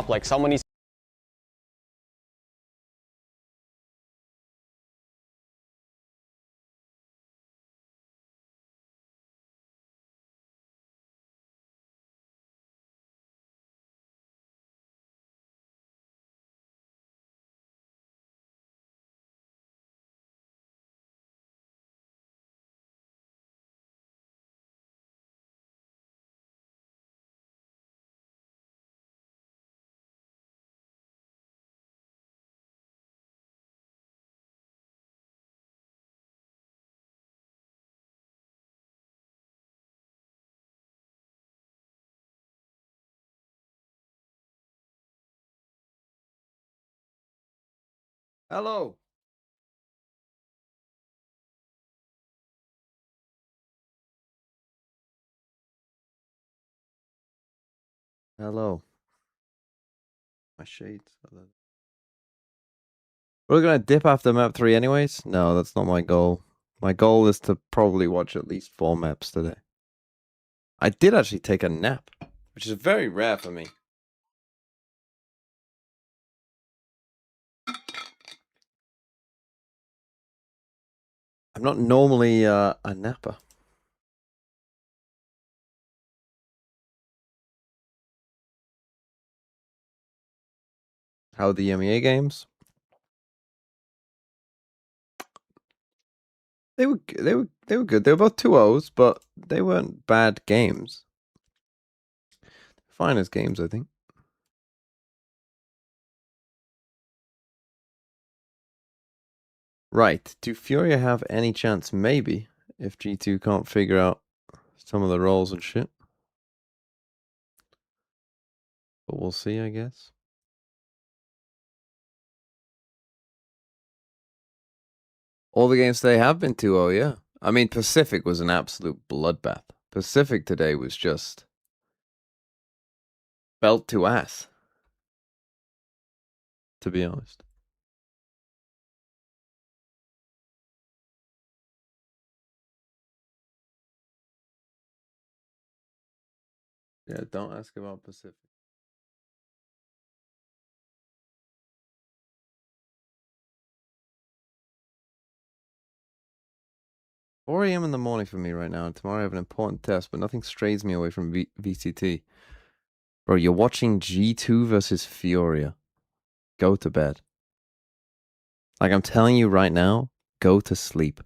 like someone needs. Hello. Hello. My shades. We're gonna dip after map 3 anyways? No, that's not my goal. My goal is to probably watch at least 4 maps today. I did actually take a nap, which is very rare for me. I'm not normally a napper. How are the MEA games? They were good. They were good. They were both 2-0s, but they weren't bad games. Fine as games, I think. Right. Do Furia have any chance? Maybe. If G2 can't figure out some of the roles and shit. But we'll see, I guess. All the games today have been 2-0, yeah. I mean, Pacific was an absolute bloodbath. Pacific today was just belt to ass, to be honest. Yeah, don't ask about Pacific. Four a.m. in the morning for me right now, and tomorrow I have an important test, but nothing strays me away from VCT. Bro, you're watching G2 versus Furia. Go to bed. Like, I'm telling you right now, go to sleep.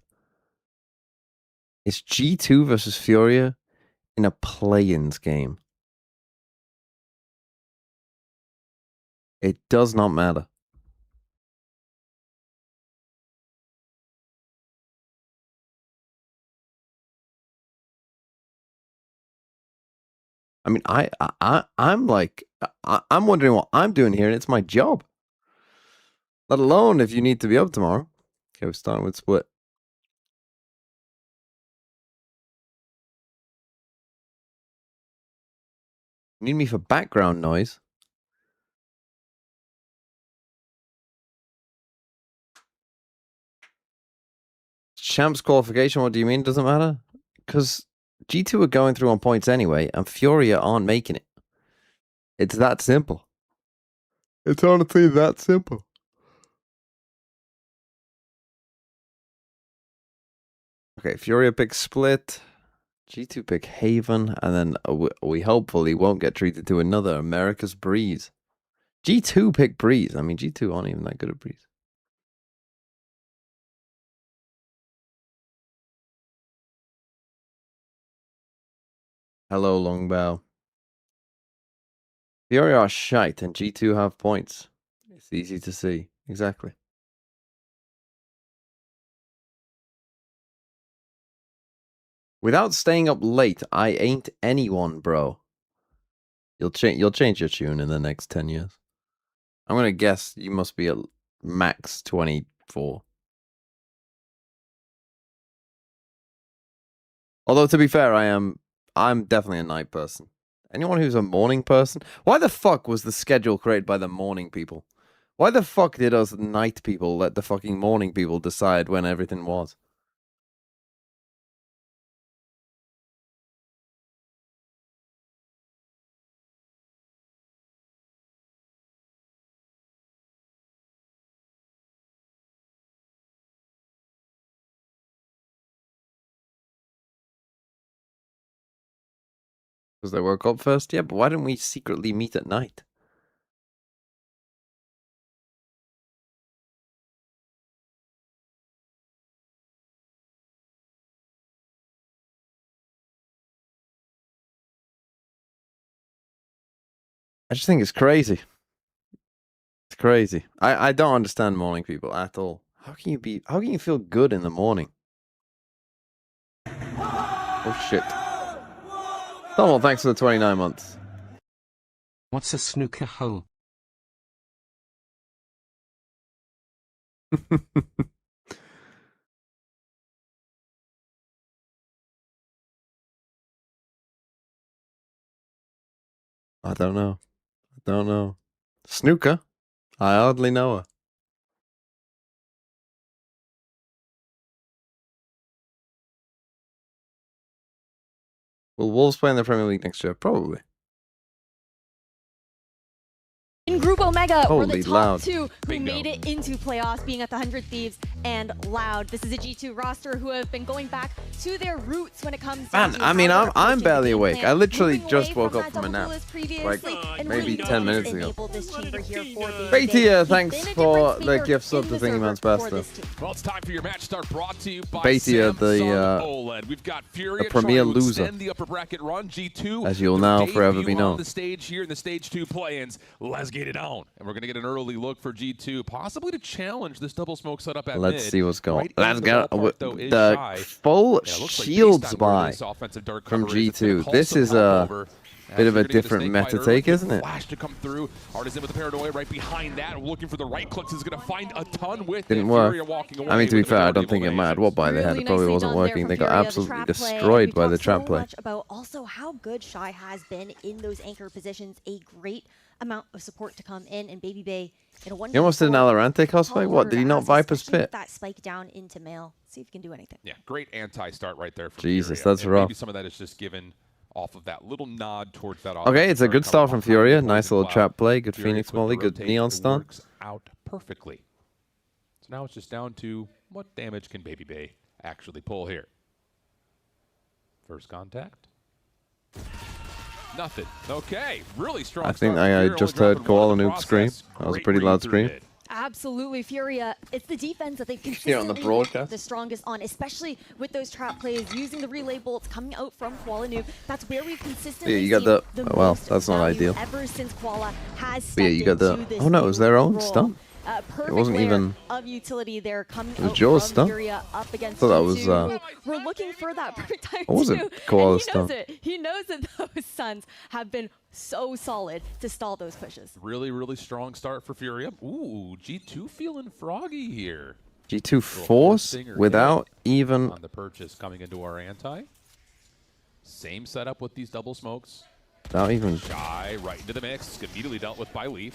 It's G2 versus Furia in a play-ins game. It does not matter. I mean, I'm like, I'm wondering what I'm doing here, and it's my job. Let alone if you need to be up tomorrow. Okay, we're starting with split. Need me for background noise? Champs qualification, what do you mean? Doesn't matter? Because G2 are going through on points anyway, and Furia aren't making it. It's that simple. It's honestly that simple. Okay, Furia pick split. G2 pick Haven, and then we hopefully won't get treated to another America's Breeze. G2 pick Breeze. I mean, G2 aren't even that good at Breeze. Hello, Longbow. Fury are shite, and G2 have points. It's easy to see. Exactly. Without staying up late, I ain't anyone, bro. You'll change your tune in the next 10 years. I'm gonna guess you must be at max 24. Although to be fair, I'm definitely a night person. Anyone who's a morning person? Why the fuck was the schedule created by the morning people? Why the fuck did us night people let the fucking morning people decide when everything was? Because they woke up first? Yeah, but why didn't we secretly meet at night? I just think it's crazy. It's crazy. I don't understand morning people at all. How can you feel good in the morning? Oh shit. Oh, well, thanks for the 29 months. What's a snooker hole? I don't know. I don't know. Snooker? I hardly know her. Will Wolves play in the Premier League next year? Probably. In Group Omega, we're Holy the top Loud. two who Bingo. made it into playoffs, being at the 100 Thieves and Loud. This is a G2 roster who have been going back to their roots when it comes to Man, I mean, how they're I'm approaching barely the game awake. plan, I literally moving just away woke from up that from a double nap. duelist previously, and maybe really 10 minutes ago. enable this chamber here for Beatty, thanks He's been a for difference the maker gifts up in to the Thingy server Man's for Best. this team. Well, it's time for your match start brought to you by Beatty, Samsung the, OLED. We've got Furia the premier trying to loser. extend the upper bracket run. G2, As you'll their now forever debut be known. on the stage here in the Stage 2 play-ins. Let's get it on. And we're going to get an early look for G2, possibly to challenge this double smoke setup at Let's mid. see what's going Right on. Let's in go. the ballpark, though, is The shy. full Yeah, it looks like shields based on where buy this offensive dark from cover is, it's gonna G2. call This some is help a over. bit of a You're gonna get different snake meta bite take, early. isn't it? Flash to come through. Artisan with the paranoia right behind that. Looking for the right clicks. Is going to find a ton with Didn't it. work. Furia walking away I mean, to be with the fair, I majority don't of think it mattered what buy they had. It Really probably nicely wasn't done there working. from They got Furia, the absolutely trap play, and destroyed we by the talked trap so play. much about also how good Shy has been in those anchor positions. A great amount of support to come in, and Baby Bay in a one. He almost did an Alorante cosplay? What, did he not Viper's Pit? That spike down into male. See if you can do anything. Yeah, great anti-start right there from Jesus, Furia. that's And rough. Maybe some of that is just given off of that little nod towards that. Okay, it's a good start from Furia. Nice little trap trap play. Good Phoenix molly. Good Neon stun. Works out perfectly. So now it's just down to what damage can Baby Bay actually pull here. First contact. Nothing. Okay, really strong. I think start I from Furia, just only heard dropping Koala one in the Noob scream. process. That was a Great pretty read loud through scream. mid. Absolutely, Furia. It's the defense that they've Here on the consistently broadcast. been the strongest on, especially with those trap plays, using the relay bolts coming out from Koala Noob. That's where we've consistently Yeah, you got seen the- well, most that's not value ideal. ever since Koala has But yeah, stepped you got the- into this oh no, it was their new own role. stun. Perfect wasn't layer even- of utility there coming It was out Joe's from stun. Furia up against Thought that was, G2. We're looking for that per time Or was it too, Koala's and he knows stun? it. He knows that those stuns have been so solid to stall those pushes. Really, really strong start for Furia. Ooh, G2 feeling froggy here. G2 force stinger without even... On the purchase coming into our anti. Same setup with these double smokes. Without even... Shy right into the mix. Immediately dealt with by Leaf.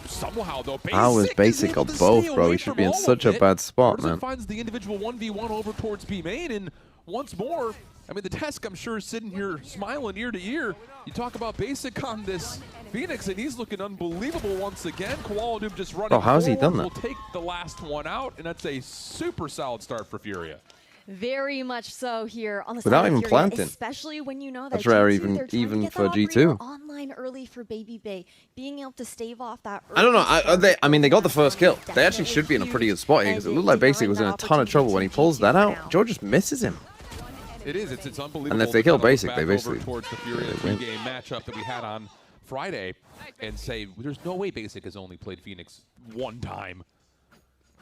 Somehow though, Basic How is Basic able on to both, stay bro? away He should from be in all such of a it. bad spot, Artisan man. finds the individual 1v1 over towards B main, and once more, I mean, the Tesk, I'm sure, is sitting here smiling ear to ear. You talk about Basic on this Phoenix, and he's looking unbelievable once again. Koala Noob just running how's he forward, done that? will take the last one out, and that's a super solid start for Furia. Very much so here on the Without side of even Furia, planting. especially when you know that That's rare G2, even- they're trying to even get for that G2. operator online early for Baby Bay, being able to stave off that. I don't know. early I mean, they got the start first kill. is They actually definitely should be in a pretty huge, good spot here because it and looked like Basic denying was in that a ton of trouble. When he opportunity pulls to that G2 out, now. Joe just misses him. It is. It's unbelievable. And if they to kill kinda look Basic, back they over basically- towards the Furia they win. game matchup that we had on Friday and say there's no way Basic has only played Phoenix one time.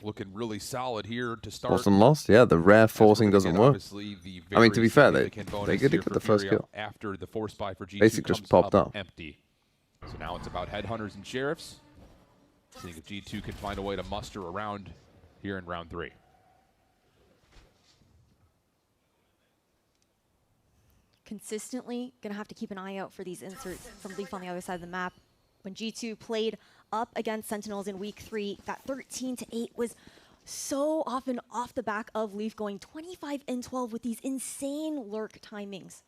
Looking really solid here to start. Forced and lost? Yeah, the rare As we're forcing gonna doesn't get, work. obviously, the I mean, to very be fair, significant they bonus did here get for the first Furia kill. after the force buy for G2 Basic just comes popped up up. empty. So now it's about headhunters and sheriffs. Seeing if G2 can find a way to muster around here in round 3. Consistently gonna have to keep an eye out for these inserts from Leaf on the other side of the map. When G2 played up against Sentinels in week 3, that 13-8 was so often off the back of Leaf going 25 and 12 with these insane lurk timings.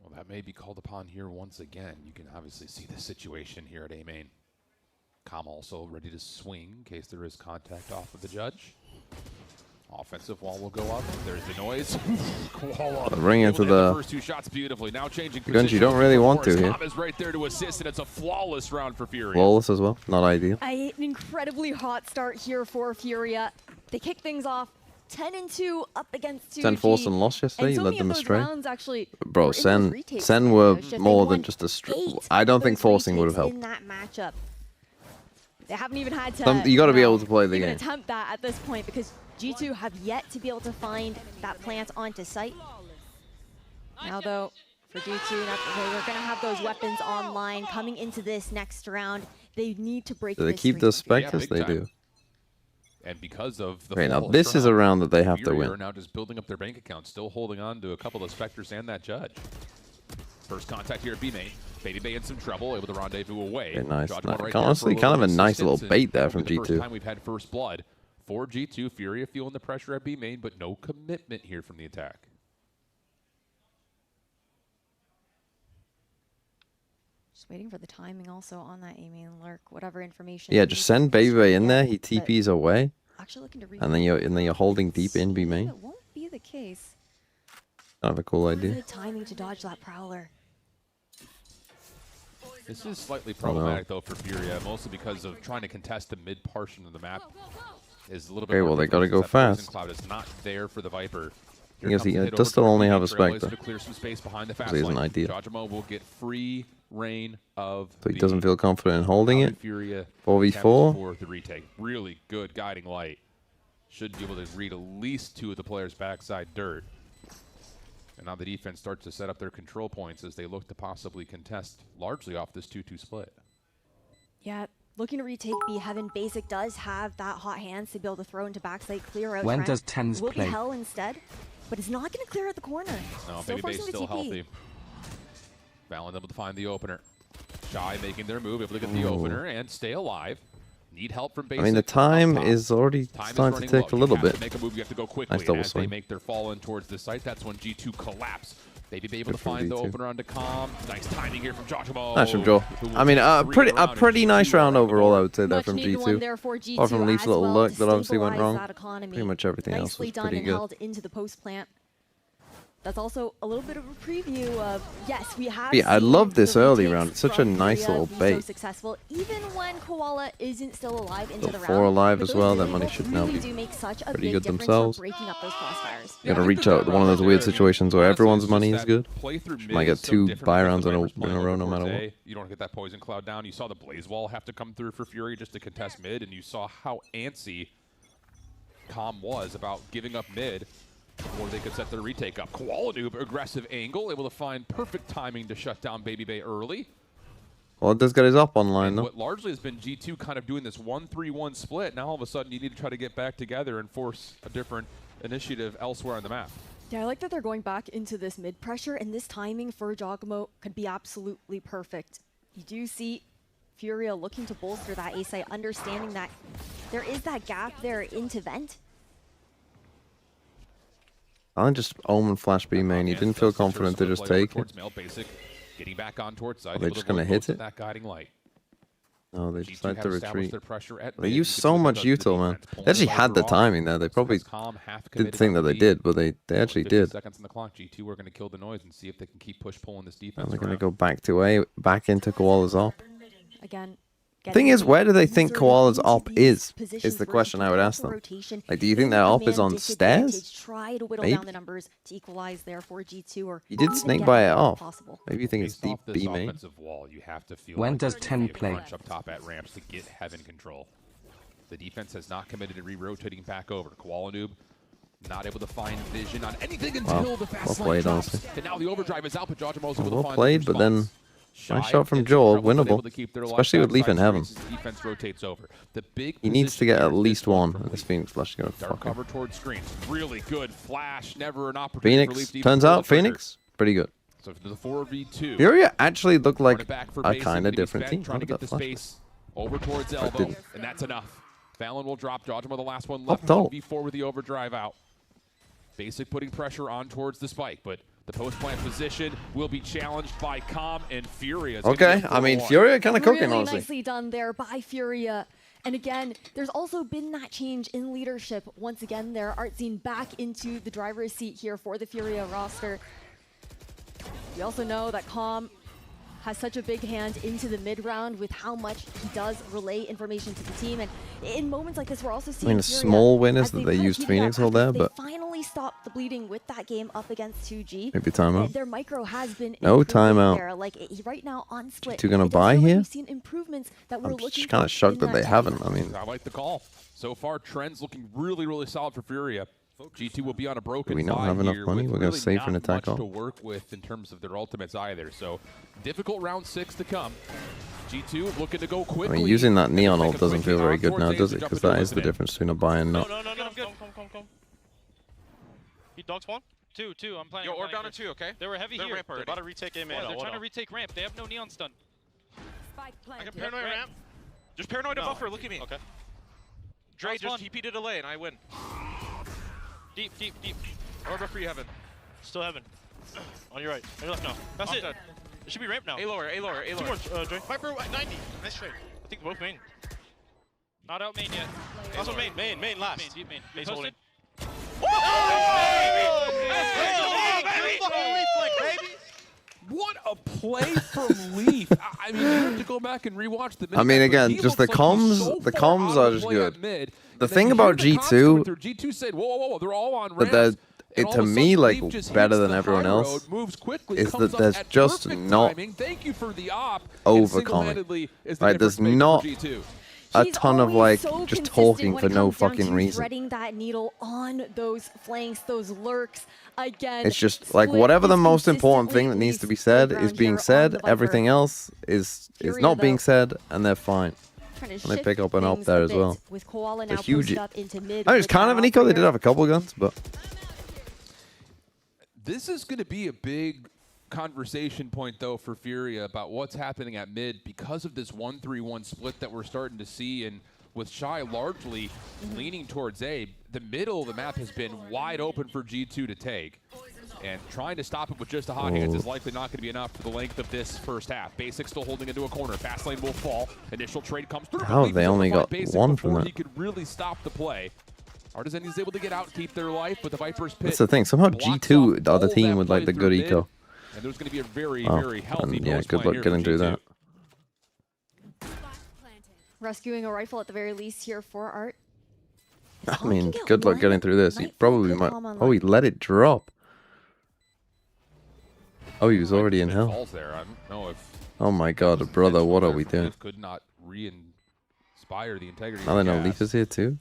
Well, that may be called upon here once again. You can obviously see the situation here at A main. Com also ready to swing in case there is contact off of the judge. Offensive wall will go up. There's the noise. Koala Bring it able to hit the first two shots beautifully. Now changing Gunji, position. you don't really want to here. Tom is right there to assist, and it's a flawless round for Furia. Flawless as well. Not ideal. An incredibly hot start here for Furia. They kick things off 10-2 up against 2G. Sen forced and lost yesterday. And You so led many them of those astray. rounds actually Bro, were in those Sen retakes. Sen were They more won than just a stray. 8 I don't of think those forcing would have retakes helped. in that matchup. They haven't even had to. You got to be able to play the even game. attempt that at this point because G2 have yet to be able to find that plant onto site. Now though, for G2, they're going to have those weapons online coming into this next round. They need to break Do they this keep streak. the Spectres? big they time. do. And because of the Okay, now flawless this is a round that they have to Furia are win. now just building up their bank account, still holding on to a couple of Spectres and that Judge. First contact here at B main. Babybay in some trouble, able to rendezvous away. Very nice. Judge Nice. right there Honestly, for kind of a little nice little assistance, bait there and from that'll be the G2. First time we've had first blood for G2. Furia feeling the pressure at B main, but no commitment here from the attack. Just waiting for the timing also on that A main lurk. Whatever information. Yeah, he just send needs to Babybay in get, there. He but TPs away, Actually looking to and then you're holding deep in B main. It won't be the case. Kind of a cool idea. Good timing to dodge that prowler. This is slightly problematic though for Furia, mostly because of trying to contest the mid portion of the map. Is a little bit Okay, more well, they gotta difficult go since that Poison fast. Cloud is not there for the Viper. Here Because comes he the hit does over still to only have a Trailblazer Spectre. to clear some space behind the fast So he isn't lane. ideal. Jajamo will get free reign of So he the doesn't feel confident in holding Audi it. Furia 4v4. attempts for the retake. Really good guiding light. Should be able to read at least two of the players' backside dirt. And now the defense starts to set up their control points as they look to possibly contest largely off this 2-2 split. Yeah, looking to retake B. Heaven Basic does have that hot hands to be able to throw into backside, clear out. When Trent. does Tens Will play? be Hell instead, but it's not going to clear out the corner. No, Still Babybay's forcing the still TP. healthy. Valen able to find the opener. Shy making their move, able to get the opener and stay alive. Need help from Basic. I mean, the up time top. is already Time is starting to running take low. a little You have bit. to make a move, you have to go quickly. Nice double and as they swing. make their fall in towards the site, that's when G2 collapse. Babybay able Good to from find the V2. opener onto Calm. Nice timing here from Jajamo. Nice from Joel. who will I mean, take a three pretty in a round, and pretty nice G2 are round on the overall, I board. would say, there Much from needed one G2. there for G2 Apart from Leaf's as little well lurk to that obviously went stabilize wrong. that economy. Pretty much everything else Nicely was done pretty and good. held into the post plant. That's also a little bit of a preview of, yes, we have Yeah, I seen love this the early retakes round. It's such a from nice Furia little be bait. So successful, even when Koala isn't still alive into So the round. 4 alive But as those well, that little money goals should now really be do make such a pretty big good difference themselves. for breaking up those crossfires. Gotta I think reach the out. One of those round weird there, situations where honestly, everyone's it's money just is that good. play through Might mid get is so 2 different buy because rounds the in Vipers a playing row over no matter towards what. A. You don't get that Poison Cloud down. You saw the Blaze Wall have to come through for Fury just to contest mid, and you saw how antsy Calm was about giving up mid before they could set their retake up. Koala Noob, aggressive angle, able to find perfect timing to shut down Babybay early. Well, it does get his up online, And though. what largely has been G2 kind of doing this 1-3-1 split. Now all of a sudden you need to try to get back together and force a different initiative elsewhere on the map. Yeah, I like that they're going back into this mid pressure, and this timing for Jogamo could be absolutely perfect. You do see Furia looking to bolster that A site, understanding that there is that gap there into vent. I'll just Omen flash B main. He And didn't feel Spencer confident to split just play over take it. towards Male Basic, getting back on towards side. Are they able to just gonna avoid hit most of it? That guiding light. No, they G2 decide have to established retreat. their pressure at They mid. used You can so see what much that does to the util, man. defense, pulling They actually the had the Viper off. timing there. They probably As Calm half didn't committed think on that the they beat. did, but they actually 50 did. seconds on the clock. G2 are going to kill the noise and see if they can keep pulling this defense And they're going to around. go back to A, back into Koala's op. Again, Thing is, where do they think inserted Koala's into op these is positions the where you question can I would get ask the them. rotation Like, do you think in their a op is man on disadvantage, stairs? Try to whittle Maybe. down the numbers to equalize there for G2, or You did even snake get by it it if off. possible. Maybe you think it's Based deep off this B main. offensive wall, you have to feel When like does there's gonna 10 be a play? crunch up top at ramps to get Heaven control. The defense has not committed to re-rotating back over. Koala Noob not able to find vision on anything until the fast well lane played, drops. honestly. And now the overdrive is out, but Jajamo's able to Well find played, the but then response. nice Shy shot from gets in Joel, trouble, but able winnable. to keep their Especially with Leaf backside in heaven. space as the defense rotates over. The big He needs to position get here at is least this one one. from This Leaf. Phoenix Flash is going to Dark fuck him. cover towards screens. Really good flash. Never an opportunity for Leaf Phoenix, to even turns pull out, the trigger. Phoenix, pretty good. So to the 4v2. Furia actually looked Run like it back for a Basic, kind of and he's different back team. Trying How to did get that the flash? space over towards elbow, didn't. and that's enough. Fallon will drop. Jajamo the last one Up left. top. 1v4 with the overdrive out. Basic putting pressure on towards the spike, but the post plant position will be challenged by Calm and Furia. It's gonna be Okay, a I mean, 4-1. Furia kind of cooking, Really honestly. nicely done there by Furia. And again, there's also been that change in leadership. Once again, there, Artsine back into the driver's seat here for the Furia roster. We also know that Calm has such a big hand into the mid-round with how much he does relay information to the team. And in moments like this, we're also seeing I mean, a Furia, small win as is that they've they kinda used heated up Phoenix all after there, they but finally stopped the bleeding with that game up against 2G. maybe timeout. Their micro has been No improving timeout. there. Like right now on split, G2 gonna it does buy feel like here? We've seen improvements that we're I'm looking just kind for of shocked in that they top haven't. lane. I mean, I like the call. So far, trends looking really, really solid for Furia. G2 will be on a broken Do we not bye have enough here money? with We're gonna really save for an not attack much off. to work with in terms of their ultimates either. So difficult round 6 to come. G2 looking to go I quickly. mean, using that neon Make ult a doesn't quick feel very inbound good towards now, Ace does to it? jump Because into that is the Elizabeth. difference between a buy and No, not. no, no, no, I'm good. Come. He dog spawn? Two. I'm playing. Yo, I'm orb playing down to first. 2, okay? They were heavy They're here. ramp They're already. about to retake A man. Hold They're on, trying to hold on. retake ramp. They have no neon stun. I can paranoid ramp. Just paranoid a No. buffer, look at me. Okay. Dre Last just one. TP to delay and I win. Deep. Orb of free heaven. Still heaven. On your right. On your left now. That's I'm it. dead. It should be ramp now. A lower. Two more, Dre. Viper at 90. Nice trade. I think both main. Not out main yet. Last one main. Main Main, last. deep main. Main's Posted. holding. What a play from Leaf. I mean, you have to go back and rewatch the I mean, mid-map, but again, he just looks the like he's comms- so the far comms out are of just play at good. mid. The And thing then you about hear the comms G2 coming through. G2 said, whoa, they're all on But ramps. And it all to of a me, sudden, like, Leaf just better hits than the everyone high else road, moves quickly, is comes that up there's at just perfect not timing. Thank you for the op. and overcoming. single-handedly is the Right, there's difference maker not for G2. a He's ton of always like so just consistent talking when for it no comes down fucking to reason. threading that needle on those flanks, those lurks. Again, It's just like Split whatever the is most important thing that consistently needs to be Leaf's said playground is being here on said. the Viper. Everything else is Furia, not being though, said, and they're fine. trying to And they shift pick up an up things there a as bit well. With Koala They're now huge. posted up into mid. I mean, it's with kind that of an eco. They did operator. have a couple guns, but This is going to be a big conversation point, though, for Furia about what's happening at mid because of this 1-3-1 split that we're starting to see. And with Shy largely leaning towards A, the middle of the map has been wide open for G2 to take. And trying to stop it with just a hot hands is likely not going to be enough for the length of this first half. Basic still holding into a corner. Fast lane will fall. Initial trade comes through. How Leaf they is able only to find got Basic one from before that. he could really stop the play. Artisan is able to get out, keep their life with the Viper's pit. that's the thing. Somehow Blocks G2 off are the all team that with like play the through good mid, eco. And there's going to be a very, Oh, very healthy and yeah, post good plan luck here getting for through G2. that. Rescuing a rifle at the very least here for Art. I Calm mean, can get good luck one. getting through this. He Might probably put might. Calm on Oh, he line. let it drop. Oh, he was already in If it hell. falls there. I don't know if Oh my god, brother, what are we doing? Could not re-inspire the integrity. Now of they the know Leaf gas. is here too.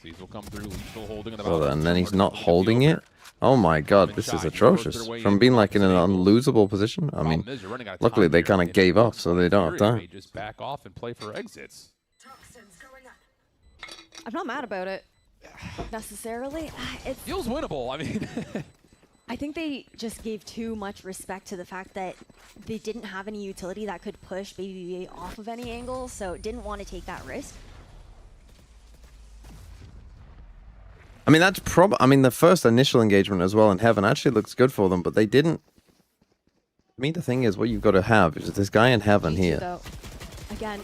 Seas will come through. Leaf still holding in the Brother, mouth. and then he's Somewhere not to the holding it. opener. Oh my god, Coming this shy. is He works atrocious. their way From in being like in an opposite angles. unlosable position. I mean, Problem is, you're running out of luckily time they here, kind and of gave it up, looks so like they don't have Furia time. may just back off and play for exits. I'm not mad about it necessarily. It's Feels winnable. I mean, I think they just gave too much respect to the fact that they didn't have any utility that could push BBVA off of any angle, so didn't want to take that risk. I mean, that's I mean, the first initial engagement as well in Heaven actually looks good for them, but they didn't. I mean, the thing is, what you've got to have is this guy in Heaven G2 here. though, again,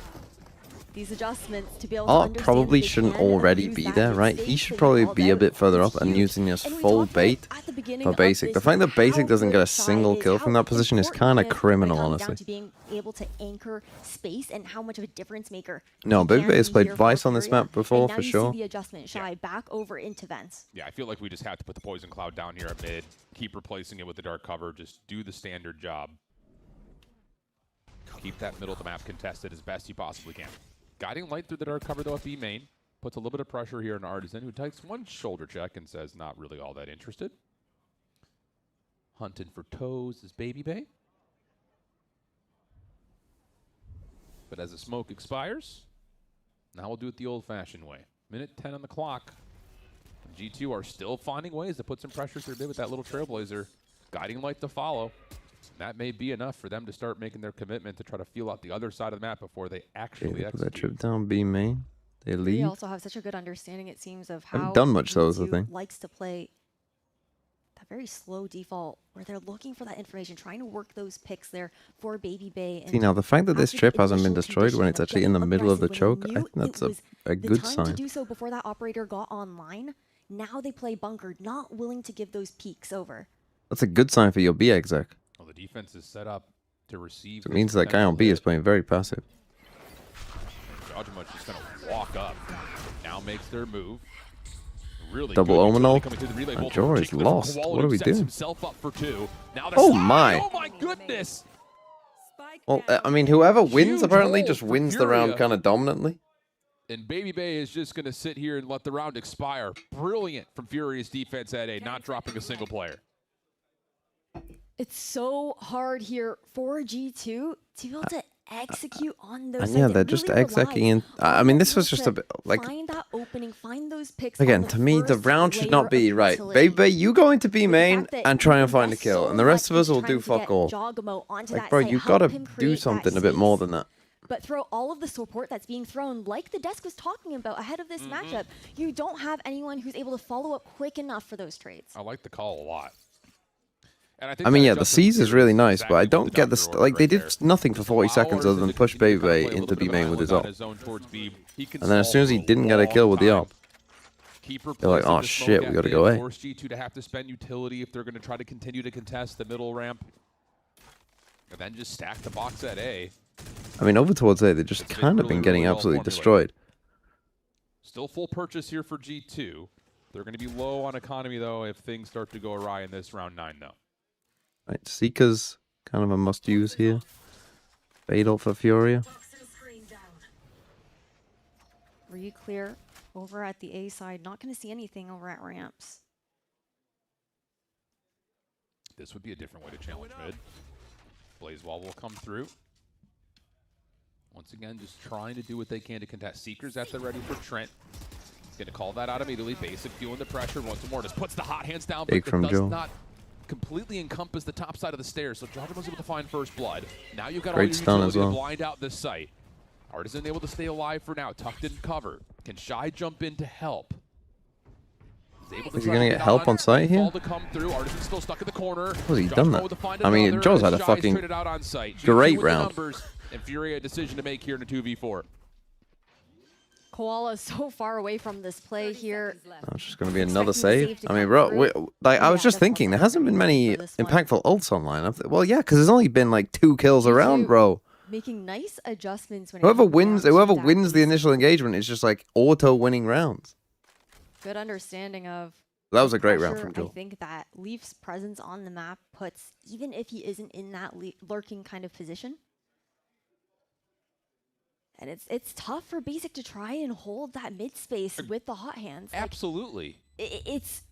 these adjustments to be able to Art understand probably that they shouldn't can already use be that there, good right? space He should to probably call be a out bit further is up and huge. using his And we full talked about bait at the beginning for of Basic. The this fact that how Basic doesn't get a good Shy single is, kill how from that position is important kind of it is criminal, when it comes down honestly. to being able to anchor space and how much of a difference maker. No, he Baby can has be played here for Vice on this Furia. map before, And now for you sure. see the adjustment, Shy back over into Vents. yeah, I feel like we just have to put the Poison Cloud down here at mid, keep replacing it with the Dark Cover, just do the standard job. Keep that middle of the map contested as best you possibly can. Guiding Light through the Dark Cover, though, at B main. Puts a little bit of pressure here on Artisan, who takes one shoulder check and says not really all that interested. Hunting for toes is Baby Bay. But as the smoke expires, now we'll do it the old-fashioned way. Minute 10 on the clock. G2 are still finding ways to put some pressure through mid with that little Trailblazer. Guiding Light to follow. That may be enough for them to start making their commitment to try to feel out the other side of the map before they Okay, actually they put that execute. trip down B main. They We leave. also have such a good understanding, it seems, of Haven't how done much, though, is the G2 thing. likes to play that very slow default where they're looking for that information, trying to work those picks there for Baby Bay. And See, now the fact that this after the chip hasn't been initial destroyed when it's conditioning actually of in the getting middle of the aggressive, when choke, they I knew think that's it was a the good time to sign. do so before that operator got online. Now they play bunkered, not willing to give those peaks over. That's a good sign for your B exec. Well, the defense is set up to receive. It this means that guy on potential B hit. is playing very passive. Judgment's just going to walk up. Now makes their move. Really Double good omen utility ult. coming through the relay. And Bolt Jor from is Jacobin from lost. Koala, What who are we sets doing? himself up for 2. Now the Oh slide. my. Oh my goodness! Well, I mean, whoever wins Huge apparently hole just for wins the round Furia. kind of dominantly. And Baby Bay is just going to sit here and let the round expire. Brilliant from Furious defense at A, not dropping a single player. It's so hard here for G2 to be able to execute on those. And sides. yeah, It they're just really execing relies in. I on mean, being this was able just to a bit like. find that opening, find those picks. on Again, the to me, the first round should layer not of be right. utility. Baby, you go into B With the main fact that and try you and find a invest kill, so and the rest of much us will in do trying to fuck get all. Jawgamo onto Like, that bro, site, you help gotta him do create that something a bit more space. than that. But throw all of the support that's being thrown, like the desk was talking about ahead of this matchup, you don't have anyone who's able to follow up quick enough for those trades. I like the call a lot. And I think I mean, that yeah, the adjustment C's is here really nice, exactly but I what don't the get the doctor like they ordered did right there. nothing for 40 Just seconds allow other than Artisan to push continue Baby to kinda Bay play a into little B bit of main an with his island ult. on his own towards B. He can And then as soon as he solve didn't get a long kill with the time. ult, Keep they're like, replacing oh the shit, smoke we gotta at go mid, A. force G2 to have to spend utility if they're going to try to continue to contest the middle ramp. And then just stack the box at A. I mean, over towards A, they've just It's been kind of really, been getting really well absolutely formulated. destroyed. Still full purchase here for G2. They're going to be low on economy, though, if things start to go awry in this round 9, though. Right, Seeker's kind of a must-use here. Fatal for Furia. Re-clear over at the A side, not going to see anything over at ramps. This would be a different way to challenge mid. Blazewall will come through. Once again, just trying to do what they can to contest. Seekers at the ready for Trent. Going to call that out immediately. Basic feeling the pressure once more. Just puts the hot hands down, but Big it from does Joe. not completely encompass the top side of the stairs. So Jawgemo was able to find first blood. Now you've got Great all your stun as utility to well. blind out this site. Artisan able to stay alive for now. Tucked in cover. Can Shy jump in to help? He's able to Is he try gonna to get help on site here? Ball to come through. Artisan still stuck in the corner. Has he done that? To find I mean, another, Joe's had a Shy's fucking traded out on site. G2 great with the round. numbers, and Furia a decision to make here in a 2v4. Koala so far away from this play here. That's just going to be Expecting another the save. save to I mean, come bro, through. like I was Yeah, just that's thinking, there not hasn't been many for this one. impactful ults online. Well, yeah, because there's only been like 2 kills around, G2 bro. Making nice adjustments when Whoever it comes wins, down to whoever that wins the basic initial engagement is just like auto winning rounds. good understanding of That was a great pressure. round from I Joel. think that Leaf's presence on the map puts, even if he isn't in that lurking kind of position, and it's tough for Basic to try and hold that mid space with the hot hands. Like, Absolutely. it's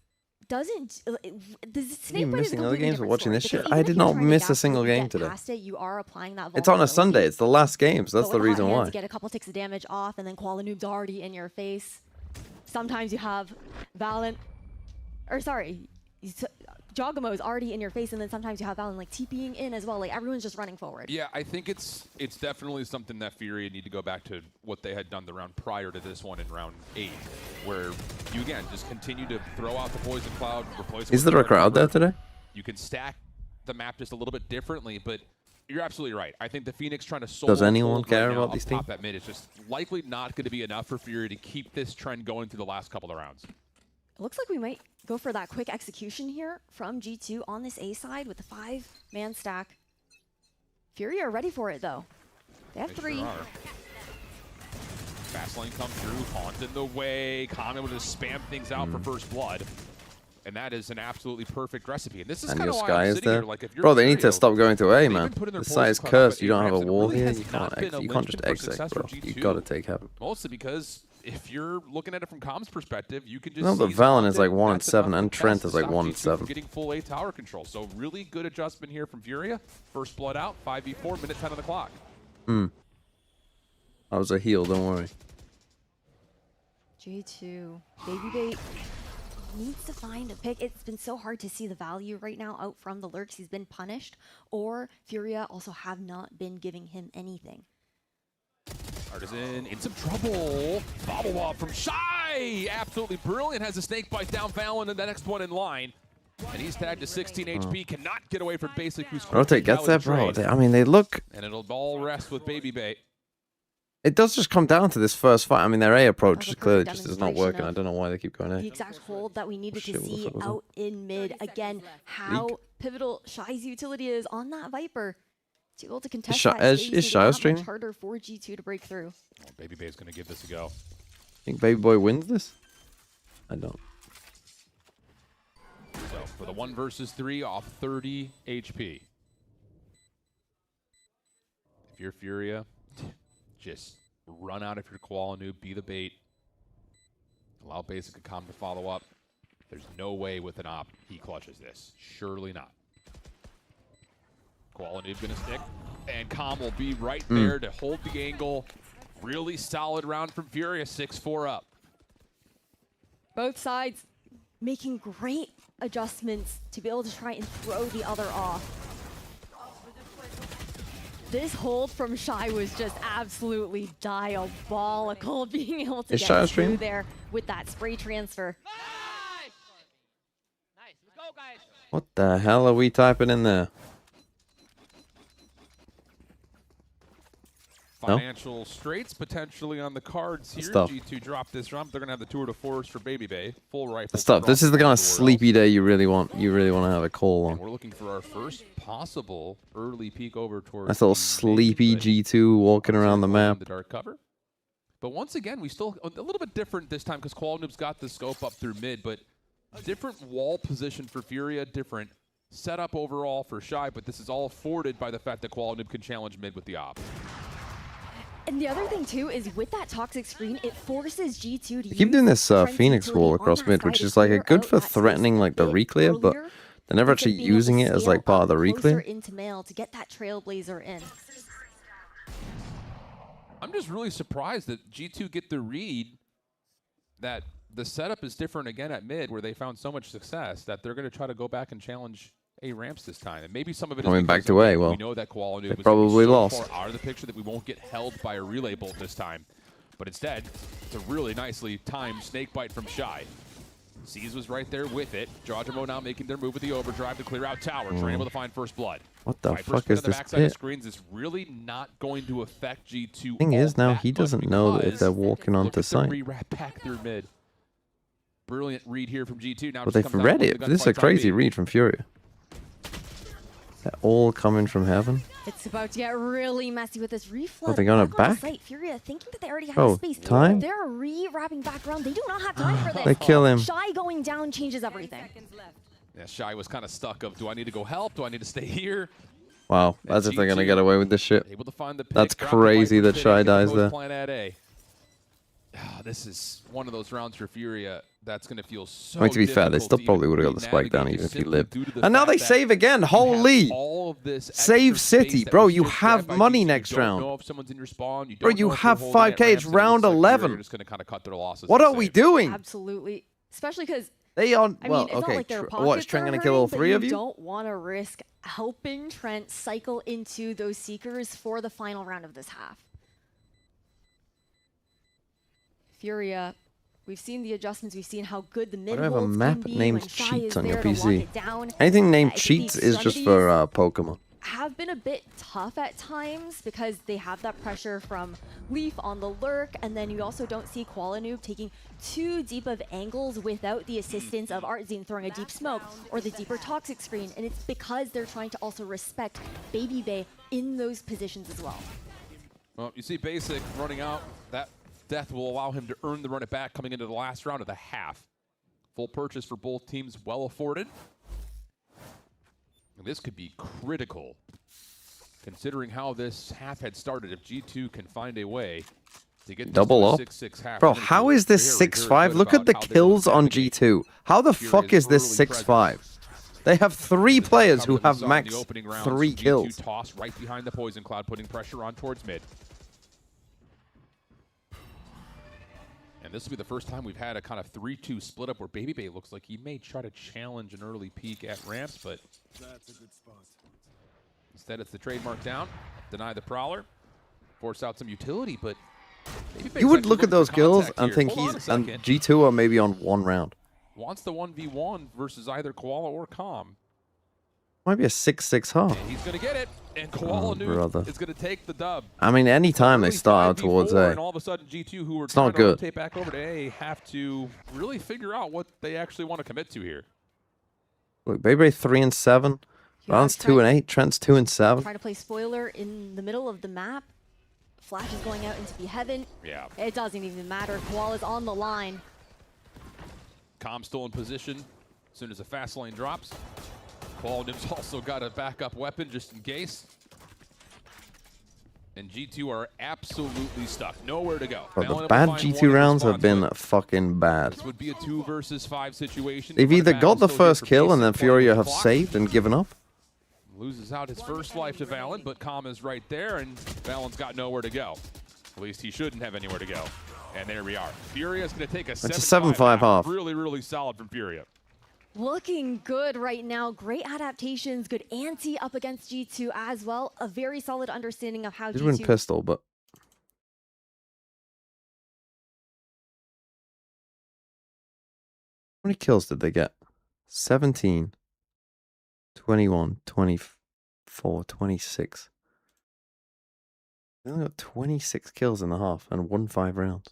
doesn't the you snake bite is a missing other completely games or different watching story, this shit? because I even did if you're not trying to miss a gap single really game get today. past it, you are applying that It's on a vulnerability. Sunday. It's the last game, so that's But the with hot reason hands, why. you get a couple ticks of damage off, and then Koala Noob's already in your face. Sometimes you have Valen, or sorry, Jawgemo is already in your face, and then sometimes you have Valen like TPing in as well. Like everyone's just running forward. Yeah, I think it's definitely something that Furia need to go back to what they had done the round prior to this one in round 8, where you again just continue to throw out the poison cloud, replace it Is with there a Dark crowd there Cover. today? You can stack the map just a little bit differently, but you're absolutely right. I think the Phoenix trying to solo Does anyone hold care right now about up these top teams? at mid is just likely not going to be enough for Furia to keep this trend going through the last couple of rounds. It looks like we might go for that quick execution here from G2 on this A side with the 5-man stack. Fury are ready for it though. They have They 3. sure are. Fast lane come through, Haunt in the way. Khan able to spam things out for first blood. And that is an absolutely perfect recipe. And this is And kind your of why Sky I'm is sitting there. here. Like, if you're Bro, they need Furia, to stop going to A, they've man. been putting their The site is poison cloud up cursed. at You don't have a 8 wall ramps. It here. really You has not can't, been a you can't just linchpin for exec, success bro. for You G2. got to take heaven. Mostly because if you're looking at it from comms perspective, you can just No, but seize Valen Haunt is like in. 1 and That's 7, enough and to Trent test is to like stop 1 and G2 from 7. getting full A tower control. So really good adjustment here from Furia. First blood out, 5v4, minute 10 on the clock. I was a heel, don't worry. J2. Baby Bait needs to find a pick. It's been so hard to see the value right now out from the lurks. He's been punished, or Furia also have not been giving him anything. Artisan in some trouble. Bobble Bob from Shy. Absolutely brilliant. Has a snake bite down Valen and the next one in line. And he's tagged to 16 HP, cannot get away from Basic, who's Rotate gets there, bro. I mean, they look. And it'll all rest with Baby Bay. It does just come down to this first fight. I mean, their A approach That's a clearly perfect just is not working. I don't know why they keep going the A. exact hold that we needed Shit, to what the see fuck was that? out in mid. Again, how pivotal Shy's utility is on that Viper. To be able to contest Shy- that is space, Shy making it that much streaming? harder for G2 to break through. Oh, Baby Bay's going to give this a go. Think Baby Boy wins this? I don't. So for the 1 versus 3 off 30 HP. If you're Furia, just run out of your Koala Noob, be the bait. Allow Basic and Calm to follow up. There's no way with an op he clutches this. Surely not. Koala Noob gonna stick, and Calm will be right there to hold the angle. Really solid round from Furia, 6-4 up. Both sides making great adjustments to be able to try and throw the other off. This hold from Shy was just absolutely diabolical, being able to Is get Shy through streaming? there with that spray transfer. Nice. Let's go, guys. What the hell are we typing in there? No? Financial straits potentially on the cards here. Stuff. G2 dropped this round. They're gonna have the tour de force for Baby Bay. Full rifle. Stuff. This is the kind of across sleepy day you really want. You really want to have a call And on. we're looking for our first possible early peek over towards Nice little the sleepy but G2 walking around the in map. The dark cover. But once again, we still a little bit different this time because Koala Noob's got the scope up through mid, but different wall position for Furia, different setup overall for Shy, but this is all afforded by the fact that Koala Noob can challenge mid with the op. And the other thing too is with that toxic screen, it forces G2 to They keep doing this Trent's Phoenix utility wall on across that mid, side which to is like a clear good out for that space threatening a like the bit reclear, but earlier, they're never instead of actually being able to using it as scale like part of up the closer reclear. into mail to get that Trailblazer in. I'm just really surprised that G2 get the read that the setup is different again at mid, where they found so much success that they're going to try to go back and challenge A ramps this time. And maybe some of it is I mean, back because, to A, again, well, we know that Koala Noob they is gonna be probably so lost. far out of the picture that we won't get held by a relay bolt this time. But instead, it's a really nicely timed snake bite from Shy. C's was right there with it. Jawjamo now making their move with the overdrive to clear out tower. Trying able to find first blood. What the Viper's fuck spin is on the this backside of pit? screens is really not going to affect G2. Thing all is now that he much doesn't know that if because they're walking look onto at the site. re-wrap back through mid. Brilliant read here from G2. Now But just they've comes down read to it. the This is a gunfights on crazy B. read from Furia. They're all coming from heaven. It's about to get really messy with this reflood. Oh, they're going back on the back? site. Furia thinking that they already have Oh, space. time? They're re-wrapping back around. They do not have time for this. They kill him. Shy going down changes everything. Yeah, Shy was kind of stuck of, do I need to go help? Do I need to stay here? Wow, And as if they're gonna G2 get away with this shit. Able to find the pick, That's drop the crazy Viper that City, Shy get the dies post there. Plan at A. This is one of those rounds for Furia that's going to feel so I mean, to be fair, they difficult still to probably even would have got the spike down navigate even if he simply lived. due to the And now fact they that save again. we have Holy! all of this Save extra City. space that Bro, was you just have grabbed by money G2. next You don't round. know if someone's in your spawn. You Bro, don't you know if they're have holding at 5K. It's ramps, and it round looks like 11. Furia are just going to kind of cut their losses. What with are the we save. doing? Absolutely. Especially because They on I well, mean, it's not okay. like their What is pockets Trent are gonna kill all hurting, but three of you? don't want to risk helping Trent cycle into those Seekers for the final round of this half. Furia, we've seen the adjustments. We've seen how good the mid do I have a holds map can be named when Shy Cheats is on your there to lock PC? it down. Anything named I think the cheats is just for Pokemon. have been a bit tough at times because they have that pressure from Leaf on the lurk, and then you also don't see Koala Noob taking too deep of angles without the assistance of Artzine throwing a deep smoke or the deeper toxic screen, and it's because they're trying to also respect Baby Bay in those positions as well. Well, you see Basic running out. That death will allow him to earn the run it back coming into the last round of the half. Full purchase for both teams, well afforded. And this could be critical, considering how this half had started. If G2 can find a way to get Double this up. to a 6-6 half. Bro, they're gonna how feel is this very, 6-5? very good Look at about the how they kills on navigate G2. How the Furia's fuck is this early 6-5? They have 3 players who Covered have themselves in the max opening rounds. 3 G2 kills. toss right behind the Poison Cloud, putting pressure on towards mid. And this will be the first time we've had a kind of 3-2 split up where Baby Bay looks like he may try to challenge an early peek at ramps, but instead it's the trademark down, deny the Prowler, force out some utility, but Baby Bay's You would actually look at looking those for kills contact and here. think Hold on he's a and second. G2 are maybe on 1 round. wants the 1v1 versus either Koala or Calm. Might be a 6-6 half. And he's going to get it. And Koala brother. is going to take the dub. I mean, anytime they Early start out 5v4, towards A. And all of a sudden, G2, who were It's trying not to good. rotate back over to A, have to really figure out what they actually want to commit to here. Look, Bebe 3-7. Yeah, Balance 2-8. Trent's 2-7. Trying to play spoiler in the middle of the map. Flash is going out into the heaven. Yeah. It doesn't even matter. Koala's on the line. Calm still in position as soon as the fast lane drops. Koala Nim's also got a backup weapon just in case. And G2 are absolutely stuck. Nowhere to go. But They only the have to bad find G2 one rounds have response, been but fucking bad. This would be a 2 versus 5 situation. They've either got the Still here first for kill Basic, and then playing with Furia the have clock. saved and given up. Loses out his first life to Valen, but Calm is right there, and Valen's got nowhere to go. At least he shouldn't have anywhere to go. And there we are. Furia is going to take a 7-5 half. Really, really solid from Furia. Looking good right now. Great adaptations, good ante up against G2 as well. A very solid understanding of how Did win G2 pistol, but how many kills did they get? 17, 21, 24, 26. They only got 26 kills in the half and won 5 rounds.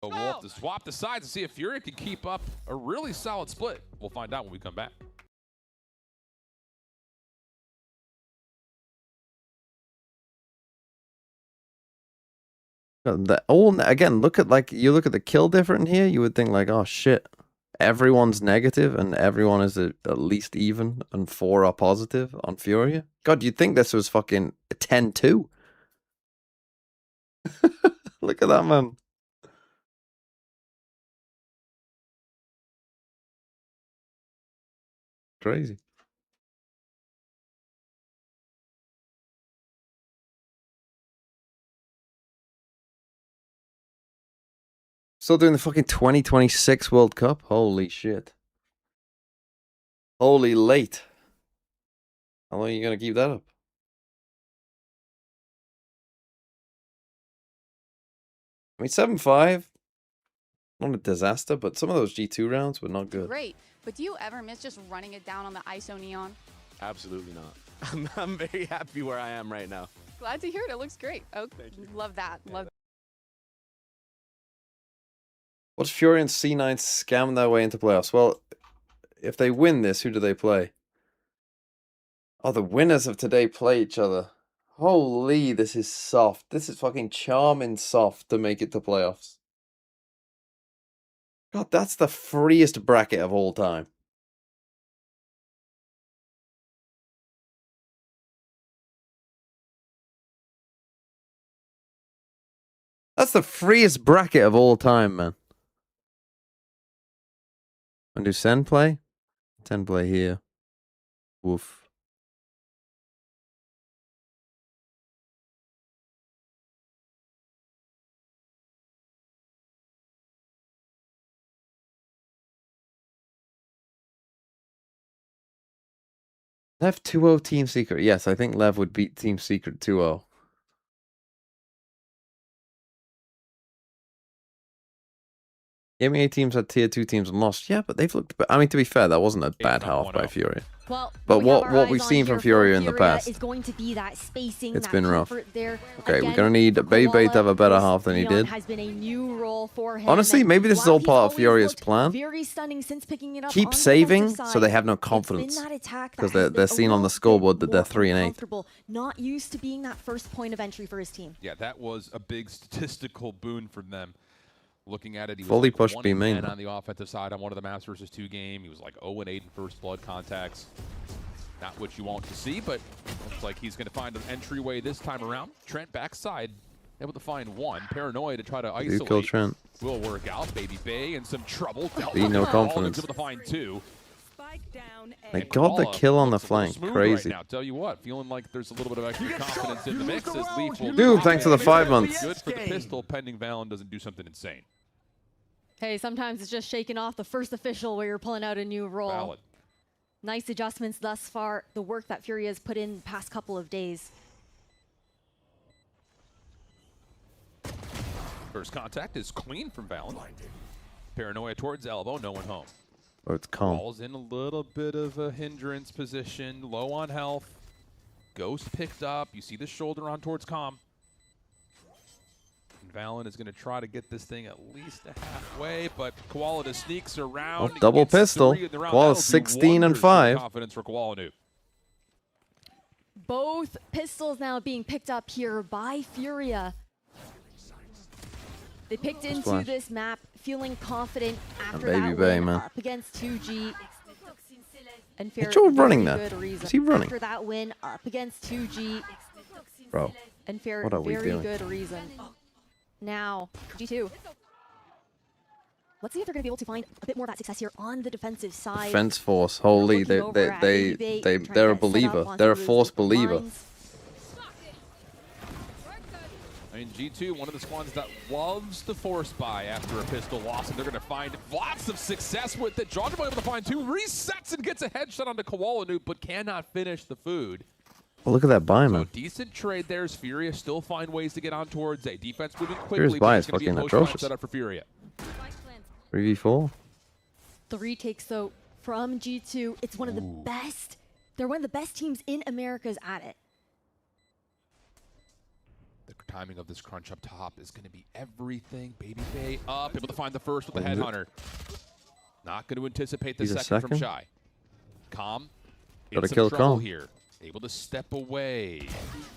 So we'll have to swap the sides and see if Furia can keep up a really solid split. We'll find out when we come back. Again, look at you look at the kill difference here, you would think like, oh shit, everyone's negative and everyone is at least even and 4 are positive on Furia. God, you'd think this was fucking 10-2. Look at that, man. Crazy. Still doing the fucking 2026 World Cup? Holy shit. Holy late. How long are you going to keep that up? I mean, 7-5. Not a disaster, but some of those G2 rounds were not good. Great, but do you ever miss just running it down on the ISO Neon? Absolutely not. I'm very happy where I am right now. Glad to hear it. It looks great. Oh, love that. Love that. What's Fury and C9 scamming their way into playoffs? Well, if they win this, who do they play? Oh, the winners of today play each other. Holy, this is soft. This is fucking charming soft to make it to playoffs. God, that's the freest bracket of all time. That's the freest bracket of all time, man. And do Sen play? Sen play here. Woof. Lev 2-0 Team Secret. Yes, I think Lev would beat Team Secret 2-0. Gaming A teams had tier 2 teams and lost. Yeah, but they've looked. I mean, to be fair, that wasn't a bad half by Furia. Well, But we have our what eyes we've on seen here from for Furia in the past. is going to be that spacing, It's that been rough. comfort there. Okay, we're Again, gonna need Bebe to have a better this, half than he did. Has been a new role for him. Honestly, and maybe this is while all he's part of always Furia's looked plan. Very stunning since picking it up Keep on the saving defensive so they side. have no It's been confidence. that attack that Because has they're been a seen on the little scoreboard bit that they're more 3-8. uncomfortable, not used to being that first point of entry for his team. Yeah, that was a big statistical boon for them. Looking at it, he was Fully like pushed 1 B and main, 10 though. on the offensive side on one of the Maps vs. 2 game. He was like 0 and 8 in first blood contacts. Not what you want to see, but looks like he's going to find an entryway this time around. Trent backside, able to find one. Paranoia to try to Do kill isolate. Trent. Will work out. Baby Bay in some trouble. Be no Delta confidence. able to find 2. Spike down A. They got the Koala kill on the looks a little flank. smooth Crazy. Right now. Tell you what, feeling like there's a little bit of extra confidence in the mix as Leaf will Dude, thanks for the 5 months. Good for the pistol, pending Valen doesn't do something insane. Hey, sometimes it's just shaking off the first official where you're pulling out a new role. Valid. Nice adjustments thus far. The work that Furia has put in the past couple of days. First contact is clean from Valen. Paranoia towards elbow, no one home. Oh, it's calm. Ball's in a little bit of a hindrance position, low on health. Ghost picked up. You see the shoulder on towards Calm. And Valen is going to try to get this thing at least a halfway, but Koala sneaks around. Oh, double Gets pistol. 3 in the round. Koala's That'll do 16 and wonders for 5. Confidence for Koala Noob. Both pistols now being picked up here by Furia. They picked into Splash. this map feeling confident after Baby that Bay, win man. up against 2G. And Is Joel running very that? good reason. Is he running? After that win up against 2G. Bro, And fair, what are we very doing? good reason. Now, G2. Let's see if they're going to be able to find a bit more of that success here on the defensive side. Defense Force. Holy, Looking over at Baby Bay, trying to they're a get set up believer. onto They're a those Force different believer. lines. I mean, G2, one of the squads that loves the force buy after a pistol loss, and they're going to find lots of success with it. Jawjamo able to find 2, resets and gets a headshot onto Koala Noob, but cannot finish the food. Oh, look at that buy, So man. decent trade there as Furia still find ways to get on towards A. Defense moving Furia's quickly, buy but is it's going to be a fucking post-round atrocious. setup for Furia. 3v4. The retakes, though, from G2. It's one of the best. They're one of the best teams in Americas at it. The timing of this crunch up top is going to be everything. Baby Bay up, able to find the first with the Hold it. Headhunter. Not going to anticipate the He's a second from second. Shy. Calm. Gotta in some kill trouble Calm. here. Able to step away.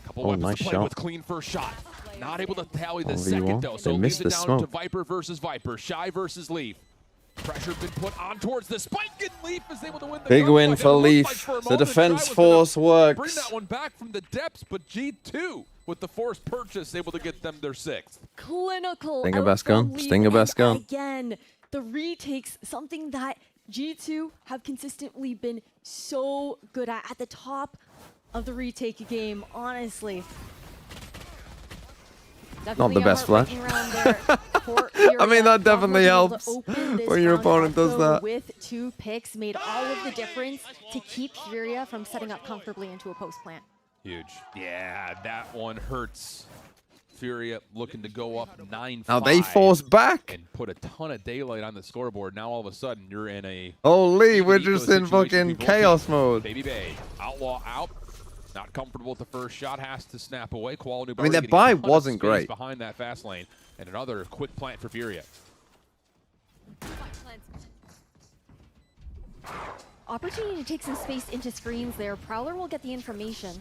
Couple Oh, weapons nice to play shot. with. Clean first shot. Not able to tally the 1v1. second though. So They it missed leaves it the down to smoke. Viper versus Viper. Shy versus Leaf. Pressure's been put on towards the spike, and Leaf is able to win the Big gunfight. win It for looked Leaf. like for a The moment defense Shy was gonna force bring works. that one back from the depths, but G2 with the forced purchase able to get them their 6th. Clinical. Stinger out best from gun. Leaf, Stinger and best gun. Again, the retakes, something that G2 have consistently been so good at the top of the retake game, honestly. Not the best flash. I mean, that definitely helps when your opponent does that. With 2 picks, made all of the difference to keep Furia from setting up comfortably into a post plant. Huge. Yeah, that one hurts. Furia looking to go up 9-5. Now they force back. And put a ton of daylight on the scoreboard. Now all of a sudden you're in a Holy, we're equal just in situation fucking with both chaos teams. mode. Baby Bay, Outlaw out. Not comfortable with the first shot, has to snap away. Koala Noob I mean, already that getting a buy ton of wasn't space great. behind that fast lane. And another quick plant for Furia. Opportunity to take some space into screens there. Prowler will get the information.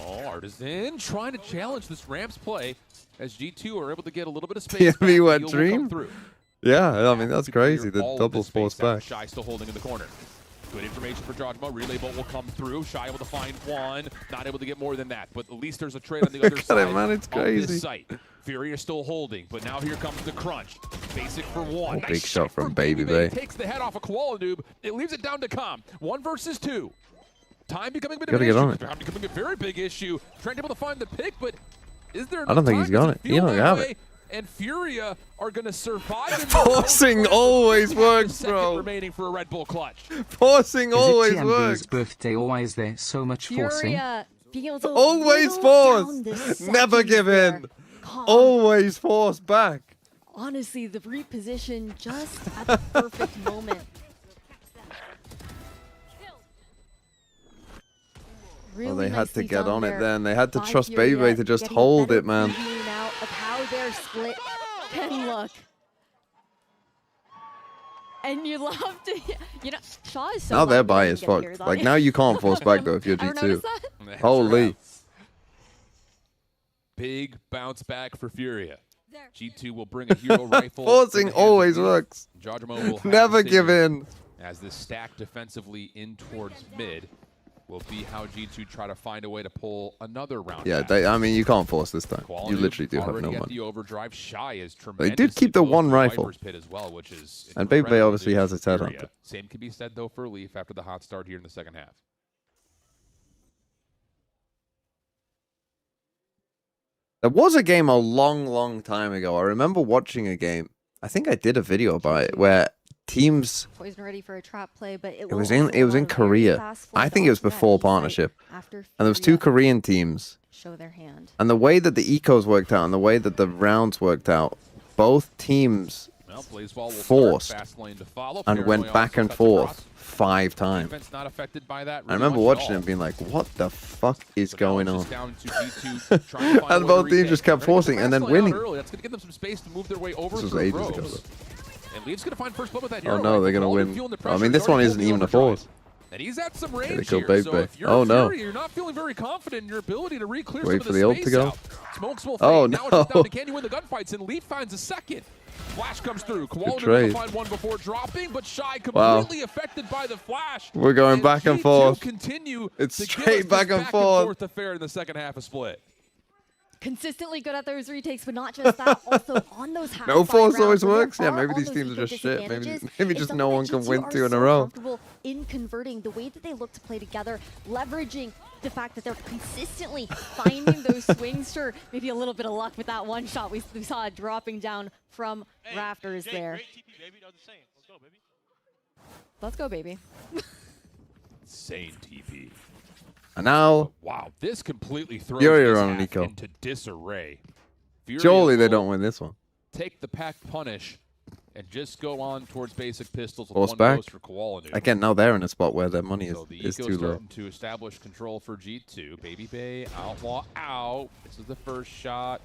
Oh, Artisan trying to challenge this Ramps play as G2 are able to get a little bit of space. TMV back. wet Heal will dream? come through. Yeah, I mean, that's To clear crazy. The all of double this space force out. back. Shy still holding in the corner. Good information for Jawjamo. Relay bolt will come through. Shy able to find one. Not able to get more than that. But at least there's a trade on the other Look at side it, man, it's of crazy. this site. Fury is still holding, but now here comes the crunch. Basic for one. Oh, Nice big shot from from Baby Bay. Takes the head off of Koala Noob. It leaves it down to Calm. 1 versus 2. Time becoming a bit of Gotta an get issue. on it. Time becoming a very big issue. Trent able to find the pick, but is there I don't think enough he's time? got Does it. He feel don't that have way? it. And Furia are going to survive. in Forcing the always works, second bro. remaining for a Red Bull clutch. Forcing Is always it Tianbu's works. birthday or why is there so much forcing? Furia being able to Always whittle force. down the Never seconds give there. in. Calm. Always force back. Honestly, the reposition just at the perfect moment. Really Well, they had to nicely get done on it there then. They had to by trust Baby Furia, Bay to just getting a hold better it, man. preview now of how their split can look. And you love to, Shaw is so Now their loud buy that is he can get fucked. tears on Like, it. now you can't force back, though, if you're Ever notice G2. that? That's Holy. right. Big bounce back for Furia. G2 will bring a hero rifle. Forcing to the hands of always Leaf. works. Jawjamo will have Never the give savior in. As this stack defensively in towards mid will be how G2 try to find a way to pull another round Yeah, back. I mean, you can't force this time. Koala You Noob literally do have already no at money. the overdrive. Shy is They did keep the tremendously one close to rifle. Viper's Pit as well, which is And Baby Bay incredible obviously news has for its head Furia. hunter. Same can be said though for Leaf after the hot start here in the second half. There was a game a long, long time ago. I remember watching a game. I think I did a video about it where teams. Poison ready for a trap play, but it was will in also it was allow in the very Korea. fast I flush think it was onto that before B site partnership, after and there was 2 Furia Korean teams. show their hand. And the way that the ecos worked out and the way that the rounds worked out, both teams Well, Blazeball will forced start, fast lane to follow. and Fairway went back also and cuts forth across. 5 times. Defense not affected by that. I really remember much at watching it all. and being like, what the fuck is So now going it's on? just down to G2 trying to find a And way both to teams retake. just kept They're gonna get the forcing and fast then lane out winning. early. That's going to give them some space to move their way over This was through ages ago, Groves. though. And Leaf's going to find first blood with that Oh hero. no, rifle. they're gonna Already win. feeling the I pressure. mean, He's this one already isn't pulled even the a force. And he's at some they range kill here, Big so Bay. if you're Oh, no. Fury, you're not feeling very confident in your ability to re-clear Wait some for of the the ult space to go. out. Smokes will fade. Oh, Now it's just down no. to can you win the gunfights, and Leaf finds a second. Flash comes through. Koala trade. to find one before dropping, but Shy Wow. completely affected by the flash. We're going back and G2 forth. Continue It's to give us straight this back and forth. affair in the second half of Split. Consistently good at those retakes, but not just that. Also on those half No force rounds, always when there works. Yeah, are maybe all these those teams are eco just shit. Maybe disadvantages, just it's no something one that can G2 win are 2 in a so row. comfortable in converting the way that they look to play together, leveraging the fact that they're consistently finding those swings. Sure, maybe a little bit of luck with that one shot we saw it dropping down from rafters Jay, there. Great TP, baby. That was insane. Let's go, baby. Let's go, baby. Insane TP. And now, Wow, this completely throws Fury this are on an half eco. into disarray. Fury surely they will don't win this one. take the pack punish and just go on towards basic pistols with Force one back. ghost for Koala. Again, now they're in a spot where their money So the is eco too low. starting to establish control for G2. Baby Bay, Outlaw out. This is the first shot.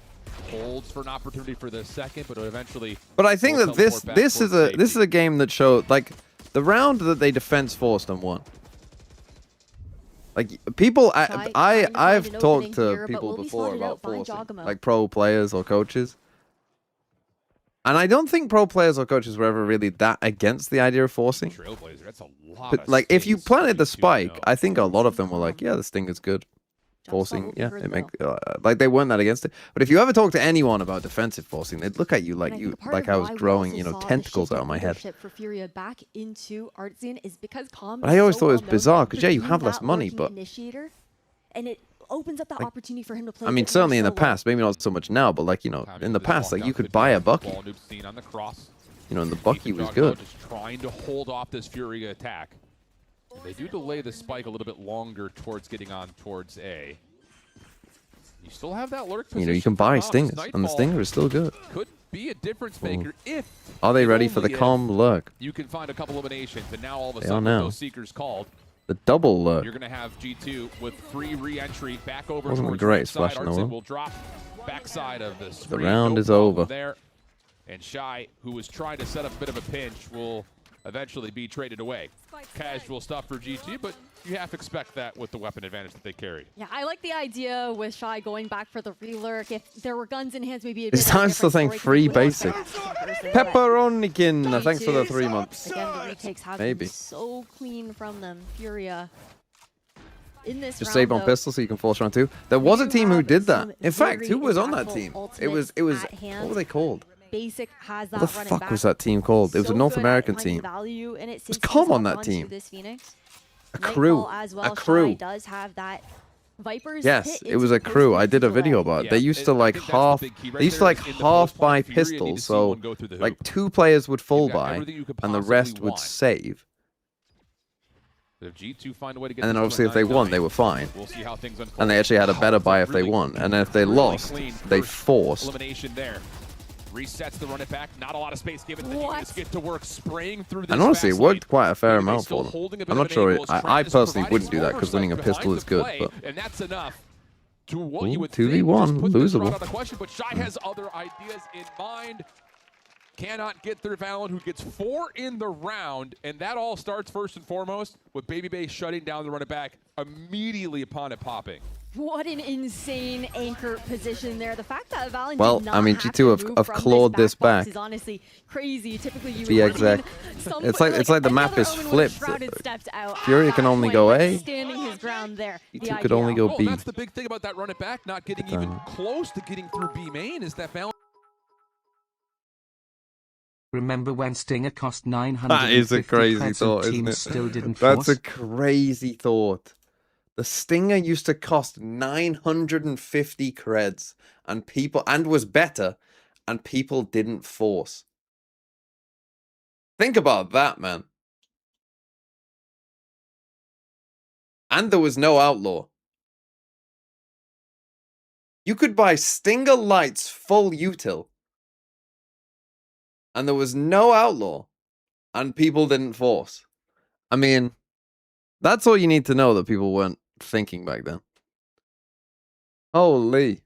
Holds for an opportunity for the second, but eventually. But I think will that this teleport back this is towards a this is safety. a game that showed like the round that they defense forced and won. Like people, Trying to find I've an talked opening to here, but people will be before slotted about out by forcing, Jogamo. like pro players or coaches. And I don't think pro players or coaches were ever really that against the idea of forcing. Trailblazer, that's a lot. But of like, if you space planted the G2 spike, know. I think a lot of them were like, "Yeah, this thing is good." Jump spot Forcing, will be yeah, heard it make though. like they weren't that against it. But if you ever talk to anyone about defensive forcing, they'd look at you And like I you think part like of I was why we growing, also you know, saw the tentacles shift out in of my head. leadership for Furia back into Artisan is because Calm But is I always so thought it was well-known bizarre, for 'cause, yeah, you being have less that money, working but- initiator, and it opens up that opportunity for him to play. I a mean, bit more certainly in the solo. past, maybe not so much now, but like you know, Time in to the this past, walk like you out could to buy a Jogamo. Bucky. Ball noob seen on the cross. You know, and the Keep Bucky and was Jogamo good. Just trying to hold off this Fury attack. And they do delay the spike a little bit longer towards getting on towards A. You still have that lurk position. You know, you can for buy Nox. stingers, and the Nightfall stinger is still good. could be a difference maker if. Are they if ready for the only if calm lurk? You can find a couple eliminations, and now all of a They sudden, are with now. those seekers called, The double lurk. you're going to have G2 with free re-entry back over Wasn't the towards greatest right side. flash in the Artisan world. will drop backside of the screen. round No is problem over. there. And Shy, who was trying to set up a bit of a pinch, will eventually be traded away. Casual stuff for G2, but you have to expect that with the weapon advantage that they carry. Yeah, I like the idea with Shy going back for the relurk. If there were guns in hands, maybe It's time to think free basic. Pepperonikin, thanks for the 3 months. Again, the retakes have Maybe. been so clean from them. Furia. In this Just round, save on though, pistol so you can force round 2. There was a you team who have did that. some In fact, very who was on that impactful team? ultimates It was at hand. what were they called? Basic has What that the running fuck back. was that team called? It was a So North good at American finding team. value in it since Calm he's on hopped that onto team. This Phoenix. A crew. Nightfall as well. A crew. Shy does have that Viper's Yes, hit it was into a crew. I did a delay. video about it. Yeah, They used to I like think that's the half. big key right They used to there like is in the half post-spawn buy period, you need to pistols, see so one go through the like hoop. 2 players would full You've got buy, everything you could and the possibly rest would want. save. But if G2 find a way to get And then this obviously to if they a won, 9-9, they were fine. We'll see how things unfold. And they actually had a better Wow, buy that's if they really- won. And then if they really lost, clean they first forced. elimination there. Resets the run it back. Not a lot of space given. Then you What? just get to work spraying through this And honestly, it fast worked lane. quite a fair Baby Bay amount still for them. holding a bit I'm of not an sure. angle, is I trying to personally provide wouldn't do that because oversight winning a behind pistol the is good. play, But and that's enough to what Ooh, you would 2v1, think would just put this round losable. out of question. But Shy has other ideas in mind. Cannot get through Valen, who gets 4 in the round, and that all starts first and foremost with Baby Bay shutting down the run it back immediately upon it popping. What an insane anchor position there. The fact that Valen Well, did not I mean, have G2 to have move from clawed this box back. is honestly crazy. Typically, you Be would exact. some- It's like the map another is Omen would've flipped. shrouded stepped out Fury at can that only point, go but A. standing his ground there. G2 The could idea. only go Oh, B. that's the big thing about that run it back, not getting even close to getting through B main, is that Valen. Remember when Stinger cost 950 That is a crazy creds and thought, isn't teams it? still didn't That's force? a crazy thought. The Stinger used to cost 950 creds, and was better, and people didn't force. Think about that, man. And there was no outlaw. You could buy Stinger Lights full util. And there was no outlaw. And people didn't force. I mean, that's all you need to know that people weren't thinking back then. Holy.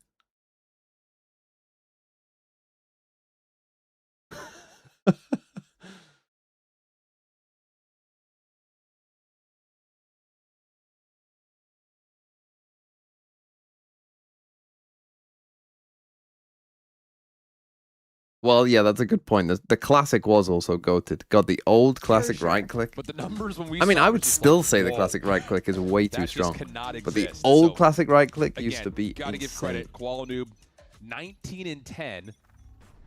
Well, yeah, that's a good point. The classic was also goated. God, the old classic sure. right click. But the numbers when we I mean, saw I were would just still like, say the whoa. classic right click is way too That just strong. cannot But the exist. old So, classic right click used again, to be gotta give insane. credit. Kuala 19 and 10,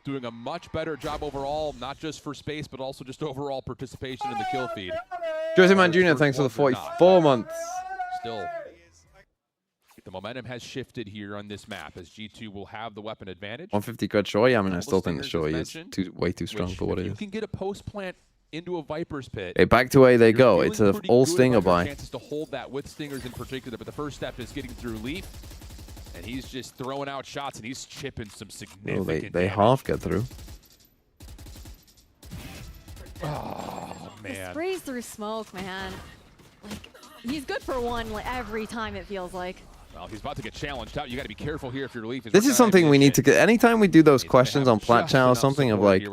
doing a much better job overall, not just for space, but also just overall participation in the kill feed. Josie Man Jr., thanks for the 44 months. Still, the momentum has shifted here on this map as G2 will have the weapon advantage. 150 good Shoei. I mean, I Couple still think the stingers, Shoei as is mentioned, way too strong which, for what if it you is. can get a post plant into a Viper's pit. Hey, back to A they you're go. feeling It's an pretty all good Stinger about your buy. chances to hold that with Stingers in particular, but the first step is getting through Leaf, and he's just throwing out shots, and he's chipping some significant Oh, they damage. half get through. Oh, The man. sprays through smoke, man. Like, he's good for one like, every time, it feels like. Well, he's about to get challenged out. You got to be careful here if your Leaf is. This is something we need to get. Anytime we do those questions on Plat Chow or something of like, you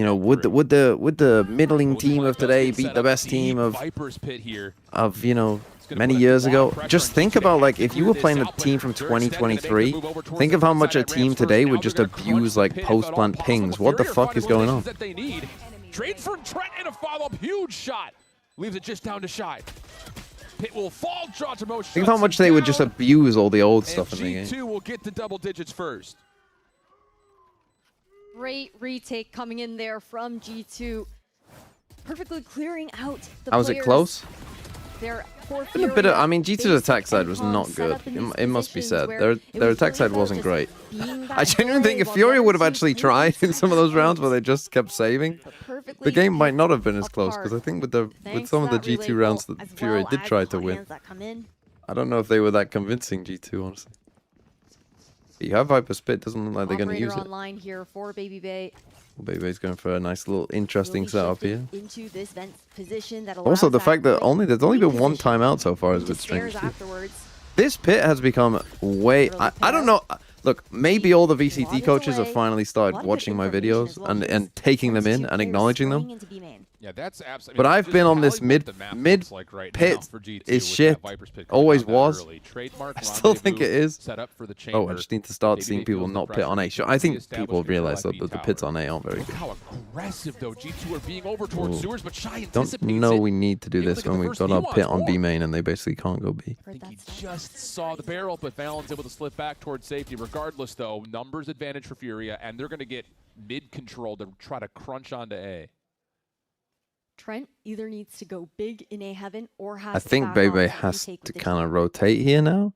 know, would the middling team of today beat the best team of Viper's pit here. you know, many years ago? Just think about like if you were playing the team from 2023, think of how much a team today would just abuse like post plant pings. What the fuck is going on? Trades from Trent and a follow-up huge shot. Leaves it just down to Shy. Pit will fall, draw to most. Think of how much they would just abuse all the old stuff in the game. G2 will get to double digits first. Great retake coming in there from G2. Perfectly clearing out the How was it players. close? Their poor Been a bit of, I mean, Fury, G2's attack basic side was and not set good. up in these It must be positions said. where Their it was attack really side about wasn't just great. being I that genuinely think if brave Fury while would have the other actually team tried in some of those really rounds where they just kept saving, perfectly the game might not have been as picked close because I apart. think with Thanks some of the to that G2 relay rounds goal, that as Fury well did as try the to hot win. hands that come in. I don't know if they were that convincing, G2, honestly. But you have Viper Spit, doesn't look like they're going to use Operator it. online here for Baby Bay. Baby's going for a nice little interesting Will be setup shifted here. into this vent position that Also, allows the that fact that quick there's only been one reposition timeout so far is a into bit strange. stairs too. afterwards. This pit has become way. I don't know. Look, maybe all the VCT coaches have finally started watching my videos and taking them in and acknowledging them. Yeah, that's absolutely. But I've been on this mid pit is shit. Always was. I still think it is. Oh, I just need to start seeing people not pit on A. Sure, I think people realize that the pits on A aren't very Look good. how aggressive though G2 are being over towards Ooh. Sewers, but Shy Don't anticipates know it. we need to do Able to this get when the we've first got our E1 pit on more. B main and they basically can't go B. I think he just saw the barrel, but Valen's able to slip back towards safety. Regardless, though, numbers advantage for Furia, and they're going to get mid control to try to crunch onto A. Trent either needs to go big in A heaven or has I to think back off Bebe and has retake to with the kind of team. rotate here now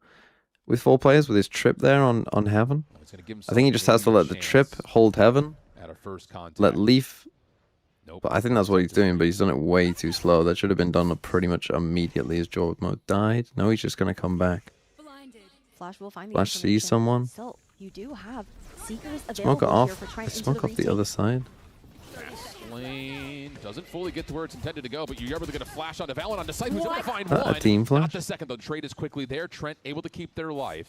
with 4 players with his trip there on Heaven. It's gonna give him I think he just has to let the trip hold Heaven, at a first contact. let Leaf. Nope. But I think that's what he's doing, but he's done it way too slow. That should have been done pretty much immediately as Jordan Mode died. No, he's just going to come back. Flash will find the Flash sees information. someone. So you do have Seekers Smoke it available here off. for Trent into Smoke off the other side. Lane doesn't fully get to where it's intended to go, but you're able to get a flash onto Valen on the site, who's able to find A one. team flash? Not the second, though. Trade is quickly there. Trent able to keep their life.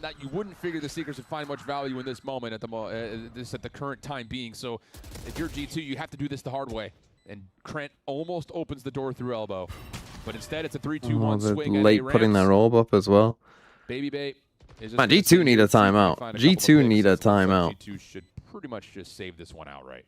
That you wouldn't figure the Seekers would find much value in this moment at the current time being. So if you're G2, you have to do this the hard way. And Trent almost opens the door through elbow, but instead it's a 3-2-1 they're swing. at late A putting ramps. their orb up as well. Baby Bay. is just Man, gonna G2 sit need here a and see if they can timeout. find a couple of G2 picks. need a It looks like timeout. G2 should pretty much just save this one outright.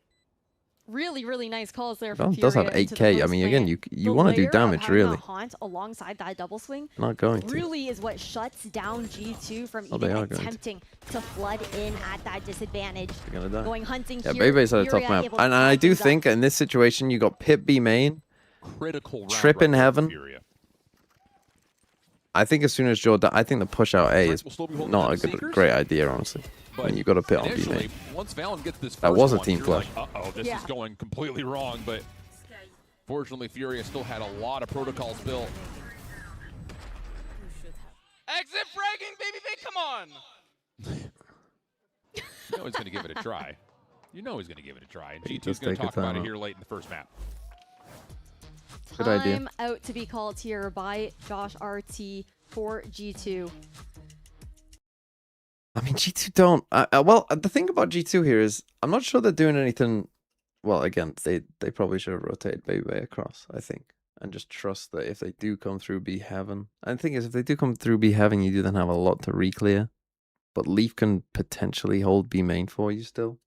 Really, really nice calls there from It does have Furia into the 8k. I post mean, plant. again, you The want to do layer of damage, having really. that haunt alongside that double swing Not going to. really is what shuts down G2 from Oh, they even are going to. attempting to flood in at that disadvantage. They're gonna die. Going hunting Yeah, here. Bebe's at a tough Furia map. able to And I tie do things up. think in this situation, you got Pit B main. Critical round Trip right in there for heaven. Furia. I think as soon as Jordan, I think the push out A is Will still be holding not down a good, Seekers, great idea, honestly. but When you got a pit on B initially, main. once Valen gets this That first was a one, team you're flush. like, uh-oh, this Yeah. is going completely wrong, but fortunately, Furia still had a lot of protocols built. Exit fragging B! Come on. You know he's going to give it a try. You know he's going to give it a try. And G2's Just going to take a talk about it timeout. here late in the first map. Good idea. Time out to be called here by Josh RT for G2. I mean, G2 don't. Well, the thing about G2 here is I'm not sure they're doing anything. Well, again, they probably should have rotated Baby across, I think, and just trust that if they do come through B Heaven. And the thing is, if they do come through B Heaven, you do then have a lot to re-clear. But Leaf can potentially hold B main for you still.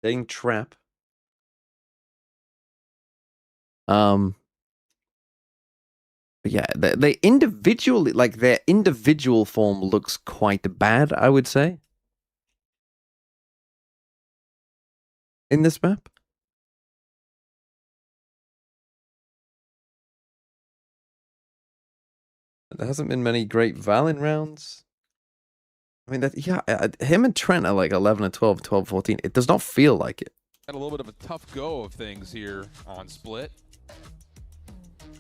Getting trap. But yeah, they individually, like their individual form looks quite bad, I would say. In this map. There hasn't been many great Valen rounds. I mean, him and Trent are like 11 and 12, 12, 14. It does not feel like it. Had a little bit of a tough go of things here on Split.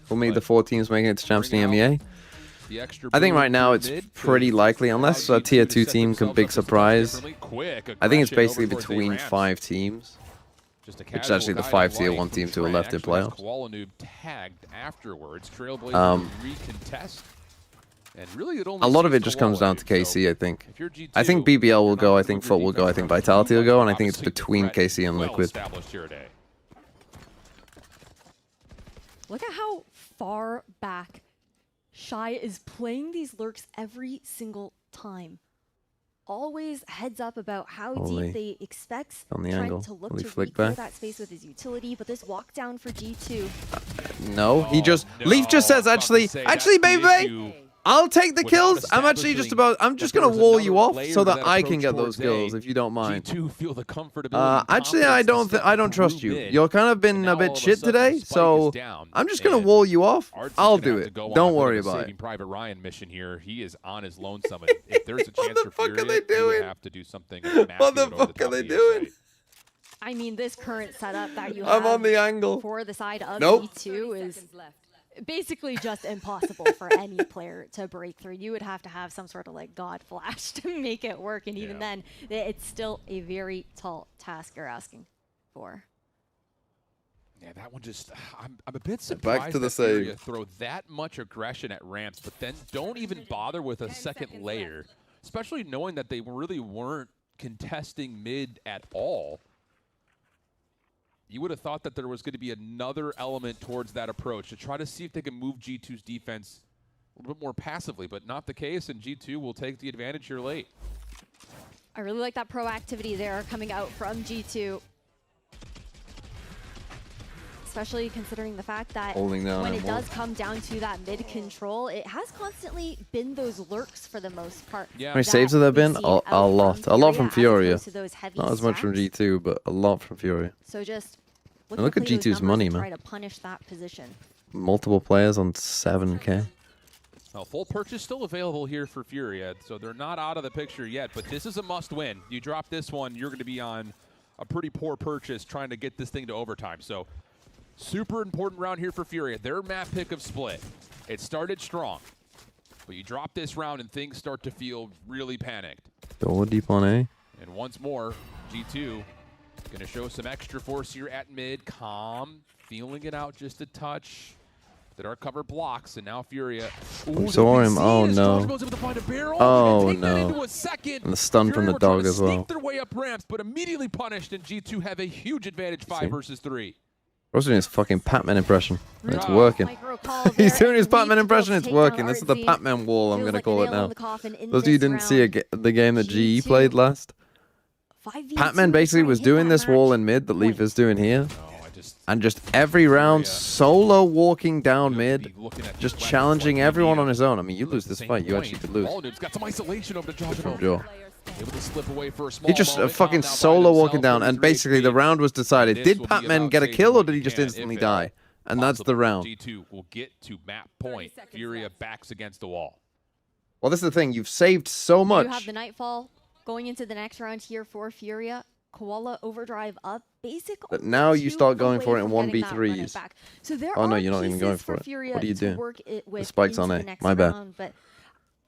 For me, the 4 teams making it to Champs in the MEA. I think right now it's pretty likely, unless a tier 2 team can big surprise. I think it's basically between 5 teams. Which is actually the 5 tier 1 teams who are left in playoffs. Koala tagged afterwards. Trailblazer recontest. And really it only A lot of seems it just comes down to Koala, KC, I think. if you're G2, I think BBL will go, I not think good Foot will go, I defense think from Vitality will go, and I think it's obviously between the threat KC and well Liquid. established here today. Look at how far back Shy is playing these lurks every single time. Always heads up about how Only deep they expect on the Trent angle. to look Only to flick re-clear back. that space with his utility, but this walk down for G2. No, he just Leaf just says I was about to actually, say, actually, that's the baby, issue. I'll take the Without kills. I'm actually just establishing I'm just that gonna there was wall you another off layer so to that I can approach get those towards A. kills if you don't mind. G2 feel the comfortability and Actually, I confidence to don't step trust through you. mid. You're kind of been And a now all bit of shit sudden, today, Spike so is down, I'm just gonna and wall you off. Arts is I'll gonna do have to it. go on a Don't bit of worry a about Saving it. Private Ryan mission here. He is on his lonesome. And if there's a chance the for fuck are Fury, they doing? you have to do something. What the fuck are they doing? I mean, this current setup that you I'm have on the angle. for the side of Nope. G2 is basically just impossible for any player to break through. You would have to have some sort of like God flash to make it work, and even then, it's still a very tall task you're asking for. Yeah, that one just, I'm a bit surprised Back to the that Furia save. throw that much aggression at ramps, but then don't even bother with a second layer, especially knowing that they really weren't contesting mid at all. You would have thought that there was going to be another element towards that approach to try to see if they can move G2's defense a little bit more passively, but not the case, and G2 will take the advantage here late. I really like that proactivity there coming out from G2. Especially considering the fact that Holding down when it M1. does come down to that mid control, it has constantly been those lurks for the most part. Yeah. How many that saves have there we've been? seen A out lot. A lot from as Furia. opposed to those heavy Not as much from stacks. G2, but a lot from Furia. So just look at to play those G2's numbers money, and man. Try to punish that position. Multiple players on 7K. Well, full purchase still available here for Furia, so they're not out of the picture yet, but this is a must-win. You drop this one, you're going to be on a pretty poor purchase trying to get this thing to overtime. So super important round here for Furia. Their map pick of Split. It started strong, but you drop this round and things start to feel really panicked. Go deep on A. And once more, G2 going to show some extra force here at mid. Calm, feeling it out just a touch. That our cover blocks, and now Furia. Ooh, Saw him. the Oh, BC, no. Dodgeball's able to find a barrel, Oh, and take that no. into a second. And the stun from Furia the were trying dog to as well. sneak their way up ramps, but immediately punished, and G2 have a huge advantage, 5 versus 3. Bro's doing his fucking Pac-Man impression. And it's Oh. working. Micro call He's there, doing his and Leaf Pac-Man will impression. It's take down working. This is the Artsy. Pac-Man wall, I'm Feels going to like a call it nail in now. the coffin in Those of you who this didn't see round. the game that GE G2 played last, 5v2 Pac-Man basically trying to was hit doing that this wall match in mid that Leaf point. is doing here. Oh, And just every round, Furia solo walking down could mid, be looking at just these challenging weapons like everyone India. on his own. I mean, you But lose at the this same fight, you point, actually could lose. Ballnoob's got some isolation over to From Dodgeball. Joe. Able to slip away for a small He just moment. fucking Calm now by solo walking himself, down, and 33 basically the HP. round was decided. This Did will be Pac-Man about get a saving kill, or what did he you just can, instantly if at all die? And that's the possible. round. G2 will get to map point. Furia backs against the wall. Well, this is the thing. You've saved so much. You have the Nightfall going into the next round here for Furia. Koala overdrive up, basic. But now you two start going away for it in from getting that run it 1v3s. back. So there Oh, no, are you're not even pieces going for it. Furia What are you to doing? work it with spike's on into A. the next My bad. round, but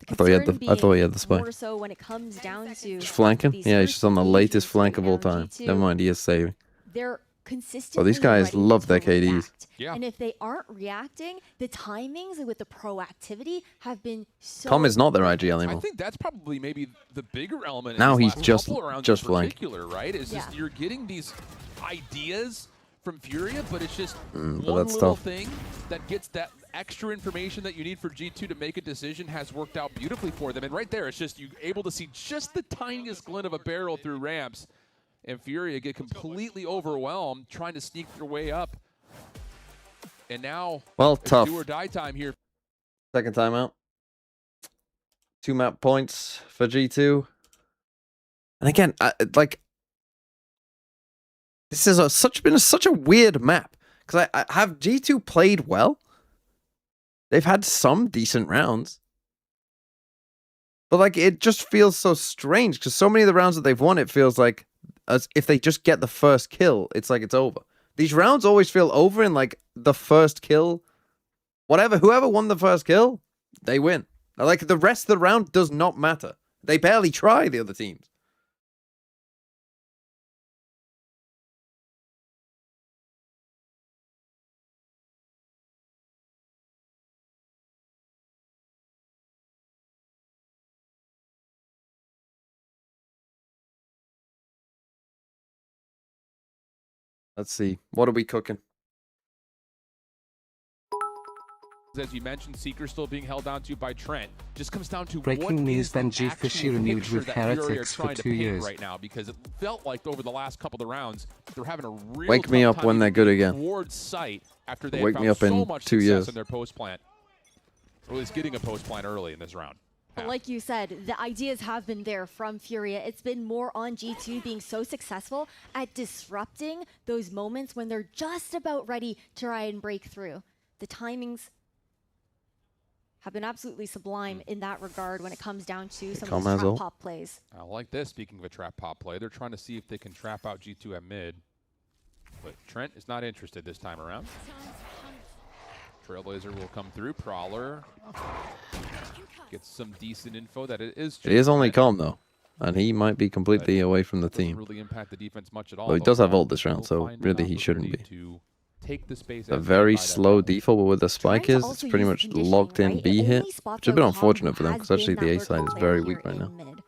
The I thought he had concern the being spike. more so when it comes down to Just flanking? these Yeah, he's first just on the latest engagements flank of right all now in time. G2. Never mind, he is saving. They're consistently these guys ready love to their KDs. react. Yeah. And if they aren't reacting, the timings with the proactivity have been so Tom is not their IGL I anymore. think that's probably maybe the bigger element. Now in these he's last just- couple of rounds just in flank. particular, right? It's just Yeah. you're getting these ideas from Furia, but it's just but one that's little tough. thing that gets that extra information that you need for G2 to make a decision has worked out beautifully for them. And right there, it's just you able to see just the tiniest glint of a barrel through ramps, and Furia get completely overwhelmed trying to sneak their way up. And now, Well, it's tough. do or die time here. Second timeout. 2 map points for G2. And again, this is been such a weird map. Because I have G2 played well. They've had some decent rounds. But like it just feels so strange because so many of the rounds that they've won, it feels like as if they just get the first kill, it's like it's over. These rounds always feel over in like the first kill. Whoever won the first kill, they win. Like the rest of the round does not matter. They barely try, the other teams. Let's see. What are we cooking? As you mentioned, Seeker still being held down to by Trent. Just comes down to Breaking what news, is the Benji actual Fisher renewed picture with that Fury are Heretics for trying to 2 paint years. right now, because it felt like over the last couple of rounds they're having a real Wake me tough up time when they're good again. towards sight after they Wake had me found up so in much 2 success years. in their post plant, or at least getting a post plant early in this round. But like you said, the ideas have been there from Furia. It's been more on G2 being so successful at disrupting those moments when they're just about ready to try and break through. The timings have been absolutely sublime in that regard when it comes down to some of those trap pop plays. I like this. Speaking of a trap pop play, they're trying to see if they can trap out G2 at mid. But Trent is not interested this time around. Trailblazer will come through. Prowler gets some decent info that it is. It is only Trent. Calm though. And he might be completely away from the Doesn't team. really impact the defense much at all. Well, he but does have Calm ult this round, will so find an really he shouldn't opportunity be. to take the space A as very made by that slow balance. default, but with the spike Trying is, to it's also pretty use much conditioning, locked in right? B It hit. only spots Which is a bit out unfortunate for them, Calm, because who actually has the been A that side is lurker very player weak here right now. in mid.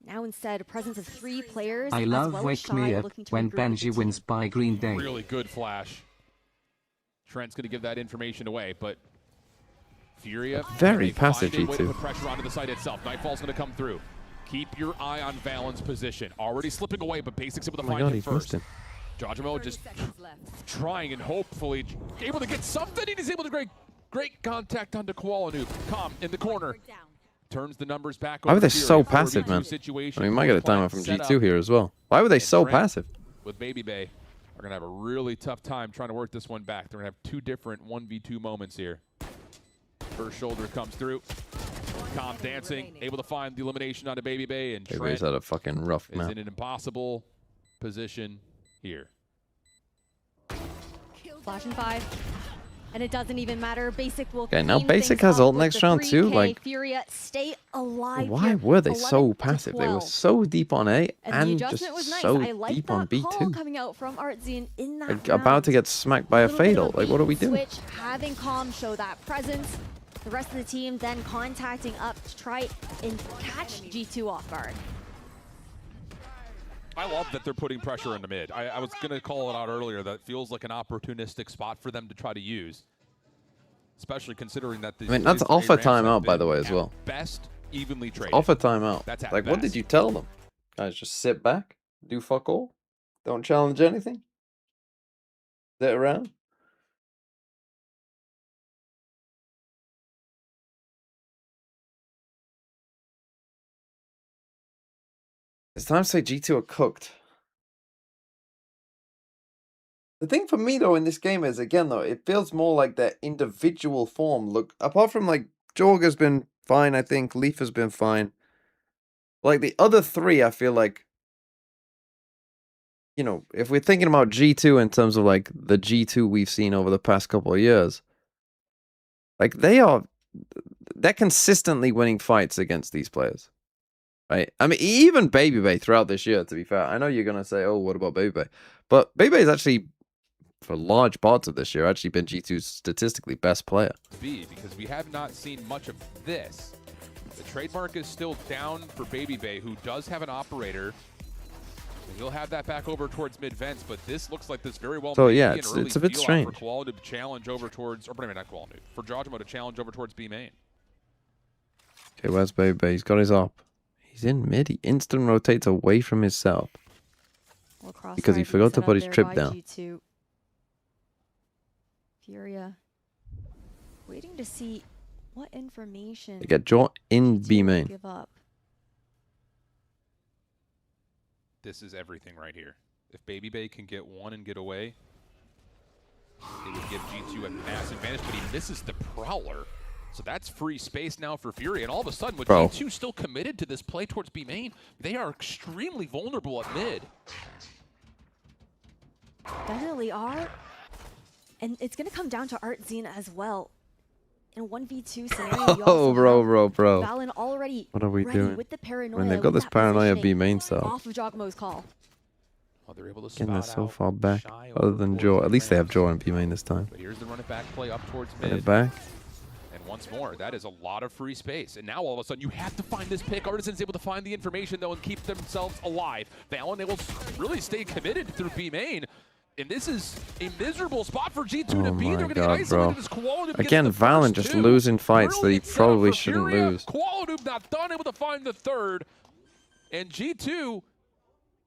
Now instead, a presence of 3 players. I as love well as Wake Me Shy Up looking to when regroup with the Benji team. wins by Green Day. Really good flash. Trent's going to give that information away, but Furia Very they passive find a way to G2. put pressure onto the site itself. Nightfall's going to come through. Keep your eye on Valen's position. Already slipping away, but Basics able to Oh my find god, him he missed first. him. Jajamo just trying and hopefully able to get something. He's able to great contact onto Koala Noob. Calm in the corner. Turns the numbers back Why over were they to so Fury. passive, 4v2 man? situation. I mean, we might get a Post-plant timeout from set G2 up. here as well. Why were they And so Trent passive? With Baby Bay are going to have a really tough time trying to work this one back. They're going to have 2 different 1v2 moments here. First shoulder comes through. Calm dancing, able to find the elimination onto Baby Bay, and Baby Trent Bay's had a fucking rough is map. in an impossible position here. Flash and 5. And it doesn't even matter. Basic will Okay, now clean Basic things has up ult with next the round too, 3K. like- Furia stay alive Why here. were they 11 so to passive? They were 12. so deep on A And the and just adjustment was nice. so I like deep that on call B2. coming out from Artzine in that Like, about to round. get smacked by a Little bit of fatal. Like, what are we bait and doing? Switch, having Calm show that presence. The rest of the team then contacting up to try and catch G2 off guard. I love that they're putting pressure into mid. I was going to call it out earlier that it feels like an opportunistic spot for them to try to use. Especially considering that I mean, that's alpha timeout, by the way, as well. Best evenly traded. Off a timeout. That's at Like, what did best. you tell them? Guys, just sit back, do fuck all, don't challenge anything, sit around. It's time to say G2 are cooked. The thing for me though in this game is, again though, it feels more like their individual form. Look, apart from like Jorga's been fine, I think Leaf has been fine. Like the other 3, I feel like, you know, if we're thinking about G2 in terms of like the G2 we've seen over the past couple of years, like they're consistently winning fights against these players, right? I mean, even Baby Bay throughout this year. To be fair, I know you're gonna say, "Oh, what about Baby Bay?" But Baby Bay's actually, for large parts of this year, actually been G2's statistically best player. Because we have not seen much of this. The trademark is still down for Baby Bay, who does have an operator. He'll have that back over towards mid vents, but this looks like this very well. So yeah, it's a bit strange. For Koala to challenge over towards, or not Koala, for Jawjimo to challenge over towards B main. Okay, where's Baby Bay? He's got his op. He's in mid. He instant rotates away from his cell. Because he forgot to put his trip down. G2. Furia waiting to see what information They get Jaw in G2 B will main. give up. This is everything right here. If Baby Bay can get one and get away, it would give G2 a massive advantage, but he misses the Prowler. So that's free space now for Fury, and all of a sudden, with G2 still committed to this play towards B main, they are extremely vulnerable at mid. Definitely are. And it's going to come down to Artzine as well. In 1v2 scenario, you also bro. Valen already What are we ready doing? with the paranoia. When they've got this paranoia B main cell. Off of Jawjimo's call. Well, they're able to Again, they're spot so out, far back. shy Other over than towards Jaw. the At least they have ramp. Jaw in B main this time. But here's the run it back play up towards Run mid. it back. And once more, that is a lot of free space. And now all of a sudden, you have to find this pick. Artisan's able to find the information, though, and keep themselves alive. Valen able to really stay committed through B main. And this is a miserable spot for G2 to be. They're going to get isolated as Koala Noob Again, gets the Valen first just two. losing fights that he Brilliant setup probably for shouldn't Furia. lose. Koala Noob not done, able to find the third. And G2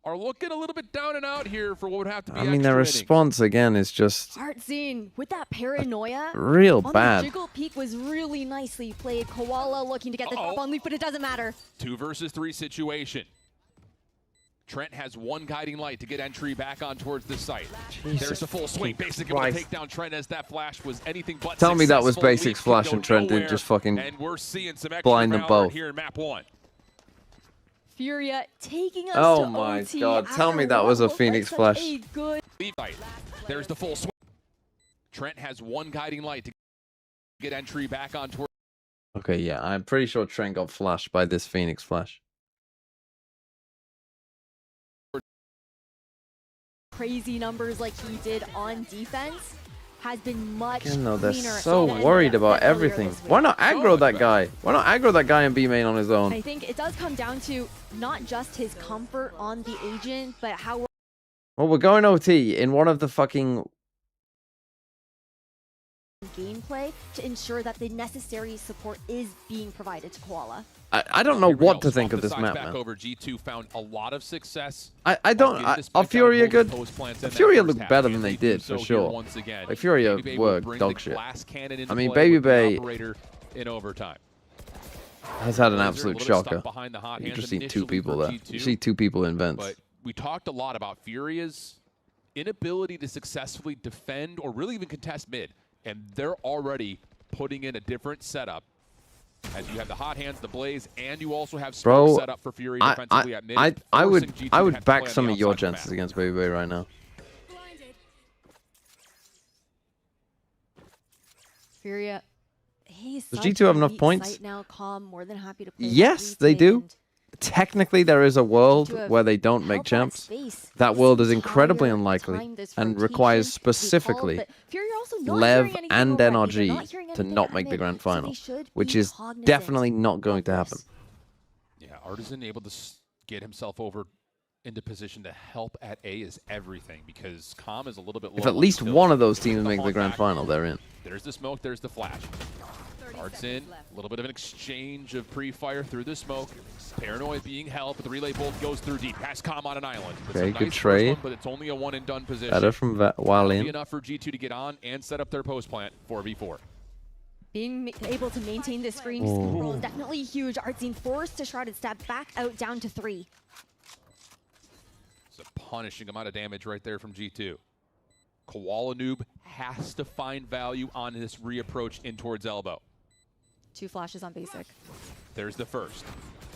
are looking a little bit down and out here for what would have to be I mean, their extra innings. response again is just Artzine with that paranoia. real on bad. The jiggle peek was really nicely played. Koala looking to get the top on Leaf, but it doesn't matter. 2 versus 3 situation. Trent has one guiding light to get entry back on towards the site. There's the full swing. Basic able to take down Trent as that flash was anything but Tell me that was successful. Basic's Leaf flash can and go Trent didn't nowhere, just fucking and we're seeing some extra blind them valor both. here in map 1. Furia taking us Oh to my OT God, tell me after that was a what looked Phoenix like such flash. a good Leaf fight. There's the full swing. Trent has one guiding light to get entry back on towards. Okay, yeah, I'm pretty sure Trent got flashed by this Phoenix flash. crazy numbers like he did on defense has been much Again, though, they're cleaner so than worried about earlier everything. this week. Why not aggro that guy? Why not aggro that guy in B main on his own? I think it does come down to not just his comfort on the agent, but how Well, we're going OT in one of the fucking gameplay to ensure that the necessary support is being provided to Koala. I don't know Here we what go. to think Swap of the this sides map, back man. over. G2 found a lot of success. I don't. Are Furia good? Furia looked better than they did, for sure. Once again, Like, Furia Baby Bay were will bring dog the shit. glass cannon into I mean, play Baby with the Bay operator in overtime. has had an They're a absolute little bit stuck shocker. behind the hot You hands just see two initially people for there. G2, You see two people in vents. But we talked a lot about Furia's inability to successfully defend or really even contest mid, and they're already putting in a different setup. As you have the hot hands, the blaze, and you also have smoke set up for Fury defensively at mid. I would forcing G2 to have to back play on some the of your outside of the chances map. against Baby Bay right now. Furia, he's Does such G2 have an enough elite points? site now, Calm, more than happy to play Yes, that they do. retake, Technically, there is a world G2 have where they don't make held that champs. space That this world is entire incredibly unlikely time this and rotation requires to be called, specifically but Furia also not Lev hearing anything and already. They're NRG not hearing to anything not make the at grand mid, so they final, should which be is cognizant definitely not going of to happen. this. Yeah, Artisan able to get himself over into position to help at A is everything because Calm is a little bit low. If at least one of those teams make the grand final, they're in. There's the smoke, there's the flash. Arts in, a little bit of an exchange of pre-fire through the smoke. Paranoid being held, but the relay bolt goes through deep. Has Calm on an island. It's Okay, a good nice first trade. one, but it's only a one and done position. Better from while That'll be in. enough for G2 to get on and set up their post plant 4v4. Being able to maintain this screen control is definitely huge. Artzine forced to Shrouded step back out down to 3. It's a punishing amount of damage right there from G2. Koala Noob has to find value on this reapproach in towards elbow. 2 flashes on basic. There's the first.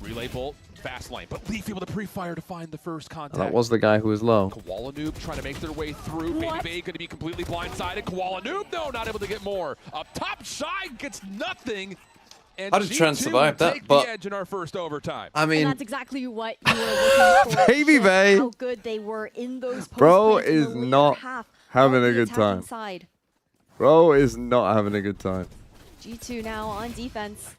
Relay bolt, fast lane, but Leaf able to pre-fire to find the first contact. That was the guy who was low. Koala Noob trying to make their way through. Baby Bay going to be completely blindsided. Koala Noob, no, not able to get more. Up top, Shy gets nothing. And How did Trent G2 survive that? take But the edge in our first overtime. I And mean, that's exactly what you were looking for. Baby Just Bay. How good they were in those post Bro plays in the is later not half having of a the good attacking time. Side. bro is not having a good time. G2 now on defense.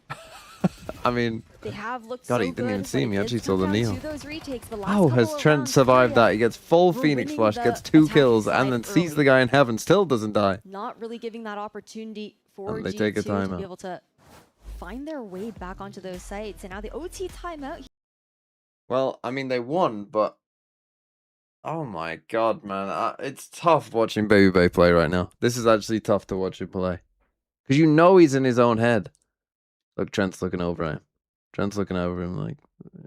I mean, They have looked God, so he didn't good, even but see it me. did Actually come saw the down Neo. to those retakes. The last How has couple of Trent rounds, survived Furia that? He gets full were Phoenix winning Flash, the gets 2 attacking kills, and side then sees early. the guy in heaven, still doesn't die. Not really giving that opportunity for And they G2 take a to timeout. be able to find their way back onto those sites. And now the OT timeout. Well, I mean, they won, but oh my God, man, it's tough watching Baby Bay play right now. This is actually tough to watch him play because you know he's in his own head. Look, Trent's looking over him. Trent's looking over him like,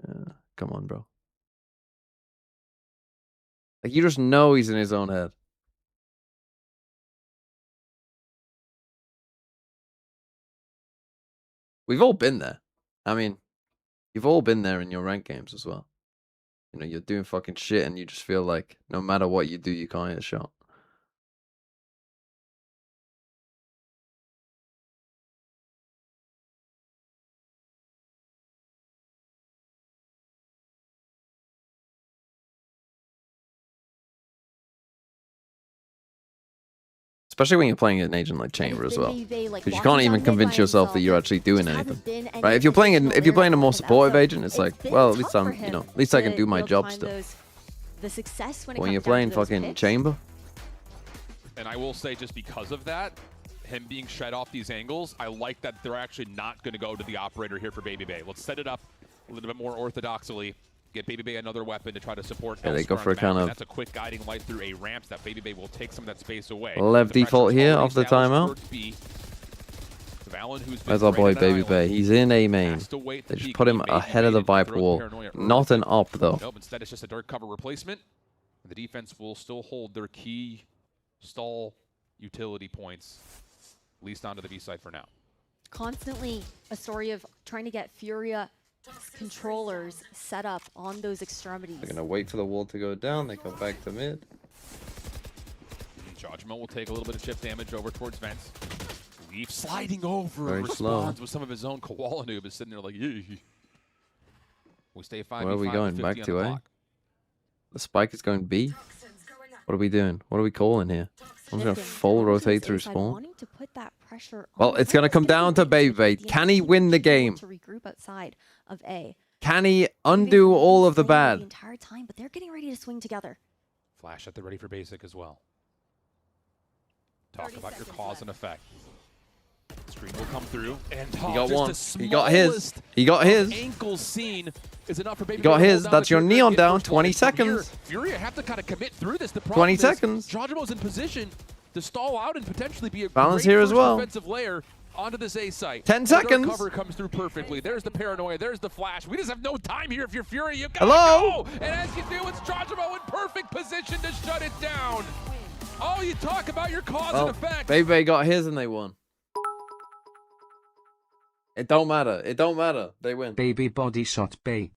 yeah, come on, bro. Like you just know he's in his own head. We've all been there. I mean, you've all been there in your ranked games as well. You know, you're doing fucking shit and you just feel like no matter what you do, you can't hit a shot. Especially when you're playing an agent like Chamber as well. Because you can't even convince yourself that you're actually doing anything. Right? If you're playing a more supportive agent, it's like, well, at least I'm, you know, at least I can do my job still. The success when it When comes you're down playing to those fucking picks. Chamber, And I will say, just because of that, him being shed off these angles, I like that they're actually not going to go to the operator here for Baby Bay. Let's set it up a little bit more orthodoxly. Get Baby Bay another weapon to try to support. Yeah, they go elsewhere on for a the kind map, of and that's a quick guiding light through a ramp that Baby Bay will take some of that space away. Lev The default pressure's here already off the established timeout. towards B. Valen, who's been where's our great boy on that Baby island, Bay? He's in A main. has to wait They to just peek put and him he may be ahead of the waiting to Viper throw wall. Paranoia early. Not an op though. Nope, instead it's just a dark cover replacement. The defense will still hold their key stall utility points, at least onto the B side for now. Constantly a story of trying to get Furia controllers set up on those extremities. They're gonna wait for the wall to go down. They go back to mid. Judgment will take a little bit of chip damage over towards Vents. Leaf sliding over Very and slow. responds with some of his own. Koala Noob is sitting there like, yeah. We stay 5v5 Where are we going? with 50 Back on to the A? clock. The spike is going B. What are we doing? What are we calling here? I'm gonna Shifting. full Challenges rotate through inside, spawn. wanting to put that pressure Well, on it's gonna come down to Baby Bay. Can he win the game? To regroup outside of A. Can he Baby undo Bay all of the playing bad? The entire time, but they're getting ready to swing together. Flash at the ready for basic as well. Talk about your cause and effect. Screen will come through, and He got one. He got his. smallest He got his. ankle seen is enough for Baby He got Bay to his. hold down That's the your trigger neon and get down. first blood. 20 From here, seconds. Furia have to kind of commit through this. The 20 problem is seconds. Jajimo's in position to stall out and potentially be a Balance great here as first well. defensive layer onto this A site. 10 And the dark seconds. cover comes through perfectly. There's the paranoia. There's the flash. We just have no time here. If you're Furia, you gotta Hello? go. And as you do, it's Jajimo in perfect position to shut it down. Oh, you talk about your cause and Well, effect. Baby Bay got his and they won. It don't matter. It don't matter. They win. Baby body shot Bay.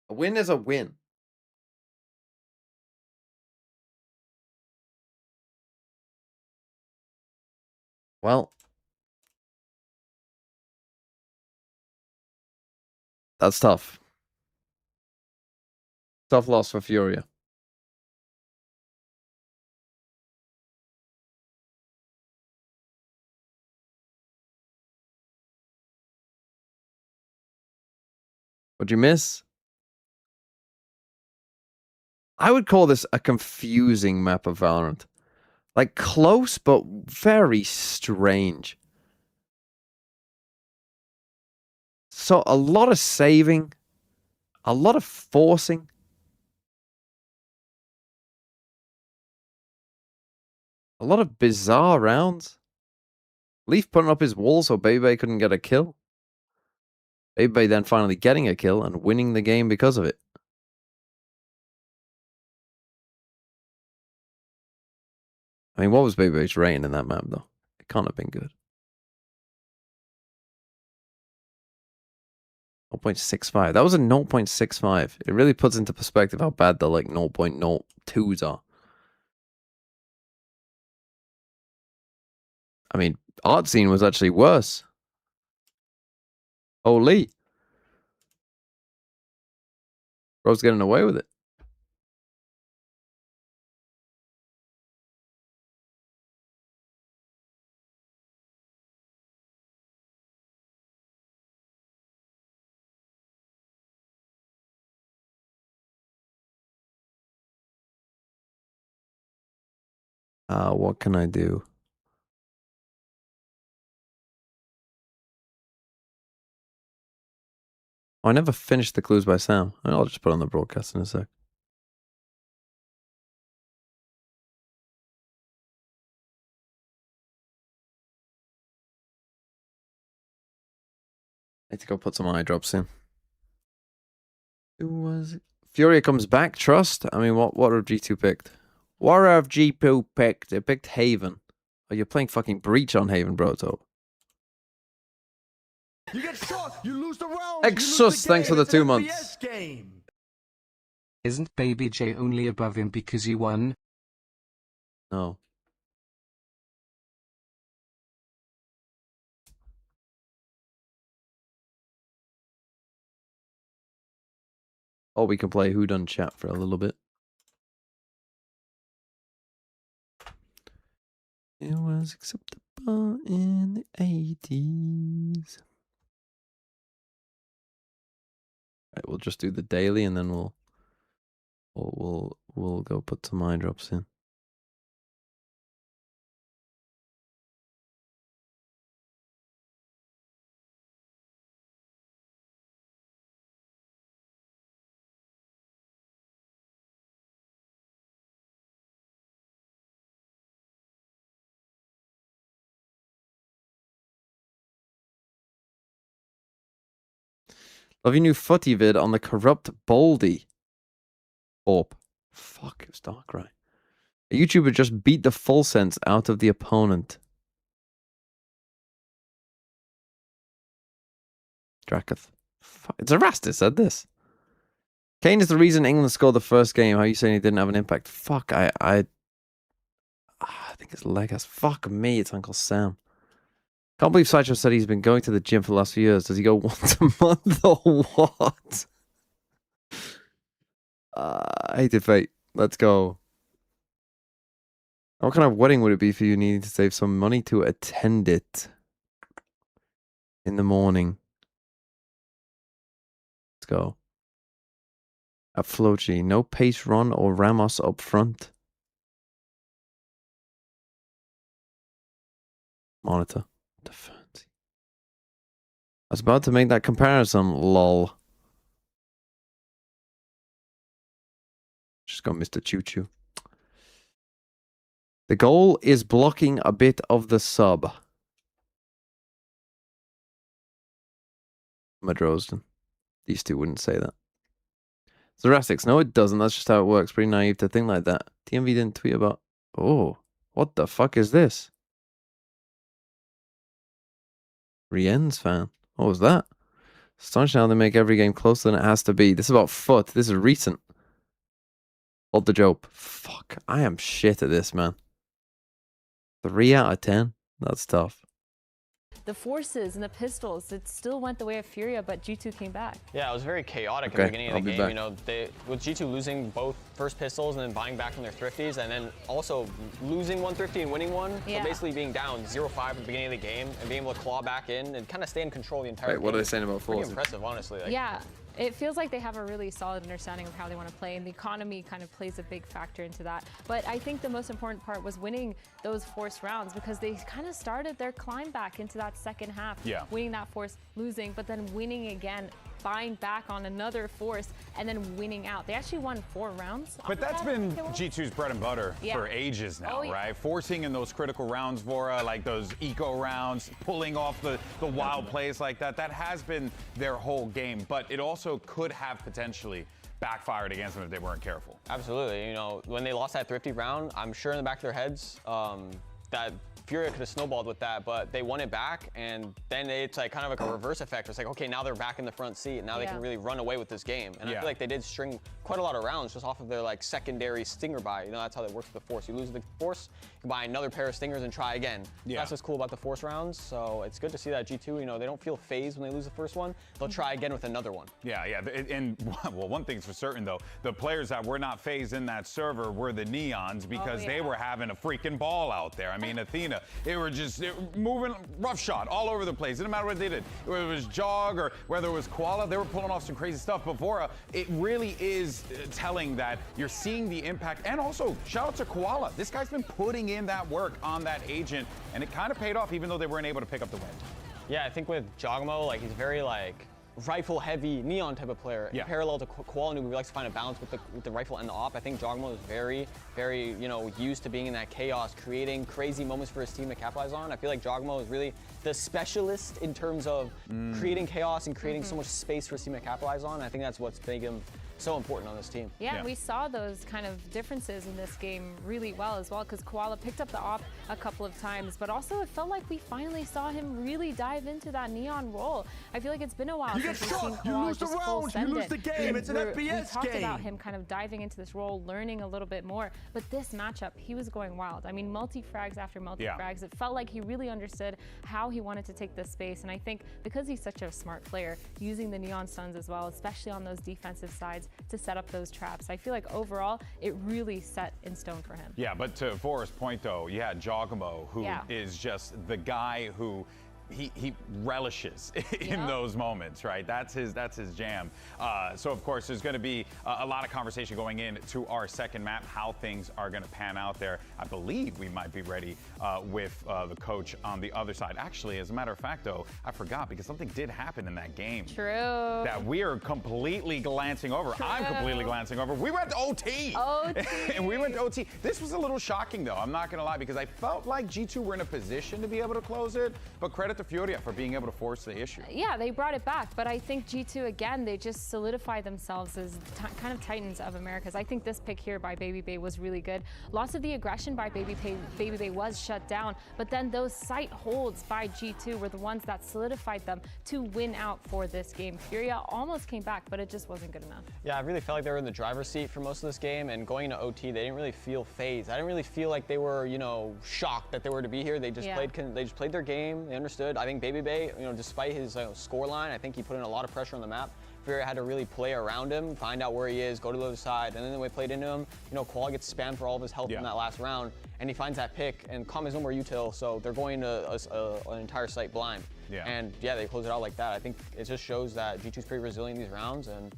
A win is a win. Well, that's tough. Tough loss for Furia. What'd you miss? I would call this a confusing map of Valorant. Like close, but very strange. So a lot of saving, a lot of forcing. A lot of bizarre rounds. Leaf putting up his wall so Baby Bay couldn't get a kill. Baby Bay then finally getting a kill and winning the game because of it. I mean, what was Baby Bay's rating in that map, though? It can't have been good. 0.65. That was a 0.65. It really puts into perspective how bad the, like, 0.02s are. I mean, Art Scene was actually worse. Holy. Bro's getting away with it. What can I do? Oh, I never finished the clues by Sam. I'll just put on the broadcast in a sec. Need to go put some eye drops in. Who was it? Furia comes back, Trust? I mean, what have G2 picked? What have G2 picked? They picked Haven. Oh, you're playing fucking Breach on Haven, bro, so. You get shot, you lose the round. Exus, thanks for the 2 months. Isn't Baby J only above him because you won? No. Oh, we can play Who Done Chat for a little bit. It was acceptable in the 80s. Right, we'll just do the daily and then we'll go put some eye drops in. Love your new footy vid on the corrupt Baldy. Orp. Fuck, it was dark, right? A YouTuber just beat the full sense out of the opponent. Dracath. Fuck, it's Erastus said this. Kane is the reason England scored the first game. How are you saying he didn't have an impact? Fuck, I think it's Legas. Fuck me, it's Uncle Sam. Can't believe Sideshow said he's been going to the gym for the last few years. Does he go once a month or what? I hated fate. Let's go. What kind of wedding would it be for you needing to save some money to attend it in the morning? Let's go. At Flochi, no pace run or Ramos up front. Monitor. Defense. I was about to make that comparison, lol. Just got Mr. Choo Choo. The goal is blocking a bit of the sub. Madrosden. These two wouldn't say that. Thoracics, no it doesn't. That's just how it works. Pretty naive to think like that. TMV didn't tweet about... Oh, what the fuck is this? Rien's fan. What was that? Astonishing how they make every game closer than it has to be. This is about foot. This is recent. Hold the joke. Fuck. I am shit at this, man. 3 out of 10? That's tough. The forces and the pistols, it still went the way of Furia, but G2 came back. Yeah, it was very chaotic at the beginning of the game. You know, with G2 losing both first pistols and then buying back from their thrifties, and then also losing one thrifty and winning one. Yeah. So basically being down 0-5 at the beginning of the game and being able to claw back in and kind of stay in control the entire game. What are they saying about Pretty forces? impressive, honestly. Like, yeah. It feels like they have a really solid understanding of how they want to play, and the economy kind of plays a big factor into that. But I think the most important part was winning those forced rounds, because they kind of started their climb back into that second half, winning that force, losing, but then winning again, buying back on another force, and then winning out. They actually won 4 rounds. But that's been G2's bread and butter for ages now, right? Forcing in those critical rounds, Vora, like those eco rounds, pulling off the wild plays like that. That has been their whole game, but it also could have potentially backfired against them if they weren't careful. Absolutely. You know, when they lost that thrifty round, I'm sure in the back of their heads, that Furia could have snowballed with that, but they won it back, and then it's like kind of like a reverse effect. It's like, okay, now they're back in the front seat, and now they can really run away with this game. And I feel like they did string quite a lot of rounds just off of their like secondary stinger buy. You know, that's how that works with the Force. You lose the Force, you can buy another pair of stingers and try again. That's what's cool about the Force rounds. So it's good to see that G2, you know, they don't feel phased when they lose the first one. They'll try again with another one. Yeah. And well, one thing's for certain though, the players that were not phased in that server were the Neons because they were having a freaking ball out there. I mean, Athena, they were moving roughshod all over the place. It didn't matter what they did. Whether it was Jog or whether it was Koala, they were pulling off some crazy stuff. But Vora, it really is telling that you're seeing the impact. And also, shout out to Koala. This guy's been putting in that work on that agent, and it kind of paid off even though they weren't able to pick up the win. Yeah, I think with Jogmo, like he's very like rifle heavy Neon type of player. In parallel to Koala, who likes to find a balance with the rifle and the op. I think Jogmo is very, very, you know, used to being in that chaos, creating crazy moments for his team to capitalize on. I feel like Jogmo is really the specialist in terms of creating chaos and creating so much space for his team to capitalize on. I think that's what's making him so important on this team. Yeah, we saw those kind of differences in this game really well as well, because Koala picked up the op a couple of times, but also it felt like we finally saw him really dive into that Neon role. I feel like it's been a while since we've seen Koala just full send it. You lose the game. It's an FPS game. We talked about him kind of diving into this role, learning a little bit more, but this matchup, he was going wild. I mean, multi-frags after multi-frags. It felt like he really understood how he wanted to take this space, and I think because he's such a smart player, using the Neon stuns as well, especially on those defensive sides, to set up those traps. I feel like overall, it really set in stone for him. Yeah, but to Forrest's point though, you had Jogamo, who is just the guy who he relishes in those moments, right? That's his jam. So of course there's going to be a lot of conversation going into our second map, how things are going to pan out there. I believe we might be ready with the coach on the other side. Actually, as a matter of fact though, I forgot because something did happen in that game. True. That we are completely glancing over. True. I'm completely glancing over. We went to OT. And we went to OT. This was a little shocking though, I'm not going to lie, because I felt like G2 were in a position to be able to close it, but credit to Furia for being able to force the issue. Yeah, they brought it back, but I think G2, again, they just solidified themselves as kind of titans of Americas. I think this pick here by BabyBay was really good. Lots of the aggression by BabyBay was shut down, but then those site holds by G2 were the ones that solidified them to win out for this game. Furia almost came back, but it just wasn't good enough. Yeah, I really felt like they were in the driver's seat for most of this game, and going into OT, they didn't really feel phased. I didn't really feel like they were, you know, shocked that they were to be here. They just played their game. They understood. I think BabyBay, you know, despite his score line, I think he put in a lot of pressure on the map. Furia had to really play around him, find out where he is, go to the other side, and then they played into him. You know, Koala gets spammed for all of his health in that last round, and he finds that pick, and Calm is no more util, so they're going to an entire site blind. And yeah, they close it out like that. I think it just shows that G2's pretty resilient in these rounds, and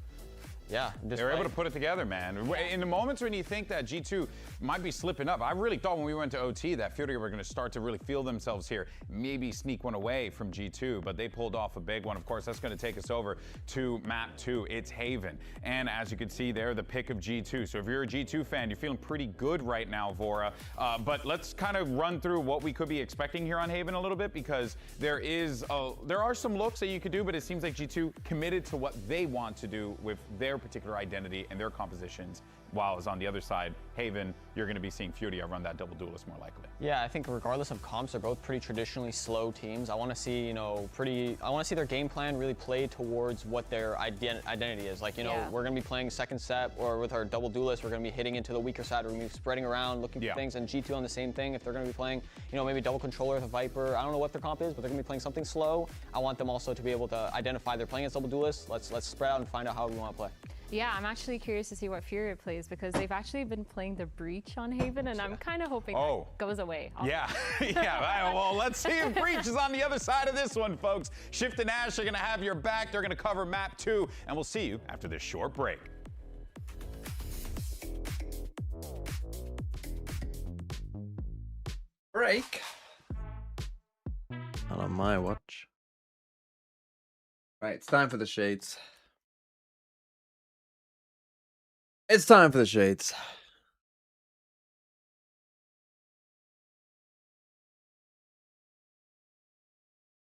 yeah, they're able to put it together, man. In the moments when you think that G2 might be slipping up, I really thought when we went to OT that Furia were going to start to really feel themselves here, maybe sneak one away from G2, but they pulled off a big one. Of course, that's going to take us over to map 2. It's Haven. And as you can see there, the pick of G2. So if you're a G2 fan, you're feeling pretty good right now, Vora. But let's kind of run through what we could be expecting here on Haven a little bit, because there are some looks that you could do, but it seems like G2 committed to what they want to do with their particular identity and their compositions, while as on the other side, Haven, you're going to be seeing Furia run that double duelist more likely. Yeah, I think regardless of comps, they're both pretty traditionally slow teams. I want to see, you know, I want to see their game plan really play towards what their identity is. Like, you know, we're going to be playing second set, or with our double duelist, we're going to be hitting into the weaker side. We're going to be spreading around, looking for things, and G2 on the same thing. If they're going to be playing, you know, maybe double controller with a Viper, I don't know what their comp is, but they're going to be playing something slow. I want them also to be able to identify they're playing as double duelist. Let's spread out and find out how we want to play. Yeah, I'm actually curious to see what Furia plays, because they've actually been playing the Breach on Haven, and I'm kind of hoping that goes away. Yeah, well, let's see if Breach is on the other side of this one, folks. Shift and Ash are going to have your back. They're going to cover map 2, and we'll see you after this short break. Break? Not on my watch. Right, it's time for the shades. It's time for the shades.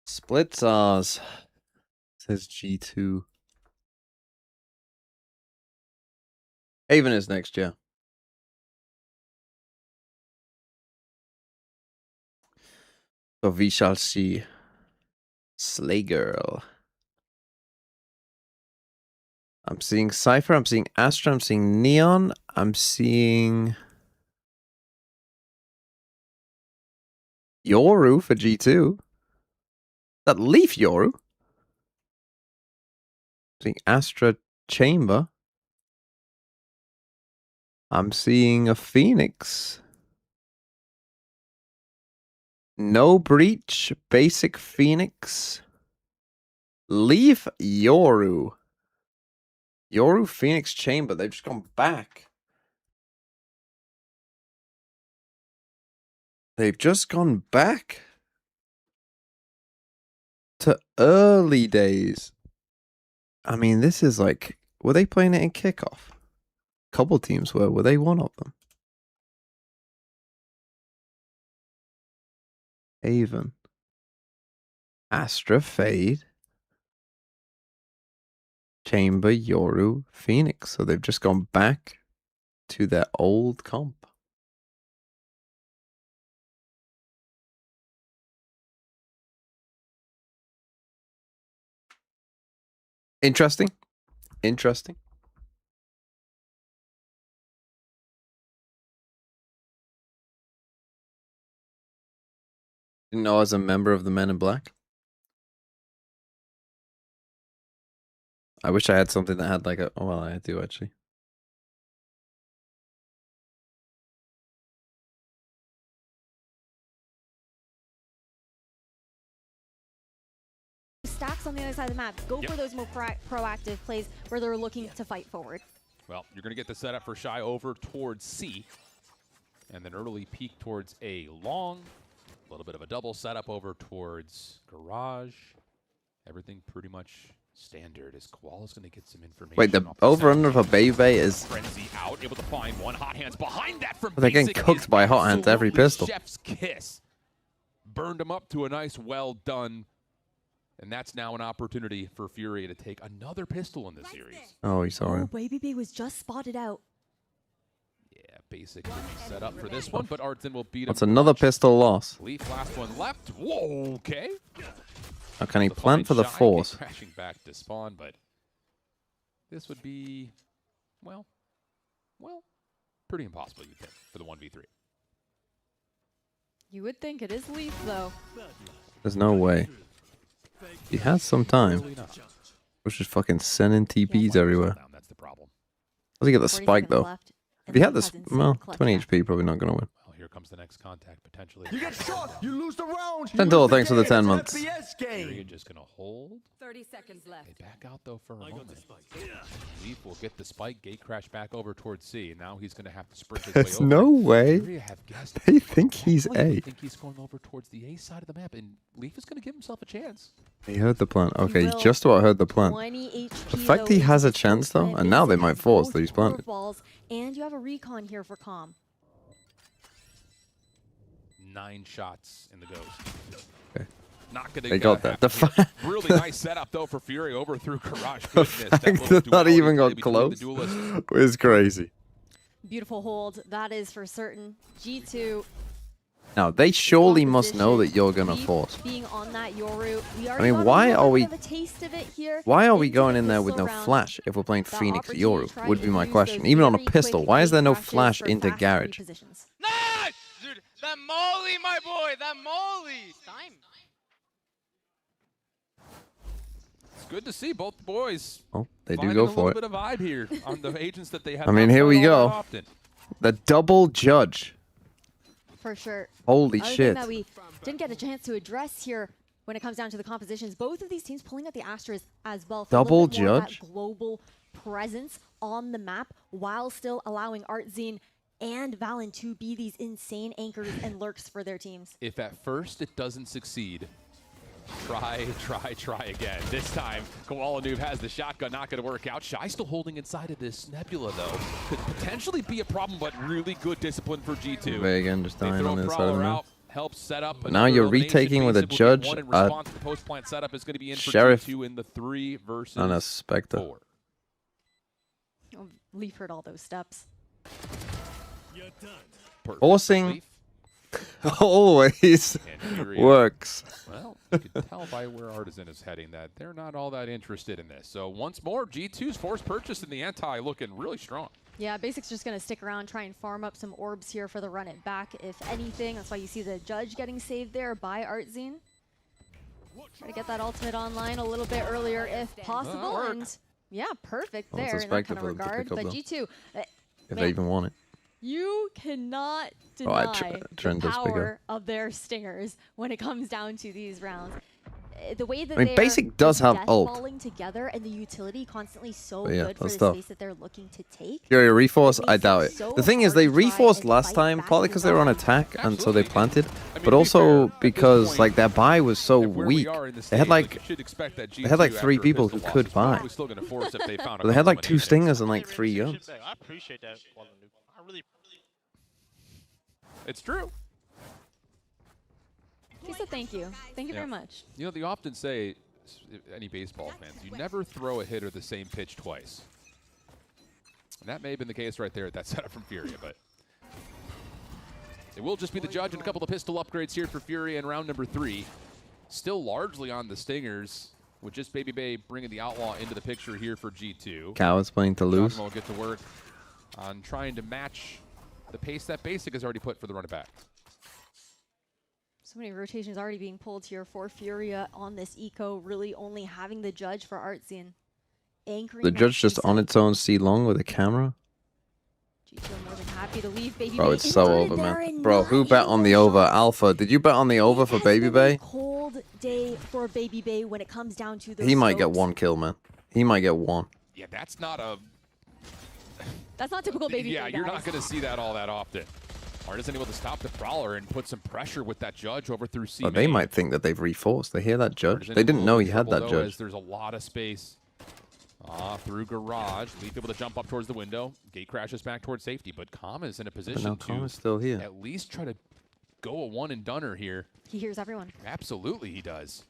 Split saws, says G2. Haven is next, yeah. So we shall see. Slay Girl. I'm seeing Cypher, I'm seeing Astra, I'm seeing Neon, I'm seeing Yoru for G2. That Leaf Yoru. Seeing Astra Chamber. I'm seeing a Phoenix. No Breach, Basic Phoenix. Leaf Yoru. Yoru Phoenix Chamber. They've just gone back. They've just gone back to early days. I mean, this is like, were they playing it in kickoff? A couple teams were. Were they one of them? Haven. Astra Fade. Chamber, Yoru, Phoenix. So they've just gone back to their old comp. Interesting. Interesting. Didn't know I was a member of the Men in Black. I wish I had something that had like a... Oh, well, I do actually. Stacks on the other side of the map. Go for those more proactive plays where they're looking to fight forward. Well, you're going to get the setup for Shy over towards C. And then early peek towards A long. A little bit of a double setup over towards Garage. Everything pretty much standard as Koala's going to get some information. Wait, the over-under for Bebe is... Frenzy out, able to find one. Hot Hands behind that from They're getting cooked by Hot Hands every pistol. Chef's kiss. Burned him up to a nice, well done. And that's now an opportunity for Fury to take another pistol in the series. Oh, he's sorry. Oh, Baby B was just spotted out. Yeah, Basic set up for this one, but Artson will beat him. That's another pistol loss. Leaf, last one left. Whoa, okay. Now can he plant for the Force? Crashing back to spawn, but this would be, well, pretty impossible, you'd think, for the 1v3. You would think it is Leaf, though. There's no way. He has some time. We're just fucking sending TPs everywhere. That's the problem. How's he get the spike, though? If he had this, well, 20 HP, probably not going to win. Well, here comes the next contact, potentially. You get shot, you lose the round. Sentinel, thanks for the 10 months. You're just going to hold. 30 seconds left. They back out, though, for a moment. Leaf will get the spike, gate crash back over towards C, and now he's going to have to sprint his There's way over. no way. They think he's A. A. I think he's going over towards the A side of the map, and Leaf is going to give himself a chance. He heard the plan. Okay, he just about heard the plan. The fact he has a chance, though, and now they might force that he's planted. And you have a recon here for Calm. 9 shots in the Ghost. Okay. Not gonna they got that. Really nice setup, though, for Fury over through Garage. The fact that not even got close was crazy. Beautiful hold. That is for certain. G2. Now, they surely must know that you're going to force. Being on that Yoru. I mean, why are we... Why are we into going the in there with pistol no round. flash if we're playing The Phoenix opportunity to Yoru? try Would to be my use question. those Even on a very pistol, quick why is there no crashes flash for into fast Garage? repositions. Nice! Dude, that molly, my boy, that molly! Time. It's good to see both boys. Oh, they do finding go a for little it. bit of vibe here on the agents that they have. I mean, not here we played all that go. often. The double judge. For sure. Holy Other shit. thing that we didn't get a chance to address here when it comes down to the compositions, both of these teams pulling out the Astras as well. For Double a little bit more of that judge? global presence on the map while still allowing Artzine and Valen to be these insane anchors and lurks for their teams. If at first it doesn't succeed, try again. This time, Koala Noob has the shotgun, not going to work out. Shy still holding inside of this Nebula, though. Could potentially be a problem, but really good discipline for G2. Way again, just They dying throw on the inside of Prowler the map. out, helps set up. But now you're retaking with a judge, One in response to the post-plant setup is going to be in for Sheriff, G2 in the 3 versus and a Spectre. 4. Oh, Leaf heard all those steps. Forcing Always works. Well, you can tell by where Artisan is heading that they're not all that interested in this. So once more, G2's forced purchase in the anti looking really strong. Yeah, Basic's just going to stick around, try and farm up some orbs here for the run it back, if anything. That's why you see the Judge getting saved there by Artzine. Try to get that ultimate online a little bit earlier if possible. And yeah, perfect there in that kind of regard. But G2, if they even want it. You cannot deny the power of their stingers when it comes down to these rounds. The way that Basic does have ult. Falling together and the utility constantly so good for the space that they're looking to take. Furia reforce, I doubt it. The thing is, they reforced last time, partly because they were on attack and so they planted, but also because like their buy was so weak. They had like 3 people who could buy. But they had like 2 stingers and like 3 guns. I appreciate that. I really. It's true. He said thank you. Thank you very much. You know, they often say, any baseball fans, you never throw a hitter the same pitch twice. And that may have been the case right there at that setup from Furia, but it will just be the Judge and a couple of pistol upgrades here for Furia in round number 3. Still largely on the Stingers, with just Babybay bringing the Outlaw into the picture here for G2. Cowards playing to lose. Will get to work on trying to match the pace that Basic has already put for the run it back. So many rotations already being pulled here for Furia on this eco, really only having the Judge for Artzine. The Judge just on its own C long with a camera. G2 more than happy to leave Babybay. Bro, it's so over, man. Bro, who bet on the over? Alpha, did you bet on the over for Babybay? Cold day for Babybay when it comes down to those He might get 1 kill, man. He might get 1. Yeah, that's not a... That's not typical Babybay, Yeah, you're not going to see that all that often. Artisan able to stop the Prowler and put some pressure with that Judge over through C. But they might think that they've reforced. They hear that Judge. They didn't know he had that Judge. There's a lot of space through Garage. Leaf able to jump up towards the window. Gate crashes back towards safety, but Kama is in a position to still here. At least try to go a one and doneer here. He hears everyone. Absolutely, he does.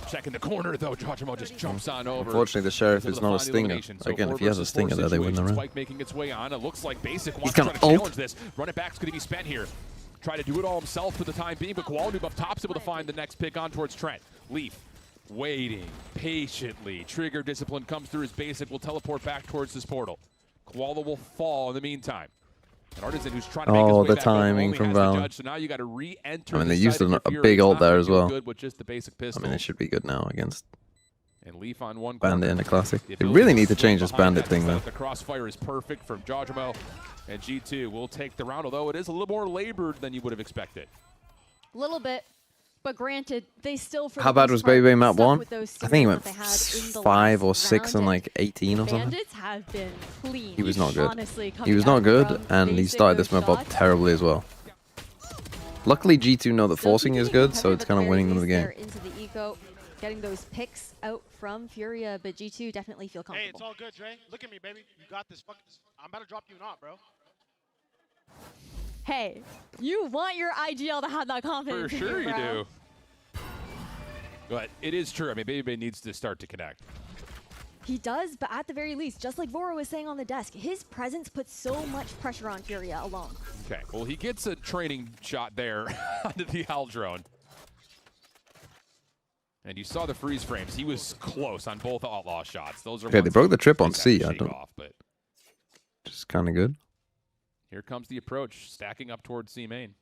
Checking the corner, though. Jojimo just jumps on over. Unfortunately, the Sheriff is not a stinger. So again, if he has a stinger there, they win the round. Spike making its way on. It looks like Basic wants to try to challenge this. Run it back's going to be spent here. Try to do it all himself for the time being, but Koala Noob up top's able to find the next pick on towards Trent. Leaf waiting patiently. Trigger discipline comes through his Basic. Will teleport back towards this portal. Koala will fall in the meantime. An Artisan who's trying to make his way the back timing from Valorant. So now you got to re-enter. I mean, they used a big ult there as well. Good with just the basic pistol. I mean, it should be good now against and Leaf on one Bandit in the Classic. They really need to change this Bandit thing, though. The crossfire is perfect from Jojimo, and G2 will take the round, although it is a little more labored than you would have expected. A little bit, but granted, they still. How bad was Babybay map 1? I think he went 5 or 6 and like 18 or something. Bandits have been clean. He was not good. He was not good, and he started this map up terribly as well. Luckily, G2 know that forcing is good, so it's kind of winning them the game. Into the eco, getting those picks out from Furia, but G2 definitely feel comfortable. Hey, it's all good, Dre. Look at me, baby. You got this. I'm about to drop you not, bro. Hey, you want your IGL to have that confidence. For sure you do. But it is true. I mean, Babybay needs to start to connect. He does, but at the very least, just like Voro was saying on the desk, his presence puts so much pressure on Furia alone. Okay, well, he gets a training shot there onto the Owl drone. And you saw the freeze frames. He was close on both Outlaw shots. Those are okay, they broke the trip on C. I don't. But just kind of good. Here comes the approach, stacking up towards C main.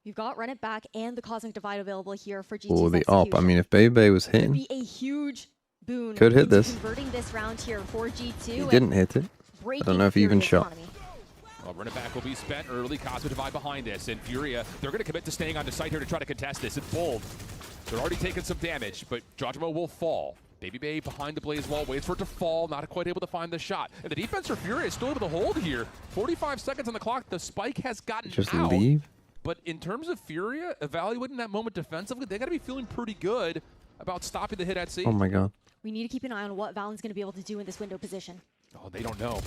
You've got Run It Back and the Cosmic Divide available here for G2's Oh, the op. I mean, if Babybay was hitting, could be a huge boon. Could hit this. Converting this round here for G2. He didn't hit it. I don't know if he even shot. Well, Run It Back will be spent early. Cosmic Divide behind this. And Furia, they're going to commit to staying on the site here to try to contest this. It's bold. They're already taking some damage, but Jojimo will fall. Babybay behind the Blaze Wall, waits for it to fall, not quite able to find the shot. And the defense for Furia is still able to hold here. 45 seconds on the clock. The spike has gotten just out. Leave. But in terms of Furia, evaluating that moment defensively, they got to be feeling pretty good about stopping the hit at C. Oh my god. We need to keep an eye on what Valen's going to be able to do in this window position. Oh, they don't know.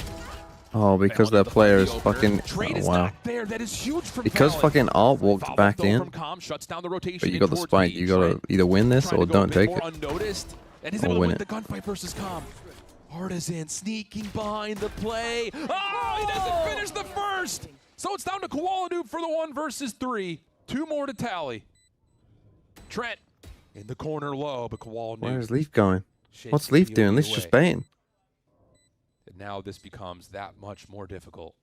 Oh, because their player is fucking... Oh, wow. There. That is huge from because Valent. fucking Art walked back in, shuts down the rotation but you got the spike. You got to either win this or don't take it. Unnoticed, and he's or able to win win it. the gunfight versus Calm. Artisan sneaking behind the play. Oh, he doesn't finish the first. So it's down to Koala Noob for the 1 versus 3. 2 more to tally. Trent in the corner low, but Kowal Where's Leaf going? What's Leaf doing? Leaf's just baiting. And now this becomes that much more difficult.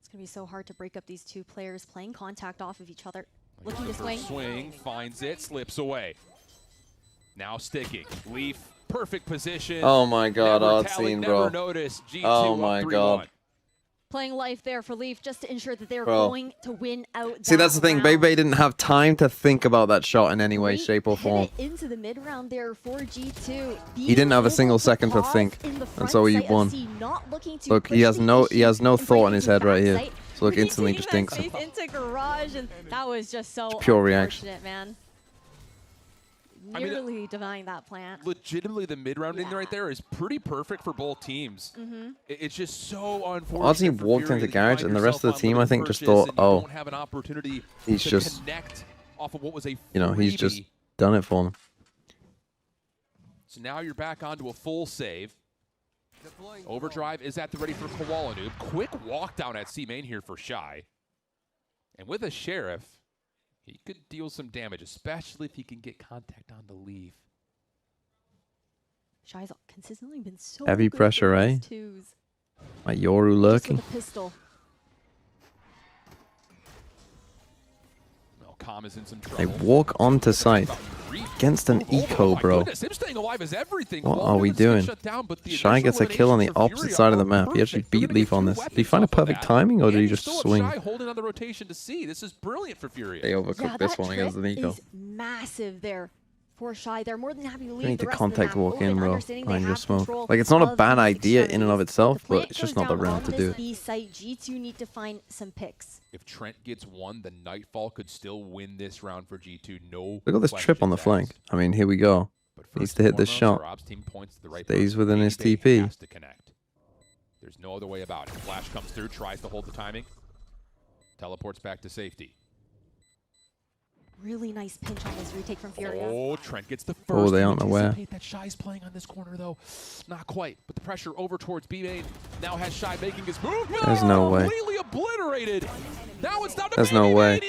It's going to be so hard to break up these two players playing contact off of each other. Looking to swing. Swing, finds it, slips away. Now sticking. Leaf, perfect position. Oh my god, odd tally, scene, bro. Noticed. G2 oh my god. Playing life there for Leaf just to ensure that they're going to win out. See, that's the thing. Bebe didn't have time to think about that shot in any way, shape, or form. Into the mid round there for G2. He didn't have a single second to think, and so he won. Look, he has no thought in his head right here. So look, instantly just thinks it. Into garage, and that was just so pure reaction, man. Nearly denying that plant. Legitimately, the mid-rounding right there is pretty perfect for both teams. It's just so unfortunate. Ozzy walked into garage, and the rest of the team, I think, just thought, oh, he's just, off of what was a you know, he's just done it for them. So now you're back onto a full save. Overdrive is at the ready for Kowalinu. Quick walk down at C main here for Shy. And with a Sheriff, he could deal some damage, especially if he can get contact on the Leaf. Shy's consistently been so heavy good pressure, eh? My Yoru lurking. Pistol. Well, Calm is in some trouble. They walk onto site against an eco, bro. What are we doing? Shy gets a kill on the opposite side of the map. He actually beat Leaf on this. Did he find a perfect timing, or did he just swing? Holding on the rotation to see. This is brilliant for Furia. They overcooked this one against an eco. Massive there for Shy. They're more than happy to leave. You need to contact walk in, bro. Behind your smoke. Like, it's not a bad idea in and of itself, but it's just not the round to do it. G2 need to find some picks. If Trent gets one, the Nightfall could still win this round for G2. No. Look at this trip on the flank. I mean, here we go. Needs to hit this shot. Stays within his TP. There's no other way about it. Flash comes through, tries to hold the timing. Teleports back to safety. Really nice pinch on this retake from Furia. Oh, Trent gets the first. Oh, they aren't aware. That Shy's playing on this corner, though. Not quite, but the pressure over towards B main. Now has Shy making his move. There's no way. Completely obliterated. Now it's down to There's no way.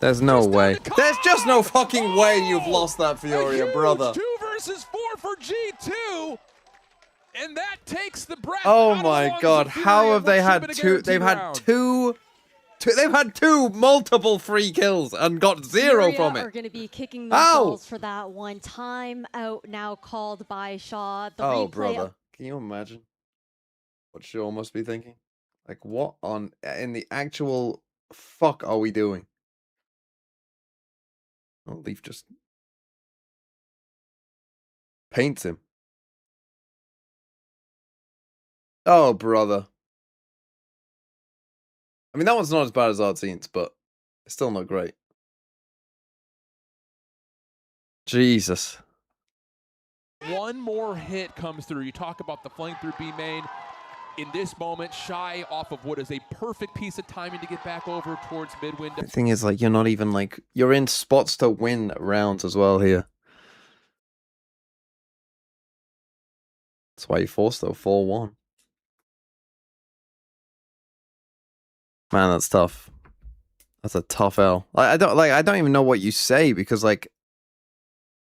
There's no way. There's just no fucking way you've lost that Furia, brother. 2 versus 4 for G2. And that takes the breath. Oh my god, how have they had two? They've had two. They've had 2 multiple free kills and got 0 from it. Are going to be kicking themselves for that one. Time out now called by Shaw. The oh, replay brother. Can you imagine what Shaw must be thinking? Like, what on in the actual fuck are we doing? Oh, Leaf just paints him. Oh, brother. I mean, that one's not as bad as Artines, but it's still not great. Jesus. One more hit comes through. You talk about the flank through B main. In this moment, Shy off of what is a perfect piece of timing to get back over towards mid window. The thing is, like, you're not even, like, you're in spots to win rounds as well here. That's why you forced, though, 4-1. Man, that's tough. That's a tough L. I don't even know what you say, because like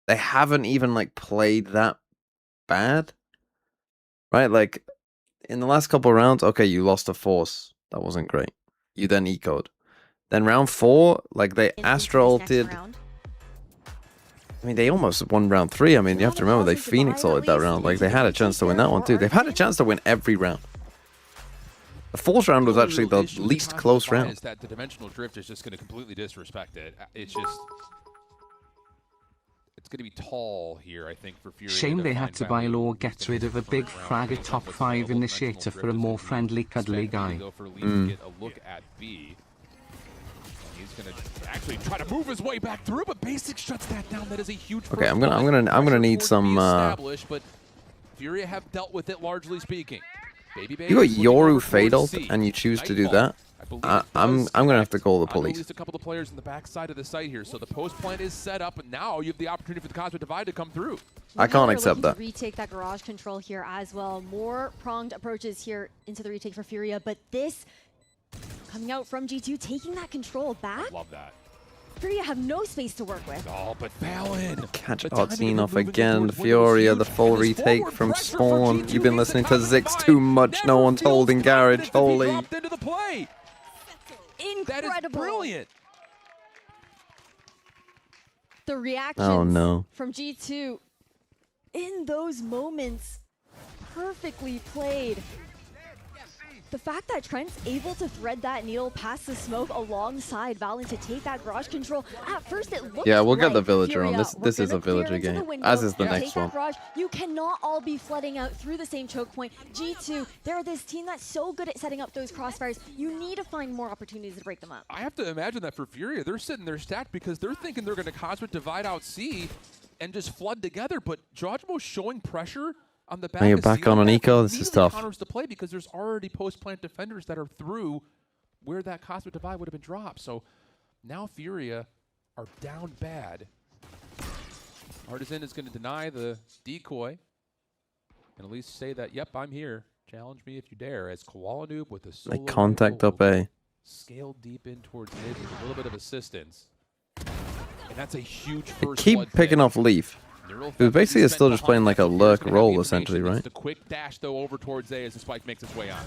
they haven't even like played that bad. Right? Like in the last couple of rounds, okay, you lost a force. That wasn't great. You then eco'd. Then round 4, like they Astra ulted. I mean, they almost won round 3. I mean, you have to remember they Phoenix ulted that round. Like they had a chance to win that one too. They've had a chance to win every round. The 4th round was actually the least close round. Is that the dimensional drift is just going to completely disrespect it. It's just, it's going to be tall here, I think, for Furia. Shame they had to by law get rid of a big frag at top 5 initiator for a more friendly, cuddly guy. Get a look at B. He's going to actually try to move his way back through, but Basic shuts that down. That is a huge. Okay, I'm gonna need some. But Furia have dealt with it, largely speaking. You got Yoru fatal and you choose to do that. I'm gonna have to call the police. At least a couple of players in the back side of the site here, so the post plant is set up, and now you have the opportunity for the Cosmic Divide to come through. I can't accept that. Retake that garage control here as well. More pronged approaches here into the retake for Furia, but this coming out from G2, taking that control back. Love that. Furia have no space to work with. Oh, but Valen. Catch Artsine off again. Fioria, the full retake from Spawn. You've been listening to Zix too much. No one's holding Garage. Holy. Into the play. Incredible. That is brilliant. The reactions no. from G2 in those moments, perfectly played. The fact that Trent's able to thread that needle past the smoke alongside Valen to take that garage control, at first it looked Yeah, we'll like get the villager on. Furia This were is a gonna clear villager into the game, window, as is the take next that one. garage. You cannot all be flooding out through the same choke point. G2, they're this team that's so good at setting up those crossfires. You need to find more opportunities to break them up. I have to imagine that for Furia, they're sitting there stacked because they're thinking they're going to Cosmic Divide out C and just flood together. But Jawjmo's showing pressure on the back. Now you're of back C on that Eco. This is immediately tough. counters the play because there's already post-plant defenders that are through where that Cosmic Divide would have been dropped. So now Furia are down bad. Artisan is going to deny the decoy and at least say that, yep, I'm here. Challenge me if you dare. As Koala Noob with a solo They contact rifle up A. scale deep in towards mid with a little bit of assistance. And that's a huge They first keep blood picking pick. off Leaf. Neural Who Theft basically is spent still just playing behind like a the lurk Gears, gonna have role, the essentially, information. right? It's the quick dash, though, over towards A as the spike makes its way on.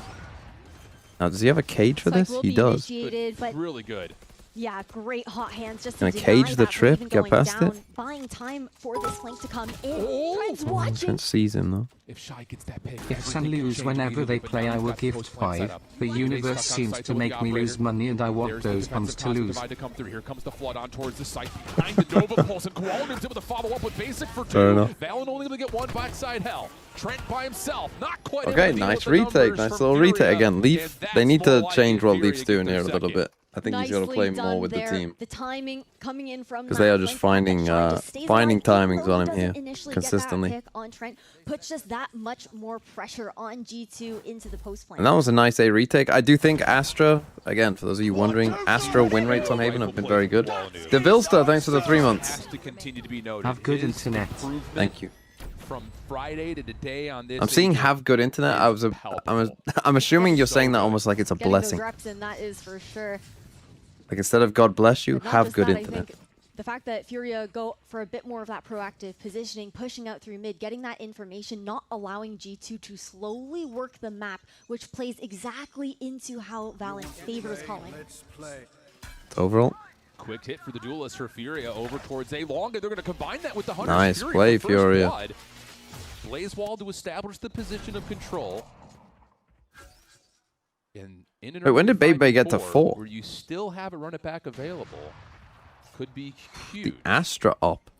Now, does he have a cage for Spike this? will He be does. initiated, but Really good. yeah, great hot hands just Gonna to cage deny the that from trip, even get going past down, it. buying time for this flank to come in. Oh! Trent's watching. Trent sees him, though. If Shy gets that pick, If and everything can lose change whenever immediately, they but play, now I he's will got give post-plant 5. setup. The They universe stuck on seems site to with make the me lose operator. money, and I want There's the those defensive bums to Cosmic lose. Divide to come through. Here comes the flood on towards the site behind the Nova Pulse, and Koala Noob's able to follow up with Basic for 2. Fair enough. Valen only able to get one backside hell. Trent by himself, not quite able Okay, to deal nice with the retake. numbers Nice from little retake. Furia, Again, and Leaf, they that's need to full change life. what Furia Leaf's gets doing their here a little second. bit. I think he's got to Nicely play done more with the there. team. The timing coming in from Because they are just flank back, finding, but Shine just stays finding alive, even timings though on he him doesn't here initially consistently. Get that pick on Trent, puts just that much more pressure on G2 into the post flank. And that was a nice A retake. I do think Astra, again, for those of you wondering, Astra win rates on Haven have been very good. Devilster, thanks for the 3 months. Has to continue to be noted. Have good His internet. improvement Thank you. From Friday to today on this. I'm seeing agent have good internet. I'm assuming you're saying that almost like it's a Getting blessing. those reps in, that is for sure. Like instead of God bless you, But not have just good that, I internet. think the fact that Furia go for a bit more of that proactive positioning, pushing out through mid, getting that information, not allowing G2 to slowly work the map, which plays exactly into how Valen favors calling. Overall, Quick hit for the duelist for Furia over towards A long, and they're going to combine that with the Hunter's Nice Fury play, for first Furia. blood. Blazewall to establish the position of control. And in and Wait, when around did Bebe get to 5-4, 4? Where you still have a run it back available, could be huge. Astra up.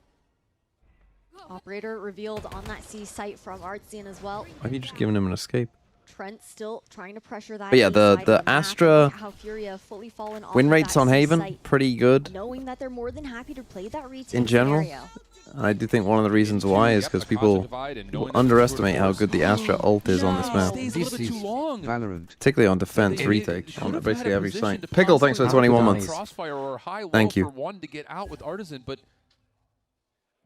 Operator revealed on that C site from Artsine as well. Why have you just given him an escape? Trent still trying to pressure that. But yeah, A the side of map. Astra Look at how Furia fully fallen off win of rates that on C Haven, site, pretty good knowing that they're more than happy to play that retake in general. scenario. And I do think one of the reasons why is because people underestimate how good the Astra ult is on this map. Stays a little bit too long. Particularly on defense They retake, should on have basically had a every position site. to Pickle, thanks for the possibly 21 have months. Crossfire or high low Thank you. for one to get out with Artisan, but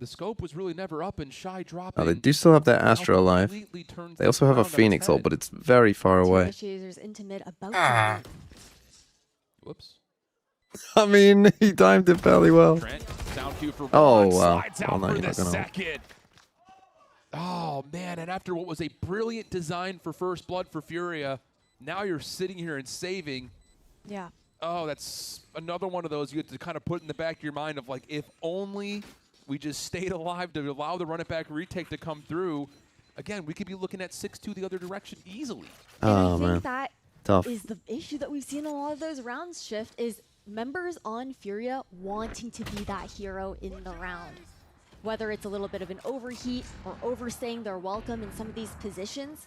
the scope was really never up and Shy dropped. Now, they do still have their Astra alive. They also have a Phoenix ult, but it's very far away. Initiators into mid about Ah. to Whoops. I mean, he timed it fairly well. Trent, down cue for Oh, one, wow. slides Well, out no, for you're the not gonna ult. second. Oh, man, and after what was a brilliant design for First Blood for Furia, now you're sitting here and saving. Yeah. Oh, that's another one of those you have to kind of put in the back of your mind of like, if only we just stayed alive to allow the run it back retake to come through. Again, we could be looking at 6-2 the other direction easily. And I Oh, think man. that Tough. is the issue that we've seen in a lot of those rounds shift is members on Furia wanting to be that hero in the round. Whether it's a little bit of an overheat or overstaying their welcome in some of these positions.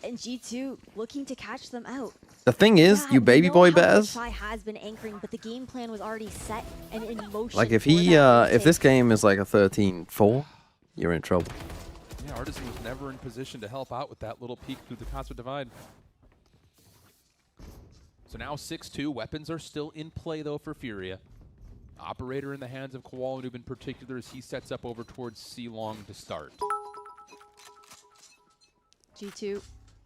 And G2 looking to catch them out. The thing is, Yeah, you we baby know boy how much betters, Shy has been anchoring, but the game plan was already set and in motion. like if for he, that if this retake. game is like a 13-4, you're in trouble. Yeah, Artisan was never in position to help out with that little peek through the Cosmic Divide. So now 6-2. Weapons are still in play, though, for Furia. Operator in the hands of Koala Noob in particular as he sets up over towards C Long to start. G2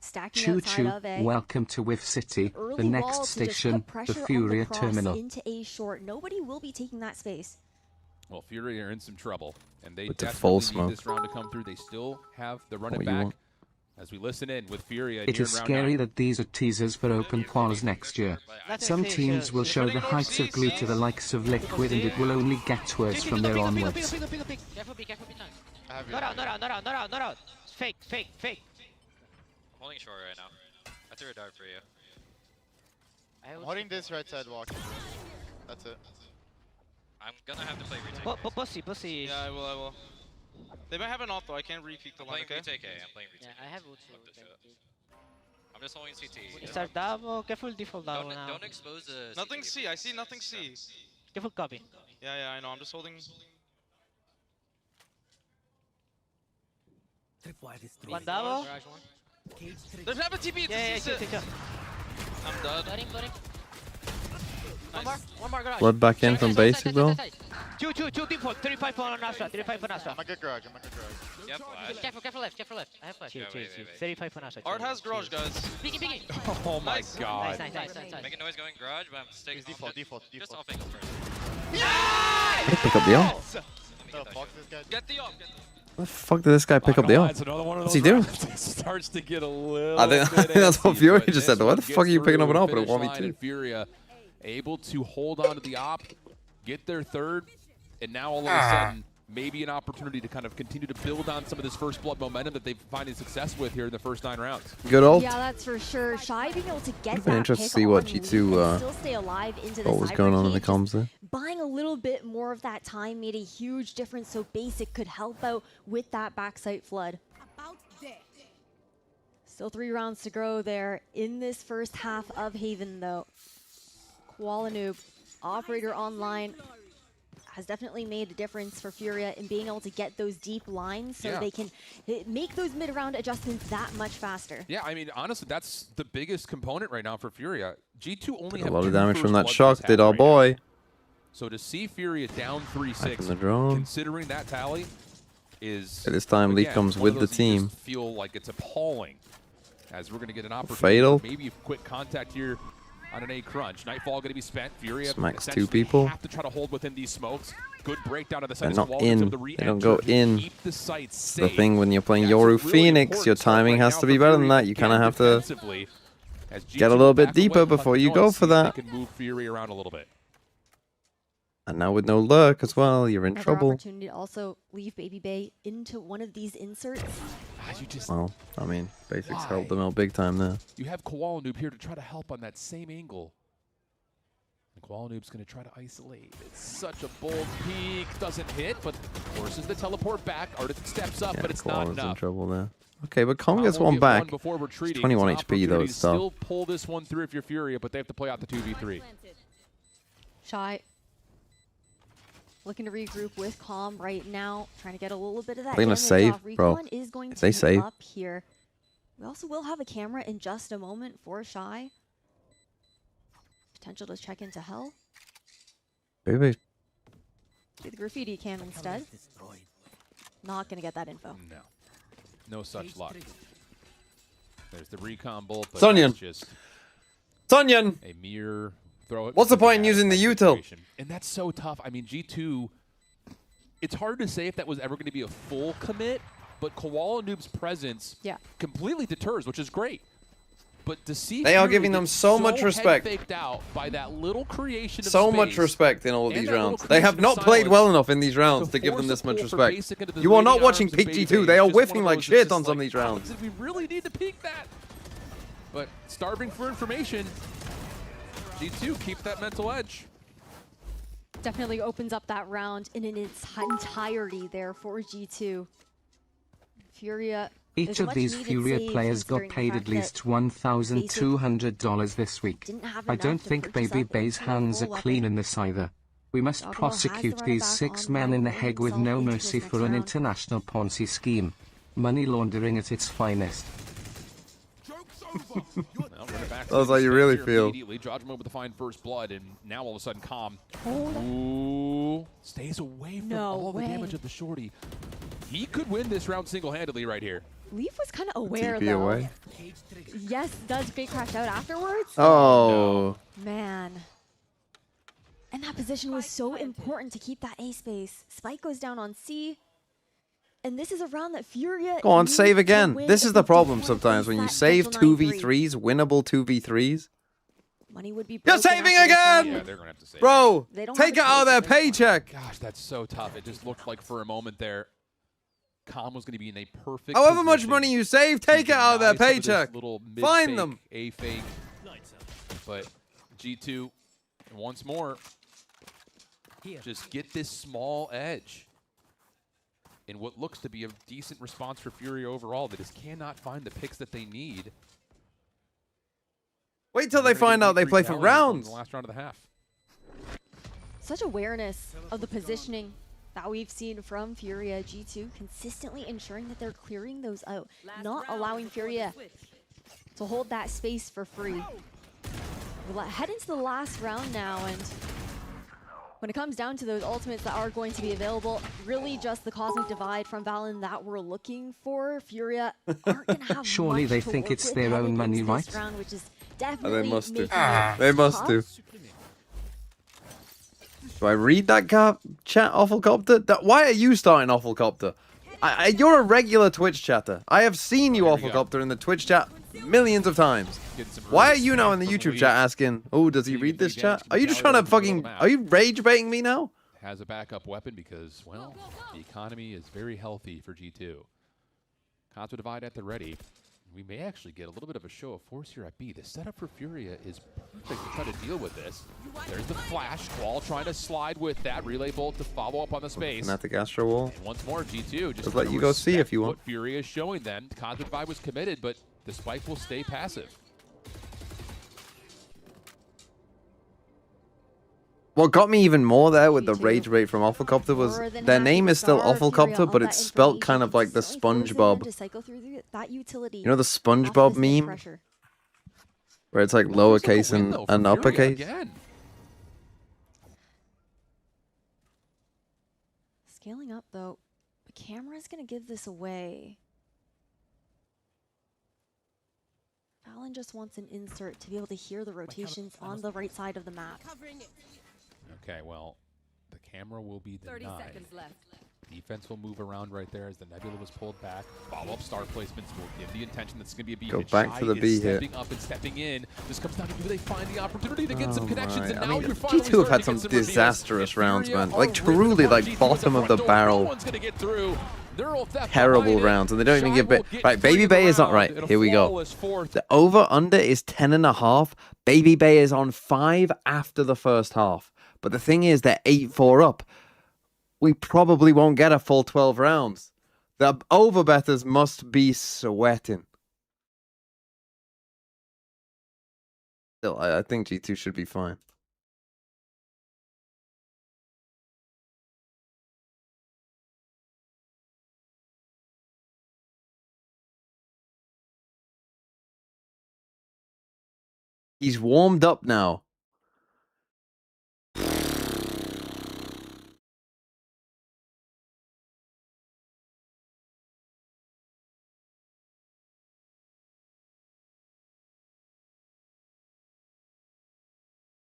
stacking Choo outside choo, of A. welcome to Wif City, Early the wall next to just station, put the pressure on Furia cross Terminal. into A short. Nobody will be taking that space. Well, Fury are in some trouble, and they With the desperately full need smoke. this round to come through. They still have the run What it you back. want? As we listen in with Furia. It is scary that these are teasers for open quals next year. Some teams will show the heights of glue to the likes of Liquid, and it will only get worse from there onwards. Careful B, careful B time. Not out, not out, not out, not out, not out. Fake, fake, fake. I'm holding short right now. I threw a dart for you. I'm holding this right side walk. That's it. I'm gonna have to play retake. Pussy, pussy. Yeah, I will. They might have an ult though. I can't re-peek the line. I'm playing retake A. I'm playing retake. Yeah, I have ult too. I'm just holding CT. Start double, careful default double now. Don't expose the. Nothing C. I see nothing C. Careful copy. Yeah, I know. I'm just holding. One double. There's have a TP. Yeah. I'm done. Blooding. One more garage. Blood back in from basic though. Two default. 35 on Astra. 35 on Astra. I'm a good garage. I'm a good garage. Yeah, flash. Careful left. I have flash. Yeah, wait. 35 on Astra. Art has garage, guys. Biggie. Oh my god. Nice. Making noise going garage, but I'm staying Default. Just off angle first. How did he pick up the ult? No, fuck this guy. Get the op. What the fuck did this guy pick up the ult? What's he doing? Starts to get a little. I think that's what antsy, Fury but just said. this Why one the fuck are you gets picking up an through ult at a the finish line, 1v2? and Furia able to hold on to the op, get their third, and now all of a sudden maybe an opportunity to kind of continue to build on some of this first blood momentum that they've finding success with here in the first 9 rounds. Good ult. Yeah, that's for sure. Shy being able to get Would've been that interesting pick to see what on G2 lead and still stay alive into the what was going on in the Cyber comms there. Buying a little bit more of that time made a huge difference, so Basic could help out with that backside flood. Still 3 rounds to go there in this first half of Haven, though. Koala Noob, Operator online, has definitely made a difference for Furia in being able to get those deep lines so they can make those mid-round adjustments that much faster. Yeah, I mean, honestly, that's the biggest component right now for Furia. G2 only Took have a lot of 2 damage from first that bloods shock, this did half our right boy. now. So to see Furia down 3-6, from the drone. considering that tally, is At this time, Lee again, comes one of with the those you just team. feel like it's appalling, as we're going to get an opportunity. Fatal. For maybe a quick contact here on an A crunch. Nightfall going to be spent. Furia Smacks 2 essentially people. have to try to hold within these smokes. Good breakdown of the They're site. not in. They don't go in. Keep the site The safe. thing when you're playing That's Yoru really Phoenix, important your stuff timing right has now to be for better than Furia, that. You kind of again, have to defensively, as get a G2 little bit back away deeper from before the you noise, go see for if they that. can move Fury around a little bit. And now with no lurk as well, you're in Another trouble. opportunity to also leave Baby Bay into one of these inserts. You just, Well, I mean, Basics Why? helped them out big time there. you have Koala Noob here to try to help on that same angle. And Koala Noob's going to try to isolate. It's such a bold peek. Doesn't hit, but forces the teleport back. Arctic steps up, Yeah, but it's not Koala's in enough. trouble there. Okay, but Calm gets Combo one get back. before retreating. It's 21 It's an HP though, opportunity it's to tough. still pull this one through if you're Furia, but they have to play out the 2v3. Shy looking to regroup with Calm right now, trying to get a little bit of that They're gonna damage save, off. bro. Recon is going If to they be save. up here. We also will have a camera in just a moment for Shy. Potential to check into Hell. Baby. Do the graffiti cam instead. Not gonna get that info. No such luck. There's the recon bolt, but Sonyan. that's just Sonyan! a mere throw it. What's the because point in of using the that util? situation. And that's so tough. I mean, G2, it's hard to say if that was ever going to be a full commit, but Koala Noob's presence completely deters, which is great. But to see They are Fury giving get them so much head respect. faked out by that little creation of So space much respect in all of and these that little rounds. They have creation not of played silence well enough in these rounds to give force them a this much pull for respect. Basic into the You are not leading watching arms of Baby PG2. Bay. They are It's just one whiffing of like those shit that's on just some of like, these rounds. Did we really need to peek that? But starving for information, G2 keep that mental edge. Definitely opens up that round in its entirety there for G2. Furia. Each is a of these much-needed Furia save players got considering the paid fact at least that $1,200 this week. didn't have I enough don't to think purchase Baby up Bay's into a hands are full clean weapon. in this either. We must Doggo has prosecute the these runner 6 back men on in the rolling head with himself no into mercy this for next an round. international Ponzi scheme. Money laundering at its finest. That's how you really feel. Immediately, Jojimo with the fine first blood, and now all of a sudden, Calm. Ooh, stays away from all the damage of the shorty. He could win this round single-handedly right here. Leaf was kind of aware TP though. away. Yes, does fake crash out afterwards? Oh. Man. And that position was so important to keep that A space. Spike goes down on C. And this is a round that Furia Go on, needs save to again. win This if is the they problem don't wanna sometimes face when you that save potential 9-3. 2v3s, winnable 2v3s. Money would be You're broken saving after this again! round. Yeah, they're gonna have to save. Bro, They don't take it have a out of their choice at this point. paycheck. Gosh, that's so tough. It just looked like for a moment there, Calm was going to be in a perfect However much position money you save, take to it out of their deny some this paycheck. little Find mid-fake, them. A fake. But G2, once more, just get this small edge in what looks to be a decent response for Fury overall. They just cannot find the picks that they need. Wait till they find out they play for rounds. In the last round of the half. Such awareness of the positioning that we've seen from Furia. G2 consistently ensuring that they're clearing those out, not allowing Furia to hold that space for free. We'll head into the last round now, and when it comes down to those ultimates that are going to be available, really just the Cosmic Divide from Valen that we're looking for. Furia aren't going to have Surely much they to think work it's with their heading own money, into this right? round, which is Oh, definitely they must do. making it They must tough. do. Do I read that chat, Awfulcopter? Why are you starting Awfulcopter? You're a regular Twitch chatter. I have seen you, Awfulcopter, in the Twitch chat millions of times. Why are you now in the YouTube chat asking, oh, does he read this chat? Are you just trying to fucking... Are you rage baiting me now? Has a backup weapon because, well, the economy is very healthy for G2. Cosmic Divide at the ready. We may actually get a little bit of a show of force here at B. The setup for Furia is perfect to try to deal with this. There's the flash. Qual trying to slide with that relay bolt to follow up on the space. Fnatic Astro Wall. And once more, G2 just let trying you to go see if you want. what Furia is showing them. Cosmic Divide was committed, but the Spike will stay passive. What got me even more there with the rage bait from Awfulcopter was their name is still Awfulcopter, but it's spelt kind of like the SpongeBob. You know the SpongeBob meme? Where it's like lowercase and uppercase? Scaling up though, the camera's gonna give this away. Valen just wants an insert to be able to hear the rotations on the right side of the map. Okay, well, the camera will be denied. 30 seconds left. Defense will move around right there as the Nebula was pulled back. Follow-up star placements will give the intention that's going to be a B. Go back to the B hit. Stepping up and stepping in. This comes down to do they find the opportunity to get some connections, and I now mean, you're finally G2 have had starting some to get some reveals. disastrous If rounds, Furia man. are Like ripping truly, apart like G2 bottom at of the front door, barrel. No one's gonna get through. Neural Theft Terrible behind it. rounds, and they don't even Shy give will it. get Right, through Baby the Bay is not round right. in a Here we go. flawless fourth. The over/under is 10.5. Baby Bay is on 5 after the first half. But the thing is, they're 8-4 up. We probably won't get a full 12 rounds. The overbetters must be sweating. Still, I think G2 should be fine. He's warmed up now.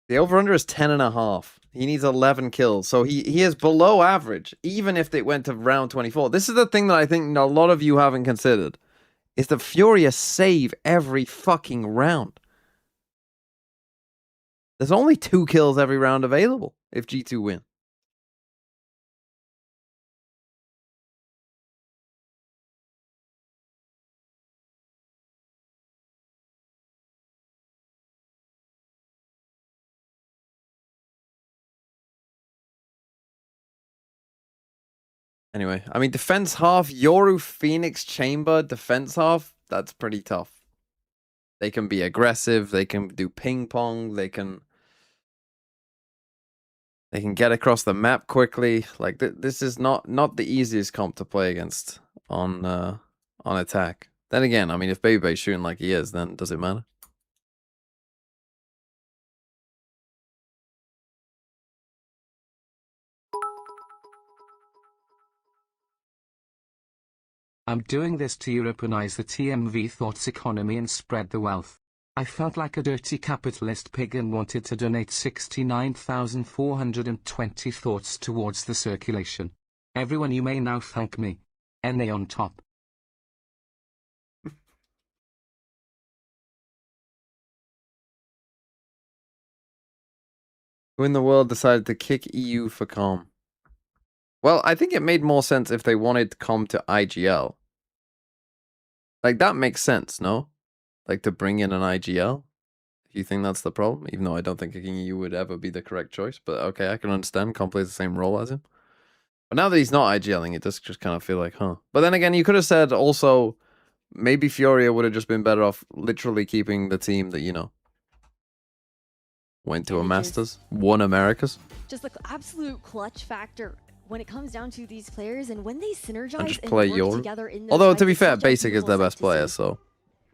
The over-under is 10.5. He needs 11 kills. So he is below average, even if they went to round 24. This is the thing that I think a lot of you haven't considered. Is that Furia save every fucking round. There's only 2 kills every round available if G2 win. Anyway, I mean, defense half, Yoru, Phoenix, Chamber, defense half, that's pretty tough. They can be aggressive, they can do ping pong, they can get across the map quickly. Like, this is not the easiest comp to play against on attack. Then again, I mean, if Baby Bay's shooting like he is, then does it matter? I'm doing this to Europenize the TMV thoughts economy and spread the wealth. I felt like a dirty capitalist pig and wanted to donate 69,420 thoughts towards the circulation. Everyone, you may now thank me. NA on top. Who in the world decided to kick EU for COM? Well, I think it made more sense if they wanted COM to IGL. Like, that makes sense, no? Like, to bring in an IGL? If you think that's the problem, even though I don't think kicking EU would ever be the correct choice. But okay, I can understand. COM plays the same role as him. But now that he's not IGLing, it does just kind of feel like, huh. But then again, you could have said also, maybe Furia would have just been better off literally keeping the team that, you know, went to a Masters, won Americas. Just the absolute clutch factor when it comes down to these players and when they synergize And just and play work together in those Although, fights, to be it's fair, such a Basic is their beautiful best sight to player, see. so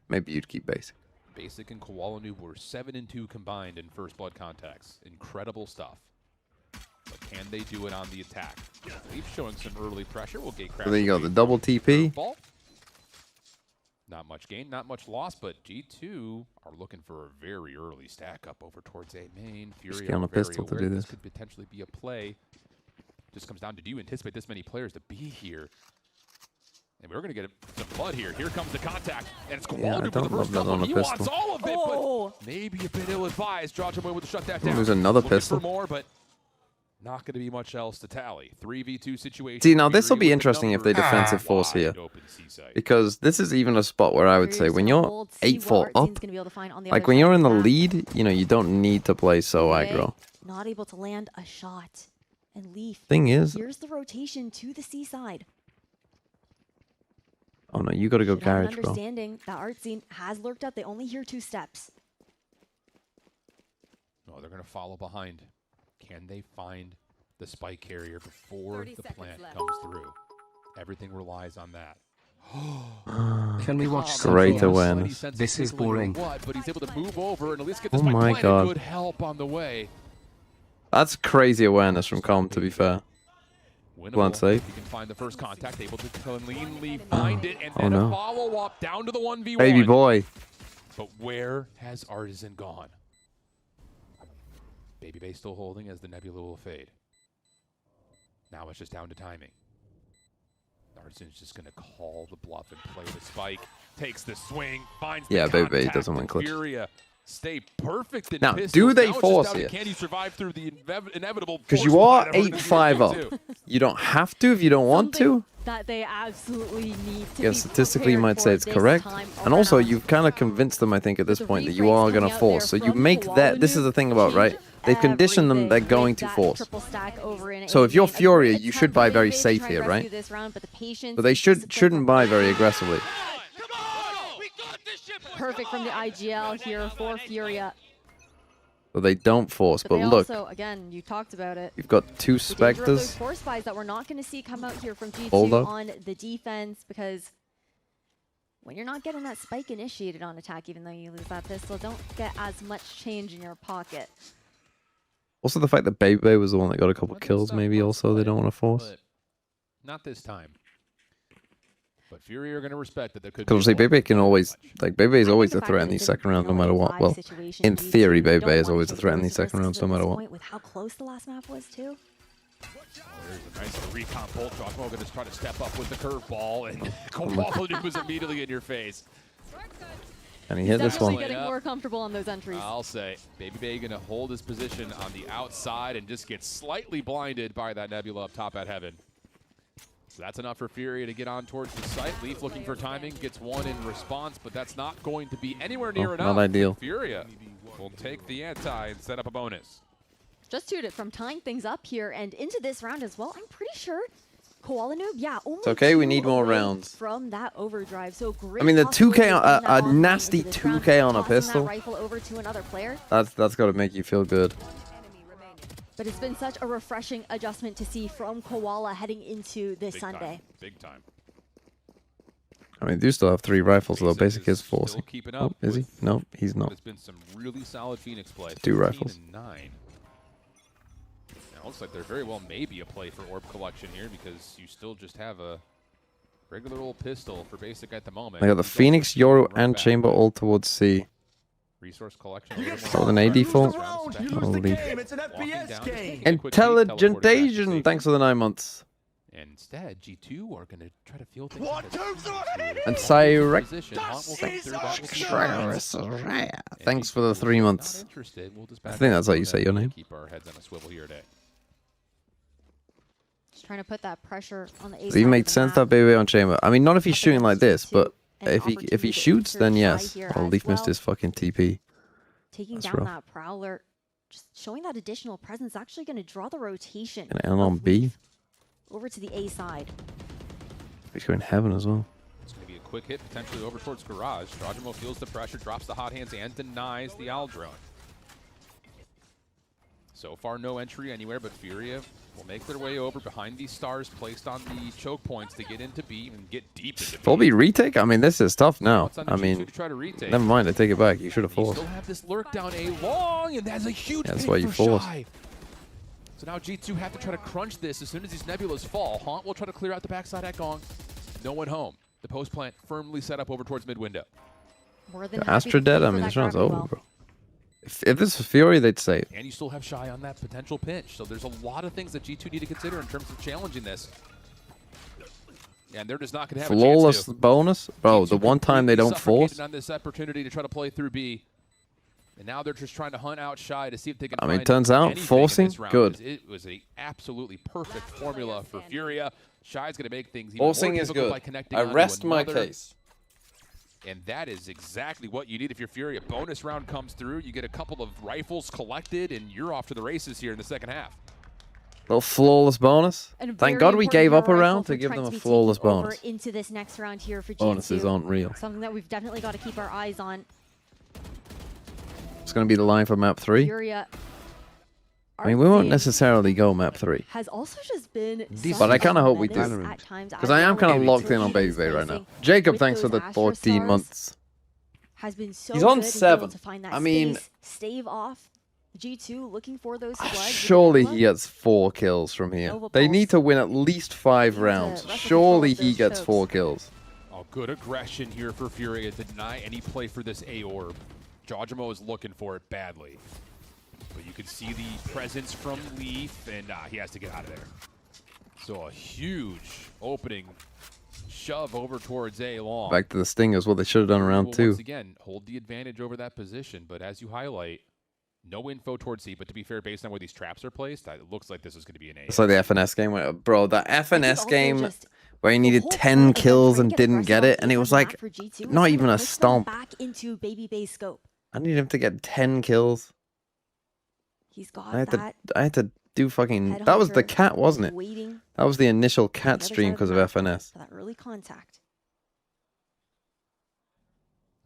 maybe you'd keep Basic. Basic and Koala Noob were 7-2 combined in first blood contacts. Incredible stuff. But can they do it on the attack? Leaf showing some early pressure. Will Gatecrash. So there you go, the double TP. Not much gain, not much loss, but G2 are looking for a very early stack up over towards A main. Just Fury get on are a very pistol to aware do this this. could potentially be a play. Just comes down to, do you anticipate this many players to be here? And we're going to get some blood here. Here comes the contact, and it's Yeah, I Koala for the don't love first that double. on a He wants pistol. all of it, but maybe a bit ill-advised. Draw Jamoy with to shut that down. There's another Looking pistol. for more, but not going to be much else to tally. 3v2 situation. See, now this will Fury be with the interesting if they numbers defensive force wide here. open C-side. Because this is even a spot where I would say when you're 8-4 up, like when you're in the lead, you know, you don't need to play so aggro. Not able to land a shot. And Leaf, Thing is, here's the rotation to the C side. oh no, you gotta go Should have an garage, bro. understanding that art scene has lurked up. They only hear 2 steps. No, they're going to follow behind. Can they find the spike carrier before the plant comes through? Everything relies on that. Can we watch Great something else? awareness. This is boring. What, but he's able to move over and at least get the Oh spike my planted. God. Good help on the way. That's crazy awareness from COM, to be fair. Blunt safe. You can find the first contact, able to cleanly find it, and Oh, then no. a follow-up down to the 1v1. Baby boy. But where has Artisan gone? Baby Bay still holding as the Nebula will fade. Now it's just down to timing. Artisan's just going to call the bluff and play the spike. Takes the swing, finds the Yeah, Baby Bay contact, doesn't win and clutch. Furia stay perfect in Now, pistols. do they Now it's just force down to it? Can you survive through the inevitable? Because you force are fight of Artisan 8-5 G2? up. You don't have to if you don't want to. That they absolutely need to Yeah, be statistically you prepared might say for it's this correct. time And also, around. you've kind of convinced them, I think, at this The point that you reframes are going coming to out force. So there you from make that, this is the thing about, right? They've conditioned them they're going to That force. triple stack over in So if you're A-main. Furia, It's you tough should for buy Baby very Bay to safe try and here, rescue right? this round, but the patience But they and discipline shouldn't from buy Baby very Bay. aggressively. Perfect from the IGL here for Furia. So they don't force. But But they look, also, again, you talked about it. you've got 2 The danger of those Spectres. force buys that we're not going to see come out here from G2 Bulldog. on the defense, because when you're not getting that spike initiated on attack, even though you lose that pistol, don't get as much change in your pocket. Also, the fact that Baby Bay was the one that got a couple kills, maybe also they don't want to force. But not this time. But Fury are going to respect that there could Because be obviously, a ball. Baby can always, like, Baby is I always think a the threat fact in that these it's second been, rounds, no you know, matter a what. live Well, situation, in G2 theory, Baby don't Bay is wanna always a take threat in those these second risks rounds, at no matter this what. point with how close the last map was, too. There's a nice recon bolt. Joshua going to try to step up with the curveball, and Koala was immediately in your face. And he hit this Definitely one. getting more comfortable on those entries. I'll say, Baby Bay going to hold his position on the outside and just get slightly blinded by that Nebula up top at Heaven. So that's enough for Fury to get on towards the site. Leaf looking for timing, gets one in response, but that's not going to be anywhere near Oh, enough. not ideal. Furia will take the anti and set up a bonus. Just to it from tying things up here and into this round as well, I'm pretty sure Koala Noob, yeah, only It's okay, we 2 need more away rounds. from that overdrive. So great. I mean, the 2K, possibility of getting that a online nasty into this round, 2K on a tossing that pistol. rifle over to another player. That's got to make you feel good. But it's been such a refreshing adjustment to see from Koala heading into this Big Sunday. time. Big time. I mean, they do still have 3 rifles, though. Basic is still forcing. keeping Oh, up is he? with No, he's not. It's been some really solid Phoenix play. 2 15 rifles. and 9. Now, it looks like there very well may be a play for Orb Collection here because you still just have a Regular old pistol for Basic at the moment. They got the Phoenix, Yoru, and Chamber all towards C. Resource collection. So an AD default. Holy. Intelligent Asian. Thanks for the 9 months. And instead, G2 are going to try to feel things. And Cyrek. Thanks for the 3 months. I think that's how you say your name. Keep our heads on a swivel here today. Just trying to put that pressure on the A So he made sense that baby on Chamber. I mean, not if he's shooting like this, but if he shoots, then yes. Oh, Leaf missed his fucking TP. Taking down that Prowler, just showing that additional presence, actually going to draw the rotation. And L on B. Over to the A side. He's going heaven as well. It's going to be a quick hit, potentially over towards Garage. Strajimo feels the pressure, drops the hot hands, and denies the Owl drone. So far, no entry anywhere, but Furia will make their way over behind these stars placed on the choke points to get into B and get deep into B. Full B retake? I mean, this is tough now. I mean, try to retake. Never mind, I take it back. You should have You forced. still have this lurk down A long, and that's a huge That's pick why you for forced. Shy. So now G2 have to try to crunch this as soon as these Nebulas fall. Haunt will try to clear out the backside at Gong. No one home. The post plant firmly set up over towards mid window. Astra dead? I mean, this round's over, bro. If this was Fury, they'd save. And you still have Shy on that potential pinch. So there's a lot of things that G2 need to consider in terms of challenging this. And they're just not going to have Flawless a chance to. bonus? Bro, the one time they don't force. On this opportunity to try to play through B. And now they're just trying to hunt out Shy to see if they can I mean, find turns out, anything in forcing, this round. good. It was a absolutely perfect formula for Furia. Shy's going to make things even Forcing more is difficult good. by connecting I onto rest my another. case. And that is exactly what you need if you're Fury. A bonus round comes through, you get a couple of rifles collected, and you're off to the races here in the second half. Little flawless bonus. Thank God we gave up a round to give them a flawless bonus. Into this next round here for G2. Bonuses aren't real. Something that we've definitely got to keep our eyes on. It's going to be the line for map 3. Furia. I mean, we won't necessarily go map 3. Has also just been But I kind of hope we do. Because I am kind of locked in on Baby Bay right now. Jacob, thanks for the 14 months. Has been so He's on good 7. to find that I mean, stave off. G2 looking for those floods. surely he gets 4 kills from here. They need to win at least 5 rounds. Surely he gets 4 kills. Oh, good aggression here for Furia to deny any play for this A orb. Jawjimo is looking for it badly. But you can see the presence from Leaf, and he has to get out of there. So a huge opening shove over towards A long. Back to the Stingers, what they should have done round 2. Once again, hold the advantage over that position, but as you highlight, no info towards C, but to be fair, based on where these traps are placed, it looks like this is going to be an A. It's like the FNS game where, bro, that FNS game where he needed 10 kills and didn't get it, and it was like not even a stomp. Back into Baby Bay scope. I need him to get 10 kills. He's got I had to do fucking. That was the cat, wasn't it? That was the initial cat stream because of FNS. For that early contact.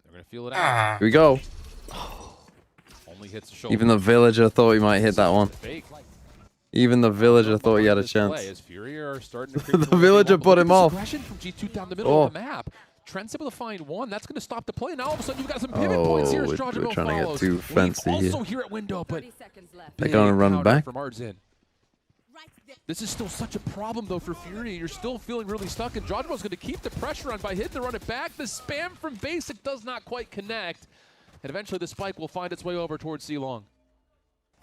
They're going to feel it out. Here we go. Only hits the shoulder. Even the villager thought he might hit that one. Even the villager thought he had a chance. The villager put him off. Aggression from G2 down the middle of the map. Trent's able to find one. That's going to stop the play. Now all of a sudden you've got some pivot points here. We're trying to get too fancy here. Also here at window, but they're going to run back. From Ardzin. This is still such a problem though for Fury. You're still feeling really stuck, and Jawjimo's going to keep the pressure on by hitting the run it back. The spam from Basic does not quite connect, and eventually the spike will find its way over towards C long.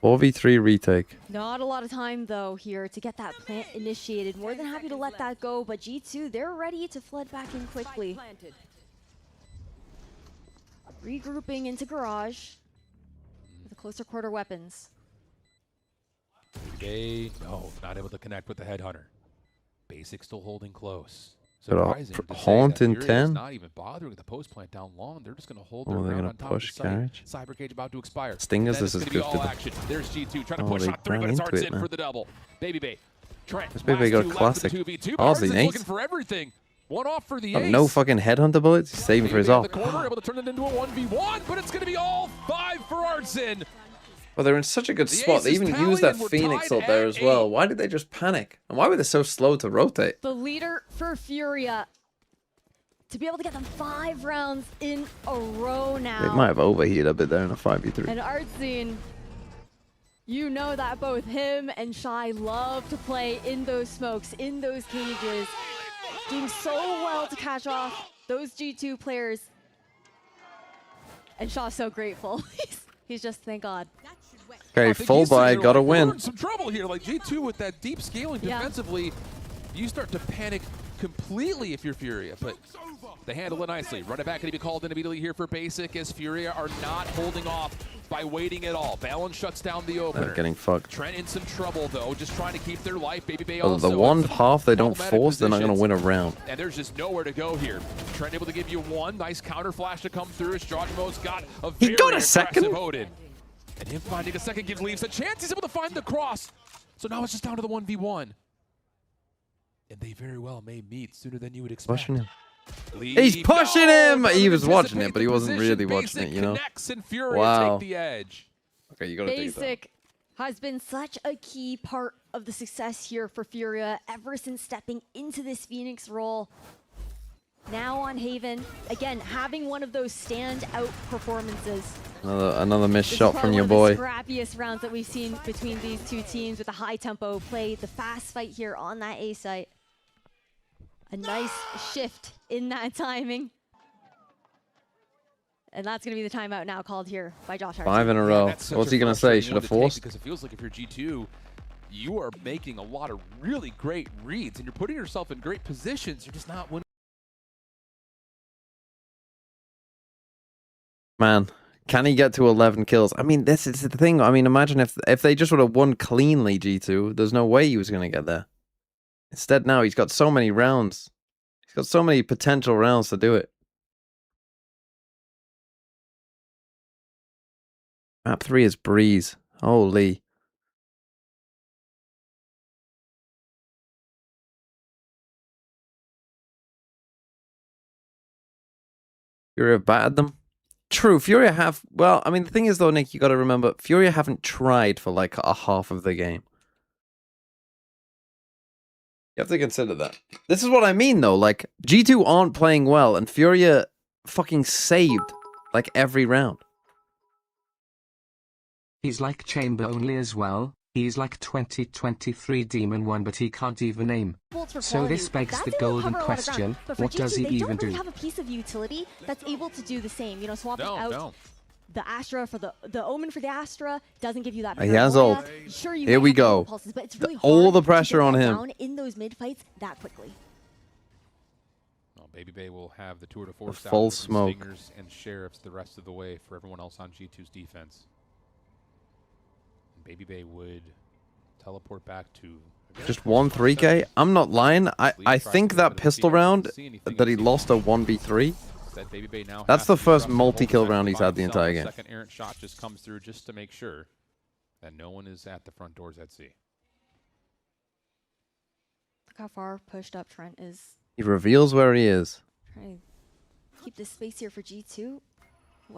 4v3 retake. Not a lot of time, though, here to get that plant initiated. More than happy to let that go, but G2, they're ready to flood back in quickly. Regrouping into Garage with the closer quarter weapons. They, no, not able to connect with the Headhunter. Basic still holding close. Haunt in 10. Not even bothering with the post plant down long. They're just going to hold their they're ground gonna on top push of the site. carriage. Cyber cage about to expire. Stingers, this is gonna be good all for them. action. There's G2 trying to Oh, push they on 3, but ran it's into it, Ardzin man. for the double. Baby Bay. Trent. This Baby got a classic. Ozzy, Ozzy, looking for everything. One off for the ace. No fucking headhunter bullets. He's saving for his off. The corner, able to turn it into a 1v1, but it's going to be all 5 for Ardzin. Well, they're in such a good spot. They even used that Phoenix up there as well. Why did they just panic? And why were they so slow to rotate? The leader for Furia to be able to get them 5 rounds in a row now. They might have overheated a bit there in a 5v3. And Ardzin You know that both him and Shy love to play in those smokes, in those cages, doing so well to catch off those G2 players. And Shaw's so grateful. He's just, thank God. Okay, full buy, gotta win. We're in some trouble here. Like G2 with that deep scaling defensively, you start to panic completely if you're Furia, but they handle it nicely. Run it back and be called in immediately here for Basic as Furia are not holding off by waiting at all. Balance shuts down the opener. They're getting fucked. Trent in some trouble though, just trying to keep their life. Baby Bay Well, also. the one half they don't force, they're not going to win a round. And there's just nowhere to go here. Trent able to give you one. Nice counter flash to come through as Jawjimo's got a very aggressive Odin. And him finding a second gives Leaves a chance. He's able to find the cross. So now it's just down to the 1v1. And they very well may meet sooner than you would expect. Pushing him. He's pushing him! He was watching it, but he wasn't really watching it, you know? And Furia wow. take the edge. Okay, you gotta take that. Basic has been such a key part of the success here for Furia ever since stepping into this Phoenix role. Now on Haven, again, having one of those standout performances. Another missed This shot is from your probably boy. one of the scrappiest rounds that we've seen between these two teams with the high tempo play, the fast fight here on that A site. A nice shift in that timing. And that's going to be the timeout now called here by Josh Hart. 5 in a row. What's he going to say? Should have forced? Because it feels like if you're G2, you are making a lot of really great reads and you're putting yourself in great positions. You're just not winning. Man, can he get to 11 kills? I mean, this is the thing. I mean, imagine if they just would have won cleanly, G2. There's no way he was going to get there. Instead, now he's got so many rounds. He's got so many potential rounds to do it. Map 3 is Breeze. Holy. Furia have battered them. True, Furia have... Well, I mean, the thing is, though, Nick, you got to remember, Furia haven't tried for, like, a half of the game. You have to consider that. This is what I mean, though. Like, G2 aren't playing well, and Furia fucking saved, like, every round. He's like Chamber only as well. He's like 2023 Demon 1, but he can't even aim. So this begs the golden question, what does he even do? They don't really have a piece of utility that's able to do the same. You know, swapping out the Astra for the Omen for the Astra doesn't give you that. He has ult. Sure, you Here we go. Pulses, but it's really all hard the pressure to on get him. down in those mid fights that quickly. Well, Baby Bay will have the tour de force full smoke. Stingers and Sheriffs the rest of the way for everyone else on G2's defense. And Baby Bay would teleport back to Just 1 3K? I'm not lying. I think that pistol round that he lost a 1v3, that's the first multi-kill round he's had the entire game. Second errant shot just comes through just to make sure that no one is at the front doors at sea. Look how far pushed up Trent is. He reveals where he is. Trying to keep this space here for G2.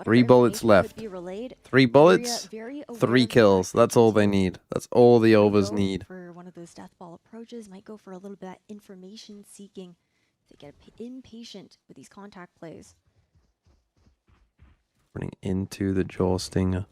3 bullets left. 3 bullets, 3 kills. That's all they need. That's all the overs need. For one of those death ball approaches, might go for a little bit of information seeking. They get impatient with these contact plays. Running into the jaw stinger.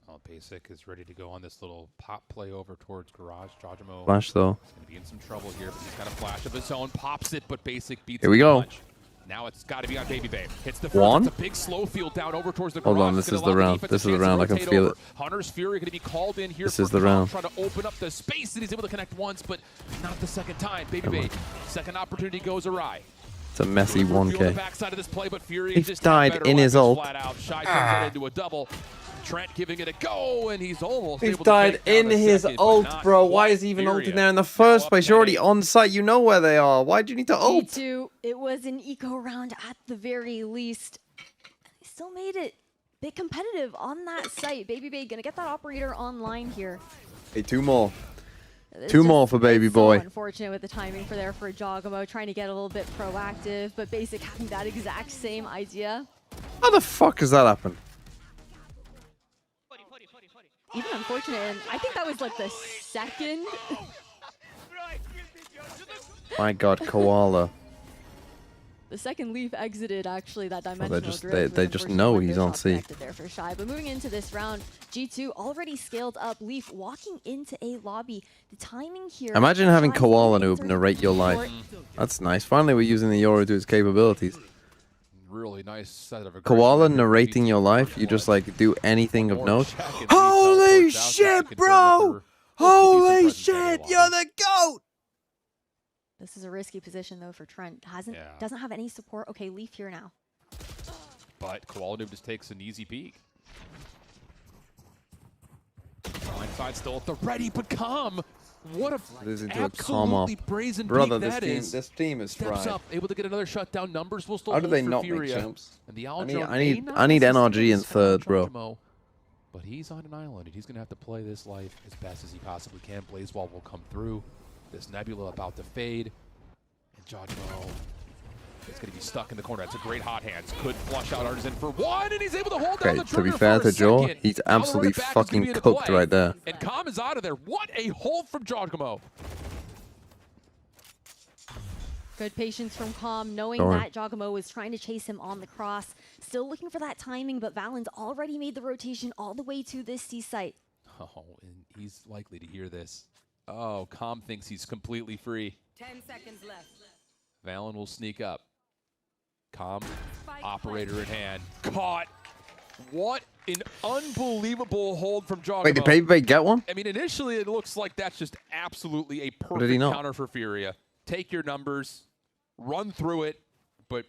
Well, Basic is ready to go on this little pop play over towards Garage. Jawjimo Flash though. is going to be in some trouble here, but he's got a flash of his own. Pops it, but Basic beats Here we go. punch. Now it's got to be on Baby Bay. Hits the front. One. It's a big slow field down over towards the Hold garage. on, this is the round. This is the round. I can feel it. Hunter's Fury going to be called in here. This is the round. Trying to open up the space, and he's able to connect once, but not the second time. Baby Bay, second opportunity goes awry. It's a messy 1K. Backside of this play, but Fury He just died in his ult. flat out. Shy turns it into a double. Trent giving it a go, and he's almost He's able to died take down in a his second, but ult, not bro. Why quite. is he even Furia ulting there in the first place? You're already on site. You know where they are. Why do you need to ult? G2, it was an eco round at the very least. They still made it a bit competitive on that site. Baby Bay gonna get that operator online here. Hey, 2 more. It's 2 more for Baby it's Boy. So unfortunate with the timing for there for Jawjimo, trying to get a little bit proactive, but Basic having that exact same idea. How the fuck does that happen? Even unfortunate, and I think that was like the second. My god, Koala. The second Leaf exited actually that dimensional they just know he's on C. There for Shy. But moving into this round, G2 already scaled up. Leaf walking into a lobby. The timing here. Imagine having Koala Noob narrate your life. That's nice. Finally, we're using the Yoru to his capabilities. Really nice set of Koala narrating your life. You just like do anything of note. Holy shit, bro! Holy shit, you're the GOAT! This is a risky position though for Trent. Doesn't have any support. Okay, Leaf here now. But Koala Noob just takes an easy peek. Blindside still at the ready, but Calm. What a absolutely brazen brother, peek this team is Steps fried. up, able to get another shutdown. Numbers will still How do hold they for not Furia. make champs? And the I need NRG in third, bro. But he's on an island, and he's going to have to play this life as best as he possibly can. Blazewall will come through. This Nebula about to fade. And Jawjimo is going to be stuck in the corner. That's a great hot hands. Could flush out Artisan for one, and he's able to hold down the trigger. To be fair for to Joe, second. he's Now absolutely the running back is fucking gonna be cooked play. right there. And Calm is out of there. What a hold from Jawjimo. Good patience from Calm, knowing that Jawjimo was trying to chase him on the cross. Still looking for that timing, but Valen's already made the rotation all the way to this C site. Oh, and he's likely to hear this. Oh, Calm thinks he's completely free. 10 seconds left. Valen will sneak up. Calm, operator in hand. Caught. What an unbelievable hold from Jawjimo. Wait, did Baby get one? I mean, initially it looks like that's just absolutely a did he perfect not? counter for Furia. Take your numbers, run through it, but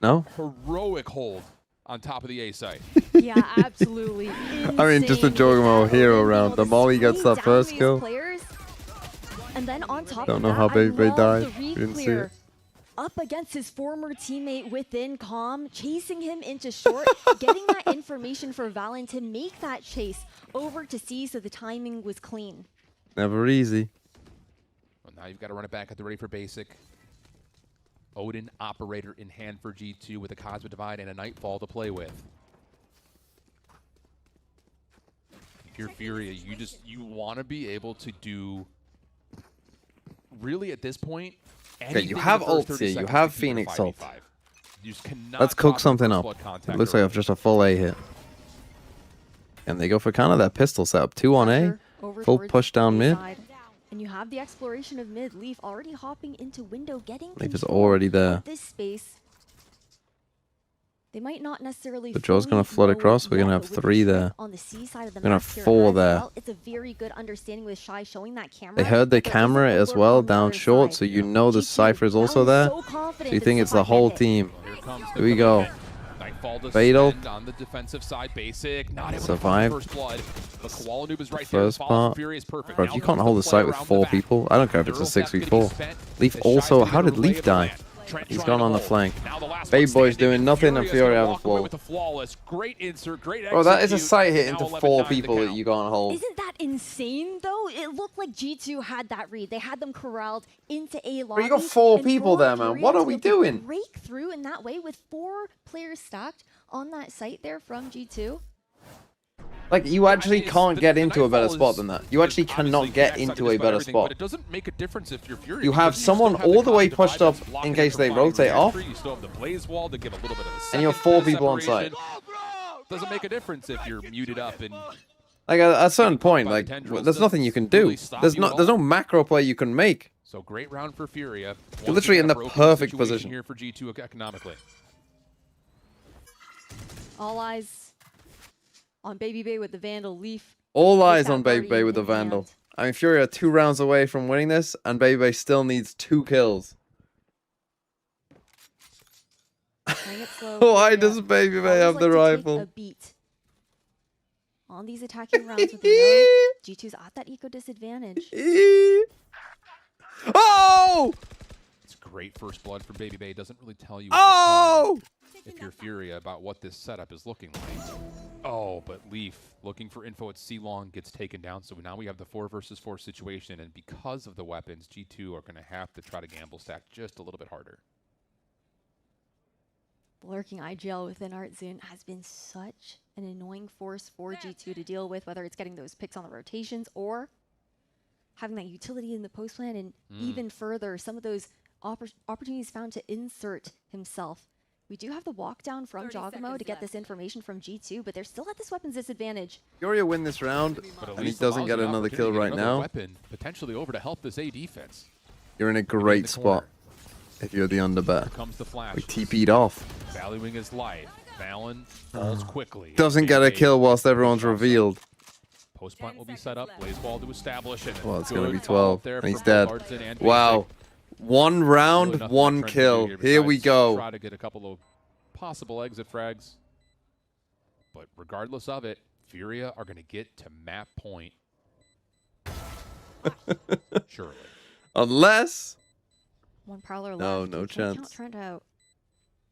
No? heroic hold on top of the A site. Yeah, absolutely. I mean, just a Jawjimo hero round. The Molly gets that first kill. And then on top Don't of know that, how Baby I love died. the We didn't see re-clear. it. Up against his former teammate within Calm, chasing him into short, getting that information for Valen to make that chase over to C so the timing was clean. Never easy. Well, now you've got to run it back at the ready for basic. Odin, operator in hand for G2 with a Cosmic Divide and a Nightfall to play with. If you're Furia, you want to be able to do, really at this point, Okay, you have ults here. You have Phoenix ult. You just cannot Let's cook top something first up. blood contact It looks like early. I've just a full A hit. And they go for kind of that pistol setup. 2 on A, Over full towards push down A mid. side. And you have the exploration of mid. Leaf already hopping into window, getting Leaf is control already of there. this space. They might not necessarily. But Joe's gonna flood fully know across. We're yet, gonna have but with 3 the there. trip on the C side of the We're gonna map have here 4 as there. well, it's a very good understanding with Shy showing that camera. They heard the but there camera isn't a as lurk well on the down other short, side. so you know the G2 Cypher is also Valen's there. so So confident you this think is it's the a whole hit. team. Here comes Here we go. Nightfall to Fatal. spend on the defensive side. Basic, not able Survived. to find first blood. But Koala Noob is right First there. Follow part. Fury is perfect. Bro, Now if you comes can't hold the play site with around 4 the back. people, I don't care if it's a Neural Theft gonna be 6v4. spent. Leaf As also, Shy's how gonna did relay Leaf of the die? land. Trent He's trying gone to on the hold. flank. Now the last Baby one Boy's standing, doing nothing and Furia's Fury gonna have a walk away flow. with the flawless. Great insert, great Bro, that is a execute. sight hit Now into 11-9 4 to people that count. you can't hold. Isn't that insane, though? It looked like G2 had that read. They had them corralled into a lobby. you got 4 and people for there, man. Furia What to are be we able to doing? Break through in that way with 4 players stacked on that site there from G2. Like, you actually can't get into a better Nightfall spot is- than that. You actually obviously cannot get connects into on a just about better everything, spot. But it doesn't make a difference if you're Fury. You have because someone still have the all the way Cosmic pushed Divide up that's in blocking case from they finding rotate off. re-entry. You still have the Blaze Wall to give a little bit of a And you have second 4 bit of people on separation. site. Doesn't make a difference if you're muted up and Like, at a certain point, by the like, tendrils there's nothing you can do. really stop There's you at there's no all. macro play you can make. so great round for Furia. You're literally in the perfect position. here for G2 economically. All eyes on Baby Bay with the Vandal. Leaf. All with eyes that on Baby Bay Guardian with the in Vandal. hand. I mean, Fury are 2 rounds away from winning this, and Baby Bay still needs 2 kills. Playing it slow, Why Furia does Baby Bay always have like the to take rifle? a beat on these attacking rounds with the know G2's at that eco disadvantage. Oh! It's great first blood from Baby Bay. Doesn't really tell you Oh! if you're Furia about what this setup is looking like. Oh, but Leaf looking for info at C-Long gets taken down. So now we have the 4 versus 4 situation. And because of the weapons, G2 are going to have to try to gamble stack just a little bit harder. Lurking IGL within Artzun has been such an annoying force for G2 to deal with, whether it's getting those picks on the rotations or having that utility in the post plan, and even further, some of those opportunities found to insert himself. We do have the walk down from Jawgemo to get this information from G2, but they're still at this weapons disadvantage. Furia win this round, and he doesn't get another kill right now. Weapon potentially over to help this A defense. You're in a great spot if you're the underbat. Comes the flash. We TP'd off. Valuing his life. Valen falls quickly. Doesn't get a kill whilst everyone's revealed. Post plant will be set up. Blaze ball to establish it. Well, it's going to be 12, and he's dead. Wow. 1 round, 1 kill. Here we go. Try to get a couple of possible exit frags. But regardless of it, Furia are going to get to map point. Surely. Unless... One Prowler no, left. no chance. Trent out.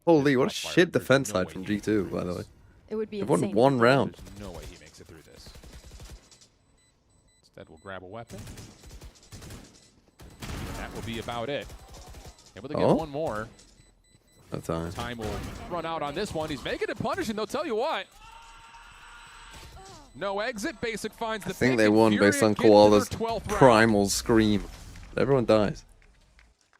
Holy, what a shit defense side from G2, by the way. It would be They've insane. won 1 round. There's no way he makes it through this. Instead, we'll grab a weapon. And that will be about it. Able to get one more. No time. Time will run out on this one. He's making it punishing, they'll tell you what. No exit. Basic finds the I think they won based on Koala's primal scream. Everyone dies.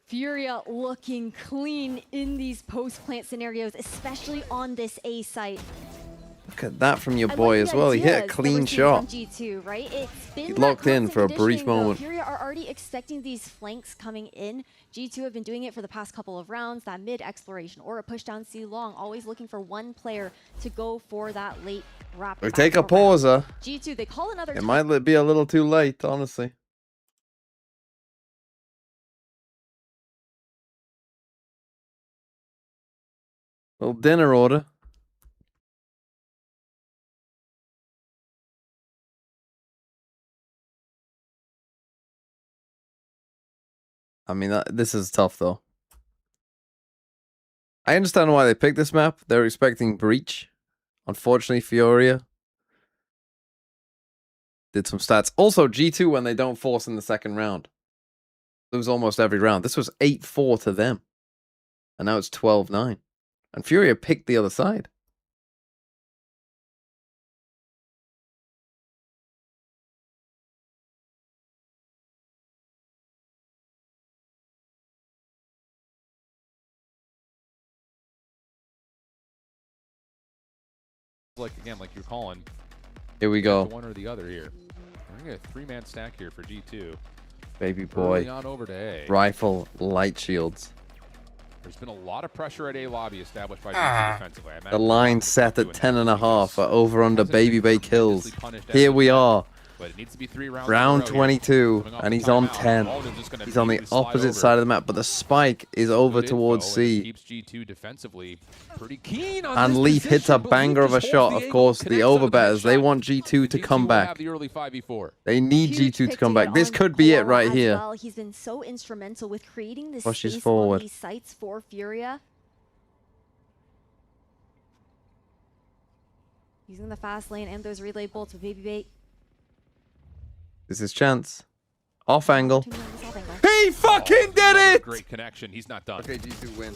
Furia looking clean in these post-plant scenarios, especially on this A site. Look at that from your boy as well. He hit a clean shot. G2, right? It's been he locked in for a brief moment. Furia are already expecting these flanks coming in. G2 have been doing it for the past couple of rounds, that mid exploration or a push down C long, always looking for one player to go for that late rapid. We take a pauser. G2, they call another. It might be a little too late, honestly. Little dinner order. I mean, this is tough, though. I understand why they picked this map. They're expecting Breach. Unfortunately, Furia did some stats. Also, G2, when they don't force in the second round, lose almost every round. This was 8-4 to them. And now it's 12-9. And Furia picked the other side. Like again, like you're calling. Here we go. One or the other here. We're gonna get a 3-man stack here for G2. Baby boy. On over to A. Rifle light shields. There's been a lot of pressure at A lobby established by G2 defensively. The line set at 10.5 for over under Baby Bay kills. Here we are. But it needs to be 3 rounds. Round 22, and he's on 10. He's on the opposite side of the map, but the spike is over towards C. Keeps G2 defensively pretty keen on and Leaf hits a banger of a shot. Of course, the overbetters, they want G2 to come back. They need G2 to come back. This could be it right here. Well, he's been so instrumental with creating this Pushes space forward. on these sites for Furia. Using the fast lane and those relay bolts with Baby Bait. This is chance. Off angle. He fucking did it! Great connection. He's not done. Okay, G2 win.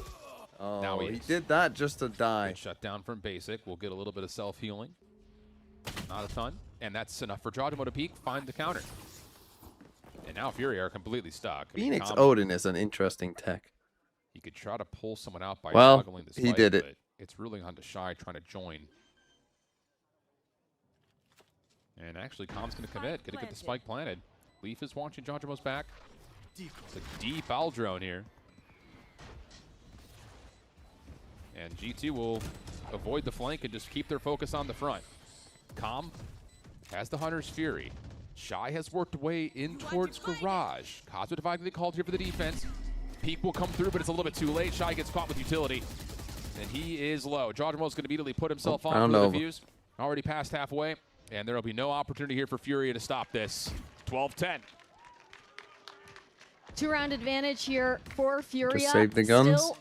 Oh, now he did that just to die. Good shut down from Basic. We'll get a little bit of self-healing. Not a ton. And that's enough for Jawgemo to peek, find the counter. And now Furia are completely stuck. Phoenix Odin is an interesting tech. He could try to pull someone out by the juggling spike, he did it. It's ruling on to Shy trying to join. And actually, Com's going to commit. Going to get the spike planted. Leaf is watching Jawgemo's back. It's a deep owl drone here. And G2 will avoid the flank and just keep their focus on the front. Com has the Hunter's Fury. Shy has worked way in towards Garage. Cosmic Divide they called here for the defense. Peek will come through, but it's a little bit too late. Shy gets caught with utility. And he is low. Jawgemo's going to immediately put himself on for the fuse. Already past halfway. And there will be no opportunity here for Furia to stop this. 12-10. 2-round advantage here for Furia. Just save the guns. Still,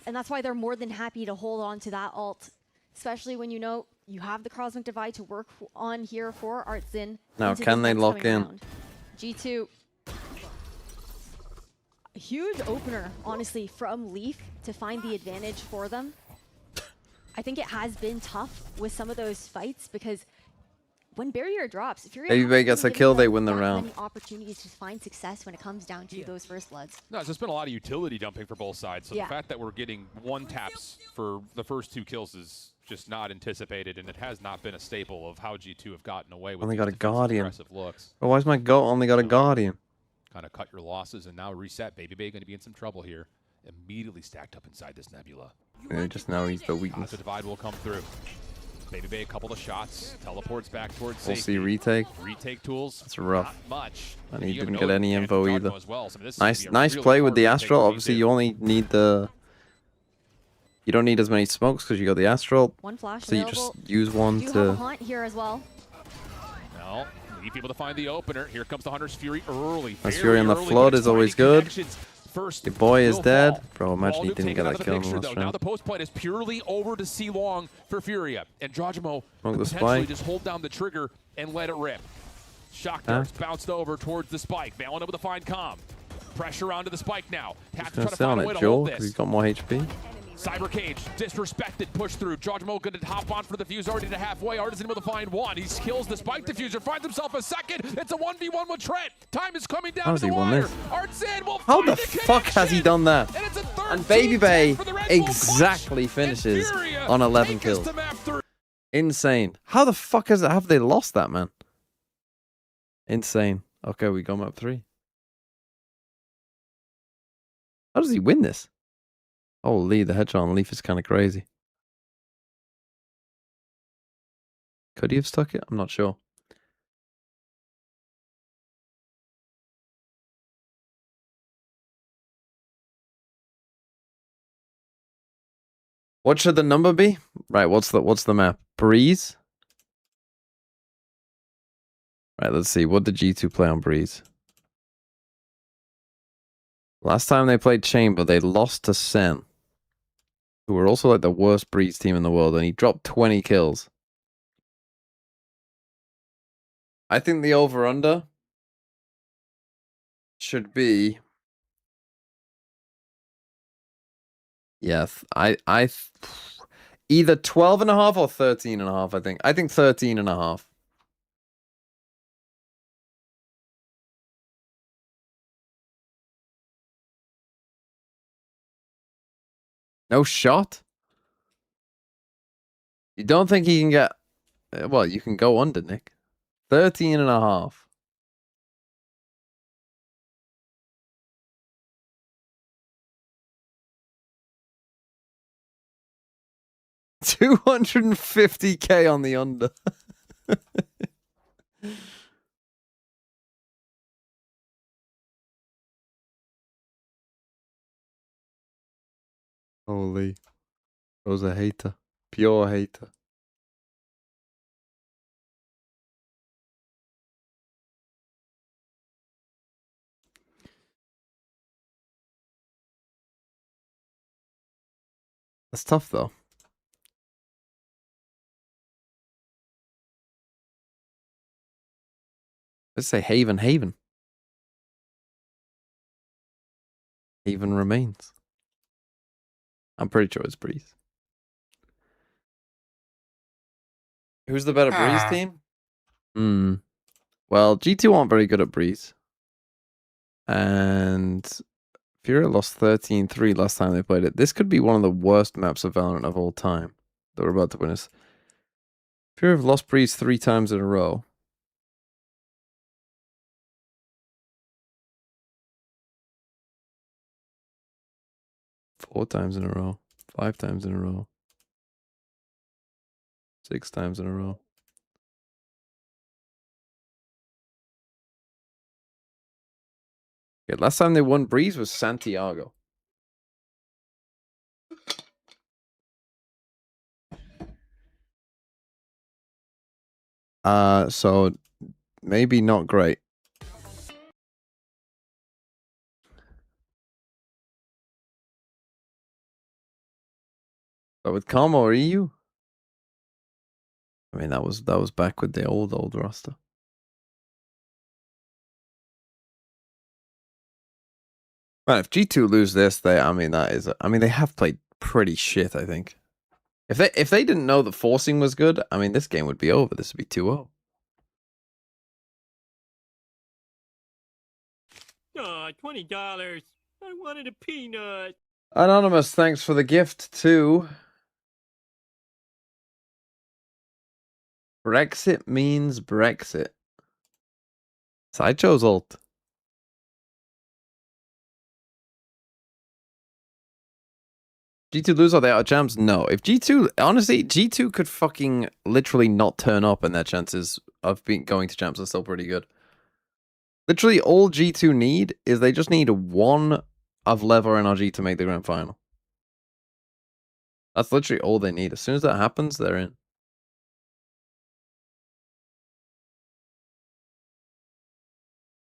and that's why they're more than happy to hold on to that ult, especially when you know you have the Cosmic Divide to work on here for Artzin. Now, can they lock in? Round. G2. A huge opener, honestly, from Leaf to find the advantage for them. I think it has been tough with some of those fights because when barrier drops, if you're Baby gets a kill, they win the round. Many opportunities to find success when it comes down to those first bloods. No, it's just been a lot of utility dumping for both sides. So the fact that we're getting 1 taps for the first 2 kills is just not anticipated, and it has not been a staple of how G2 have gotten away with only got a Guardian. aggressive looks. Oh, why's my goat only got a Guardian? Kind of cut your losses and now reset. Baby Bay going to be in some trouble here. Immediately stacked up inside this Nebula. Yeah, just now he's the weakness. The divide will come through. Baby Bay, a couple of shots, teleports back towards we'll safety. see retake. Retake tools. That's rough. Not much. And he didn't get any info either. Well. So Nice play with the Astral. Obviously, you only need the. You don't need as many smokes because you got the Astral. 1 flash so you just use one to. to. Have a hunt here as well. No, leave people to find the opener. Here comes the Hunter's Fury early. Hunter's Fury on the flood is always good. Your boy is dead. Bro, imagine he didn't get that kill in the last round. Now the post point is purely over to C-Long for Furia. And Drawjamo potentially just hold down the trigger and let it rip. Shock darts bounced over towards the spike. Valen able to find Calm. Pressure onto the spike now. Have to try to find a way to hold this. He's got more HP. Cyber Cage, disrespected, push through. Drawjamo going to hop on for the fuse, already to halfway. Artisan able to find 1. He kills the spike diffuser, finds himself a second. It's a 1v1 with Trent. Time is coming down to the wire. Artisan will How the fuck has he done that? And Baby Bay exactly finishes on 11 kills. Insane. How the fuck have they lost that, man? Insane. Okay, we go map 3. How does he win this? Holy, the headshot on Leaf is kind of crazy. Could he have stuck it? I'm not sure. What should the number be? Right, what's the map? Breeze? Right, let's see. What did G2 play on Breeze? Last time they played Chamber, they lost to Sen, who were also like the worst Breeze team in the world, and he dropped 20 kills. I think the over-under should be... Yes, I either 12.5 or 13.5, I think. I think 13.5. No shot? You don't think he can get... Well, you can go under, Nick. 13.5. $250K on the under. Holy. Bro's a hater. Pure hater. That's tough, though. Let's say Haven. Haven remains. I'm pretty sure it's Breeze. Who's the better Breeze team? Well, G2 aren't very good at Breeze. And Furia lost 13-3 last time they played it. This could be one of the worst maps of Valorant of all time that we're about to witness. Furia have lost Breeze 3 times in a row. Four times in a row. 5 times in a row. 6 times in a row. Yeah, last time they won Breeze was Santiago. So maybe not great. But with Kamo or EU? I mean, that was back with the old roster. Right, if G2 lose this, they have played pretty shit, I think. If they didn't know that forcing was good, I mean, this game would be over. This would be 2-0. Aw, $20. I wanted a peanut. Anonymous, thanks for the gift too. Brexit means Brexit. Sideshow's ult. G2 lose, are they out of champs? No. If G2, honestly, G2 could fucking literally not turn up and their chances of going to champs are still pretty good. Literally, all G2 need is they just need one of Lev or NRG to make the grand final. That's literally all they need. As soon as that happens, they're in.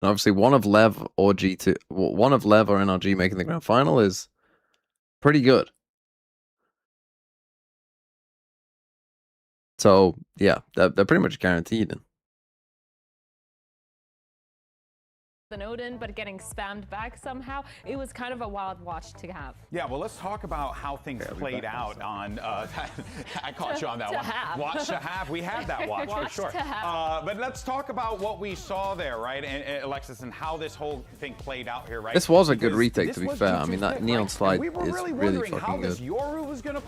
And obviously, one of Lev or G2, one of Lev or NRG making the grand final is pretty good. So yeah, they're pretty much guaranteed. Than Odin, but getting spammed back somehow. It was kind of a wild watch to have. Yeah, well, let's talk about how things played out on. I caught you on that one. Watch to have. We had that watch for sure. But let's talk about what we saw there, right, and Alexis, and how this whole thing played out here, right? This was a good retake, to be fair. I mean, that Neon slide is really fucking good.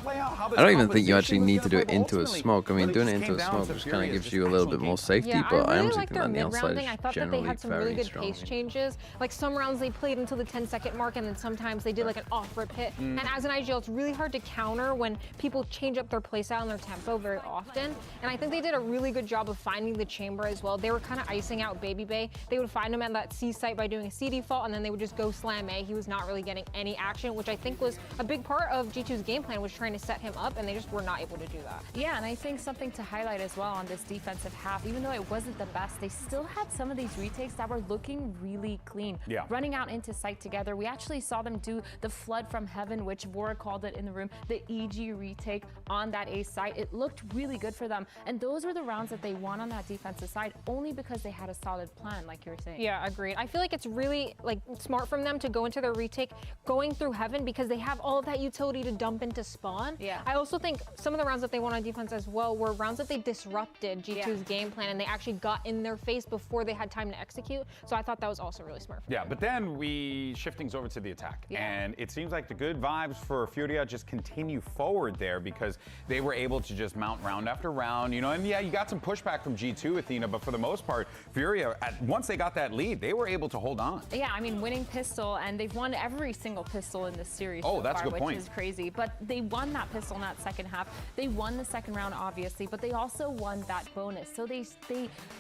I don't even think you actually need to do it into a smoke. I mean, doing it into a smoke just kind of gives you a little bit more safety, but I am thinking that Neon slide is generally very strong. Changes. Like some rounds they played until the 10-second mark, and then sometimes they did like an off-rip hit. And as an IGL, it's really hard to counter when people change up their playstyle and their tempo very often. And I think they did a really good job of finding the chamber as well. They were kind of icing out Baby Bay. They would find him at that C site by doing a C default, and then they would just go slam A. He was not really getting any action, which I think was a big part of G2's game plan, was trying to set him up, and they just were not able to do that. Yeah, and I think something to highlight as well on this defensive half, even though it wasn't the best, they still had some of these retakes that were looking really clean. Yeah. Running out into sight together. We actually saw them do the flood from heaven, which Vora called it in the room, the EG retake on that A site. It looked really good for them. And those were the rounds that they won on that defensive side, only because they had a solid plan, like you were saying. Yeah, agreed. I feel like it's really like smart from them to go into their retake going through heaven, because they have all of that utility to dump into spawn. Yeah. I also think some of the rounds that they won on defense as well were rounds that they disrupted G2's game plan, and they actually got in their face before they had time to execute. So I thought that was also really smart. Yeah, but then we shift things over to the attack. Yeah. And it seems like the good vibes for Furia just continue forward there, because they were able to just mount round after round, you know, and yeah, you got some pushback from G2, Athena, but for the most part, Furia, once they got that lead, they were able to hold on. Yeah, I mean, winning pistol, and they've won every single pistol in this series so far, a good point. Which is crazy. But they won that pistol in that second half. They won the second round, obviously, but they also won that bonus. So they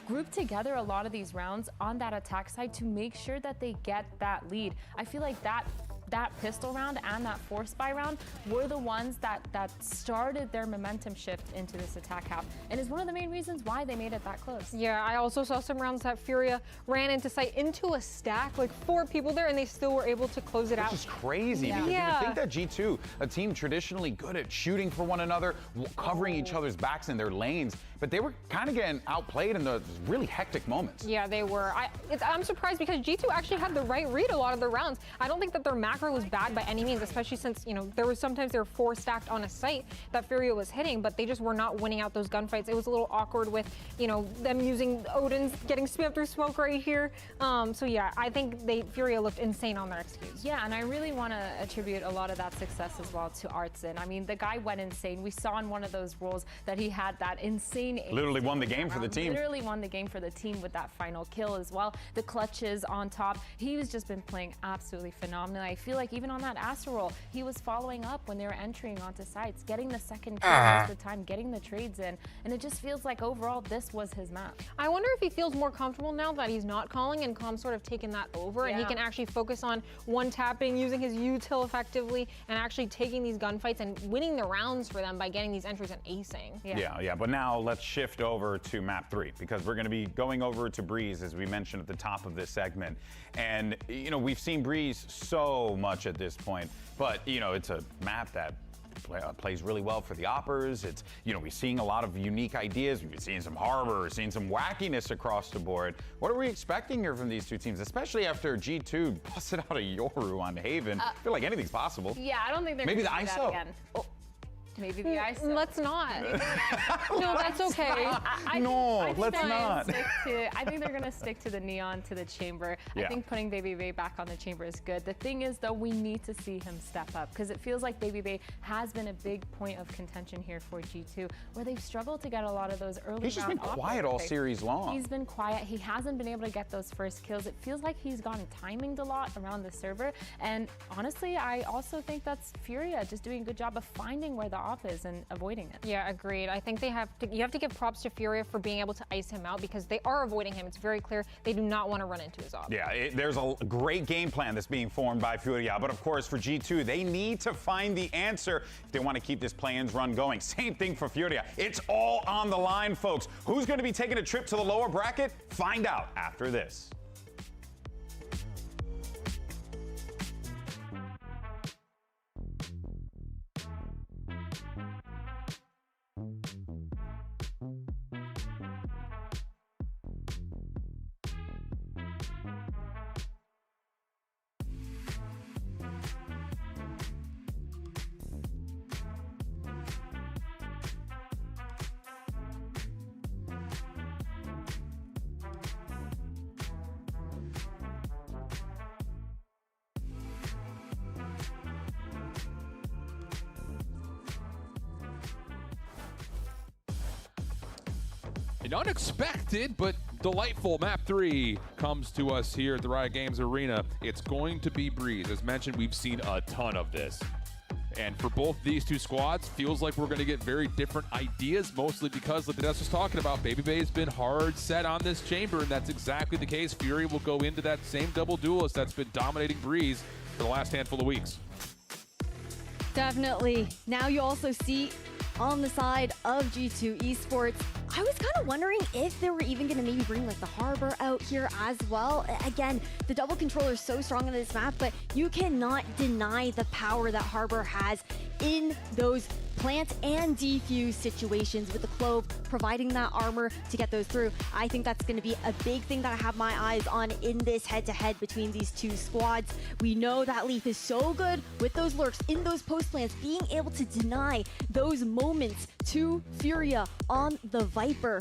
grouped together a lot of these rounds on that attack side to make sure that they get that lead. I feel like that pistol round and that force buy round were the ones that started their momentum shift into this attack half, and is one of the main reasons why they made it that close. Yeah, I also saw some rounds that Furia ran into sight into a stack, like 4 people there, and they still were able to close it out. Which is crazy, because you would think that G2, a team traditionally good at shooting for one another, covering each other's backs in their lanes, but they were kind of getting outplayed in the really hectic moments. Yeah, they were. I'm surprised, because G2 actually had the right read a lot of the rounds. I don't think that their macro was bad by any means, especially since, you know, there was sometimes they were 4 stacked on a site that Furia was hitting, but they just were not winning out those gunfights. It was a little awkward with, you know, them using Odin's, getting spammed through smoke right here. So yeah, I think Furia looked insane on their executes. Yeah, and I really want to attribute a lot of that success as well to Artson. I mean, the guy went insane. We saw in one of those roles that he had that insane ace. Literally won the game for the team. Literally won the game for the team with that final kill as well. The clutches on top. He's just been playing absolutely phenomenal. I feel like even on that Astro roll, he was following up when they were entering onto sites, getting the second kill most of the time, getting the trades in, and it just feels like overall this was his map. I wonder if he feels more comfortable now that he's not calling and Calm's sort of taken that over, and he can actually focus on one-tapping, using his util effectively, and actually taking these gunfights and winning the rounds for them by getting these entries and acing. Yeah, but now let's shift over to map 3, because we're going to be going over to Breeze, as we mentioned at the top of this segment. And, you know, we've seen Breeze so much at this point, but, you know, it's a map that plays really well for the oppers. It's, you know, we're seeing a lot of unique ideas. We've been seeing some harbor, seeing some wackiness across the board. What are we expecting here from these two teams, especially after G2 busted out a Yoru on Haven? I feel like anything's possible. Yeah, I don't think they're maybe going the to do ISO. that again. Maybe the ice. Let's not. No, that's okay. Let's not. I think they're going to stick to the neon, to the chamber. Yeah. I think putting Baby Bay back on the chamber is good. The thing is, though, we need to see him step up because it feels like Baby Bay has been a big point of contention here for G2, where they've struggled to get a lot of those early He's just been quiet all series long. He's been quiet. He hasn't been able to get those first kills. It feels like he's gotten timinged a lot around the server. And honestly, I also think that's Furia just doing a good job of finding where the op is and avoiding it. Yeah, agreed. I think you have to give props to Furia for being able to ice him out because they are avoiding him. It's very clear they do not want to run into his op. Yeah, there's a great game plan that's being formed by Furia, but of course for G2, they need to find the answer if they want to keep this play-ins run going. Same thing for Furia. It's all on the line, folks. Who's going to be taking a trip to the lower bracket? Find out after this. An unexpected but delightful map 3 comes to us here at the Riot Games Arena. It's going to be Breeze. As mentioned, we've seen a ton of this. And for both these two squads, feels like we're going to get very different ideas, mostly because, like the Des was talking about, Baby Bay has been hard set on this chamber, and that's exactly the case. Fury will go into that same double duelist that's been dominating Breeze for the last handful of weeks. Definitely. Now you also see on the side of G2 Esports, I was kind of wondering if they were even going to maybe bring like the Harbor out here as well. Again, the double controller is so strong on this map, but you cannot deny the power that Harbor has in those plant and defuse situations with the Clove providing that armor to get those through. I think that's going to be a big thing that I have my eyes on in this head-to-head between these two squads. We know that Leaf is so good with those lurks in those post plants, being able to deny those moments to Furia on the Viper.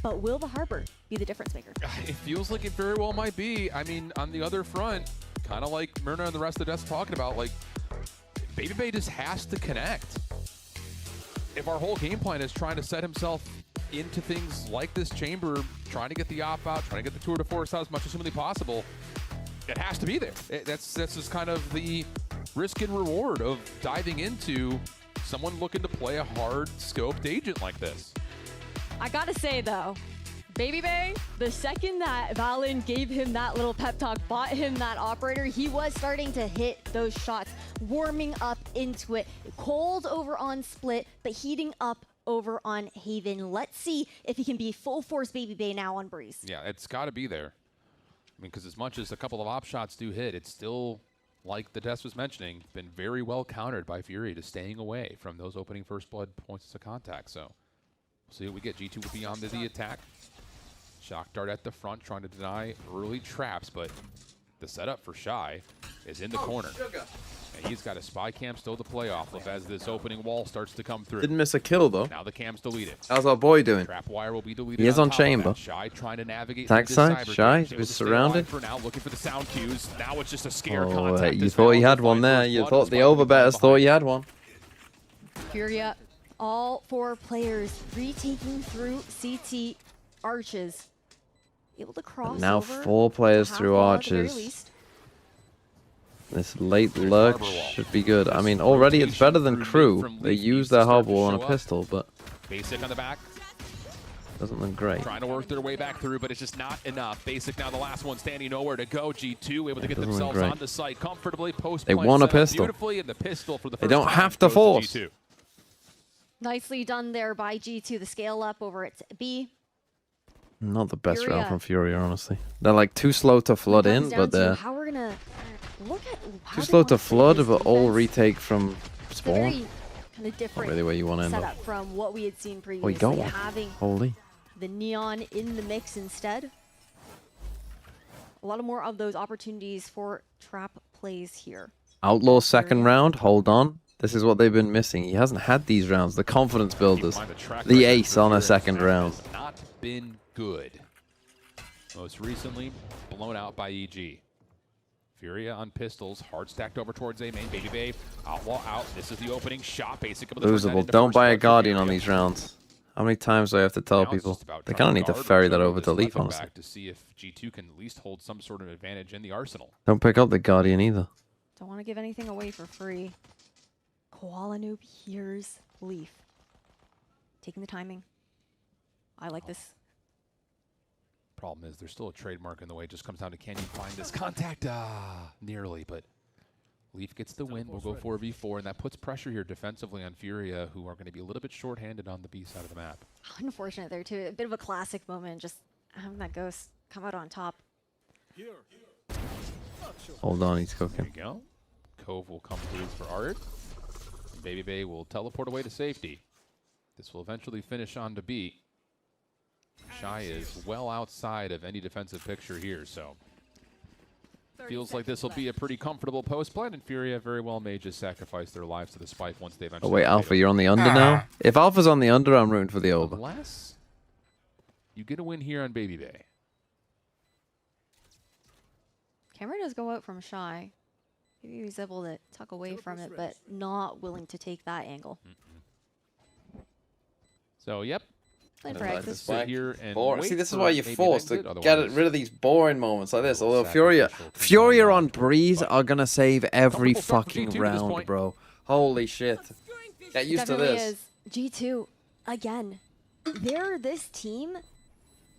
But will the Harbor be the difference maker? It feels like it very well might be. I mean, on the other front, kind of like Myrna and the rest of the desk talking about, like, Baby Bay just has to connect. If our whole game plan is trying to set himself into things like this chamber, trying to get the op out, trying to get the tour de force out as much as humanly possible, it has to be there. That's just kind of the risk and reward of diving into someone looking to play a hard scoped agent like this. I gotta say though, Baby Bay, the second that Valen gave him that little pep talk, bought him that operator, he was starting to hit those shots, warming up into it. Cold over on Split, but heating up over on Haven. Let's see if he can be full force Baby Bay now on Breeze. Yeah, it's got to be there. I mean, because as much as a couple of op shots do hit, it's still, like the Des was mentioning, been very well countered by Fury to staying away from those opening first blood points of contact. So we'll see what we get. G2 will be on to the attack. Shock Dart at the front, trying to deny early traps, but the setup for Shy is in the corner. And he's got a spy cam still to play off of as this opening wall starts to come through. Didn't miss a kill, though. Now the cam's deleted. How's our boy doing? Trap wire will be deleted. He is on chamber. Shy trying to navigate. Attack side, Shy is surrounded. For now, looking for the sound cues. Now it's just a scare Oh, contact. you thought he had one there. You thought the overbetters thought he had one. Furia, all 4 players retaking through CT arches. Able to cross And now over 4 players to through half wall at the very arches. least. This late lurk should be good. I mean, already it's better than Crew. They use their harbor wall on a pistol, but Basic on the back. doesn't look great. Trying to work their way back through, but it's just not enough. Basic now the last one, standing nowhere to go. G2 able to get Doesn't look themselves great. on the site comfortably. Post They want a pistol. beautifully, and the pistol for the They first don't time have to goes force. G2. Nicely done there by G2. The scale up over at B. Not the best Furia. round from Furia, honestly. They're like too slow to flood Comes in, down but to they're how we're gonna look at how too they slow wanna to play flood, this but all defense. retake from It's a very spawn. kind of different really where you wanna end up. setup from what we had seen Oh, previously. he got one. Having Holy. the neon in the mix instead. A lot of more of those opportunities for trap plays here. Outlaw second round, hold on. This is what they've been missing. He hasn't had these rounds. The confidence builders. The ace on a second round. Not been good. Most recently, blown out by EG. Furia on pistols, hard stacked over towards A main. Babybay, Outlaw out. This is the opening shot, basically. Losable. Don't buy a Guardian on these rounds. How many times do I have to tell people? They kind of need to ferry that over to Leaf, honestly. To see if G2 can at least hold some sort of advantage in the arsenal. Don't pick up the Guardian either. Don't want to give anything away for free. Koala Noob hears Leaf. Taking the timing. I like this. Problem is, there's still a trademark in the way. It just comes down to, can you find this contact? Nearly, but Leaf gets the win. We'll go 4v4, and that puts pressure here defensively on Furia, who are going to be a little bit shorthanded on the B side of the map. Unfortunate there, too. A bit of a classic moment, just having that Ghost come out on top. Hold on, he's cooking. There you go. Cove will come through for Art. And Babybay will teleport away to safety. This will eventually finish on to B. Shy is well outside of any defensive picture here, so feels like this will be a pretty comfortable post play, and Furia very well may just sacrifice their lives to the spike once they eventually. Oh wait, Alpha, you're on the under now? If Alpha's on the under, I'm rooting for the over. Unless you get a win here on Babybay. Camera does go out from Shy. Maybe he's able to tuck away from it, but not willing to take that angle. So, yep. Sit here and See, this is why you're forced to get rid of these boring moments like this. Although Furia on Breeze are going to save every fucking round, bro. Holy shit. Get used to this. G2, again, they're this team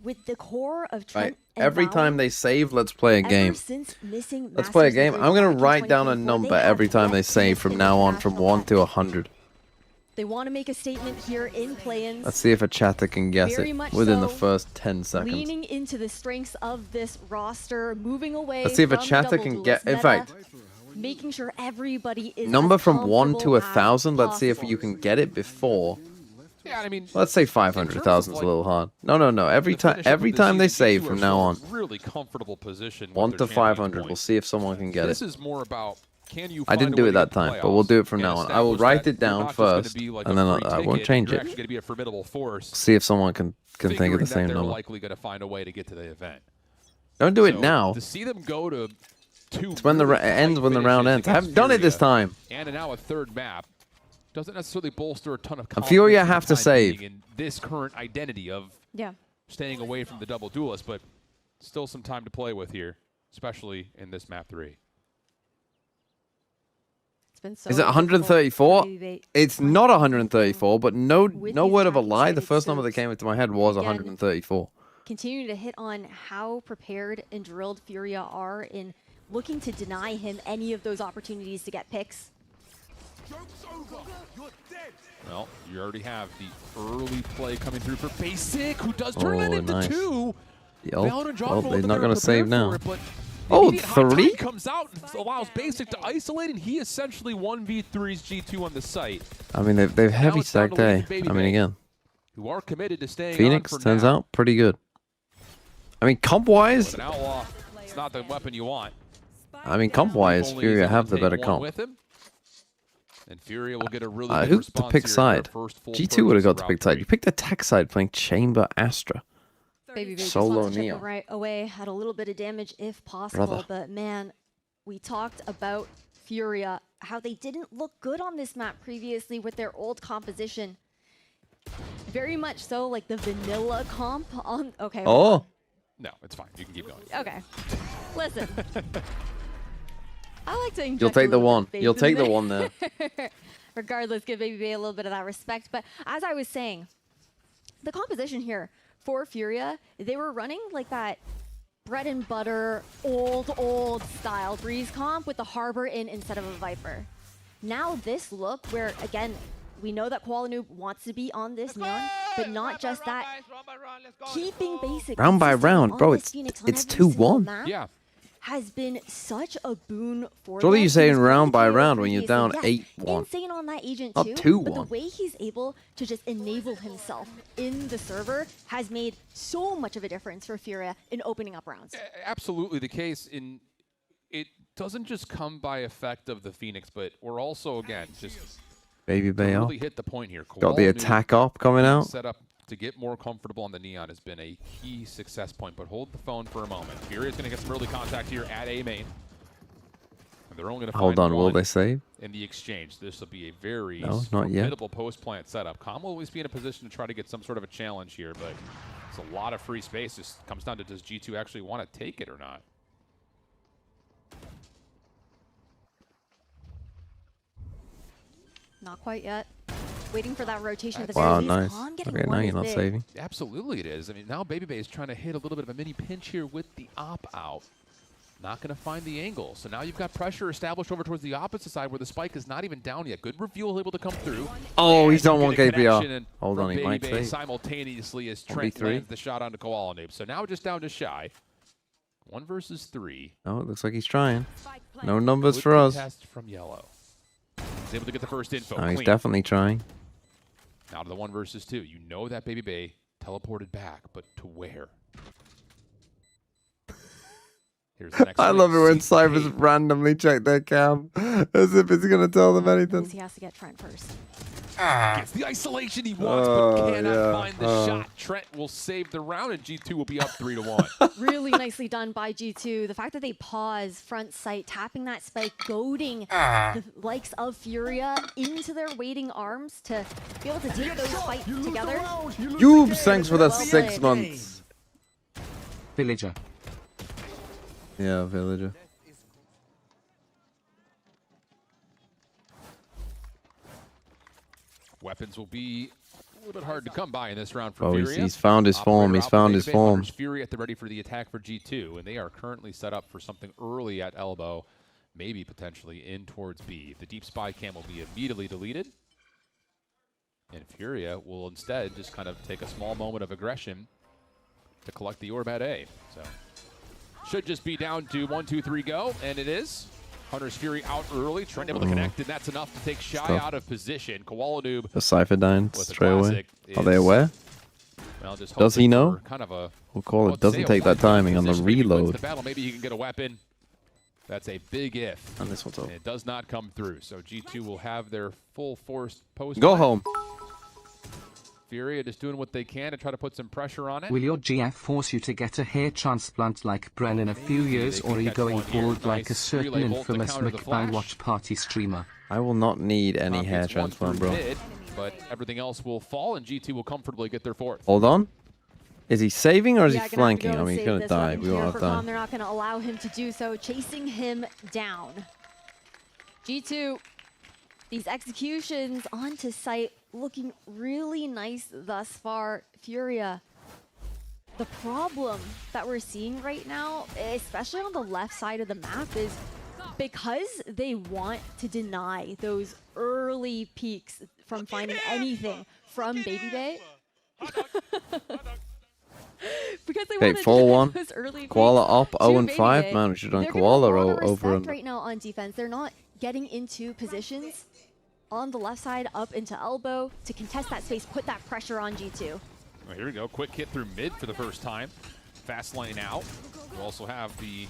with the core of Trent and every Maui. Time they save, let's play a game. Let's play a game. I'm going to write down a number every time they save from now on, from 1 to 100. They want to make a statement here in play-ins. Let's see if a chatter can guess it within the first 10 seconds. Leaning into the strengths of this roster, moving away. Let's see if a chatter can get. In fact, making sure everybody is number from 1 to 1,000. Let's see if you can get it before. Yeah, I mean, let's say 500,000 is a little hard. No. Every time they save from now on. Really comfortable position. 1 to 500. We'll see if someone can get it. This is more about. I didn't do it that time, but we'll do it from now on. I will write it down first, and then I won't change it. See if someone can think of the same number. Likely going to find a way to get to the event. Don't do it now. To see them go to 2. It's when the ends when the round ends. I haven't done it this time. And now a third map doesn't necessarily bolster a ton of confidence. And Furia have to save in this current identity of staying away from the double duelist, but still some time to play with here, especially in this map 3. Is it 134? It's not 134, but no word of a lie. The first number that came into my head was 134. Continue to hit on how prepared and drilled Furia are in looking to deny him any of those opportunities to get picks. Well, you already have the early play coming through for Basic, who does turn that into 2. Well, they're not going to save now. Oh, 3? Comes out and allows Basic to isolate, and he essentially 1v3s G2 on the site. I mean, they've heavy stacked A. I mean, again, who are committed to staying Phoenix on for turns now. out pretty good. I mean, comp-wise, An Outlaw, it's not the weapon you want. I mean, comp-wise, Furia have the better comp. And Furia will get a really good Who response to pick here side? G2 would have got to pick side. You picked attack side playing Chamber Astra. Babybay just Solo wants to chip Neo. it right away, had a little bit of damage if possible, Brother. but man, we talked about Furia, how they didn't look good on this map previously with their old composition. Very much so like the vanilla comp on, okay. Oh. No, it's fine. You can keep going. Okay. Listen. I like to inject You'll take a the little one. bit of You'll faith take in the one there. Regardless, give Babybay a little bit of that respect. But as I was saying, the composition here for Furia, they were running like that bread and butter, old style Breeze comp with the Harbor in instead of a Viper. Now this look where, again, we know that Koala Noob wants to be on this Neon, but not just that. Keeping Basic Round by round, bro, it's Phoenix 2-1. Yeah. has been such a boon for Surely them. you're saying He's round by playing round when you're down previously. 8-1. Insane on that agent Not too. 2-1. But the way he's able to just enable himself in the server has made so much of a difference for Furia in opening up rounds. Absolutely the case. In it doesn't just come by effect of the Phoenix, but we're also, again, just Baby Bay really up. hit the point here. Got the attack up coming out. Set up to get more comfortable on the Neon has been a key success point, but hold the phone for a moment. Furia's going to get some early contact here at A main. And they're only going to Hold on, will they save? In the exchange. This will be a very not yet. formidable post-plant setup. Calm will always be in a position to try to get some sort of a challenge here, but it's a lot of free space. This comes down to, does G2 actually want to take it or not? Not quite yet. Waiting for that rotation. Wow, nice. Okay, now you're not saving. Absolutely it is. I mean, now Baby Bay is trying to hit a little bit of a mini pinch here with the op out. Not going to find the angle. So now you've got pressure established over towards the opposite side where the spike is not even down yet. Good reveal able to come through. Oh, he's on 1 KPR. Hold on, he might save. Simultaneously as Trent lands the shot onto Koala Noob. So now just down to Shy. 1 versus 3. Oh, it looks like he's trying. No numbers for us. Test from Yellow. He's able to get the first info. Oh, he's definitely trying. Now to the 1 versus 2. You know that Baby Bay teleported back, but to where? Here's the next I love it when Cyphers randomly check their cam as if it's going to tell them anything. He has to get Trent first. Gets the isolation he wants, but cannot find the shot. Trent will save the round, and G2 will be up 3-1. Really nicely done by G2. The fact that they pause front sight, tapping that spike, goading the likes of Furia into their waiting arms to be able to take those fights together. Yoobs, thanks for that 6 months. Villager. Yeah, Villager. Weapons will be a little bit hard to come by in this round for Furia. He's found his form. He's found his form. Furia at the ready for the attack for G2, and they are currently set up for something early at elbow, maybe potentially in towards B. The deep spy cam will be immediately deleted, and Furia will instead just kind of take a small moment of aggression to collect the orb at A. So should just be down to 1, 2, 3, go, and it is. Hunter's Fury out early. Trent able to connect, and that's enough to take Shy out of position. Koala Noob. The Cypher dying straight away. Are they aware? Well, just does he know? Kind of a, we'll call it. Doesn't take that timing on the reload. The battle. Maybe he can get a weapon. That's a big if. And this one's up. It does not come through. So G2 will have their full force post. Go home. Furia just doing what they can to try to put some pressure on it. Will your GF force you to get a hair transplant like Bren in a few years, or are you going bald like a certain infamous McBang Watch Party streamer? I will not need any hair transplant, bro. But everything else will fall, and G2 will comfortably get their 4th. Hold on. Is he saving or is he flanking? I mean, he's going to die. We won't have time. They're not going to allow him to do so, chasing him down. G2, these executions onto site looking really nice thus far. Furia, the problem that we're seeing right now, especially on the left side of the map, is because they want to deny those early peaks from finding anything from Baby Bay. Because they want to deny those early peaks. Koala up 0-5. Man, we should have done Koala over and right now on defense. They're not getting into positions on the left side up into elbow to contest that space, put that pressure on G2. Well, here we go. Quick hit through mid for the first time. Fast lane out. We also have the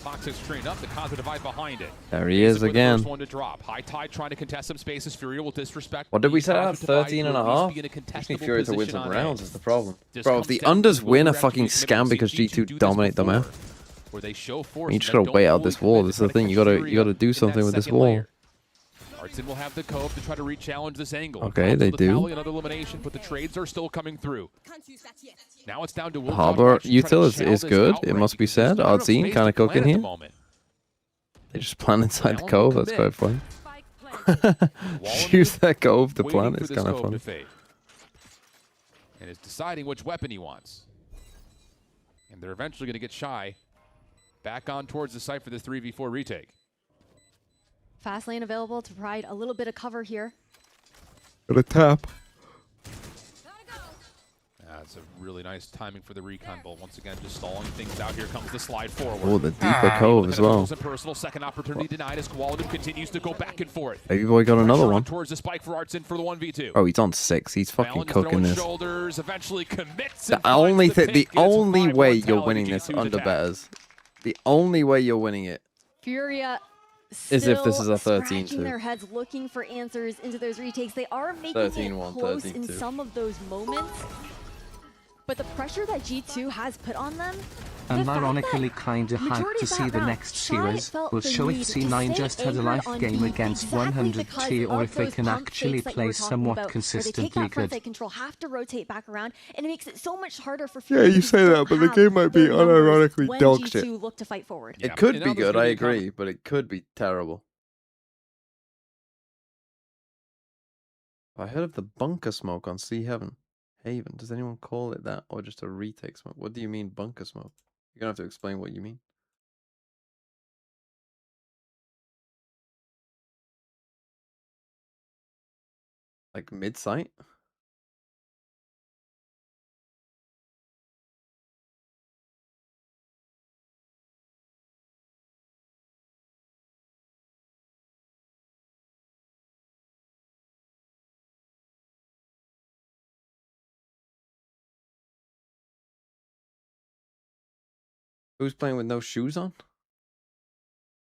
Toxic trained up, the Kaza Divide behind it. There he is again. First one to drop. High Tide trying to contest some spaces. Furia will disrespect. What did we set out? 13.5? I think Furia to win some rounds is the problem. Bro, if the unders win a fucking scam because G2 dominate the map, you just gotta wait out this wall. This is the thing. You gotta do something with this wall. Artson will have the cove to try to re-challenge this angle. Okay, they do. Another elimination, but the trades are still coming through. Now it's down to Will. Harbor util is good, it must be said. Artson kind of cooking here. They just plan inside the cove, that's quite fun. Use that cove to plan, it's kind of fun. And is deciding which weapon he wants. And they're eventually going to get Shy back on towards the site for this 3v4 retake. Fast lane available to provide a little bit of cover here. Got a tap. That's a really nice timing for the recon bolt. Once again, just stalling things out. Here comes the slide forward. Oh, the deeper cove as well. Personal second opportunity denied as Koala continues to go back and forth. Baby boy got another one. Towards the spike for Artson for the 1v2. Oh, he's on 6. He's fucking cooking this. Shoulders, eventually commits. The only way you're winning this under betters. The only way you're winning it Furia As if this is a still 13-2. scratching their heads looking for answers into those retakes. They are making it 13-1, close in 13-2. some of those moments. But the pressure that G2 has put on them, I'm ironically kinda hyped to see the next series. We'll show if C9 just had a life game against 100T or if they can actually play somewhat consistently good. control, have to rotate back around, and it makes it so much harder for Yeah, Furia you to say that, but the game might be their numbers unironically when dog G2 shit. look to fight forward. It could And be now there's good, gonna I be a com- agree, but it could be terrible. I heard of the bunker smoke on Sea Haven. Does anyone call it that, or just a retake smoke? What do you mean bunker smoke? You're gonna have to explain what you mean. Like mid-sight? Who's playing with no shoes on?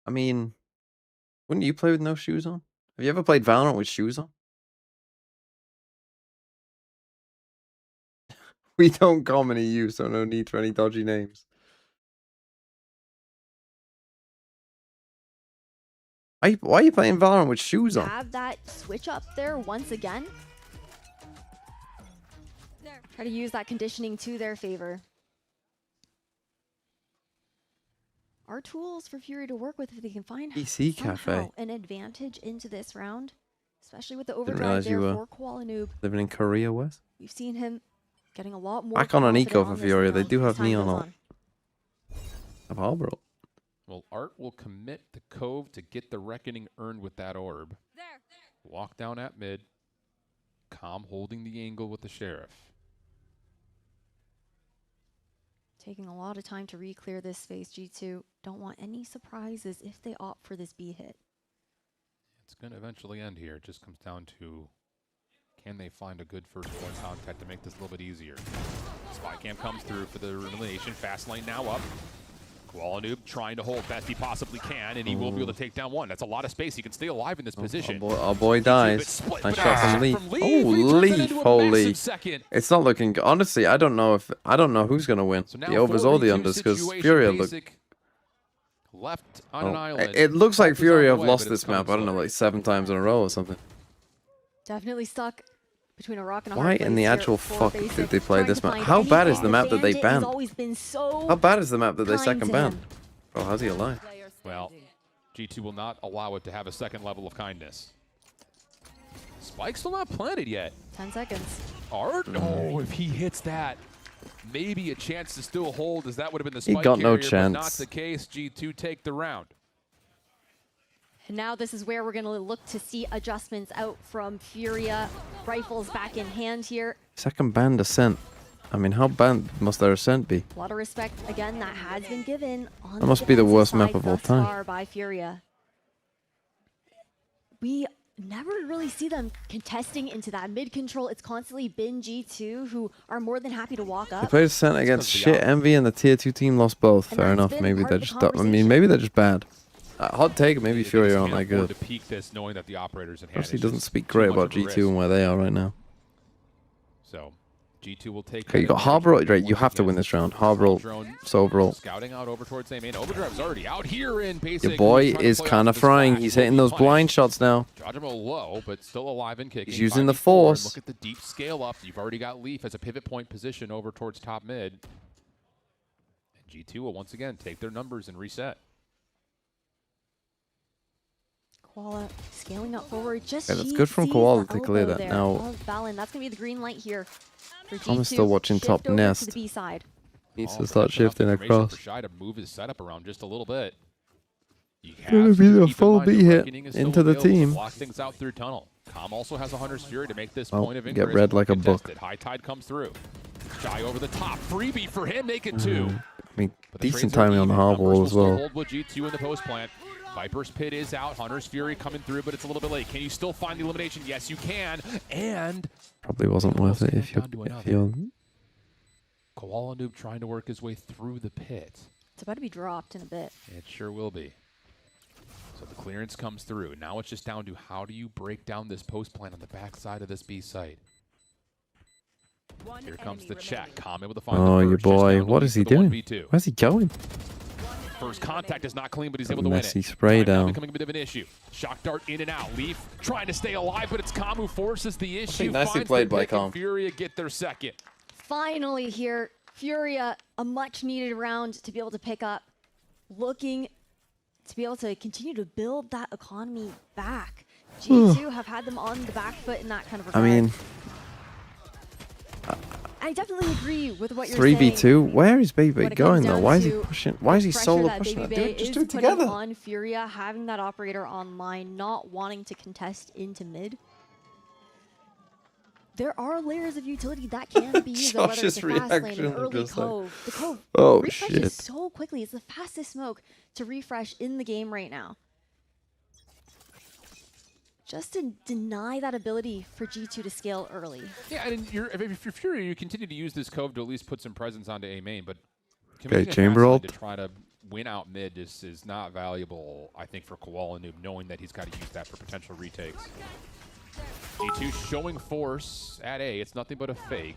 I mean, wouldn't you play with no shoes on? Have you ever played Valorant with shoes on? We don't commonly use, so no need for any dodgy names. Why are you playing Valorant with shoes on? Have that switch up there once again. Try to use that conditioning to their favor. Are tools for Fury to work with if they can find PC Cafe. an advantage into this round, especially with the Didn't overdrive realize there you were for Koala living in Korea, Wes. We've seen him getting a lot more. Back on an eco confident for on this Furia. They round do as have time Neon goes ult. on. Have Harbor ult. Well, Art will commit the Cove to get the Reckoning earned with that orb. Walk down at mid. Calm holding the angle with the Sheriff. Taking a lot of time to re-clear this space, G2. Don't want any surprises if they opt for this B hit. It's going to eventually end here. It just comes down to, can they find a good first point contact to make this a little bit easier? Spy cam comes through for the elimination. Fast lane now up. Koala Noob trying to hold best he possibly can, and he will be able to take down one. That's a lot of space. He can stay alive in this position. Our boy dies. Nice shot from Leaf. Oh, Leaf! Holy! It's not looking good. Honestly, I don't know who's gonna win. So now The overs or the 4v2 unders, because situation, Furia look. Basic left on an island. It looks like Hope is on Furia the have way, lost but it's this map. I don't know, coming like 7 times in a row or something. Definitely stuck between a rock and a Why hard place in the here actual for fuck did Basic. they play Trying this to map? find How bad is anything. the map that they Bandit has banned? always been so How bad is the map that they kind second to banned? him. Oh, how's he alive? Well, G2 will not allow it to have a second level of kindness. Spike's still not planted yet. 10 seconds. Art? Oh, if he hits that, maybe a chance to still hold, as that would have been the Spike He got no carrier, chance. But not the case. G2 take the round. And now this is where we're going to look to see adjustments out from Furia. Rifles back in hand here. Second banned Ascent. I mean, how banned must their Ascent be? A lot of respect, again, that has been given on That must be the defensive worst map side of all thus time. far by Furia. We never really see them contesting into that mid control. It's constantly been G2 who are more than happy to walk They up. played Ascent against shit Envy, and the tier 2 team lost both. And Fair that's enough. been Maybe part they're of the just. I mean, maybe they're just bad. Hot take. Maybe Furia aren't that good. To peak this, knowing that the operators in hand Obviously, is doesn't just speak too great much about of a G2 risk. and where they are right now. So G2 will take. Okay, you got Harbor ult. Right, you have to win this round. Harbor ult. So overall. Scouting out over towards A main. Overdrive's already out here in Basic. Your boy Trying to is play kind off of this frying. flash. He's Will hitting be those punished. blind shots now. Dodge him a low, but still alive and kicking. He's using the 5v4, and force. Look at the deep scale up. You've already got Leaf as a pivot point position over towards top mid. And G2 will once again take their numbers and reset. Koala scaling up forward. Just Okay, that's she good from sees Koala the to clear elbow that. there Now- of Valen. That's going to be the green light here for G2. I'm still watching Shift top over nest. To the B side. Needs Oh, to but start that's enough shifting information across. For Shy to move his setup around just a little bit. You Gonna have be to the keep in full mind B that hit Reckoning is still into the available to team. block things out through tunnel. Calm also has a Hunter's Fury to make this Oh, point of get ingress read more like a book. contested. High Tide comes through. Shy over the top. Freebie for him, make it two. I mean, But the decent trades are timing on the even. Harbor Numbers wall will as still well. hold with G2 in the post plant. Viper's Pit is out. Hunter's Fury coming through, but it's a little bit late. Can you still find the elimination? Yes, you can. And Probably wasn't worth it if you're. Koala Noob trying to work his way through the pit. It's about to be dropped in a bit. It sure will be. So the clearance comes through. Now it's just down to how do you break down this post plan on the backside of this B site. Here comes the check. Kame with the final. Oh, your boy. What is he doing? Where's he going? First contact is not clean, but he's able to win it. Messy spray down. Becoming a bit of an issue. Shock dart in and out. Leaf trying to stay alive, but it's Kam who forces the issue. Nicely played by Kam. Furia get their second. Finally here, Furia, a much needed round to be able to pick up. Looking to be able to continue to build that economy back. G2 have had them on the back foot in that kind of regard. I mean, I definitely agree with what you're saying. 3v2. Where is Baby going though? Why is he pushing? Why is he solo pushing that? Just do it together. On Furia, having that operator online, not wanting to contest into mid. There are layers of utility that can be used, whether it's a fast lane, an early cove. The cove refreshes so quickly. It's the fastest smoke to refresh in the game right now. Just to deny that ability for G2 to scale early. Yeah, and if you're Furia, you continue to use this cove to at least put some presence onto A main, but chamber ult. To try to win out mid is not valuable, I think, for Koala Noob, knowing that he's got to use that for potential retakes. G2 showing force at A. It's nothing but a fake.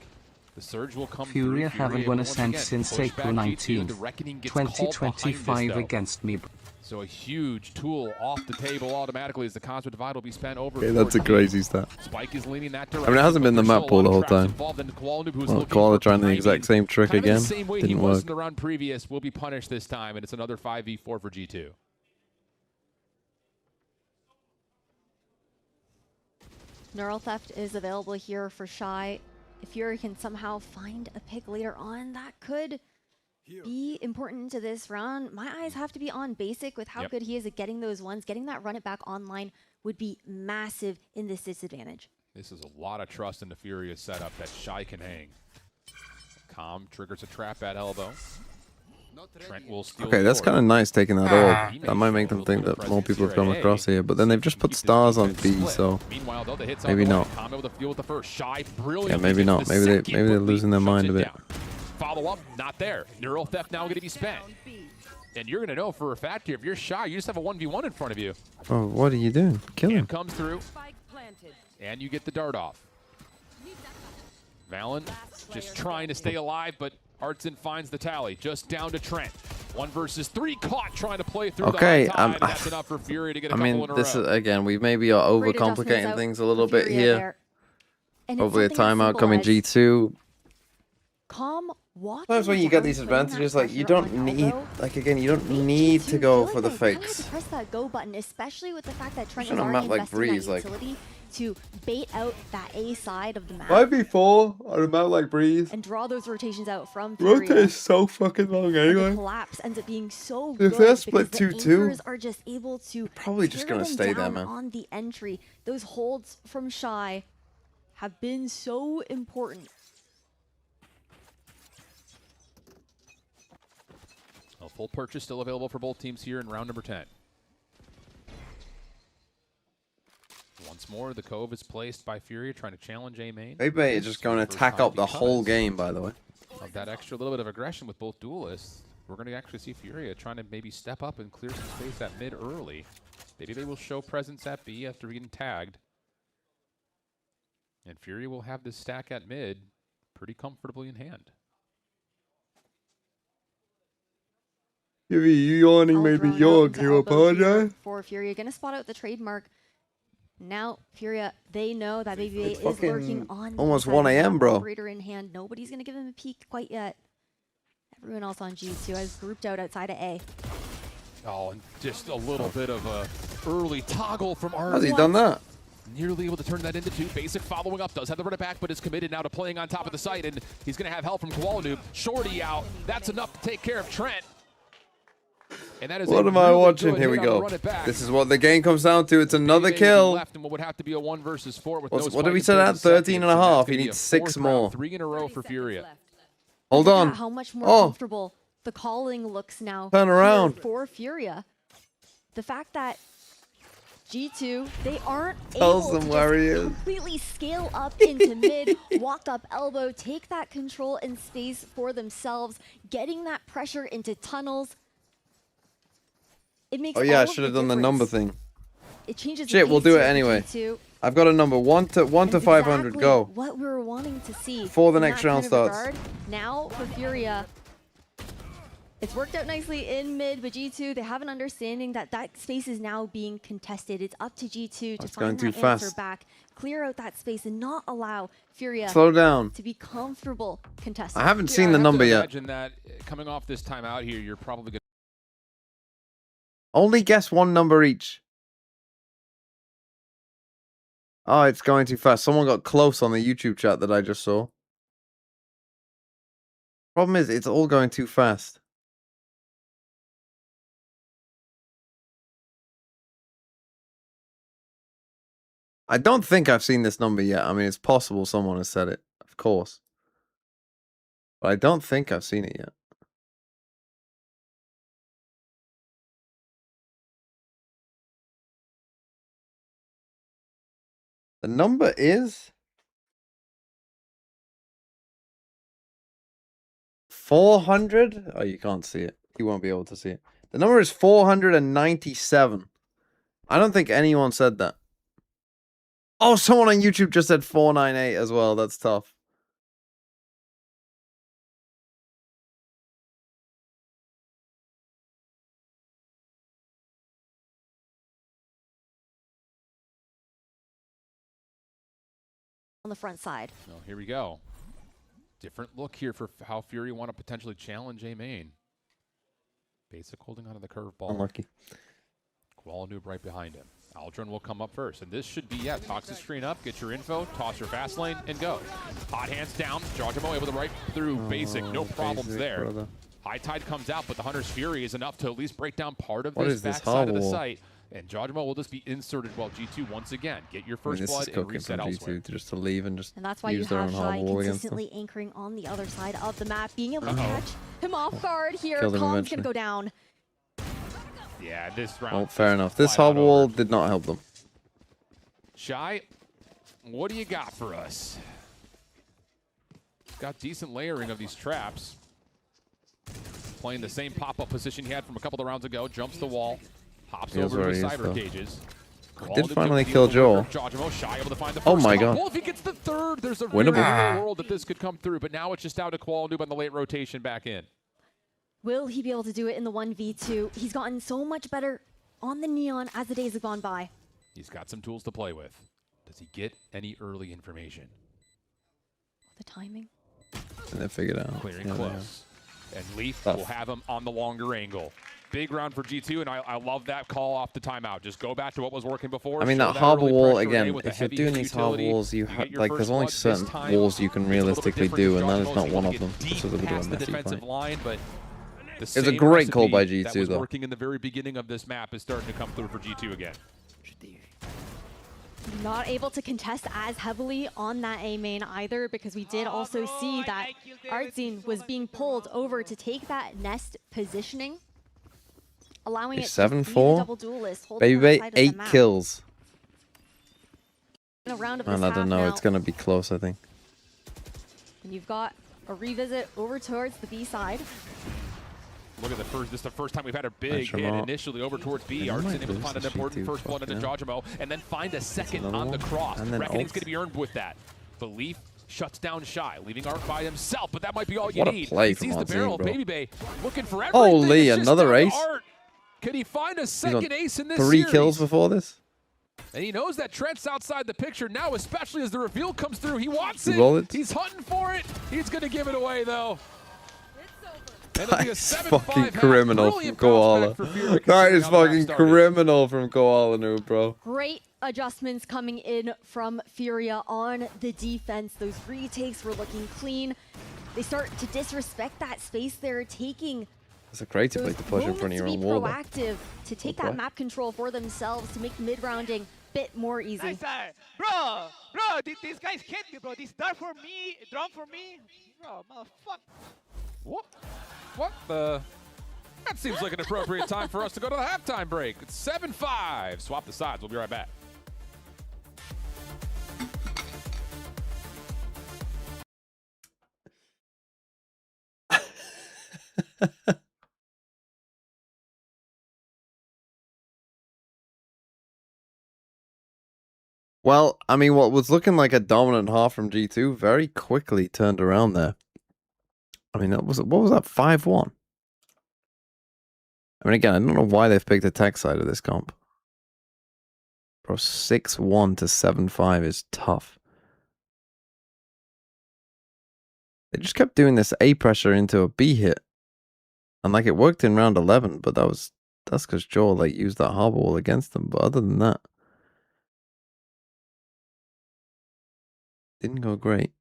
The surge will come Furia through. haven't won a cent since April 19, 2025 against me. So a huge tool off the table automatically as the Cosmic Divide will be spent over. Okay, that's a crazy stat. Spike is leaning that direction. I mean, it hasn't been the map pull the whole time. Well, Koala trying the exact same trick again. The same way Didn't he work. was in the round previous will be punished this time, and it's another 5v4 for G2. Neural Theft is available here for Shy. If Fury can somehow find a pick later on, that could be important to this round. My eyes have to be on Basic with how good he is at getting those ones. Getting that run it back online would be massive in this disadvantage. This is a lot of trust in the Furious setup that Shy can hang. Calm triggers a trap at elbow. Trent will steal. Okay, that's kind of nice taking that off. That might make them think that more people have come across here, but then they've just put stars on B, so maybe not. Yeah, maybe not. Maybe they're losing their mind a bit. Follow up, not there. Neural Theft now going to be spent. And you're going to know for a fact here, if you're Shy, you just have a 1v1 in front of you. Oh, what are you doing? Kill him. Comes through, and you get the dart off. Valen just trying to stay alive, but Artson finds the tally. Just down to Trent. 1 versus 3 caught trying to play through the high tide. That's enough for Fury to get a couple in a row. This is, again, we maybe are overcomplicating things a little bit here. Probably a timeout coming G2. Calm. Sometimes when you get these advantages, like you don't need, like again, you don't need to go for the fakes. Press that go button, especially with the fact that Trent is on a already map like investing Breeze, that utility to bait out that A side of the map. 5v4 on a map like Breeze. And draw those rotations out from Furia. Rotate is so fucking long anyway. The collapse ends up being so good if they're split because 2-2, the anchors are just able to probably just gonna stay there, man. On the entry, those holds from Shy have been so important. A full purchase still available for both teams here in round number 10. Once more, the Cove is placed by Furia, trying to challenge A main. Maybe it's just going to attack up the whole game, by the way. Of that extra little bit of aggression with both duelists, we're going to actually see Furia trying to maybe step up and clear some space at mid early. Maybe they will show presence at B after getting tagged. And Furia will have this stack at mid pretty comfortably in hand. You yawning made me yawn. Can you apologize? For Furia, gonna spot out the trademark. Now Furia, they know that Baby It's is lurking on almost the 1 a.m., bro. Operator in hand. Nobody's gonna give him a peek quite yet. Everyone else on G2 has grouped out outside of A. Oh, and just a little bit of a early toggle from Art. Has he done that? Nearly able to turn that into 2. Basic following up, does have the run it back, but is committed now to playing on top of the site, and he's going to have help from Koala Noob. Shorty out. That's enough to take care of Trent. And that is what am I watching? Here we go. This is what the game comes down to. It's another kill. Left and what would have to be a 1 versus 4 with what did we say at 13.5? He needs 6 more. 3 in a row for Furia. Hold on. How much more comfortable the calling looks now. Turn around. For Furia. The fact that G2, they aren't Tells able them to where he is. completely scale up into mid, walk up elbow, take that control and space for themselves, getting that pressure into tunnels. it makes Oh yeah, I all of should have the done the number difference. thing. It changes. Shit, the we'll pace do to it the anyway. G2. I've got a number 1 to 500. Exactly Go. what we were wanting to see Before the in next that round kind of starts. regard. Now for Furia, it's worked out nicely in mid, but G2, they have an understanding that that space is now being contested. It's up to G2 to It's find going that too answer fast. back, clear out that space, and not allow Furia Slow down. to be comfortable contesting. I haven't seen the number yet. Imagine that coming off this timeout here, you're probably going to. Only guess one number each. Oh, it's going too fast. Someone got close on the YouTube chat that I just saw. Problem is, it's all going too fast. I don't think I've seen this number yet. I mean, it's possible someone has said it, of course. But I don't think I've seen it yet. The number is 400. Oh, you can't see it. You won't be able to see it. The number is 497. I don't think anyone said that. Oh, someone on YouTube just said 498 as well. That's tough. On the front side. Oh, here we go. Different look here for how Fury want to potentially challenge A main. Basic holding onto the curveball. Unlucky. Koala Noob right behind him. Aldrin will come up first, and this should be, toxic screen up, get your info, toss your fast lane, and go. Hot hands down, Jawjamo able to right through Basic, no problems Basic, there. brother. High Tide comes out, but the Hunter's Fury is enough to at least break down part of What this is this backside of the hobble? site, and Jawjamo will just be inserted while G2 once again get your I mean, first this blood is and cooking reset from elsewhere. G2 just to leave and just And that's why you use their have own Shy hard wall against them. consistently anchoring on the other side of the map, being able to Uh-oh. catch him off guard here. Killed him Calm's eventually. gonna go down. Yeah, this round. Oh, fair enough. This flat out hobble wall over. did not help them. Shy, what do you got for us? Got decent layering of these traps. Playing the same pop-up position he had from a couple of rounds ago. Jumps the wall, hops Feels over to where the he is, cyber though. cages. Did finally kill Joel. Jawjamo Shy able to find the Oh first my couple. God. If he gets the third, there's a Winnable. real world that this could come through. But now it's just out to Koala Noob on the late rotation back in. Will he be able to do it in the 1v2? He's gotten so much better on the Neon as the days have gone by. He's got some tools to play with. Does he get any early information? The timing. And then figured out. Clearing Yeah, close. And Leaf Tough. will have him on the longer angle. Big round for G2, and I love that call off the timeout. Just go back to what was working before. I mean, show that harbor early wall, pressure again, with a if you're heavy doing these harbor utility, walls, you get have, your like, first there's only blood. This certain time, walls you can it's a little bit realistically different do, as and that is Jawjamo's not able one to of get them. deep It's a little bit of past a the messy defensive fight. line, but the It's a same great call by recipe G2, that was though. working in the very beginning of this map is starting to come through for G2 again. Not able to contest as heavily on that A main either, because we did also see that Artzine was being pulled over to take that nest positioning, allowing it to be the 7-4. double duelist. Baby Bay, 8 kills. In a round of Man, this I don't half know. now. It's going to be close, I think. And you've got a revisit over towards the B side. Look at the first. This is the first time we've had a big Pressure hit mark. initially over towards B. They Art's might able to lose find an the important G2, first blood into fucking Jawjamo, and then find a second another on the one. cross. And then Reckoning's ult. going to be earned with that. Belief shuts down Shy, leaving Art by himself, but that might be all you What a need. play He from sees the Artzine, barrel, bro. Baby Bay looking for everything. Holy, It's just another down to ace? Art. Can he find a He's on second ace in this 3 series? kills before this. And he knows that Trent's outside the picture now, especially as the reveal comes through. He wants it. Roll it. He's hunting for it. He's going to give it away, though. And it'll be a That's 7-5 fucking half. criminal from Brilliant bounce Koala. back for Fury, That considering is how the map fucking started. criminal from Koala Noob, bro. Great adjustments coming in from Furia on the defense. Those retakes were looking clean. They start to disrespect that space they're taking. It's a great to play Those to push in front of moments your to own be wall, though. proactive, to take that Okay. map control for themselves, to make mid-rounding a bit more easy. Nice, bro, these guys hit me, bro. This dart for me, drum for me, bro, motherfucker. What the? That seems like an appropriate time for us to go to the halftime break. It's 7-5. Swap the sides. We'll be right back. Well, I mean, what was looking like a dominant half from G2 very quickly turned around there. I mean, what was that, 5-1? I mean, again, I don't know why they've picked the tech side of this comp. Bro, 6-1 to 7-5 is tough. They just kept doing this A pressure into a B hit. And like it worked in round 11, but that's because Joel like used that harbor wall against them. But other than that, didn't go great.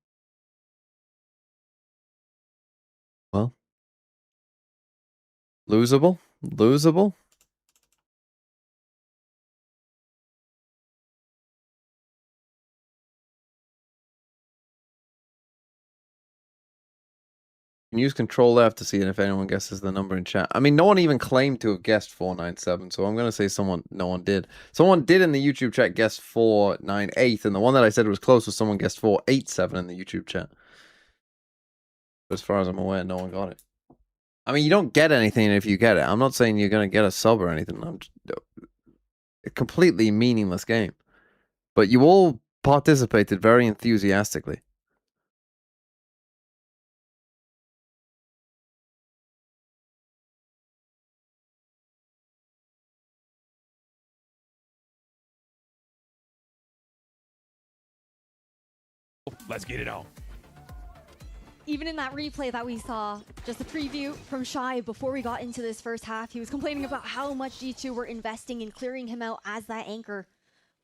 Well, losable. You can use Control F to see if anyone guesses the number in chat. I mean, no one even claimed to have guessed 497, so I'm going to say no one did. Someone did in the YouTube chat guess 498, and the one that I said was close was someone guessed 487 in the YouTube chat. But as far as I'm aware, no one got it. I mean, you don't get anything if you get it. I'm not saying you're going to get a sub or anything. A completely meaningless game. But you all participated very enthusiastically. Let's get it on. Even in that replay that we saw, just a preview from Shy before we got into this first half, he was complaining about how much G2 were investing in clearing him out as that anchor.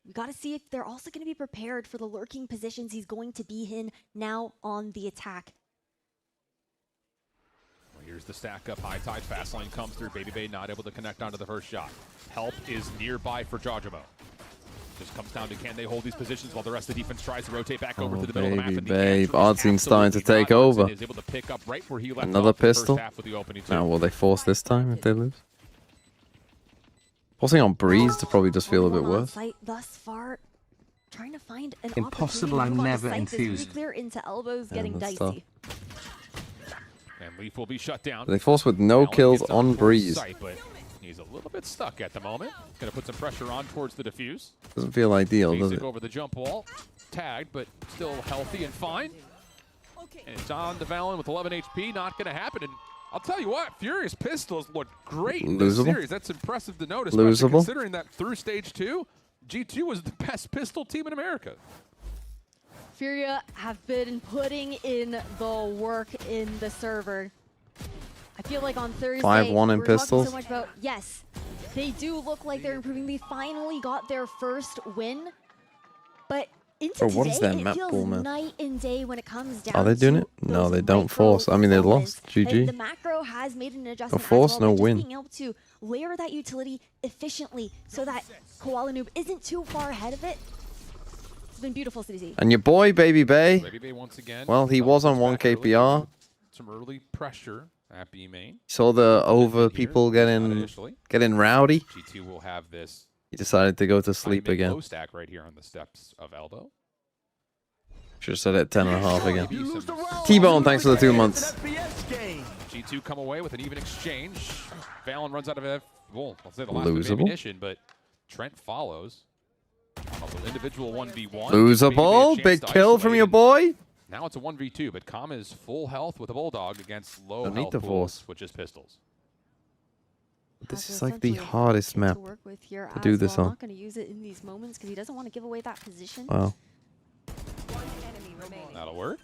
We got to see if they're also going to be prepared for the lurking positions he's going to be in now on the attack. Well, here's the stack up. High Tide fast lane comes through. Baby Bay not able to connect onto the first shot. Help is nearby for Jawjimo. Just comes down to can they hold these positions while the rest of the defense tries to rotate back over to the middle of the map. And Babe, Oddsy's starting to take over. Is able to pick up right where he left Another off the first pistol. half with the opening Now, two. will they force this time if they lose? Forcing on Breeze to probably just feel a bit worse. Thus far, trying to find an Impossible, I'm never enthused. Clear into elbows, getting that's dicey. And Leaf will be shut down. They force with no kills on Breeze. Sight, but he's a little bit stuck at the moment. Gonna put some pressure on towards the defuse. Doesn't feel ideal, does Basic it? over the jump wall. Tagged, but still healthy and fine. And it's on to Valen with 11 HP. Not gonna happen. And I'll tell you what, Furious Pistols look great in this Losable. series. That's impressive to notice. Especially Losable. considering that through stage 2, G2 was the best pistol team in America. Furia have been putting in the work in the server. I feel like on Thursday, 5-1 in we're pistols. talking so much about, yes, they do look like they're improving. They finally got their first win, but into Bro, what is today, that it map feels pool, man? night and day when it comes down Are they doing to it? No, those they don't micro force. I mean, they moments. lost. And GG. the macro has made an adjustment force, as well, no by win. just being able to layer that utility efficiently so that Koala Noob isn't too far ahead of it. It's been beautiful to see. And your boy, Baby Bay. Baby Bay once again. Well, he was on 1 KPR. Some early pressure at B main. Saw the over people getting rowdy. G2 will have this. He decided to go to sleep again. Low stack right here on the steps of Elbow. Should have said it 10.5 again. T-Bone, thanks for the 2 months. G2 come away with an even exchange. Valen runs out of well, I'll say the last Losable. of ammunition, but Trent follows. Individual 1v1. Losable. Big kill from your boy. Now it's a 1v2, but Kama is full health with a Bulldog against low Don't need health to pools, force. which is pistols. This is like the hardest map to do this I'm on. not going to use it in these moments because he doesn't want to give away that position. Wow. That'll work.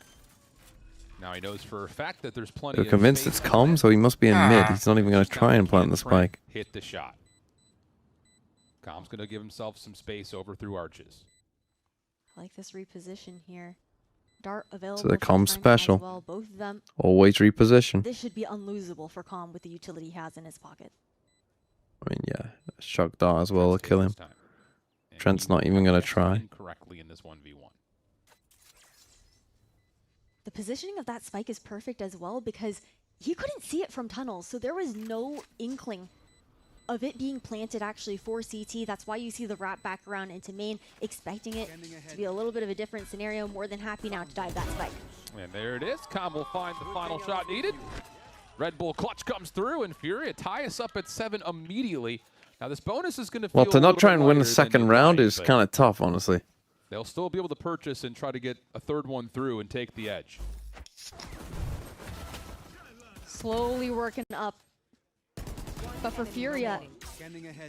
Now he knows for a fact that there's plenty They're of convinced space it's calm, so he must be in mid. He's not even going to try and plant the spike. Hit the shot. Com's going to give himself some space over through arches. I like this reposition here. Dart available. So the for calm Trent as special. well. Both of them. Always reposition. This should be unlosable for Calm with the utility he has in his pocket. I mean, yeah. Shock dart as well will kill him. Trent's not even going to try. Incorrectly in this 1v1. The positioning of that spike is perfect as well because he couldn't see it from tunnels, so there was no inkling of it being planted actually for CT. That's why you see the wrap back around into main, expecting it to be a little bit of a different scenario. More than happy now to dive that spike. And there it is. Com will find the final shot needed. Red Bull clutch comes through, and Furia tie us up at 7 immediately. Now this bonus is going to feel Well, to a not little try bit and win the lighter than second you'd round like, is but kind of tough, honestly. they'll still be able to purchase and try to get a third one through and take the edge. Slowly working up. But for Furia,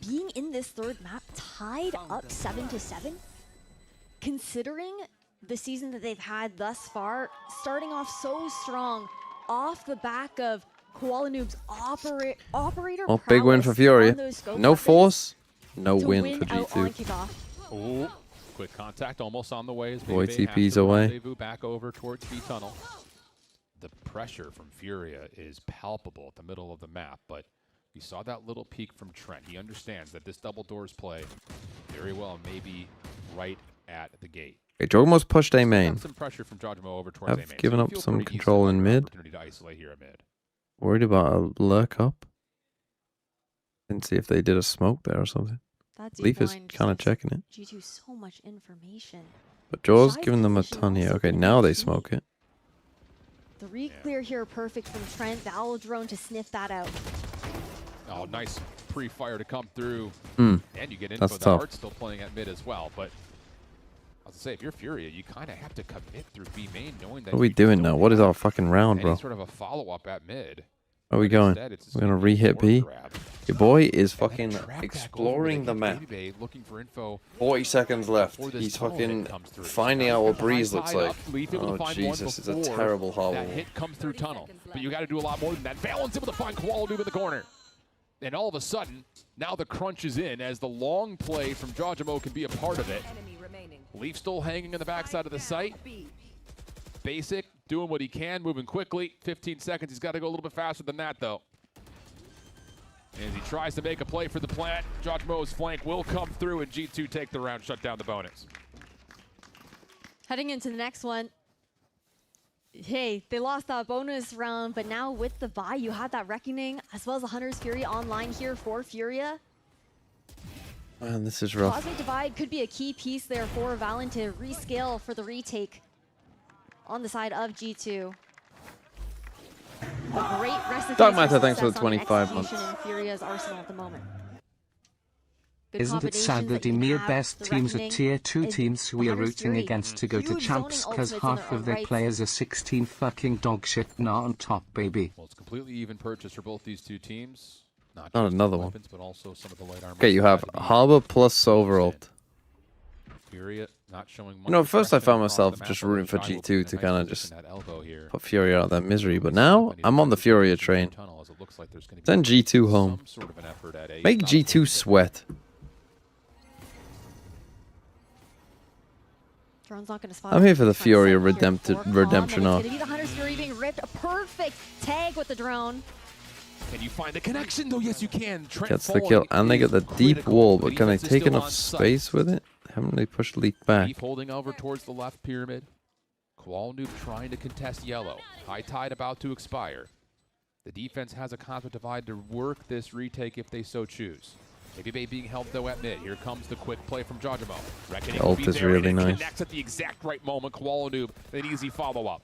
being in this third map, tied up 7-7, considering the season that they've had thus far, starting off so strong, off the back of Koala Noob's operator Oh, big win for Furia. No force, no to win for out on G2. kickoff. Ooh, quick contact almost on the way as Boy, Bebe TP's has to away. rendezvous back over towards B tunnel. The pressure from Furia is palpable at the middle of the map, but we saw that little peek from Trent. He understands that this double doors play very well, maybe right at the gate. Okay, Jogamo's pushed A main. Got some pressure from Jojimo over towards A main. I've given So up it feels some pretty control easy in for mid. opportunity to isolate here at mid. Worried about a lurk up. Didn't see if they did a smoke there or something. That Leaf is blind kind of gives checking it. G2 so much information. But Jaw's Shy's giving them a position ton here. also Okay, can now be they key. smoke it. The re-clear here perfect from Trent. The Owl drone to sniff that out. Oh, nice pre-fire to come through. Hmm. And you get info That's that tough. Art's still playing at mid as well. But I was to say, if you're Furia, you kind of have to commit through B main, knowing that What are we you doing don't now? What is have our fucking round, any bro? sort of a follow-up at mid. Where are we But going? instead, it's just We're gonna gonna be a re-hit B. forward grab. Your boy is And then fucking track back over exploring to the Big map. Baby Bay, looking for info 40 seconds left. before this He's tunnel hit fucking comes through. finding out what Breeze looks High like. up, Leaf able to Oh, find one Jesus. It's a before terrible that hobble. hit comes through tunnel. But you got to do a lot more than that. Valens able to find Koala Noob in the corner. And all of a sudden, now the crunch is in as the long play from Jojimo can be a part of it. Leaf still hanging in the backside of the site. Basic doing what he can, moving quickly. 15 seconds. He's got to go a little bit faster than that, though. As he tries to make a play for the plant, Jojimo's flank will come through, and G2 take the round, shut down the bonus. Heading into the next one. Hey, they lost that bonus round, but now with the bye, you have that Reckoning, as well as the Hunter's Fury online here for Furia. Man, this is rough. Cosmic Divide could be a key piece there for Valen to rescale for the retake on the side of G2. A great recipe Dark for Matter, thanks for the success on 25 months. execution in Furia's arsenal at the moment. Good Isn't it sad that the combinations mere you best have, teams the are tier 2 Reckoning, teams we the are Hunter's rooting Fury. against to go to Huge champs zoning because ultimates in half their of own their rights. players are 16 fucking dog shit not on top, baby. Well, it's completely even purchase for both these two teams. Not Not just another the one. weapons, but also some of the light armor. Okay, you have Harbor plus Silveralt. Furia not showing much You know, at first I aggression found across myself the map, just although rooting for Shy will G2 be in a to nice kind of position just at elbow here. put Furia out of that misery. But now, I'm on the Furia train. Tunnel, as it looks like there's gonna be Send G2 home. some sort of an effort at A. Make Not G2 sweat. Drone's not going to spot I'm here for the front Furia side here for redemption Calm, arc. but it's going to be the Hunter's Fury being ripped. A perfect tag with the drone. Can you find the connection though? Yes, you can. Trent Gets the falling kill. And they is get the deep critical. wall, The but can they defense is take still enough on site. space with it? Haven't they pushed Leak back? Leaf holding over towards the left pyramid. Koala Noob trying to contest yellow. High tide about to expire. The defense has a Cosmic Divide to work this retake if they so choose. Maybe Bay being held though at mid. Here comes the quick play from Jojimo. Reckoning will Ult be is there, really and it nice. connects at the exact right moment. Koala Noob, an easy follow-up.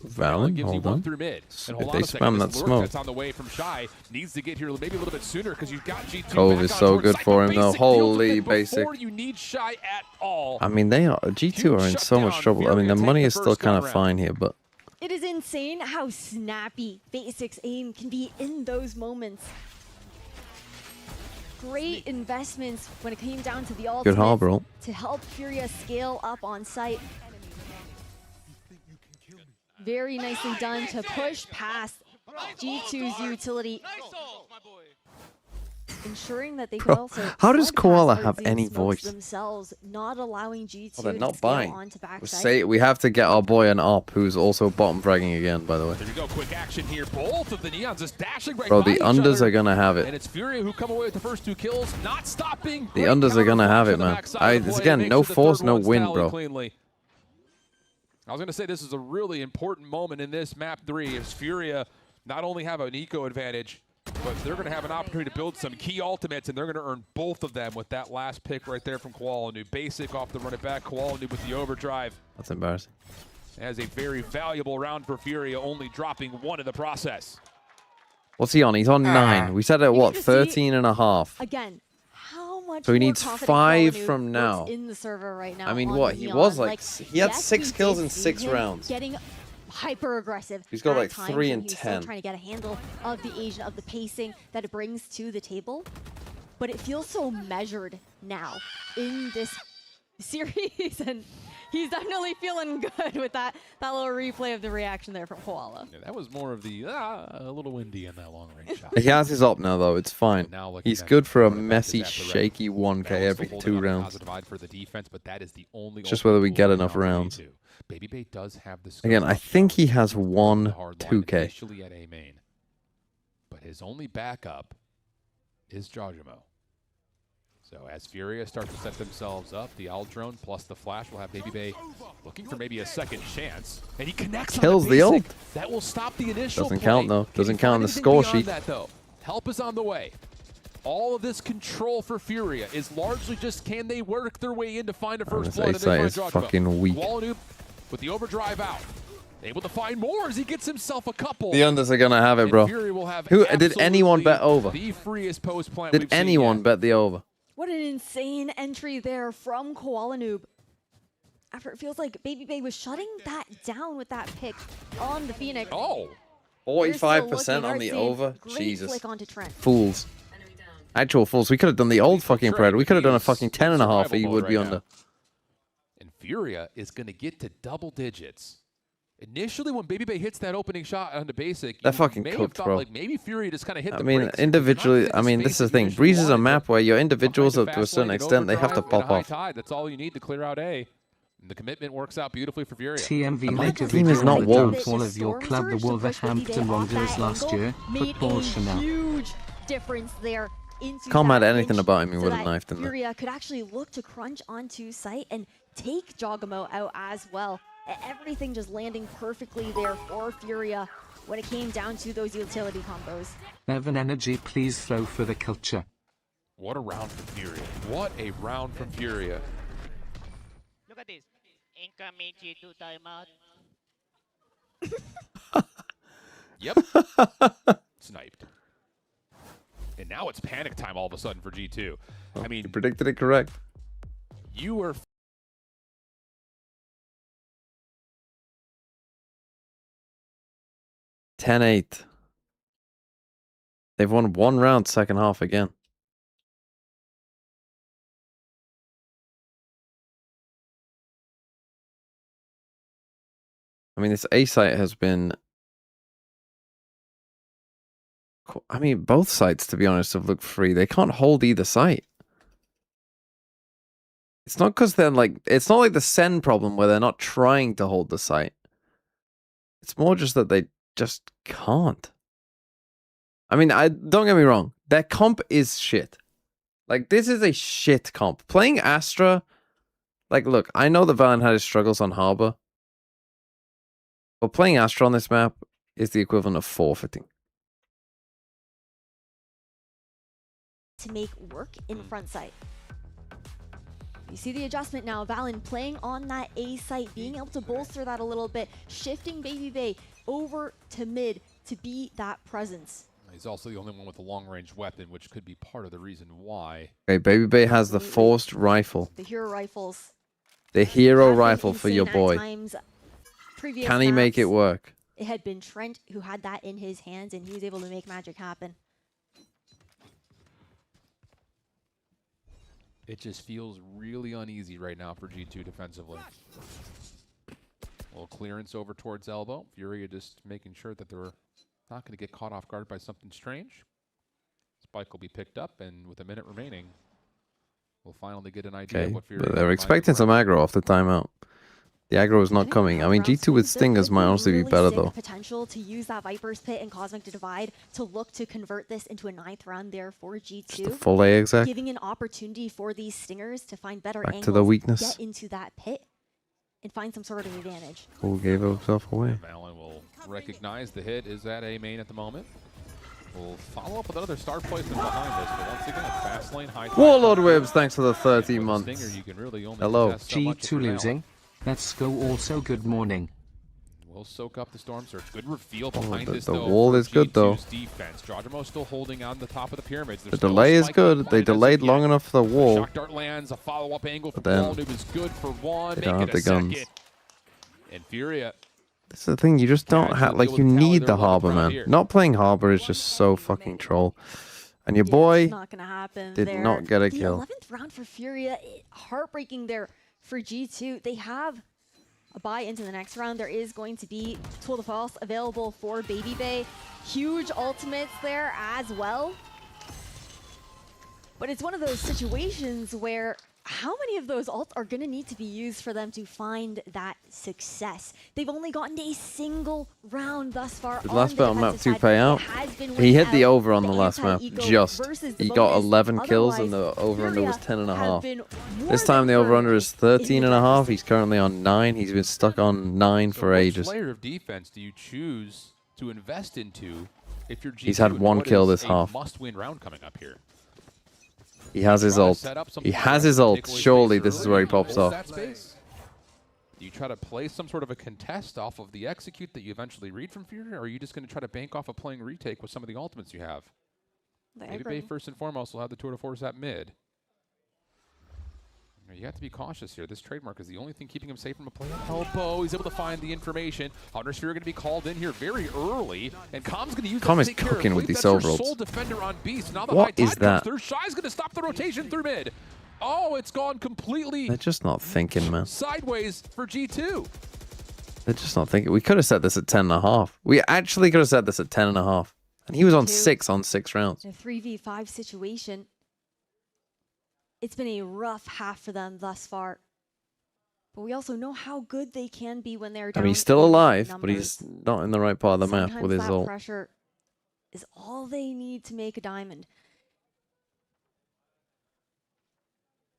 Valen, gives you hold one on. through mid. And hold If on they a second, spam this that lurk smoke. that's on the way from Shy needs to get here maybe a little bit sooner because you've got G2 Cove back is on so towards good site, for but him though. Basic deals with Holy it Basic. before you need Shy at all. I mean, they are G2 are in so much trouble. I mean, the money is still kind of fine here, but It is insane how snappy Basic's aim can be in those moments. Great investments when it came down to the ultimate harbor ult. to help Furia scale up on site. Very nicely done to push past G2's utility, ensuring that they could Bro, also how does bypass Koala have Artzine's any smokes voice? themselves, not allowing G2 well, they're to not scale buying. onto We backside. we have to get our boy an op who's also bottom fragging again, by the way. There you go, quick action here. Both of the Neons just dashing right Bro, by the each unders other. are gonna have And it. it's Furia who come away with the first two kills, not stopping. The Great unders are gonna counter have punch it, on the man. backside of the It's play. again, Makes no it the force, third no one win, tally bro. Cleanly. I was going to say this is a really important moment in this map 3 as Furia not only have an eco advantage, but they're going to have an opportunity to build some key ultimates, and they're going to earn both of them with that last pick right there from Koala Noob. Basic off the run it back, Koala Noob with the overdrive. That's embarrassing. As a very valuable round for Furia, only dropping one in the process. What's he on? He's on 9. We said at what, can just see- 13 and a half. Again, how much. So he more needs confident 5 Colin from who's now. In the server right now. I mean, on what? the He Neon. was like, he had yes, 6 we kills did in see 6 him rounds. Getting hyper aggressive. He's got at like times 3 when and he was still 10. trying to get a handle of the Asian, of the pacing that it brings to the table. But it feels so measured now in this series, and he's definitely feeling good with that little replay of the reaction there from Koala. Yeah, that was more of the a little windy in that long range shot. He has his up now, though. It's fine. He's good for a messy, shaky 1K every 2 rounds. For the defense, but that is the only It's just whether we get enough rounds. BabyBay does have the Again, I think he has 1 2K. Initially at A main, but his only backup is Jajamo. So as Furia starts to set themselves up, the Owl Drone plus the Flash will have BabyBay looking for maybe a second chance, and he connects. Kills on the ult. That will stop the initial. Doesn't play. count though. Doesn't count on the Anything score beyond sheet. That, though. Help is on the way. All of this control for Furia is largely just can they work their way in to find a first This blood. A site is fucking weak. Wallanoop with the overdrive out. Able to find more as he gets himself a couple. The unders are gonna have it, bro. Who did anyone bet over? The freest post plant Did anyone bet the over? What an insane entry there from Koala Noob. After it feels like BabyBay was shutting that down with that pick on the Phoenix. Oh. 45% on the over? Great Jesus. flick onto Trent. Fools. Actual fools. We could have done the old fucking Pred. We could have done a fucking 10.5. He would be under. And Furia is going to get to double digits. Initially, when BabyBay hits that opening shot onto basic, They're fucking cooked, thought, bro. like, maybe Furia just kind of hit I the mean, brakes. individually, I mean, this is the thing. Breeze is a map where your individuals, up to a certain extent, they have to pop off. Tide, that's all you need to clear out A. And the commitment works out beautifully for Furia. TMV My later team is video not on the Wolves. downfall of your club, the Wolverhampton Wanderers last year. Made Proportional. a huge difference there. Into Can't that add anything pinch about him. He so would have that knifed in there. Furia could actually look to crunch onto site and take Jogamo out as well. Everything just landing perfectly there for Furia when it came down to those utility combos. Evan Energy, please throw for the culture. What a round from Furia. What a round from Furia. Look at this. Incoming G2 timeout. Yep. Sniped. And now it's panic time all of a sudden for G2. I mean, You predicted it correct. you were 10-8. They've won 1 round second half again. I mean, this A site has been... I mean, both sites, to be honest, have looked free. They can't hold either site. It's not because they're like... It's not like the Sen problem where they're not trying to hold the site. It's more just that they just can't. I mean, don't get me wrong. Their comp is shit. Like, this is a shit comp. Playing Astra... Like, look, I know that Valiant had his struggles on Harbor. But playing Astra on this map is the equivalent of forfeiting. To make work in front site. You see the adjustment now. Valen playing on that A site, being able to bolster that a little bit, shifting BabyBay over to mid to be that presence. He's also the only one with a long-range weapon, which could be part of the reason why. Okay, BabyBay has the forced rifle. The hero rifles. The hero rifle for your boy. Can he make it work? It had been Trent who had that in his hands, and he was able to make magic happen. It just feels really uneasy right now for G2 defensively. A little clearance over towards elbow. Furia just making sure that they're not going to get caught off guard by something strange. Spike will be picked up, and with a minute remaining, we'll finally get an idea of Okay, what Furia. but they're expecting some aggro off the timeout. The aggro is not coming. I mean, G2 with Stingers might honestly be better, though. Potential to use that Viper's Pit and Cosmic Divide to look to convert this into a 9th round there for G2. Just a full A exec. Giving an opportunity for these Stingers to find better Back angles, to the weakness. get into that pit, and find some sort of advantage. Who gave himself away? Valen will recognize the hit is at A main at the moment. We'll follow up with another star placement behind us, but once again, fast lane, high. Warlord Wibs, thanks for the 13 months. Stinger, you can really only Hello. contest so much G2 losing. Let's go also good morning. We'll soak up the Storm Surge. Good reveal behind this, the though. wall is good, though. Defense. Jawjimo still holding on the top of the pyramids. The delay is good. They delayed long enough for the wall. Shock Dart lands. A follow-up angle from then Wall Noob is good for one. They don't have the guns. And Furia. That's the thing. You just don't have, like, you need the Harbor, man. Not playing Harbor is just so fucking troll. And your boy not gonna happen did not get a kill. The 11th round for Furia, heartbreaking there for G2. They have a bye into the next round. There is going to be Tour de France available for Babybay. Huge ultimates there as well. But it's one of those situations where how many of those ults are going to need to be used for them to find that success? They've only gotten a single round thus far. The last battle map 2 pay out. He hit the over on the last map. Just. He got 11 kills and the over-under was 10.5. This time the over-under is 13.5. He's currently on 9. He's been stuck on 9 for ages. What layer of defense do you choose to invest into if you're G2? He's had 1 kill this half. Must-win round coming up here. He has his ult. He has his ult. Surely this is where he pops off. Do you try to play some sort of a contest off of the execute that you eventually read from Fury, or are you just going to try to bank off of playing retake with some of the ultimates you have? Maybe first and foremost will have the Tour de Force at mid. You have to be cautious here. This trademark is the only thing keeping him safe from a play elbow. He's able to find the information. Hunter Sphere going to be called in here very early, and Com's going to use Com is cooking with these overalls. Sole defender on Beast. Now the What is that? Shy's going to stop the rotation through mid. Oh, it's gone completely. They're just not thinking, man. Sideways for G2. They're just not thinking. We could have set this at 10.5. We actually could have set this at 10.5. And he was on 6 on 6 rounds. In a 3v5 situation. It's been a rough half for them thus far. But we also know how good they can be when they're down. I mean, he's still alive, numbers. but he's not in the right part of the map with his ult. Pressure is all they need to make a diamond.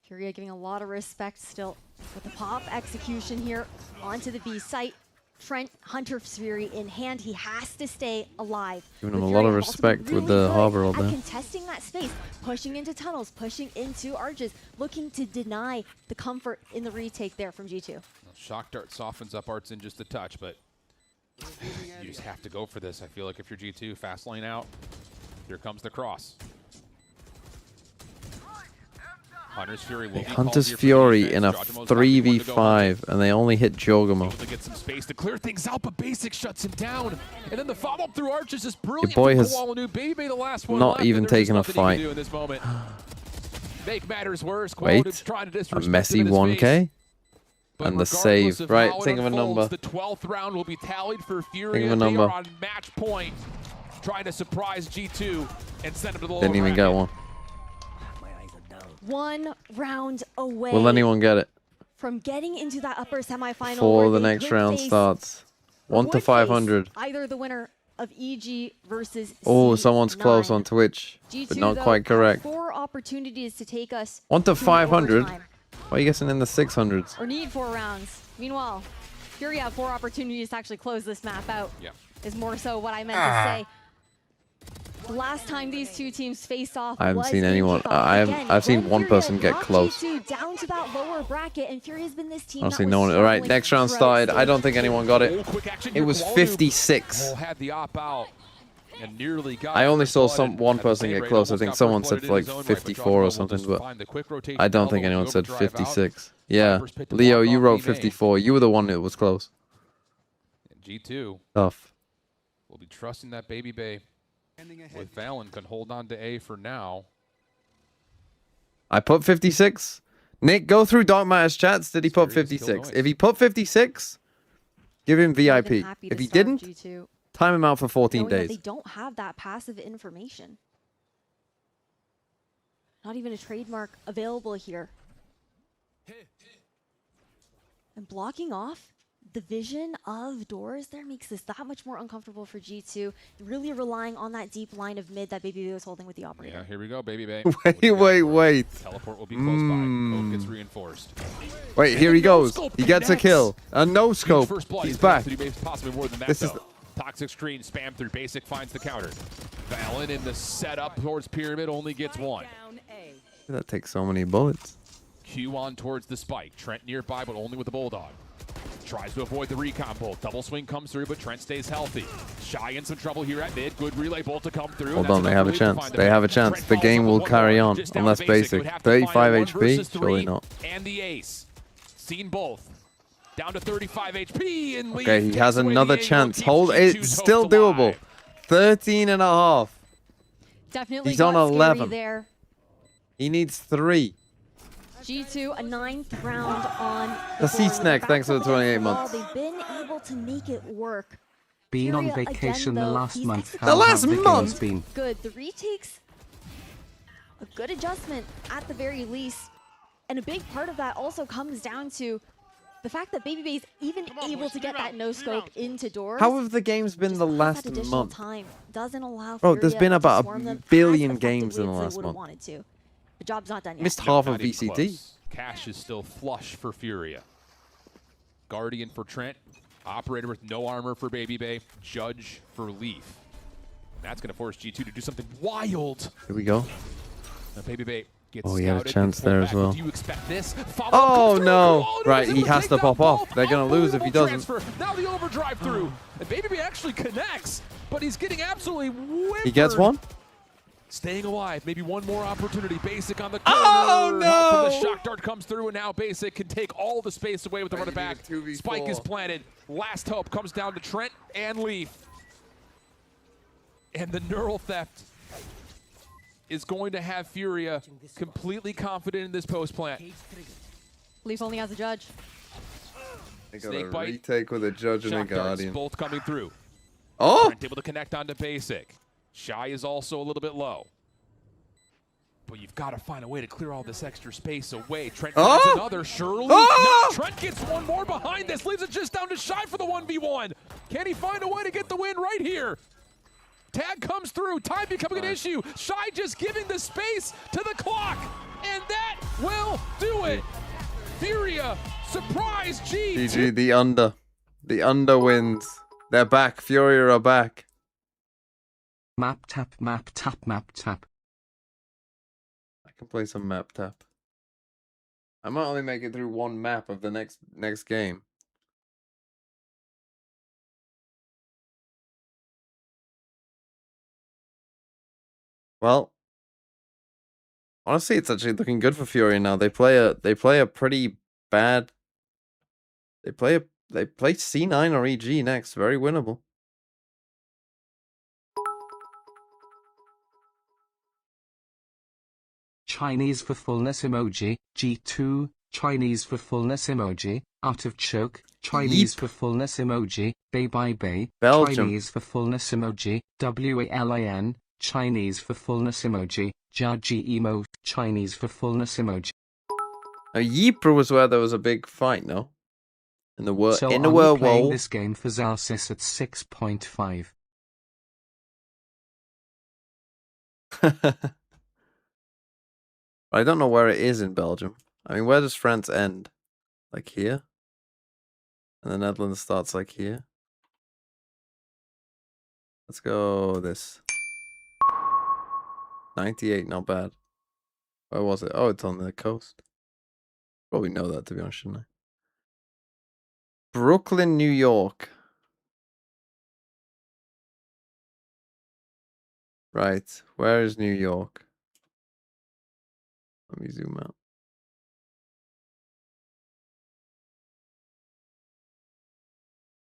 Furia giving a lot of respect still with the pop execution here onto the B site. Trent Hunter Fury in hand. He has to stay alive. Giving him a lot of respect with the Harbor ult there. Contesting that space, pushing into tunnels, pushing into arches, looking to deny the comfort in the retake there from G2. Shock Dart softens up Arts in just a touch, but you just have to go for this. I feel like if you're G2, fast lane out, here comes the cross. Hunter's Fury will be Hunter's Fury in a 3v5, and they only hit Jawjimo. To get some space to clear things out, but Basic shuts him down. And then the follow-up through Arches is brilliant. Your boy has Baby, the last one not even taken a fight. In this moment. Make matters worse. Wait, a messy 1k? And the save. Right, think of a number. The 12th round will be tallied for Fury. Think of a number. They are on match point, trying to surprise G2 and send him to the Didn't even get one. 1 round away. Will anyone get it? From getting into that upper semifinal before the next round starts. 1 to 500. Either the winner of EG versus Oh, someone's close on Twitch, G2, but not though, quite correct. 4 opportunities to take us 1 to 500. overtime. Why are you guessing in the 600s? Or need 4 rounds. Meanwhile, Fury have 4 opportunities to actually close this map out. Yeah. Is more so what I meant to say. The last time these two teams faced off, I haven't seen anyone. I've seen one person get close. Down to that lower bracket, and Fury has been this team. Honestly, no one. All right, next round started. I don't think anyone got it. It was 56. Had the op out and nearly got. I only saw one person get close. I think someone said like 54 or something, but I don't think anyone said 56. Yeah, Leo, you wrote 54. You were the one that was close. G2. Tough. We'll be trusting that Babybay. With Valen can hold on to A for now. I put 56. Nick, go through Dark Matter's chats. Did he put 56? If he put 56, give him VIP. If he didn't, time him out for 14 days. They don't have that passive information. Not even a trademark available here. And blocking off the vision of doors there makes this that much more uncomfortable for G2. Really relying on that deep line of mid that Babybay was holding with the operator. Yeah, here we go, Babybay. Wait. Teleport will be close by. Hope gets reinforced. Wait, here he goes. He gets a kill. A no scope. He's back. Possibly more than that, this is Toxic Screen spam through. Basic finds the counter. Valen in the setup towards Pyramid only gets 1. That takes so many bullets. Q on towards the spike. Trent nearby, but only with the Bulldog. Tries to avoid the recon bolt. Double swing comes through, but Trent stays healthy. Shy in some trouble here at mid. Good relay bolt to come through. Hold on, they have a chance. They have a chance. The game will carry on, unless basic. 35 HP? Surely not. And the ace. Seen both. Down to 35 HP. And okay, he has another chance. Hold it. It's still doable. 13.5. Definitely he's on 11 there. He needs 3. G2, a 9th round on the C-Snack, thanks for the 28 months. They've been able to make it work. Been on vacation the last month. The last month? Been good. The retakes, a good adjustment at the very least. And a big part of that also comes down to the fact that BabyBay's even able to get that no-scope into doors. How have the games been the last month? Time doesn't allow Bro, there's been about a billion games in the last month. The job's not done yet. Missed half of VCT. Cash is still flush for Furia. Guardian for Trent. Operator with no armor for BabyBay. Judge for Leaf. That's going to force G2 to do something wild. Here we go. Now BabyBay gets he had a scouted, chance there as well. Do you expect this? Oh no! Right, he has to pop off. They're going to lose if he doesn't. Transfer. Now the overdrive through. And BabyBay actually connects, but he's getting absolutely whippered. He gets one? Staying alive, maybe one more opportunity. Basic on the corner. Oh no! The shock dart comes through, and now Basic can take all the space away with the running back. Spike is planted. Last hope comes down to Trent and Leaf. And the neural theft is going to have Furia completely confident in this post plant. Leaf only has a judge. They got a retake with a judge and a guardian. Both coming through. Oh! Trent able to connect onto Basic. Shy is also a little bit low. But you've got to find a way to clear all this extra space away. Trent finds another, surely. Oh! No, Trent gets one more behind this. Leaves it just down to Shy for the 1v1. Can he find a way to get the win right here? Tag comes through. Time becoming an issue. Shy just giving the space to the clock. And that will do it. Furia, surprise G2. GG, the under. The under wins. They're back. Furia are back. Map tap, map tap, map tap. I can play some map tap. I might only make it through one map of the next game. Well, honestly, it's actually looking good for Furia now. They play a pretty bad. They play C9 or EG next. Very winnable. Chinese for fullness emoji, G2, Chinese for fullness emoji, out of choke, Chinese for fullness emoji, bay by bay, Belgium. Chinese for fullness emoji, WALIN, Chinese for fullness emoji, Jaji emo, Chinese for fullness emoji. Now, Ypres was where there was a big fight, no? In the world, so in the world playing war. This game for Zalsis at 6.5. I don't know where it is in Belgium. I mean, where does France end? Like here? And the Netherlands starts like here? Let's go this. 98, not bad. Where was it? Oh, it's on the coast. Probably know that, to be honest, shouldn't I? Brooklyn, New York. Right, where is New York? Let me zoom out.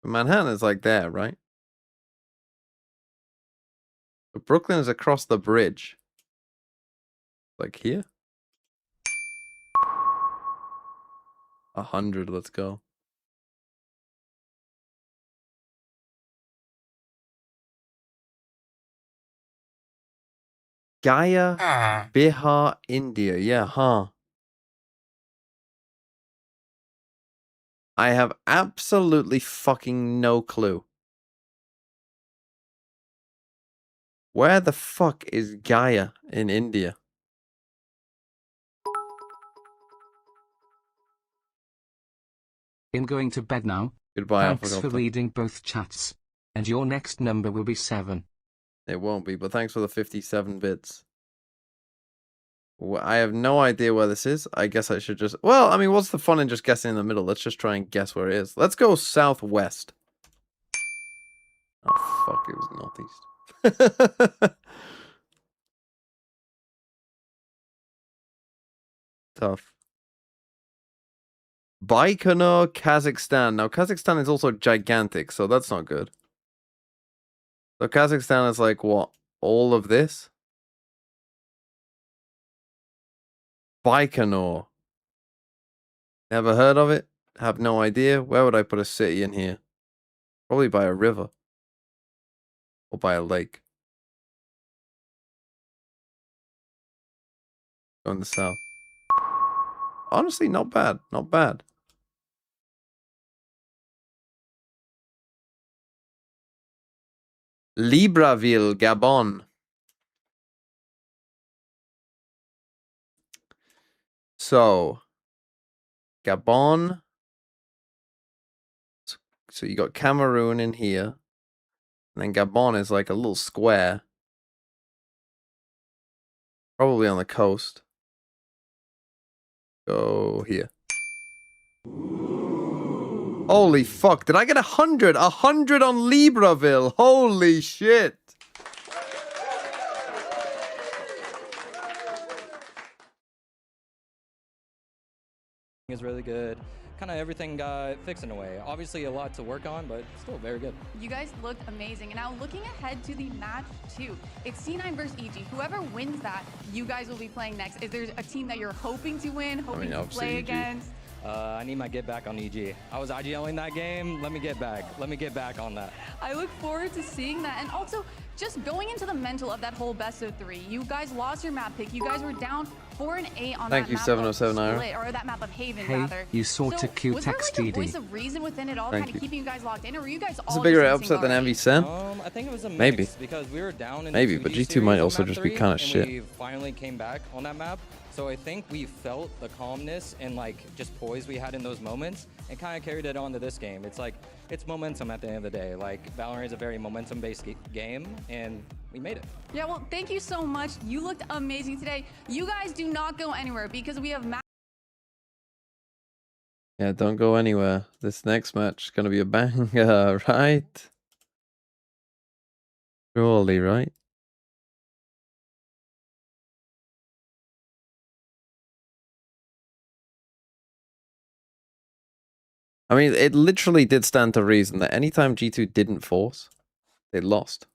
Manhattan is like there, right? But Brooklyn is across the bridge. Like here? 100, let's go. Gaya, Bihar, India. Yeah, huh? I have absolutely fucking no clue. Where the fuck is Gaya in India? I'm going to bed now. Goodbye, Thanks for reading both chats. And your next number will be 7. It won't be, but thanks for the 57 bits. I have no idea where this is. I guess I should just... Well, I mean, what's the fun in just guessing in the middle? Let's just try and guess where it is. Let's go southwest. Oh, fuck. It was northeast. Tough. Baikonur, Kazakhstan. Now, Kazakhstan is also gigantic, so that's not good. So Kazakhstan is like, what? All of this? Baikonur. Never heard of it. Have no idea. Where would I put a city in here? Probably by a river. Or by a lake. Go in the south. Honestly, not bad. Not bad. Libreville, Gabon. So, Gabon. So you got Cameroon in here. And then Gabon is like a little square. Probably on the coast. Go here. Holy fuck. Did I get 100? 100 on Libreville. Holy shit. Is really good. Kind of everything got fixed in a way. Obviously a lot to work on, but still very good. You guys looked amazing. And now looking ahead to the match 2, it's C9 versus EG. Whoever wins that, you guys will be playing next. Is there a team that you're hoping to win, hoping to play against? I need my get back on EG. I was IGLing that game. Let me get back. Let me get back on that. I look forward to seeing that. And also, just going into the mental of that whole best of 3. You guys lost your map pick. You guys were down 4-8 on Thank that you, map 707 of Ira. Split, or that map of Haven, Hey, rather. you sorta cute was there like a XDD. voice of reason within it all, Thank kind you. of keeping you guys locked in, or were you guys It's all a bigger just upset than already? MV Sen. I think it was a mix Maybe. because we were down in Maybe, the but 2D G2 might series on also map just be 3, kinda and shit. We finally came back on that map. So I think we felt the calmness and like just poise we had in those moments and kind of carried it on to this game. It's like, it's momentum at the end of the day. Like Valorant is a very momentum-based game and we made it. Yeah, well, thank you so much. You looked amazing today. You guys do not go anywhere because we have Yeah, don't go anywhere. This next match is going to be a banger, right? Surely, right? I mean, it literally did stand to reason that anytime G2 didn't force, they lost.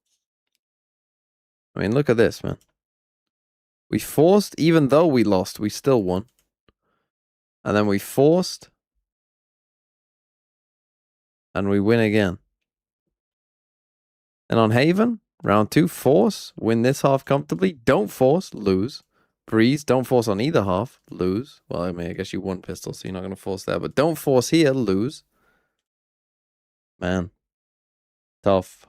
I mean, look at this, man. We forced, even though we lost, we still won. And then we forced, and we win again. And on Haven, round 2, force, win this half comfortably. Don't force, lose. Breeze, don't force on either half, lose. Well, I mean, I guess you won pistol, so you're not going to force there. But don't force here, lose. Man. Tough.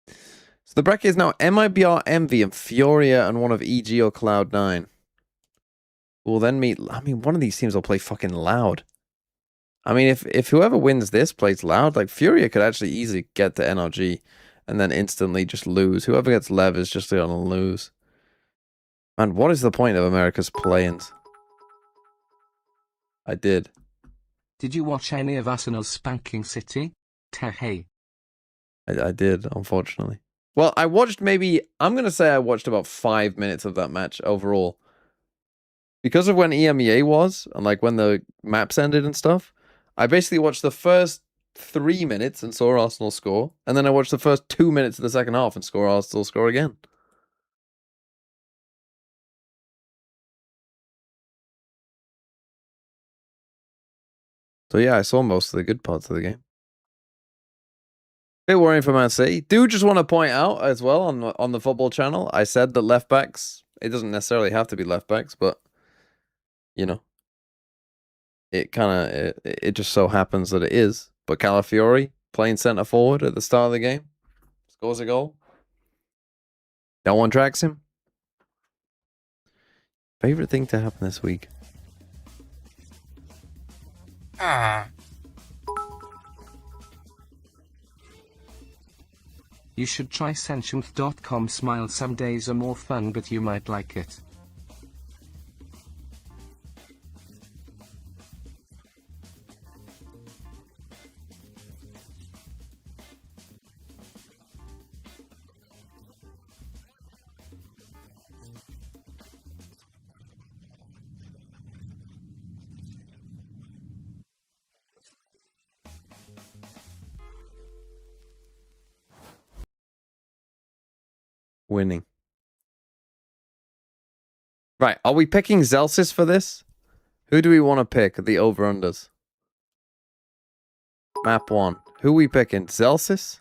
So the bracket is now MIBR, Envy, and Furia, and one of EG or Cloud9. We'll then meet... I mean, one of these teams will play fucking Loud. I mean, if whoever wins this plays Loud, like, Furia could actually easily get to NRG and then instantly just lose. Whoever gets Lev is just going to lose. Man, what is the point of America's play-ins? I did. Did you watch any of Arsenal's spanking City? Hey. I did, unfortunately. Well, I watched maybe... I'm going to say I watched about 5 minutes of that match overall. Because of when EMEA was, and like when the maps ended and stuff, I basically watched the first 3 minutes and saw Arsenal score, and then I watched the first 2 minutes of the second half and saw Arsenal score again. So yeah, I saw most of the good parts of the game. Bit worrying for Man City. Do just want to point out as well on the football channel, I said that left backs, it doesn't necessarily have to be left backs, but you know, it kind of it just so happens that it is. But Calafiori playing centre forward at the start of the game, scores a goal. No one tracks him. Favorite thing to happen this week? You should try sentient.com. Smile. Some days are more fun, but you might like it. Winning. Right, are we picking Zellsis for this? Who do we want to pick? The over-unders. Map 1. Who we picking? Zellsis?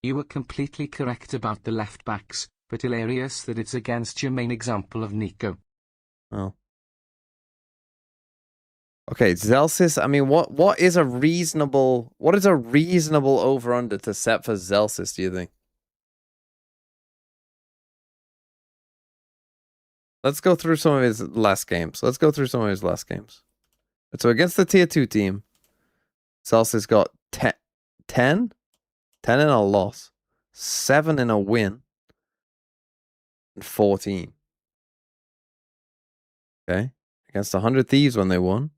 You were completely correct about the left backs, but hilarious that it's against your main example of Nico. Oh. Okay, Zellsis, I mean, what is a reasonable over-under to set for Zellsis, do you think? Let's go through some of his last games. So against the tier 2 team, Zellsis got 10 in a loss, 7 in a win, and 14. Okay. Against 100 Thieves when they won,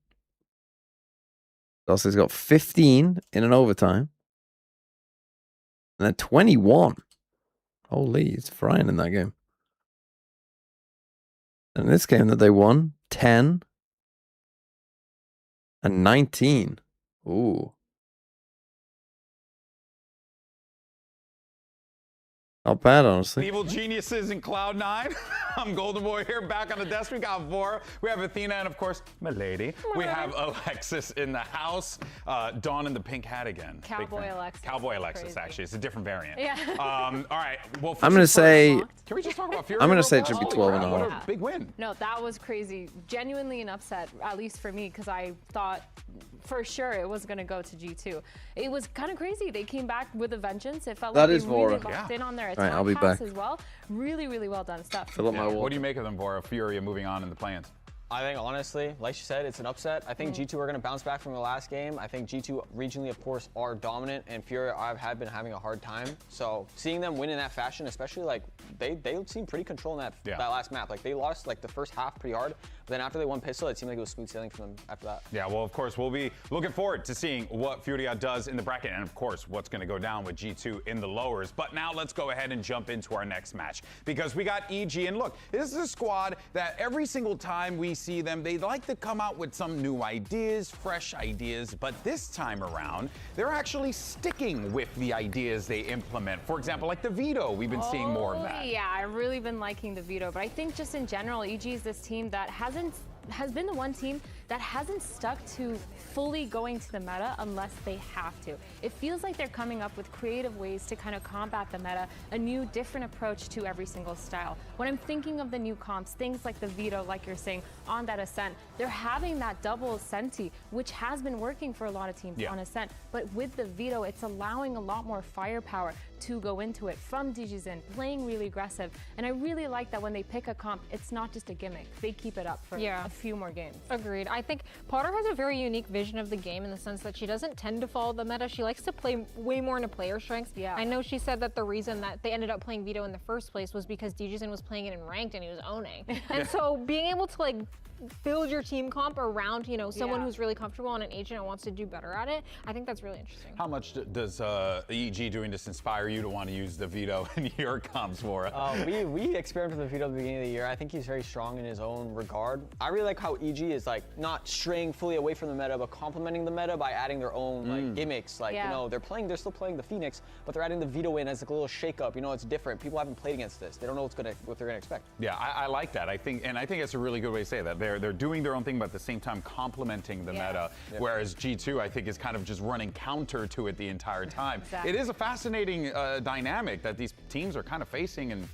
Zellsis got 15 in an overtime, and then 21. Holy, he's frying in that game. In this game that they won, 10 and 19. Ooh. Not bad, honestly. Evil geniuses in Cloud9. I'm Golden Boy here, back on the desk. We got Vora, we have Athena, and of course, Milady. We have Alexis in the house. Dawn in the pink hat again. Cowboy Alexis. Cowboy Alexis, crazy. Actually. It's a different variant. Yeah. All right. Well, I'm going to say... Can we just talk about Fury? I'm going to say it should be 12-0. What a big win. No, that was crazy. Genuinely an upset, at least for me, because I thought for sure it was going to go to G2. It was kind of crazy. They came back with a vengeance. It felt like they really locked in on their attack I'll be back as well. Really, really well done stuff. What do you make of them, Vora? Fury moving on in the plans? I think, honestly, like you said, it's an upset. I think G2 are going to bounce back from the last game. I think G2 regionally, of course, are dominant, and Fury have been having a hard time. So seeing them win in that fashion, especially, like, they seem pretty controlling that last map. Like, they lost, like, the first half pretty hard, but then after they won Pistol, it seemed like it was smooth sailing for them after that. Yeah, well, of course, we'll be looking forward to seeing what Furia does in the bracket, and, of course, what's going to go down with G2 in the lowers. But now let's go ahead and jump into our next match, because we got EG, and look, this is a squad that every single time we see them, they like to come out with some new ideas, fresh ideas, but this time around, they're actually sticking with the ideas they implement. For example, like the Veto, we've been seeing more of that. Yeah, I've really been liking the Veto, but I think just in general, EG is this team that has been the one team that hasn't stuck to fully going to the meta unless they have to. It feels like they're coming up with creative ways to kind of combat the meta, a new, different approach to every single style. When I'm thinking of the new comps, things like the Veto, like you're saying, on that Ascent, they're having that double Senti, which has been working for a lot of teams on Ascent, but with the Veto, it's allowing a lot more firepower to go into it from DigiZen, playing really aggressive. And I really like that when they pick a comp, it's not just a gimmick. They keep it up for a few more games. Agreed. I think Potter has a very unique vision of the game in the sense that she doesn't tend to follow the meta. She likes to play way more into player strengths. Yeah. I know she said that the reason that they ended up playing Veto in the first place was because DigiZen was playing it in ranked and he was owning. And so being able to like build your team comp around, you know, someone who's really comfortable on an agent and wants to do better at it, I think that's really interesting. How much does EG doing this inspire you to want to use the Veto in your comps, Vora? We experimented with the Veto at the beginning of the year. I think he's very strong in his own regard. I really like how EG is like not straying fully away from the meta, but complementing the meta by adding their own like gimmicks. Like you know, they're still playing the Phoenix, but they're adding the Veto in as like a little shake-up. You know, it's different. People haven't played against this. They don't know what they're gonna expect. Yeah, I like that. I think it's a really good way to say that. They're doing their own thing, but at the same time complementing the meta. Whereas G2, I think, is kind of just running counter to it the entire time. It is a fascinating dynamic that these teams are kind of facing and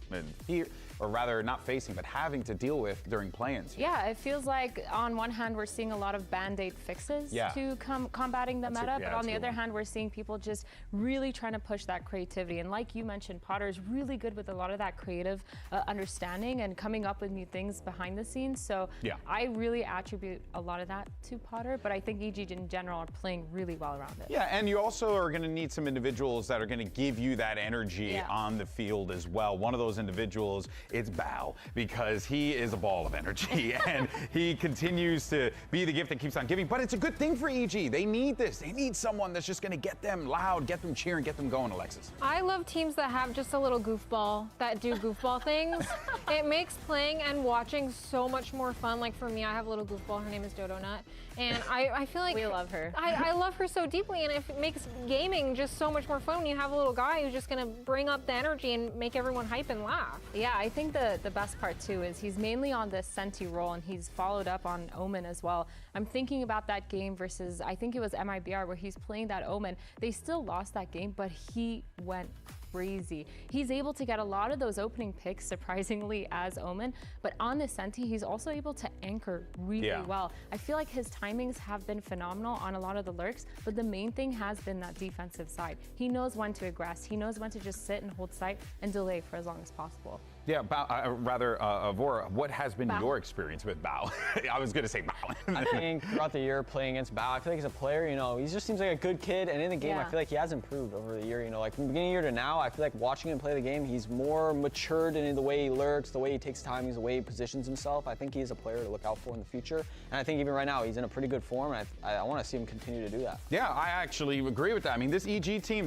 or rather not facing, but having to deal with during play-ins? Yeah, it feels like on one hand we're seeing a lot of band-aid fixes to combating the meta, but on the other hand we're seeing people just really trying to push that creativity. And like you mentioned, Potter is really good with a lot of that creative understanding and coming up with new things behind the scenes. So I really attribute a lot of that to Potter, but I think EG in general are playing really well around it. Yeah, and you also are going to need some individuals that are going to give you that energy on the field as well. One of those individuals is Bao, because he is a ball of energy and he continues to be the gift that keeps on giving. But it's a good thing for EG. They need this. They need someone that's just going to get them loud, get them cheering, get them going, Alexis. I love teams that have just a little goofball, that do goofball things. It makes playing and watching so much more fun. Like for me, I have a little goofball. Her name is Dodo Nut. And I feel like we love her. I love her so deeply, and it makes gaming just so much more fun when you have a little guy who's just going to bring up the energy and make everyone hype and laugh. Yeah, I think the best part too is he's mainly on this Senti role, and he's followed up on Omen as well. I'm thinking about that game versus, I think it was MIBR, where he's playing that Omen. They still lost that game, but he went crazy. He's able to get a lot of those opening picks, surprisingly, as Omen, but on the Senti, he's also able to anchor really well. I feel like his timings have been phenomenal on a lot of the lurks, but the main thing has been that defensive side. He knows when to aggress. He knows when to just sit and hold sight and delay for as long as possible. Yeah, Vora, what has been your experience with Bao? I was going to say Bao. I think throughout the year playing against Bao, I feel like he's a player, you know, he just seems like a good kid, and in the game, I feel like he has improved over the year, you know, like from the beginning of the year to now, I feel like watching him play the game, he's more matured in the way he lurks, the way he takes time, the way he positions himself. I think he's a player to look out for in the future, and I think even right now, he's in a pretty good form, and I want to see him continue to do that. Yeah, I actually agree with that. I mean, this EG team,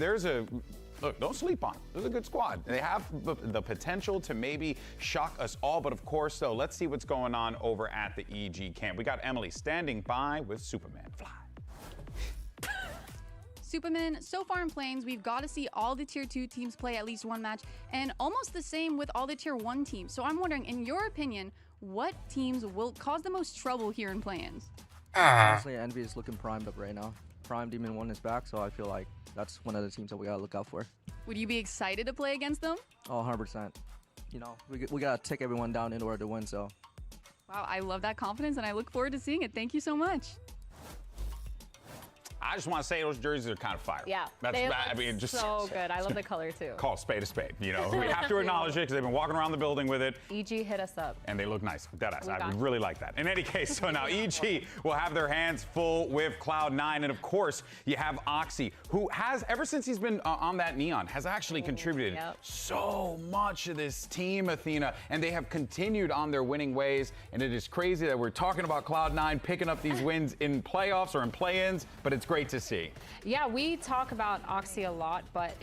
look, don't sleep on it. There's a good squad. They have the potential to maybe shock us all, but of course, though, let's see what's going on over at the EG camp. We got Emily standing by with Superman. Fly. Superman, so far in Plains, we've got to see all the Tier 2 teams play at least one match, and almost the same with all the Tier 1 teams. So I'm wondering, in your opinion, what teams will cause the most trouble here in Plains? Honestly, Envy is looking primed up right now. Prime Demon 1 is back, so I feel like that's one of the teams that we gotta look out for. Would you be excited to play against them? Oh, 100%. You know, we gotta take everyone down in order to win, so. Wow, I love that confidence, and I look forward to seeing it. Thank you so much. I just want to say those jerseys are kind of fire. Yeah, they look so good. I love the color too. Call a spade, you know. We have to acknowledge it because they've been walking around the building with it. EG hit us up. And they look nice. Deadass. I really like that. In any case, so now EG will have their hands full with Cloud9. And of course, you have Oxy, who has, ever since he's been on that Neon, has actually contributed so much to this team, Athena. And they have continued on their winning ways. And it is crazy that we're talking about Cloud9 picking up these wins in playoffs or in play-ins, but it's great to see. Yeah, we talk about Oxy a lot, but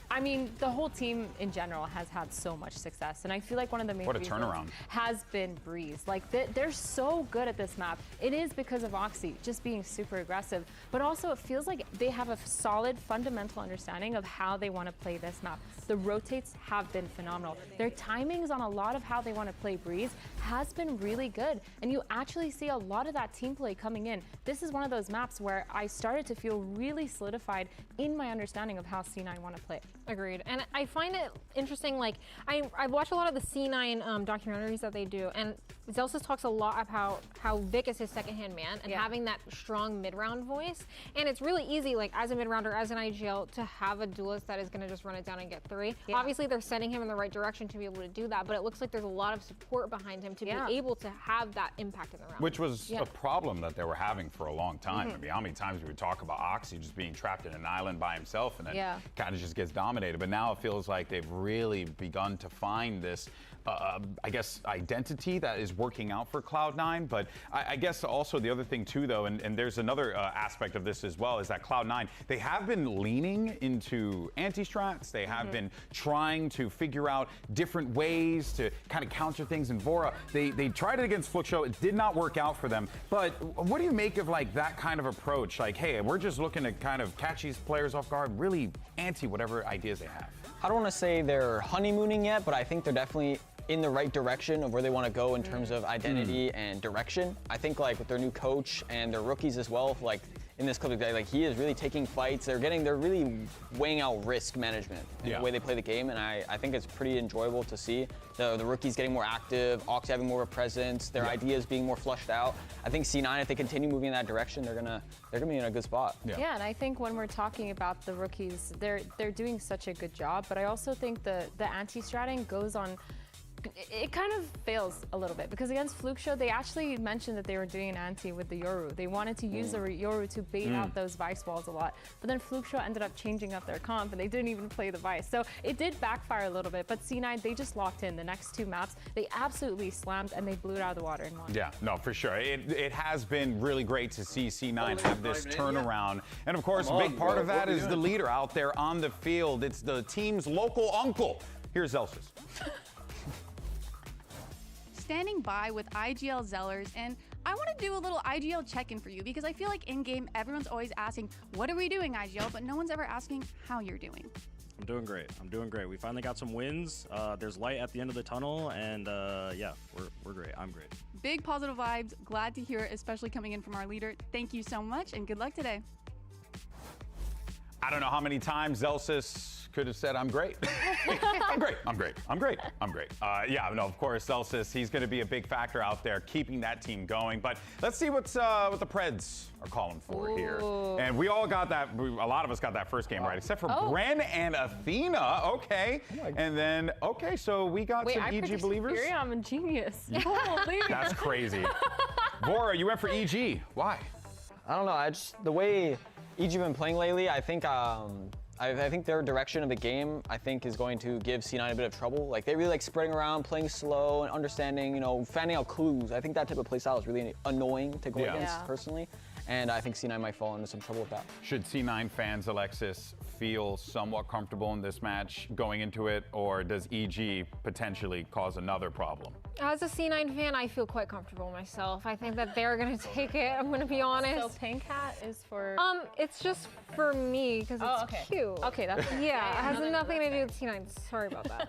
I mean, the whole team in general has had so much success, and I feel like one of the main reasons has been Breeze. Like, they're so good at this map. It is because of Oxy just being super aggressive, but also it feels like they have a solid fundamental understanding of how they want to play this map. The rotates have been phenomenal. Their timings on a lot of how they want to play Breeze has been really good, and you actually see a lot of that team play coming in. This is one of those maps where I started to feel really solidified in my understanding of how C9 want to play. Agreed. And I find it interesting, like, I've watched a lot of the C9 documentaries that they do, and Zellsis talks a lot about how Vic is his second-hand man and having that strong mid-round voice. And it's really easy, like, as a mid-rounder, as an IGL, to have a duelist that is going to just run it down and get 3. Obviously, they're sending him in the right direction to be able to do that, but it looks like there's a lot of support behind him to be able to have that impact in the round. Which was a problem that they were having for a long time. I mean, how many times we would talk about Oxy just being trapped in an island by himself and then kind of just gets dominated. But now it feels like they've really begun to find this, I guess, identity that is working out for Cloud9. But I guess also the other thing too, though, and there's another aspect of this as well, is that Cloud9, they have been leaning into anti-strats. They have been trying to figure out different ways to kind of counter things. And Vora, they tried it against Fluxo. It did not work out for them. But what do you make of like that kind of approach? Like, hey, we're just looking to kind of catch these players off guard, really anti whatever ideas they have. I don't want to say they're honeymooning yet, but I think they're definitely in the right direction of where they want to go in terms of identity and direction. I think like with their new coach and their rookies as well, like in this clip. Like he is really taking fights. They're really weighing out risk management in the way they play the game, and I think it's pretty enjoyable to see the rookies getting more active, Oxy having more of a presence, their ideas being more flushed out. I think C9, if they continue moving in that direction, they're gonna be in a good spot. Yeah, and I think when we're talking about the rookies, they're doing such a good job, but I also think the anti-stratting goes on. It kind of fails a little bit because against Fluke Show, they actually mentioned that they were doing an anti with the Yoru. They wanted to use the Yoru to bait out those Vice walls a lot. But then Fluke Show ended up changing up their comp and they didn't even play the Vice. So it did backfire a little bit, but C9, they just locked in the next 2 maps. They absolutely slammed and they blew it out of the water in one. Yeah, no, for sure. It has been really great to see C9 have this turnaround. And of course, a big part of that is the leader out there on the field. It's the team's local uncle. Here's Zellsis. Standing by with IGL Zellers, and I want to do a little IGL check-in for you because I feel like in-game everyone's always asking, what are we doing, IGL? But no one's ever asking how you're doing. I'm doing great. I'm doing great. We finally got some wins. There's light at the end of the tunnel, and yeah, we're great. I'm great. Big positive vibes. Glad to hear it, especially coming in from our leader. Thank you so much, and good luck today. I don't know how many times Zellsis could have said, I'm great. I'm great. I'm great. I'm great. I'm great. Yeah, no, of course, Zellsis, he's going to be a big factor out there keeping that team going. But let's see what the Preds are calling for here. And we all got that. A lot of us got that first game right, except for Bren and Athena. Okay. And then, okay, so we got some EG believers. I'm a genius. That's crazy. Vora, you went for EG. Why? I don't know. The way EG been playing lately, I think I think their direction of the game, I think, is going to give C9 a bit of trouble. Like, they really like spreading around, playing slow, and understanding, you know, fanning out clues. I think that type of playstyle is really annoying to go against, personally. And I think C9 might fall into some trouble with that. Should C9 fans, Alexis, feel somewhat comfortable in this match going into it, or does EG potentially cause another problem? As a C9 fan, I feel quite comfortable myself. I think that they're gonna take it, I'm gonna be honest. So Pink Hat is for... It's just for me, because it's cute. Okay, that's Yeah, it has nothing to do with C9, sorry about that.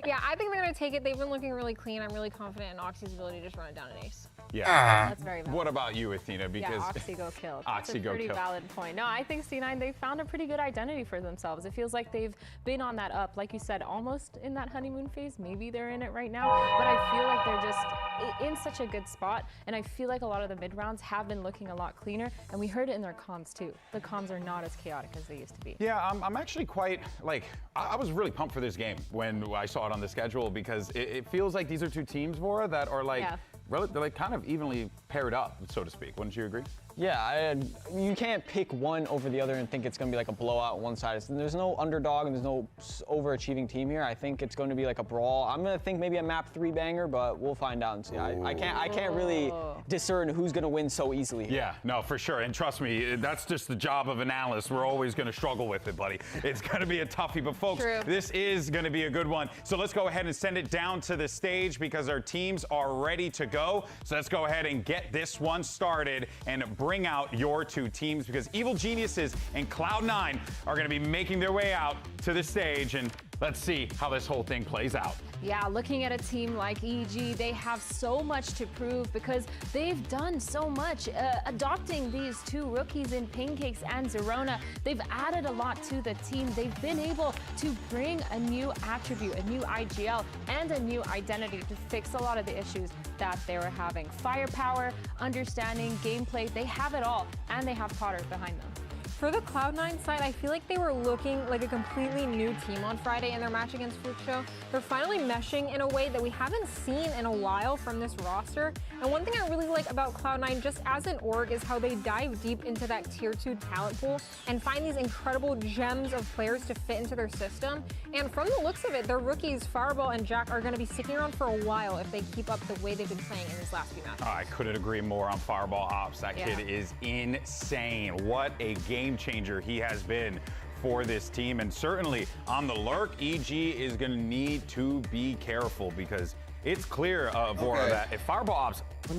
Yeah, I think they're gonna take it. They've been looking really clean. I'm really confident in Oxy's ability to just run it down an ace. Yeah. That's very valid. What about you, Athena? Because yeah, Oxy go kill. That's Oxy a pretty valid point. No, I think C9, they found a pretty good identity for themselves. It feels like they've been on that up, like you said, almost in that honeymoon phase. Maybe they're in it right now, but I feel like they're just in such a good spot, and I feel like a lot of the mid rounds have been looking a lot cleaner, and we heard it in their comms too. The comms are not as chaotic as they used to be. Yeah, I'm actually quite, like, I was really pumped for this game when I saw it on the schedule, because it feels like these are two teams, Vora, that are like, they're like kind of evenly paired up, so to speak. Wouldn't you agree? Yeah, you can't pick one over the other and think it's going to be like a blowout on one side. There's no underdog and there's no overachieving team here. I think it's going to be like a brawl. I'm going to think maybe a map 3 banger, but we'll find out and see. I can't really discern who's going to win so easily. Yeah, no, for sure. And trust me, that's just the job of an analyst. We're always going to struggle with it, buddy. It's going to be a toughie. But folks, this is going to be a good one. So let's go ahead and send it down to the stage because our teams are ready to go. So let's go ahead and get this one started and bring out your two teams, because Evil Geniuses and Cloud9 are going to be making their way out to the stage, and let's see how this whole thing plays out. Yeah, looking at a team like EG, they have so much to prove because they've done so much. Adopting these two rookies in Pancakes and Zerona, they've added a lot to the team. They've been able to bring a new attribute, a new IGL, and a new identity to fix a lot of the issues that they were having. Firepower, understanding, gameplay, they have it all, and they have Potter behind them. For the Cloud9 side, I feel like they were looking like a completely new team on Friday in their match against Fluke Show. They're finally meshing in a way that we haven't seen in a while from this roster. And one thing I really like about Cloud9, just as an org, is how they dive deep into that tier 2 talent pool and find these incredible gems of players to fit into their system. And from the looks of it, their rookies, Fireball and Jack, are going to be sticking around for a while if they keep up the way they've been playing in these last few matches. I couldn't agree more on Fireball Ops. That kid is insane. What a game changer he has been for this team, and certainly on the lurk, EG is going to need to be careful because it's clear, Vora, that if Fireball Ops he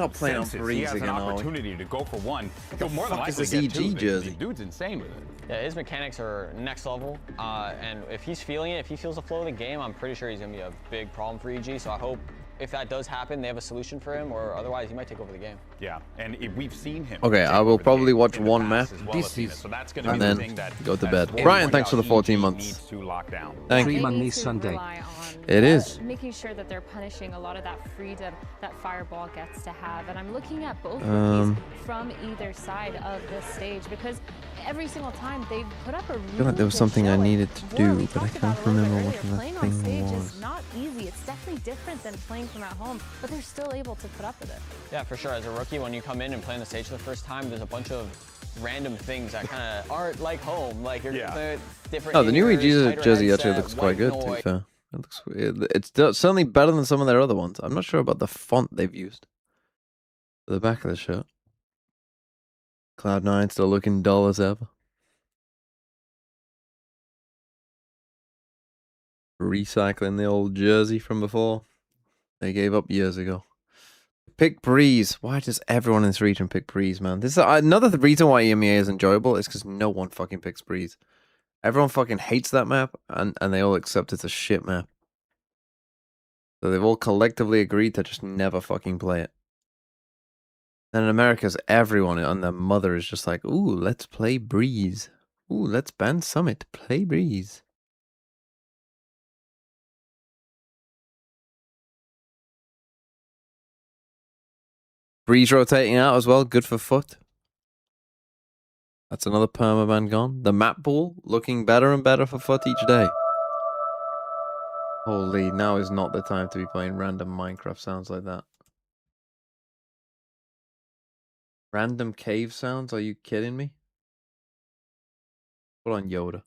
has an opportunity to go for one, he'll more than likely get two. The dude's insane with it. Yeah, his mechanics are next level, and if he's feeling it, if he feels the flow of the game, I'm pretty sure he's going to be a big problem for EG, so I hope if that does happen, they have a solution for him, or otherwise he might take over the game. Yeah, and we've seen him. Okay, I will probably watch one map and then go to bed. Brian, thanks for the 14 months. Thank you. Money Sunday. It is. Making sure that they're punishing a lot of that freedom that Fireball gets to have. And I'm looking at both rookies from either side of this stage, because every single time they've put up a really I feel like there was something I needed to do, but I can't remember what the playing on thing stage was. is not easy. It's definitely different than playing from at home, but they're still able to put up with it. Yeah, for sure. As a rookie, when you come in and play on the stage for the first time, there's a bunch of random things that kind of aren't like home. Like you're different. Oh, the new anchors, EG tighter jersey headset, actually looks quite white good, to be noise. fair. It's certainly better than some of their other ones. I'm not sure about the font they've used for the back of the shirt. Cloud9 still looking dull as ever. Recycling the old jersey from before. They gave up years ago. Pick Breeze. Why does everyone in this region pick Breeze, man? This is another reason why EMEA is enjoyable is because no one fucking picks Breeze. Everyone fucking hates that map, and they all accept it's a shit map. So they've all collectively agreed to just never fucking play it. And in America, everyone and their mother is just like, ooh, let's play Breeze. Ooh, let's ban Summit. Play Breeze. Breeze rotating out as well. Good for Foot. That's another permaban gone. The map pool looking better and better for Foot each day. Holy, now is not the time to be playing random Minecraft sounds like that. Random cave sounds? Are you kidding me? Put on Yoda.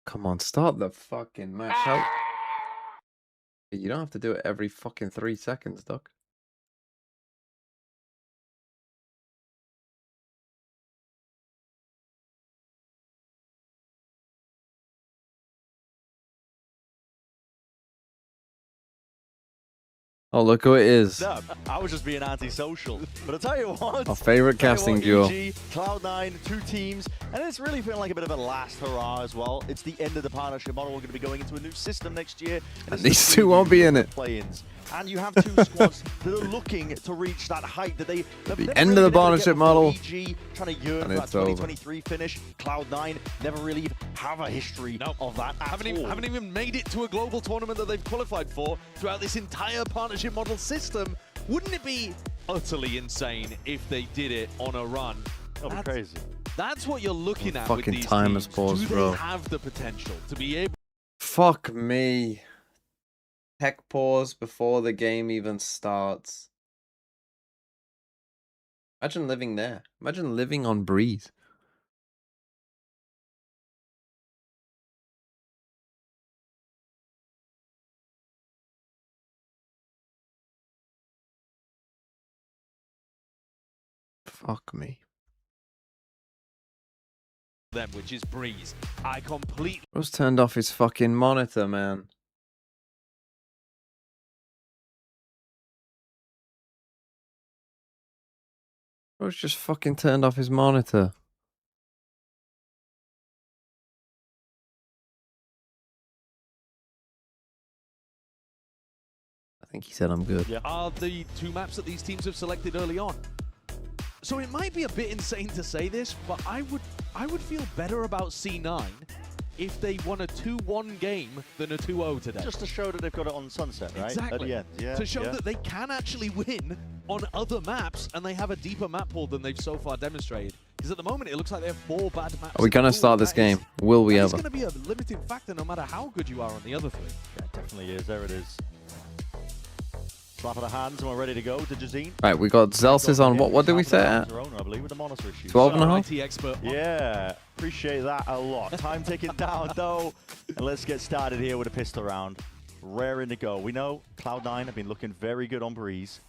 Come on, start the fucking match. How... You don't have to do it every fucking 3 seconds, Doc. Oh, look who it is. I was just being antisocial. But I'll tell you what. Our favorite casting duo. EG, Cloud9, 2 teams. And it's really feeling like a bit of a last hurrah as well. It's the end of the partnership model. We're going to be going into a new system next year. And these two won't be in it. Play-ins. And you have 2 squads that are looking to reach that height that they... The end of the partnership model. EG trying to yearn for that 2023 finish. Cloud9 never really have a history of that at haven't even made it to a global tournament that they've qualified for throughout this entire partnership model system. Wouldn't it be utterly insane if they did it on a run? That would be crazy. That's what you're looking at with Fucking these time teams. has paused, Do bro. they have the potential to be able... Fuck me. Tech pause before the game even starts. Imagine living there. Imagine living on Breeze. Fuck me. them, which is Breeze. I completely... Bro's turned off his fucking monitor, man. Bro's just fucking turned off his monitor. I think he said I'm good. are the 2 maps that these teams have selected early on. So it might be a bit insane to say this, but I would feel better about C9 if they won a 2-1 game than a 2-0 today. Just to show that they've got it on Sunset, right? Exactly. At the end. Yeah, to show that they can actually win on other maps, and they have a deeper map pool than they've so far demonstrated. Because at the moment, it looks like they have 4 bad maps. Are we going to start this game? Will we ever? It's going to be a limiting factor no matter how good you are on the other 3. Yeah, it definitely is. There it is. Slap of the hands and we're ready to go to Jazine. Right, we got Zelsis on what did we say at? 12 and a half? Expert. Yeah, appreciate that a lot. Time ticking down though. And let's get started here with a pistol round. Raring to go. We know Cloud9 have been looking very good on Breeze.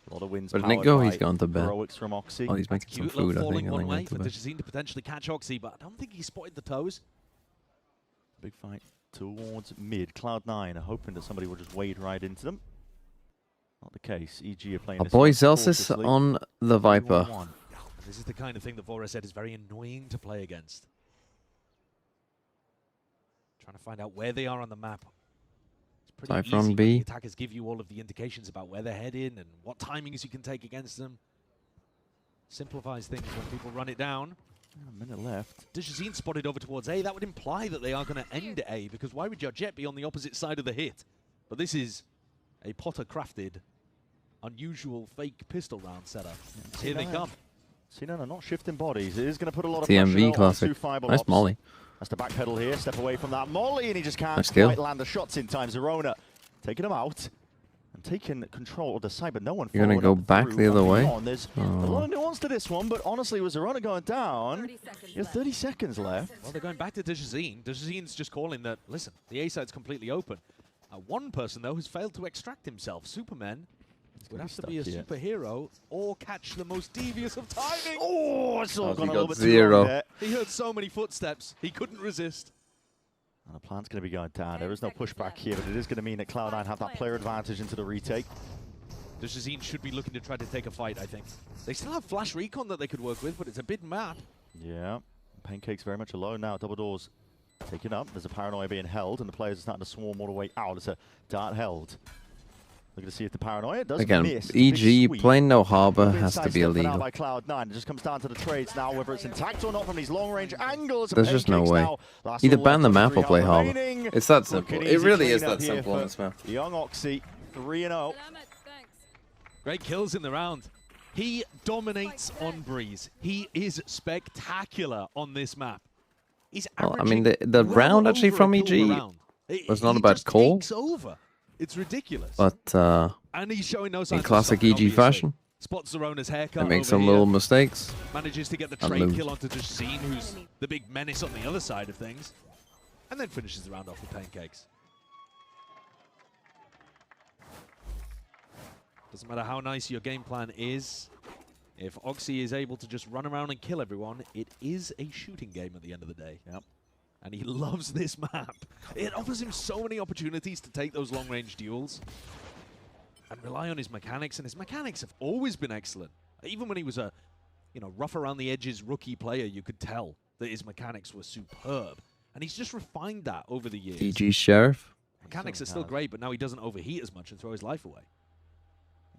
A lot of wins. Where did Nick go? He's gone to bed. Heroics from Oxy. Oh, he's making some food, I think. One way for DeJazine to potentially catch Oxy, but I don't think he spotted the toes. Big fight towards mid. Cloud9 are hoping that somebody will just wade right into them. Not the case. EG are playing. Our boy Zelsis on the Viper. This is the kind of thing that Vora said is very annoying to play against. Trying to find out where they are on the map. It's pretty easy when the attackers give you all of the indications about where they're heading and what timings you can take against them. Simplifies things when people run it down. A minute left. DeJazine spotted over towards A. That would imply that they are going to end A, because why would your jet be on the opposite side of the hit? But this is a Potter-crafted, unusual fake pistol round setup. Yeah, here they come. C9 are not shifting bodies. It is going to put a lot of TMV pressure classic. Nice molly. That's the backpedal here. Step away from that molly, and he just can't quite land the shots in time. Zerona taking him out and taking control of the side, but no one. You're going to go back the other way? There's a lot of nuance to this one, but honestly, with Zerona going down, you have 30 seconds left. Well, they're going back to DeJazine. DeJazine's just calling that, listen, the A side's completely open. One person, though, has failed to extract himself. Superman would have to be a superhero or catch the most devious of timing. Oh, it's all gone a little bit too long there. He heard so many footsteps, he couldn't resist. And the plan's going to be going down. There is no pushback here, but it is going to mean that Cloud9 have that player advantage into the retake. DeJazine should be looking to try to take a fight, I think. They still have Flash Recon that they could work with, but it's a big map. Yeah, Pancake's very much alone now. Double doors taken up. There's a paranoia being held, and the players are starting to swarm all the way out. It's a dart held. Looking to see if the paranoia does miss. EG playing no harbor has to be illegal. By Cloud9. It just comes down to the trades now, whether it's intact or not from these long-range angles. There's just no way. Either ban the map or play harbor. It's that simple. It really is that simple on this map. Young Oxy, 3-0. Great kills in the round. He dominates on Breeze. He is spectacular on this map. He's well, I mean, the round actually from EG was not a bad call. Over. It's ridiculous. But and he's showing no signs in classic EG fashion, spots Zerona's haircut. They make some little mistakes. Manages to get the trade kill onto DeJazine, who's the big menace on the other side of things, and then finishes the round off with Pancakes. Doesn't matter how nice your game plan is. If Oxy is able to just run around and kill everyone, it is a shooting game at the end of the day. Yep. And he loves this map. It offers him so many opportunities to take those long-range duels and rely on his mechanics, and his mechanics have always been excellent. Even when he was a, rough around the edges rookie player, you could tell that his mechanics were superb. And he's just refined that over the years. EG Sheriff. Mechanics are still great, but now he doesn't overheat as much and throw his life away.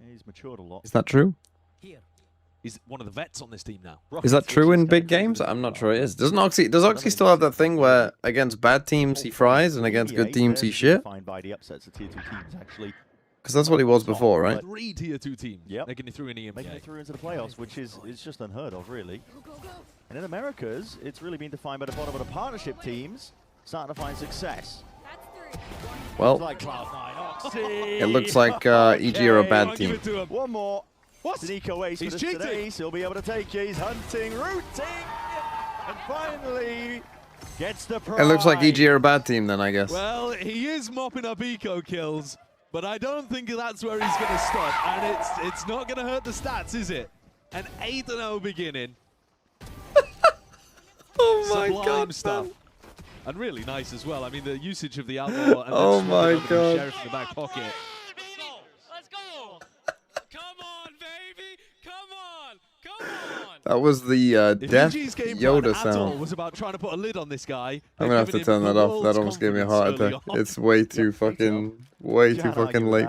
Yeah, he's matured a lot. Is that true? He's one of the vets on this team now. Is that true in big games? I'm not sure it is. Does Oxy still have that thing where against bad teams he fries and against good teams he shit? Because that's what he was before, right? 3 tier 2 teams. Yep. Making it through in EMEA. Making it through into the playoffs, which is just unheard of, really. And in Americas, it's really been defined by the bottom of the partnership teams starting to find success. Well, it looks like EG are a bad team. One more. Nico Ace He's cheating. He'll be able to take it. He's hunting, rooting, and finally gets the prize. It looks like EG are a bad team then, I guess. Well, he is mopping up eco kills, but I don't think that's where he's going to stop. And it's not going to hurt the stats, is it? An 8-0 beginning. Oh my Sublime god, stuff. man. And really nice as well. I mean, the usage of the outlaw and oh then my the god. Sheriff in the back pocket. That was the death Yoda sound. Was about trying to put a lid on this guy. I'm gonna have to turn that off. That almost gave me a heart attack. It's way too fucking late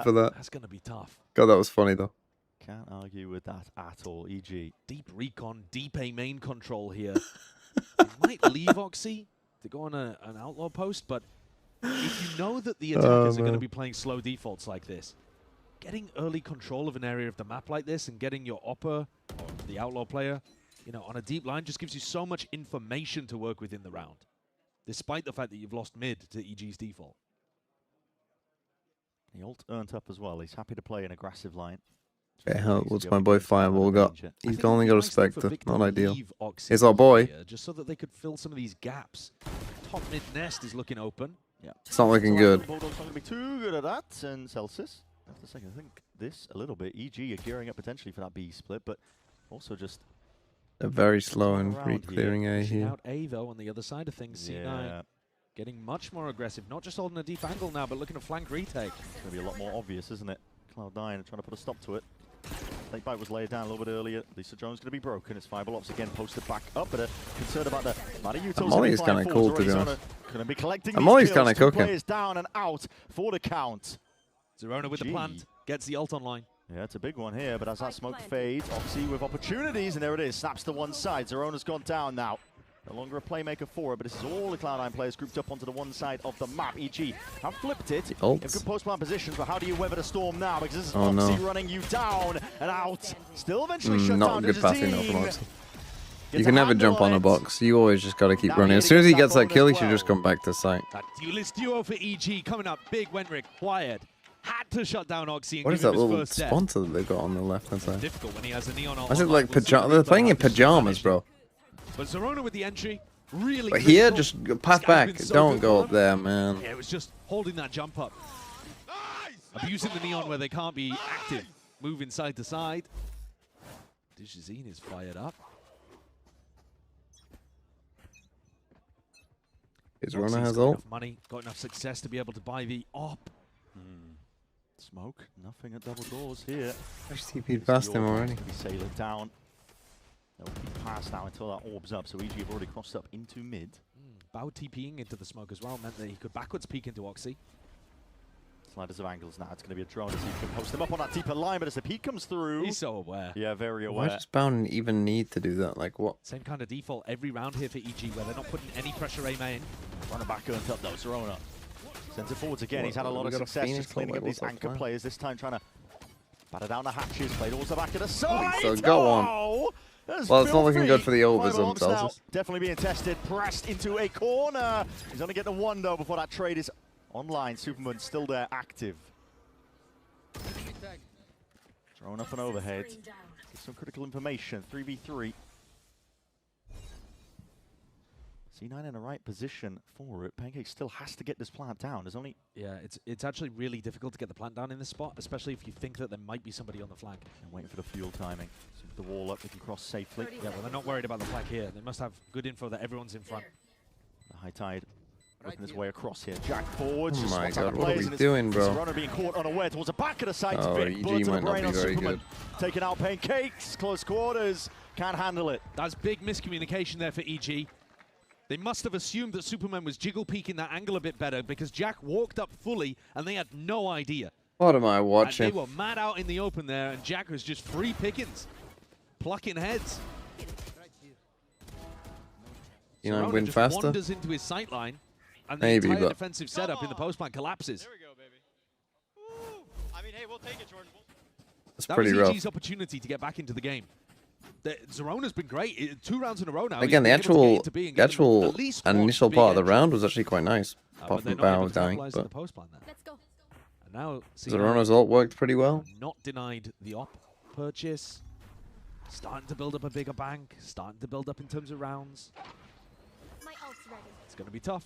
for that. That's gonna be tough. God, that was funny though. Can't argue with that at all. EG. Deep recon, deep A main control here. He might leave Oxy to go on an outlaw post, but if you know that the attackers are going to be playing slow defaults like this, getting early control of an area of the map like this and getting your Opper, or the outlaw player, on a deep line just gives you so much information to work with in the round, despite the fact that you've lost mid to EG's default. The ult earned up as well. He's happy to play an aggressive line. Yeah, what's my boy Fireball got? He's only got respect. Not ideal. It's our boy. Just so that they could fill some of these gaps. Top mid nest is looking open. Yeah. It's not looking good. Bulldog's not going to be too good at that. And Celsius Just a second, I think this a little bit. EG are gearing up potentially for that B split, but also just... They're very slow in re-clearing A Pushing here. out A, though, on the other side of things. C9 getting much more aggressive. Not just holding a deep angle now, but looking to flank retake. It's going to be a lot more obvious, isn't it? Cloud9 trying to put a stop to it. Late bite was laid down a little bit earlier. Lisa Jones going to be broken. It's Fireball Ops again posted back up, but a concern about the Molly is kind of cool, to be honest. Going to be collecting Molly's kind of cooking. Players down and out for the count. Zerona with the plant, gets the ult online. Yeah, it's a big one here, but as that smoke fades, Oxy with opportunities, and there it is, snaps to one side. Zerona's gone down now. No longer a playmaker for it, but this is all the Cloud9 players grouped up onto the one side of the map. EG have flipped it in good post-plant positions, but how do you weather the storm now? Because this is Oxy running you down and out. Still eventually shut not down. good passing though from Oxy. You can never jump on a box. You always just got to keep running. As soon as he gets that kill, he should just come back to site. That duelist duo for EG coming up big. Wenrick quiet. Had to shut down Oxy and What give is that him his little first death. sponsor that they've got on the left-hand side? Difficult when he has a neon ult. I said like they're playing in pajamas, bro. But Zerona with the entry, really. But here, difficult. just pass back. Don't go up there, man. Yeah, it was just holding that jump up. Abusing the neon where they can't be active. Moving side to side. Digizine is fired up. Zerona has ult. Enough money, got enough success to be able to buy the op. Smoke, nothing at double doors here. I just TP'd past him already. We sail it down. They'll keep past now until that orb's up, so EG have already crossed up into mid. Bao TPing into the smoke as well meant that he could backwards peek into Oxy. Sliders of angles now. It's going to be a drone as he can post him up on that deeper line, but as the peek comes through... He's so aware. Yeah, very Why aware. does Bound even need to do that? Like, what? Same kind of default every round here for EG, where they're not putting any pressure A main. Running back earned up though, Zerona. Sends it forwards again. He's had a lot of success just cleaning up these anchor players. This time trying to batter down the hatches. Played towards the back of the side. So go on. Well, it's not looking good for the overs themselves. Definitely being tested. Pressed into a corner. He's going to get the one though before that trade is online. Superman still there, active. Thrown up and overhead. Some critical information. 3v3. C9 in the right position for it. Pancake still has to get this plant down. There's only... Yeah, it's actually really difficult to get the plant down in this spot, especially if you think that there might be somebody on the flank. And waiting for the fuel timing. So with the wall up, they can cross safely. Yeah, well, they're not worried about the flank here. They must have good info that everyone's in front. The high tide working his way across here. Jack forwards. Oh my god, what are we doing, bro? Runner being caught unaware towards the back of the site. Oh, EG might not be very good. Taking out Pancakes. Close quarters. Can't handle it. That's big miscommunication there for EG. They must have assumed that Superman was jiggle peeking that angle a bit better because Jack walked up fully and they had no idea. What am I watching? And they were mad out in the open there and Jack was just free pickings. Plucking heads. You know, Zerona win just faster? wanders into his sight line and the Maybe, entire but defensive setup in the post plant collapses. There we go, baby. Ooh. I mean, hey, we'll take it, Jordan. it's That pretty was rough. EG's opportunity to get back into the game. Zerona's been great. 2 rounds in a row now. Again, the actual initial part of the round was actually quite nice. Apart from Bao dying, but And now Zerona's ult worked pretty well. Not denied the op purchase. Starting to build up a bigger bank. Starting to build up in terms of rounds. It's going to be tough.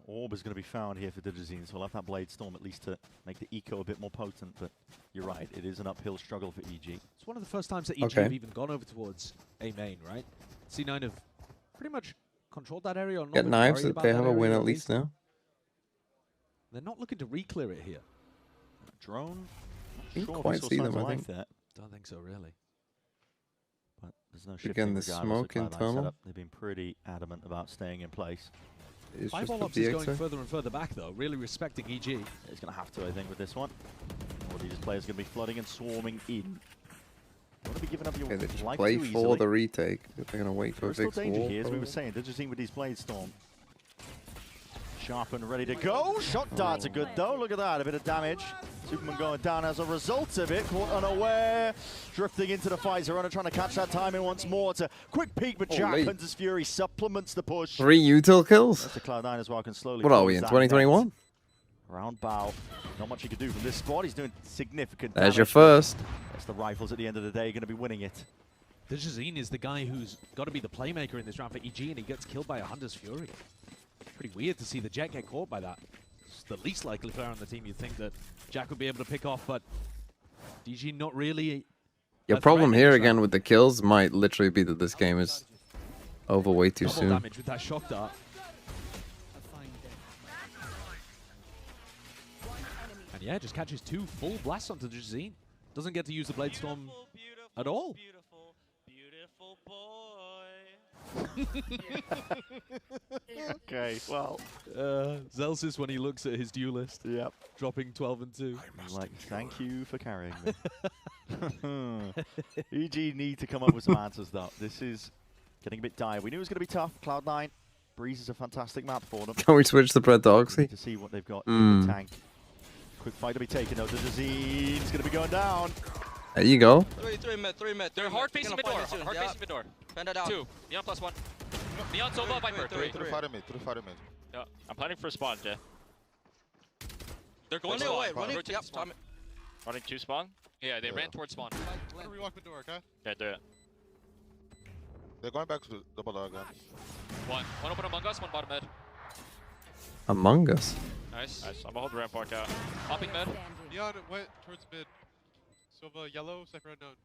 Orb is going to be found here for Digizine, so we'll have that Blade Storm at least to make the eco a bit more potent, but you're right, it is an uphill struggle for EG. It's one of the first times that EG have even gone over towards A main, right? C9 have pretty much controlled that area. Or not Get knives that they have a win at least now. They're not looking to re-clear it here. Drone? You can't quite see them, I think. Don't think so, really. But there's no shifting Again, the regardless smoke of in Cloud9 tunnel. setup. They've been pretty adamant about staying in place. It's just Fireball Ops the is going DXer. further and further back, though, really respecting EG. He's going to have to, I think, with this one. All these players going to be flooding and swarming in. You want to be giving up your Okay, they just life play too for easily. the retake. They're going to wait for There's a big still danger wall. here, as we were saying. Digizine with these Blade Storm. Sharp and ready to go. Shot darts are good, though. Look at that, a bit of damage. Superman going down as a result of it. Caught unaware. Drifting into the fight. Zerona trying to catch that timing once more. It's a quick peek, but Jack Holy. Hunter's Fury supplements the push. 3 util kills. That's a Cloud9 as well, can slowly What are close we in, that 2021? net. Round Bao. Not much he can do from this spot. He's doing significant There's damage. your first. That's the rifles at the end of the day going to be winning it. Digizine is the guy who's got to be the playmaker in this round for EG, and he gets killed by a Hunter's Fury. Pretty weird to see the Jet get caught by that. the least likely player on the team you'd think that Jack would be able to pick off, but DG not really. Your problem here again with the kills might literally be that this game is over way too Double soon. damage with that shock dart. And yeah, just catches 2 full blasts onto Jazeen. Doesn't get to use the Blade Storm at all. Okay, well. Zelsis, when he looks at his duel list, dropping 12 and 2. Like, thank you for carrying me. EG need to come up with some answers, though. This is getting a bit dire. We knew it was going to be tough. Cloud9, Breeze is a fantastic map for them. Can we switch the Pred to Oxy? To see what they've got in the tank. Quick fight to be taken, though. The Jazeen's going to be going down. There you go. 3 mid. They're hard facing mid door. Hard facing mid door. 2. Neon +1. Neon Sova, Viper. 3. 3 fighter mid. Yeah. I'm planning for a spawn, Jay. They're going spawn. Running 2 spawn? Yeah, they ran towards spawn. Let me relock the door, okay? Yeah, do it. They're going back to double door again. One open Among Us, 1 bottom mid. Among Us. Nice. I'm gonna hold Rampart out. Hopping mid. Neon went towards mid. Sova yellow, Cypher unknown.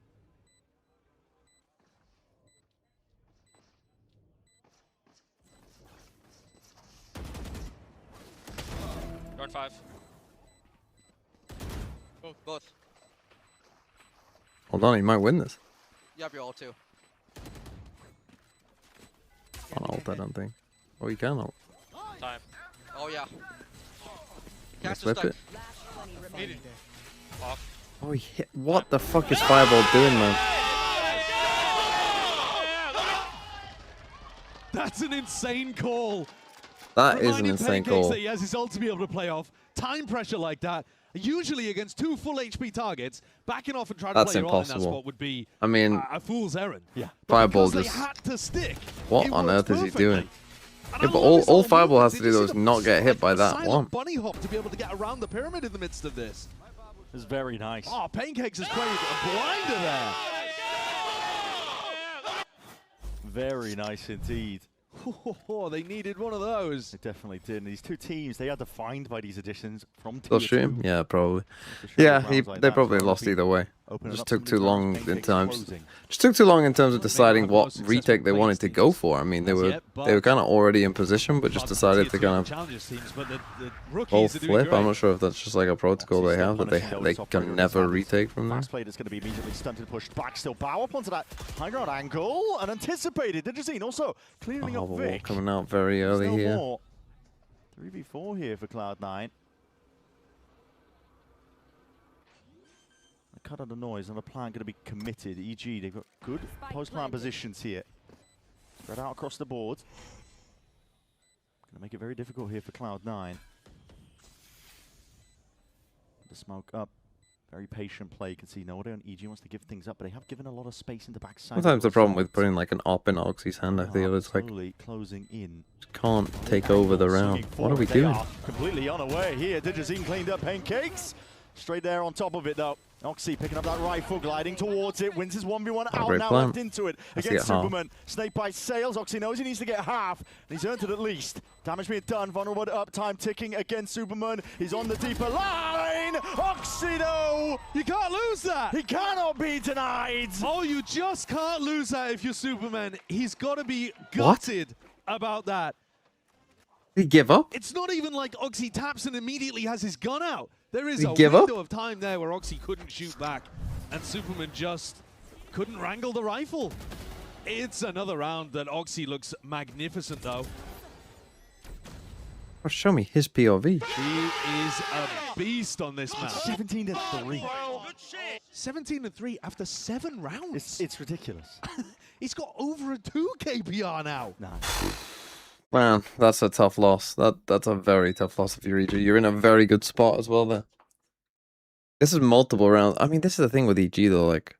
Run 5. Both. Hold on, he might win this. Yep, you're all 2. Can't ult, I don't think. Oh, you can ult. Time. Oh, yeah. Can I flip it? Off. Oh, he hit. What the fuck is Fireball doing, man? That's an insane call. That is an Reminding insane Pancakes call. that he has his ult to be able to play off. Time pressure like that, usually against 2 full HP targets, backing off and trying to That's play your ult in that impossible. spot would be I mean, a fool's errand. Yeah. Fireball Because just. they had to stick. What it on works earth is he perfectly. doing? And Yeah, I but love his all little Fireball has movement. to do Did you though is see not get hit by the that silent one. bunny hop to be able to get around the pyramid in the midst of this. It's very nice. Oh, Pancakes has played a blinder there. Very nice indeed. Oh, they needed one of those. They definitely did. And these 2 teams, they are defined by these additions from They'll tier shoot 2. him? Yeah, probably. To show Yeah, rounds like they that. probably So lost if we either way. open it Just up took some too new long rounds, in Pancakes times. closing. Just took too long in terms of deciding had the what most retake successful they wanted to go for. I mean, they were kind of already in position, but just decided to kind of challenges teams, but the rookies full are doing flip. great. I'm not sure if that's just like a protocol they have that they can never retake from there. Fast play that's going to be immediately stunted, pushed back. Still bow up onto that high ground angle and anticipated. Did you see? Also clearing Oh, up the wall Vic. coming out very early Still here. more. 3v4 here for Cloud9. Cut out the noise and the plan going to be committed. EG, they've got good post-plan positions here. Spread out across the board. Going to make it very difficult here for Cloud9. The smoke up. Very patient play. You can see Node and EG wants to give things up, but they have given a lot of space in the backside. Sometimes the problem with putting like an op in Oxy's hand, I feel, is like slowly closing in. just can't take over the round. What are we They doing? are completely unaware here. Digizine cleaned up Pancakes. Straight there on top of it, though. Oxy picking up that rifle, gliding towards it. Wins his 1v1 out, great now plan. left into it Has to against get half. Superman. Snake by Sails. Oxy knows he needs to get half, and he's earned it at least. Damage being done. Vulnerable up. Time ticking against Superman. He's on the deeper line. Oxy, though. You can't lose that. He cannot be denied. Oh, you just can't lose that if you're Superman. He's got to be gutted about that. Did he give up? It's not even like Oxy taps and immediately has his gun out. There is Did a he give window up? of time there where Oxy couldn't shoot back, and Superman just couldn't wrangle the rifle. It's another round that Oxy looks magnificent, though. Oh, show me his POV. He is a beast on this map. 17-3. 17-3 after 7 rounds. It's ridiculous. He's got over a 2 KPR now. Nah. Man, that's a tough loss. That's a very tough loss if you're EG. You're in a very good spot as well there. This is multiple rounds. I mean, this is the thing with EG though, like,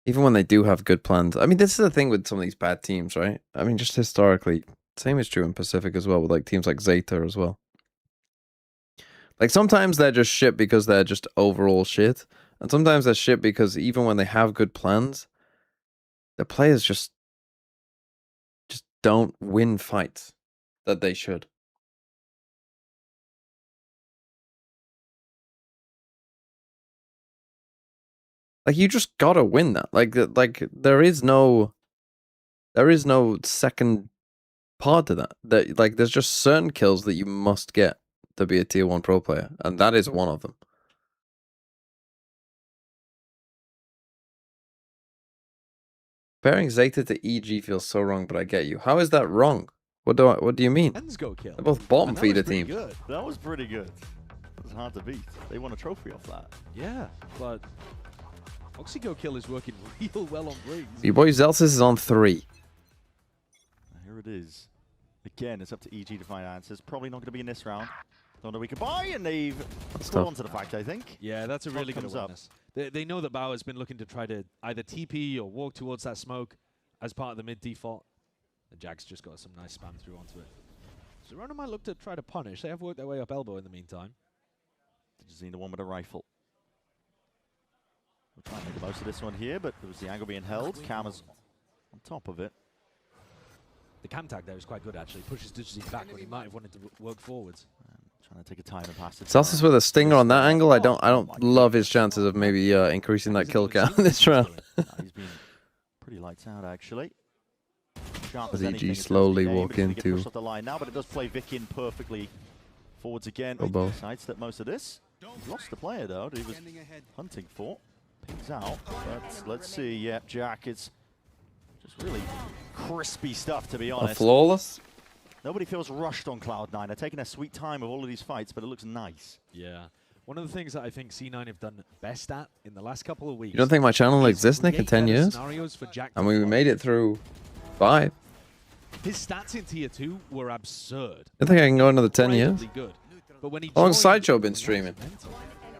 even when they do have good plans. I mean, this is the thing with some of these bad teams, right? I mean, just historically, same is true in Pacific as well, with like teams like Zeta as well. Like, sometimes they're just shit because they're just overall shit. And sometimes they're shit because even when they have good plans, the players just don't win fights that they should. Like, you just gotta win that. Like there is no second part to that. Like, there's just certain kills that you must get to be a tier 1 pro player, and that is one of them. Comparing Zeta to EG feels so wrong, but I get you. How is that wrong? What do you mean? Go kill. They're both bottom feeder pretty teams. Good. That was pretty good. It was hard to beat. They won a trophy off that. Yeah, but Oxy Go kill is working real well on Breeze. Your boy Zelsis is on 3. Here it is. Again, it's up to EG to find answers. Probably not going to be in this round. Don't know we could buy, and they've got onto the fact, I think. Yeah, that's a really good awareness. They know that Bauer's been looking to try to either TP or walk towards that smoke as part of the mid default. And Jack's just got some nice spam through onto it. Zerona might look to try to punish. They have worked their way up elbow in the meantime. They just need the one with a rifle. We'll try and make the most of this one here, but it was the angle being held. Cam's on top of it. The cam tag there is quite good, actually. Pushes Digizine back when he might have wanted to work forwards. Trying to take a time and pass it. Zelsis with a stinger on that angle. I don't love his chances of maybe increasing that kill count this round. He's been pretty lights out, actually. As EG slowly walk into. Off the line now, but it does play Vic in perfectly forwards again. Sidestep most of this. He's lost the player though. That he was hunting for. Pings out. But let's see. Yep, Jack. It's just really crispy stuff, to be honest. Flawless. Nobody feels rushed on Cloud9. They're taking their sweet time with all of these fights, but it looks nice. Yeah. One of the things that I think C9 have done best at in the last couple of weeks. You don't think my channel will exist, Nick, in 10 years? And we made it through 5. His stats in tier 2 were absurd. I think I can go another 10 years. Good. But when he How long Sideshow been streaming?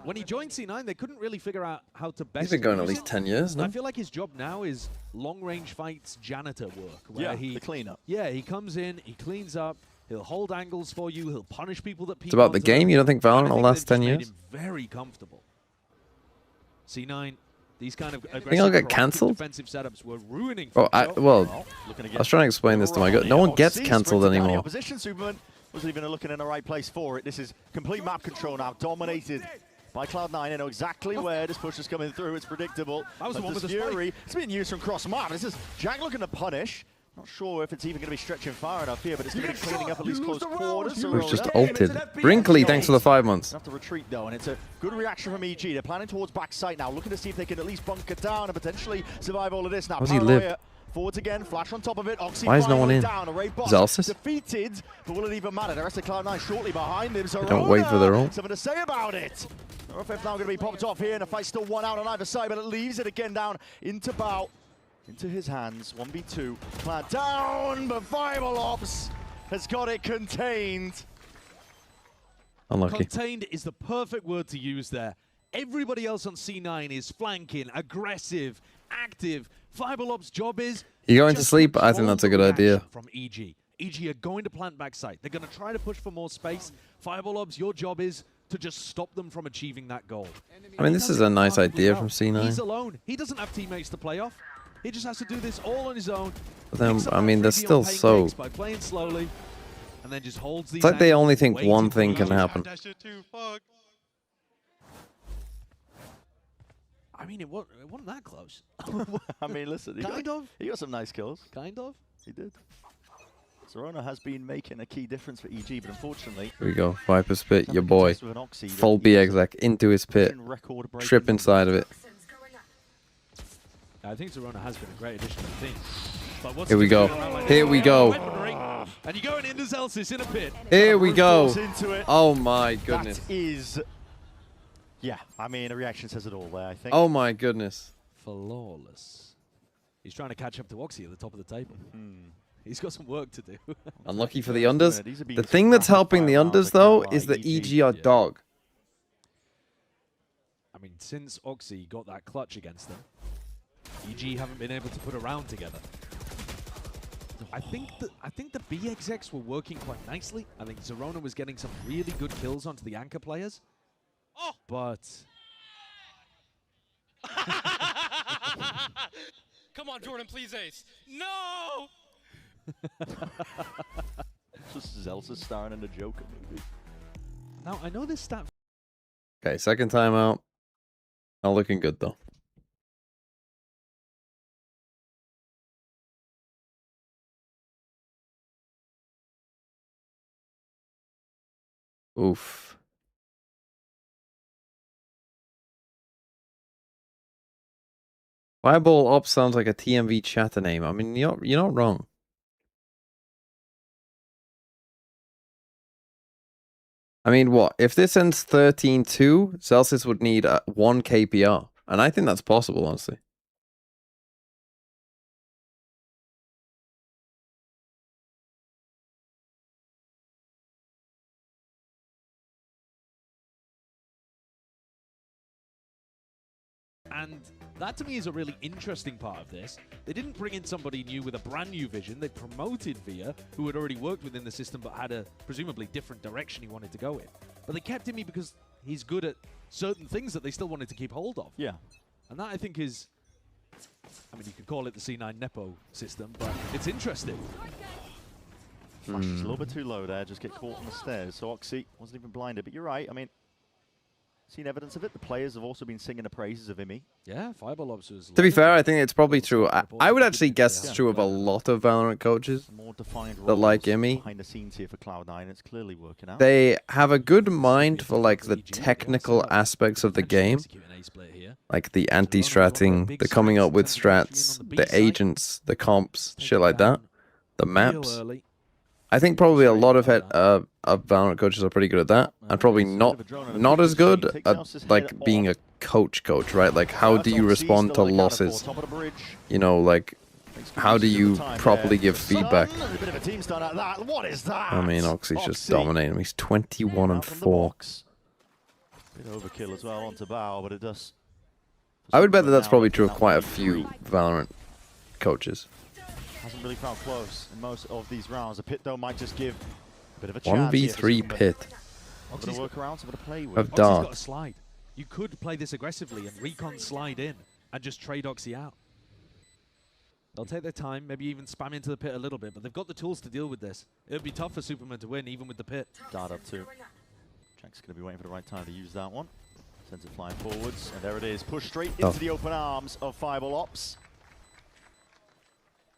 When he joined C9, they couldn't really figure out how to best. He's been going at least 10 years, no? I feel like his job now is long-range fights janitor work. Where the cleanup. Yeah, he comes in, he cleans up, he'll hold angles for you, he'll punish people that. It's about the game. You don't think Valorant will last 10 years? Made him very comfortable. C9. These kind of think I'll get cancelled? Defensive setups were ruining. Oh, I was trying to explain this to my gut. No one gets cancelled anymore. Opposition Superman wasn't even looking in the right place for it. This is complete map control now, dominated by Cloud9. They know exactly where this push is coming through. It's predictable. That was the one with the Fury. It's being used from cross map. This is Jack looking to punish. Not sure if it's even going to be stretching far enough here, but it's going to be cleaning up at least close quarters. We've just ulted. Brinkley, thanks for the 5 months. Have to retreat though, and it's a good reaction from EG. They're planning towards backside now, looking to see if they can at least bunker down and potentially survive all of this. Now, how does he live? Forwards again, flash on top of it. Oxy why is no one in? Zelsis? Defeated, but will it even matter? The rest of Cloud9 shortly behind them. Zerona, don't wait for their own. Something to say about it. RFF now going to be popped off here, and the fight's still 1 out on either side, but it leaves it again down into Bao. Into his hands, 1v2. Cloud down, but Firelops has got it contained. Unlucky. Contained is the perfect word to use there. Everybody else on C9 is flanking, aggressive, active. Firelops' job is... You going to sleep? I think that's a good idea. From EG. EG are going to plant backside. They're going to try to push for more space. Firelops, your job is to just stop them from achieving that goal. I mean, this is a nice idea from C9. He's alone. He doesn't have teammates to play off. He just has to do this all on his own. But then, I mean, they're still so... By playing slowly, and then just holds these. It's like they only think one thing can happen. I mean, it wasn't that close. I mean, listen, he got some nice kills. Kind of. He did. Zerona has been making a key difference for EG, but unfortunately... Here we go. Viper Spit, your boy. Full BXX into his pit. Trip inside of it. I think Zerona has been a great addition to the team. But what's here we go. Here we go. And you're going into Zelsis in a pit. Here we go. Oh my goodness. That is... Yeah, I mean, the reaction says it all there, I think. Oh my goodness. Flawless. He's trying to catch up to Oxy at the top of the table. He's got some work to do. Unlucky for the unders. The thing that's helping the unders, though, is the EG are dog. I mean, since Oxy got that clutch against them, EG haven't been able to put a round together. I think the BXX were working quite nicely. I think Zerona was getting some really good kills onto the anchor players. Oh! But... Come on, Jordan, please ace. No! Just Zelsis starring in a Joker movie. Now, I know this stat... Okay, second time out. Not looking good, though. Oof. Fireball Ops sounds like a TMV chatter name. I mean, you're not wrong. I mean, what? If this ends 13-2, Celsius would need 1 KPR. And I think that's possible, honestly. And that to me is a really interesting part of this. They didn't bring in somebody new with a brand new vision. They promoted Via, who had already worked within the system but had a presumably different direction he wanted to go in. But they kept him because he's good at certain things that they still wanted to keep hold of. Yeah. And that, I think, is... I mean, you could call it the C9 Nepo system, but it's interesting. Flashes a little bit too low there, just get caught on the stairs. So Oxy wasn't even blinded, but you're right. I mean, seen evidence of it. The players have also been singing the praises of Imi. Yeah, Fireball Ops was... To be fair, I think it's probably true. I would actually guess it's true of a lot of Valorant coaches that like Imi. Behind the scenes here for Cloud9, it's clearly working out. They have a good mind for like the technical aspects of the game. Like the anti-stratting, the coming up with strats, the agents, the comps, shit like that. The maps. I think probably a lot of Valorant coaches are pretty good at that, and probably not as good at like being a coach, right? Like, how do you respond to losses? You know, like, how do you properly give feedback? I mean, Oxy's just dominating him. He's 21-4. Bit overkill as well onto Bao, but it does. I would bet that that's probably true of quite a few Valorant coaches. Hasn't really found close in most of these rounds. The pit though might just give a bit of a chance. 1v3 pit. Bit of workaround, something to play with. Of Dart. Oxy's got a slide. You could play this aggressively and Recon slide in and just trade Oxy out. They'll take their time, maybe even spam into the pit a little bit, but they've got the tools to deal with this. It would be tough for Superman to win, even with the pit. Dart up too. Jack's going to be waiting for the right time to use that one. Sends it flying forwards, and there it is. Push straight into the open arms of Fireball Ops.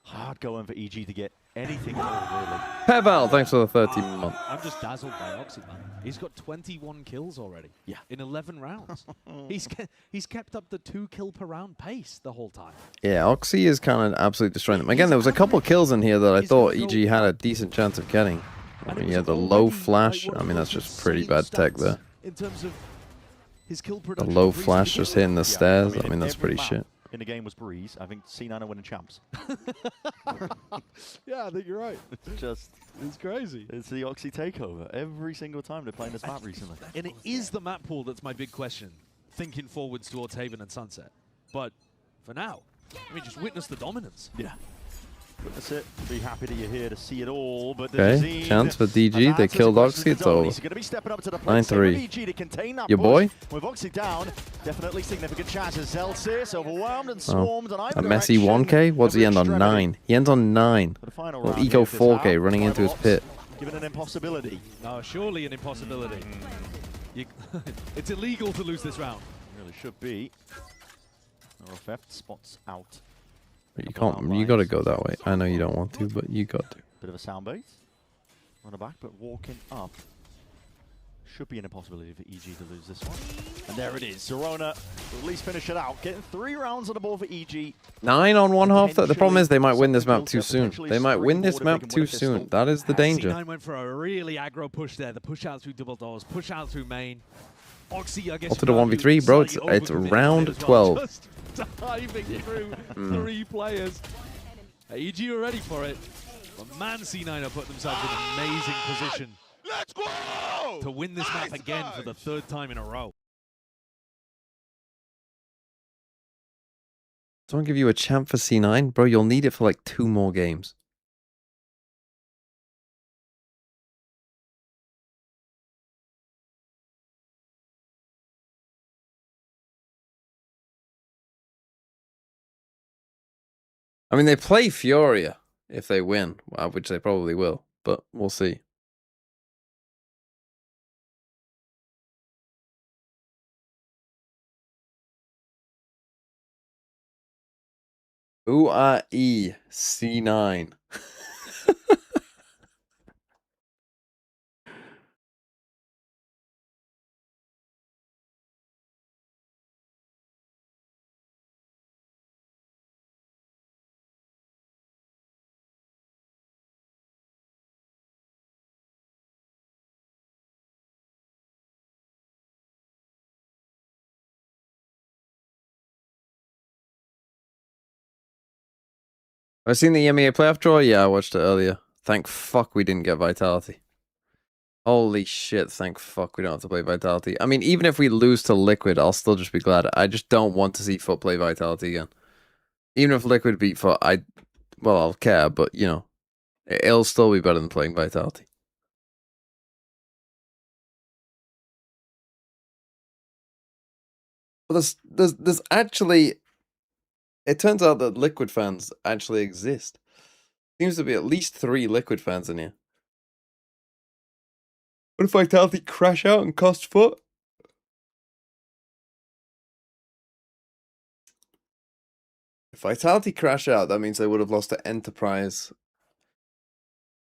Hard going for EG to get anything at all, really. Peval, thanks for the 13 month. I'm just dazzled by Oxy, man. He's got 21 kills already. Yeah. In 11 rounds. he's kept up the 2 kill per round pace the whole time. Yeah, Oxy is kind of absolutely destroying them. Again, there was a couple kills in here that I thought EG had a decent chance of getting. I mean, yeah, the low flash. I mean, that's just pretty bad tech there. In terms of his kill The production, low flash just hitting the stairs. I mean, that's pretty shit. In the game was Breeze. I think C9 are winning champs. Yeah, I think you're right. It's crazy. It's the Oxy takeover every single time they're playing this map recently. And it is the map pool that's my big question, thinking forwards towards Haven and Sunset. But for now, I mean, just witness the dominance. Yeah. That's it. Be happy that you're here to see it all. But Okay, chance for DG. They killed Oxy. It's over. 9-3. Your boy? With Oxy down, definitely significant chances. Celsius overwhelmed and swarmed. And A messy 1K? What's he end on? 9. He ends on 9. Well, Eco 4K running into his pit. Given an impossibility. No, surely an impossibility. It's illegal to lose this round. It really should be. RFF spots out. You can't. You got to go that way. I know you don't want to, but you got to. Bit of a sound bait. Runner back, but walking up. Should be an impossibility for EG to lose this one. And there it is. Zerona will at least finish it out. Getting 3 rounds on the ball for EG. 9 on one half. The problem is they might win this map too soon. They might win this map too soon. That is the danger. C9 went for a really aggro push there. The push out through double doors, push out through main. Oxy, I guess. Up to the 1v3, bro. It's round 12. Just diving through 3 players. EG are ready for it. But man, C9 have put themselves in an amazing position. Let's go! To win this map again for the 3rd time in a row. Someone give you a champ for C9? Bro, you'll need it for like 2 more games. I mean, they play Furia if they win, which they probably will, but we'll see. UAE C9. I've seen the EMEA playoff draw. Yeah, I watched it earlier. Thank fuck we didn't get Vitality. Holy shit, thank fuck we don't have to play Vitality. I mean, even if we lose to Liquid, I'll still just be glad. I just don't want to see Foot play Vitality again. Even if Liquid beat Foot, well, I'll care, but, you know, it'll still be better than playing Vitality. But there's actually... It turns out that Liquid fans actually exist. Seems to be at least 3 Liquid fans in here. What if Vitality crash out and cost Foot? If Vitality crash out, that means they would have lost to Enterprise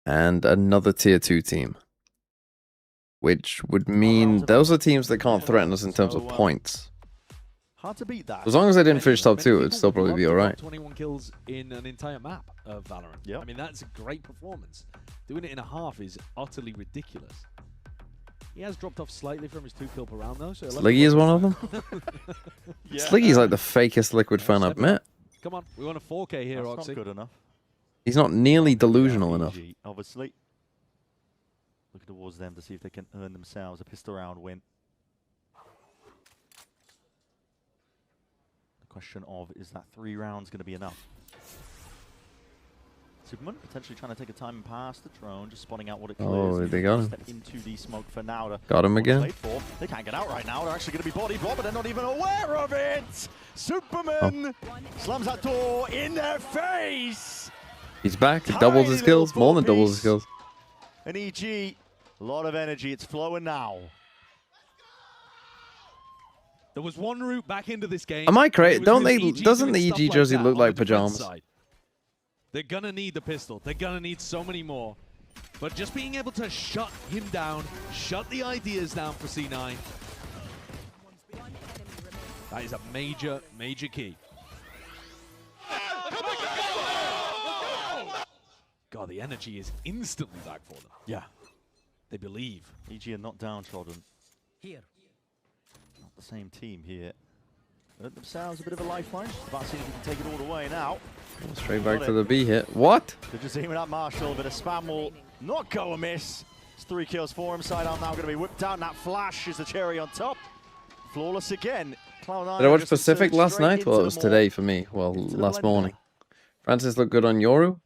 and another tier 2 team. Which would mean those are teams that can't threaten us in terms of points. Hard to beat that. As long as they didn't finish top 2, it'd still probably be alright. 21 kills in an entire map of Valorant. Yep. I mean, that's a great performance. Doing it in a half is utterly ridiculous. He has dropped off slightly from his 2 kill per round though. So Sliggy is one of them? Yeah. Sliggy's like the fakest Liquid fan I've met. Come on, we want a 4K here, That's Oxy. not good enough. He's not nearly delusional enough. Obviously. Looking towards them to see if they can earn themselves a pistol round win. The question of, is that 3 rounds going to be enough? Superman potentially trying to take a time past the drone, just spotting out what it clears. Oh, they got him. Step into the smoke for now. Got him again. They can't get out right now. They're actually going to be body blocked, but they're not even aware of it. Superman slams that door in their face. He's back. He doubles his kills. More than doubles his kills. An EG, a lot of energy. It's flowing now. There was one route back into this game. Am I crazy? Don't they? EG Doesn't the doing EG stuff jersey that look on like the defense pajamas? side. They're gonna need the pistol. They're gonna need so many more. But just being able to shut him down, shut the ideas down for C9. That is a major, major key. God, the energy is instantly back for them. Yeah. They believe. EG are not downtrodden. Here. Not the same team here. Earned themselves a bit of a lifeline. About seeing if we can take it all the way now. Straight back to the B hit. What? They're just aiming at Marshall. A bit of spam will not go amiss. It's 3 kills for him. Side arm now going to be whipped out. And that flash is the cherry on top. Flawless again. Cloud9 Did I watch Pacific last night? Well, it was today for me. Well, last morning. Francis looked good on Yoru.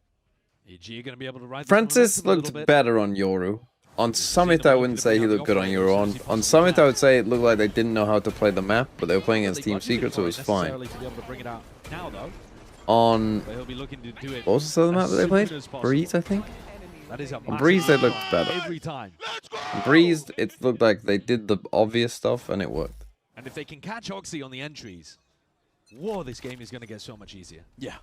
EG are going to be able to ride Francis looked better on Yoru. On Summit, I wouldn't say he looked good on Yoru. On Summit, I would say it looked like they didn't know how to play the map, but they were playing against Team Secret, so it was fine. On what was the other map that they played? Breeze, I think. On Breeze, they looked better. On Breeze, it looked like they did the obvious stuff, and it worked. And if they can catch Oxy on the entries, whoa, this game is going to get so much easier. Yeah.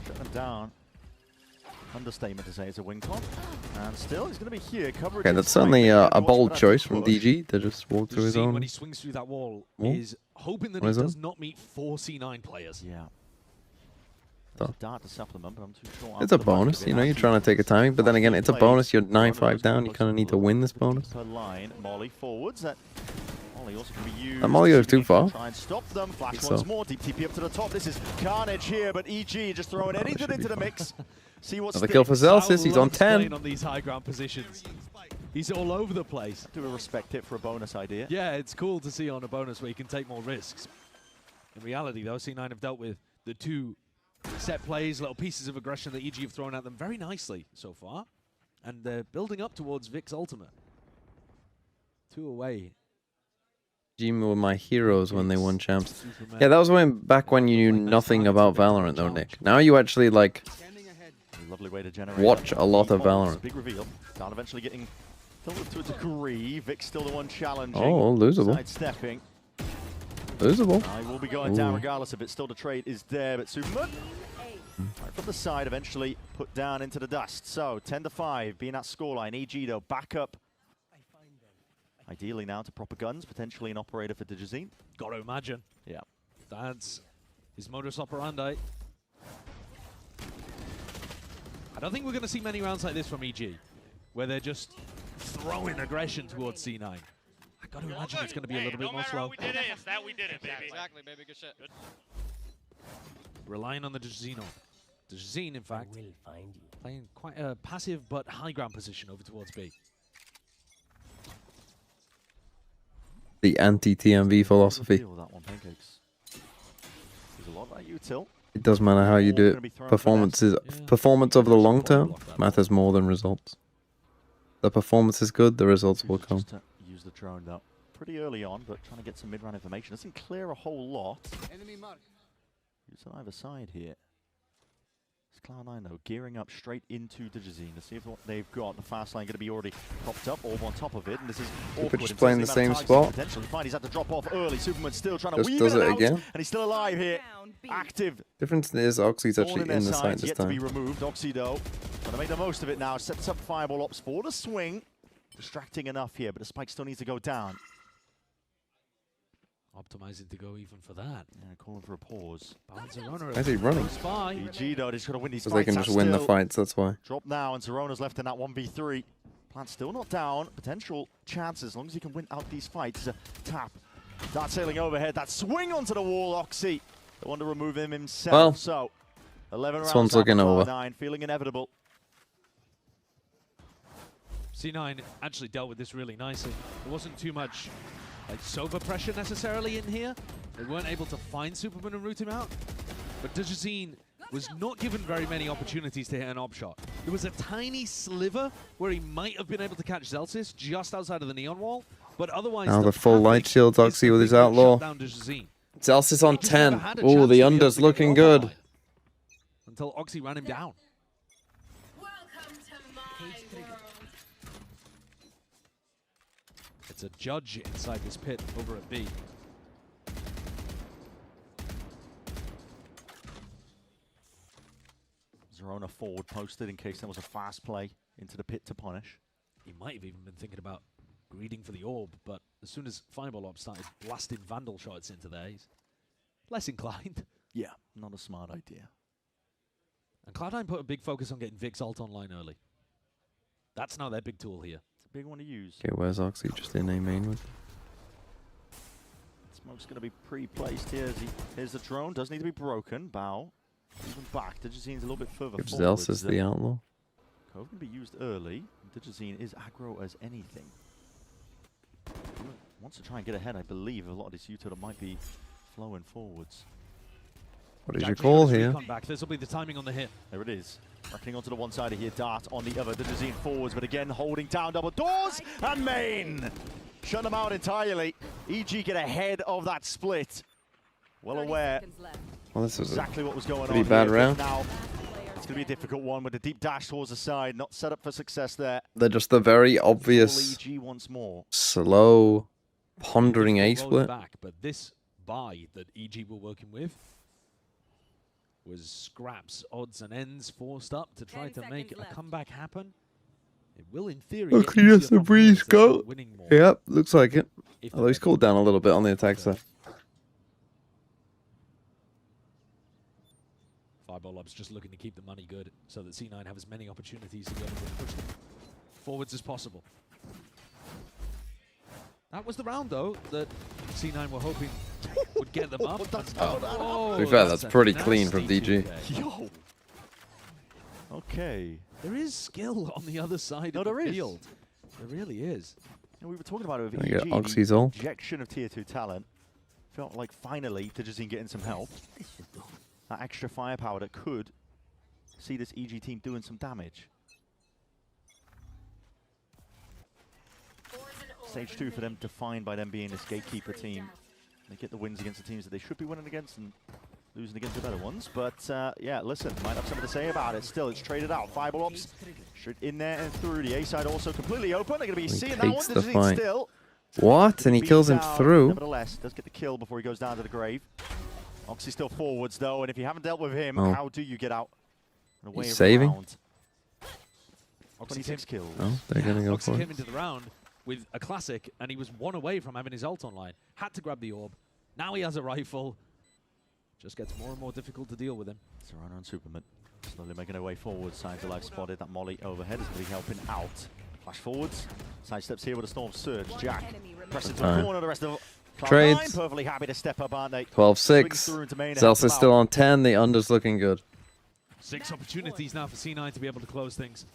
Shut them down. Understatement to say it's a win con. And still, he's going to be here. Coverage. Okay, that's certainly a bold choice from DG to just walk through his own. When he swings through that wall, is hoping that he does not meet 4 C9 players. Yeah. There's a dart to supplement, but I'm too sure. It's a bonus, you know, you're trying to take a timing, but then again, it's a bonus. You're 9-5 down. You kind of need to win this bonus. Per line, Molly forwards. That Molly also can be used. That Molly goes too far. Try and stop them. Flash once more. Deep TP up to the top. This is carnage here, but EG just throwing anything into the mix. See what's another kill for Zelsis. He's on 10. On these high ground positions. He's all over the place. Do we respect it for a bonus idea? Yeah, it's cool to see on a bonus where you can take more risks. In reality, though, C9 have dealt with the 2 set plays, little pieces of aggression that EG have thrown at them very nicely so far. And they're building up towards Vic's ultimate. 2 away. Jim were my heroes when they won champs. Yeah, that was back when you knew nothing about Valorant, though, Nick. Now you actually, like, lovely way to generate watch a lot of Valorant. Big reveal. Down eventually getting filled to a degree. Vic's still the one challenging. Oh, losable. Sidestepping. Losable. I will be going down regardless of it. Still the trade is there, but Superman right from the side eventually put down into the dust. So 10-5 being that scoreline. EG though back up. Ideally now to proper guns, potentially an operator for Digizine. Got to imagine. Yeah. That's his modus operandi. I don't think we're going to see many rounds like this from EG, where they're just throwing aggression towards C9. I got to imagine it's going to be a little bit more slow. We did it. It's that we did it, baby. Exactly, baby. Good shit. relying on the Djezino. Djezine, in fact, playing quite a passive but high ground position over towards B. The anti-TMV philosophy. That one, Pancakes. There's a lot of that util. It doesn't matter how you do it. Performance over the long term matters more than results. The performance is good, the results will come. Use the drone though. Pretty early on, but trying to get some mid-round information. Doesn't clear a whole lot. Use on either side here. It's Cloud9 though, gearing up straight into Djezine to see if what they've got. The fast line going to be already popped up, Orb on top of it, and this is awkward. Just playing the same spot. Potentially fine. He's had to drop off early. Superman's still trying to Just weave does it it out, again. and he's still alive here. Active. Difference is Oxy's actually in the site this yet to be time. removed. Oxy though, trying to make the most of it now. Sets up Fireball Ops for the swing. Distracting enough here, but the spike still needs to go down. Optimizing to go even for that. Yeah, calling for a pause. Zerona Why is he running? EG though, just got to win these Because fights. they can just win the fights, that's why. Drop now, and Zerona's left in that 1v3. Plant's still not down. Potential chances, as long as he can win out these fights. Tap. Dart sailing overhead. That swing onto the wall, Oxy. They want to remove him himself. Well, so, 11 rounds. this one's looking over. 9, feeling inevitable. C9 actually dealt with this really nicely. There wasn't too much like Sova pressure necessarily in here. They weren't able to find Superman and root him out. But Djezine was not given very many opportunities to hit an op shot. There was a tiny sliver where he might have been able to catch Zelsis just outside of the neon wall, but otherwise Now the full light shields Oxy with his outlaw. Zelsis on 10. Oh, the under's looking good. Until Oxy ran him down. It's a judge inside this pit over at B. Zerona forward posted in case there was a fast play into the pit to punish. He might have even been thinking about greeding for the orb, but as soon as Fireball Ops started blasting Vandal shots into there, he's less inclined. Yeah, not a smart idea. And Cloud9 put a big focus on getting Vic's ult online early. That's now their big tool here. It's a big one to use. Okay, where's Oxy? Just in A main with. Smoke's going to be pre-placed here. Here's the drone. Does need to be broken. Bow. Even back. Djezine's a little bit further Gives forward. Zelsis the outlaw. Cove can be used early. Djezine is aggro as anything. Wants to try and get ahead, I believe. A lot of this util might be flowing forwards. What is your call here? This will be the timing on the hit. There it is. Reckoning onto the one side here. Dart on the other. Djezine forwards, but again holding down double doors. And main. Shut them out entirely. EG get ahead of that split. Well aware. Well, this was exactly what was going on. pretty bad here, round. Now it's going to be a difficult one with the deep dash towards the side. Not set up for success there. They're just the very obvious, EG once more. slow, pondering A split. Back, but this buy that EG were working with was scraps, odds and ends forced up to try to make a comeback happen. It will, in theory, Okay, yes, the breeze go. Yep, looks like it. Although he's cooled down a little bit on the attack side. Fireball Ops just looking to keep the money good so that C9 have as many opportunities to be able to push them forwards as possible. That was the round, though, that C9 were hoping would get them up. To be fair, that's pretty clean from DG. Yo. Okay. There is skill on the other side of the field. There really is. You know, we were talking about it with Can I EG, get Oxy's the ult? injection of tier 2 talent. Felt like finally Djezine getting some help. That extra firepower that could see this EG team doing some damage. Stage 2 for them, defined by them being this gatekeeper team. They get the wins against the teams that they should be winning against and losing against the better ones. But yeah, listen, might have something to say about it. Still, it's traded out. Fireball Ops straight in there and through. The A side also completely open. They're going to be seeing that one. Takes the Djezine fight. still. What? And he kills him Down, through? Nevertheless, does get the kill before he goes down to the grave. Oxy still forwards though, and if you haven't dealt with him, Oh. how do you get out? And away He's of saving? round? 26 kills. Oh, they're going to go Oxy for came it. into the round with a classic, and he was one away from having his ult online. Had to grab the orb. Now he has a rifle. Just gets more and more difficult to deal with him. Serrano and Superman slowly making their way forward. Signs of life spotted. That molly overhead is going to be helping out. Flash forwards. Side steps here with a storm surge. Jack presses to the corner. The rest of Trades. Perfectly happy to step up, aren't they? 12-6. Zelsa's still on 10. The under's looking good. 6 opportunities now for C9 to be able to close things.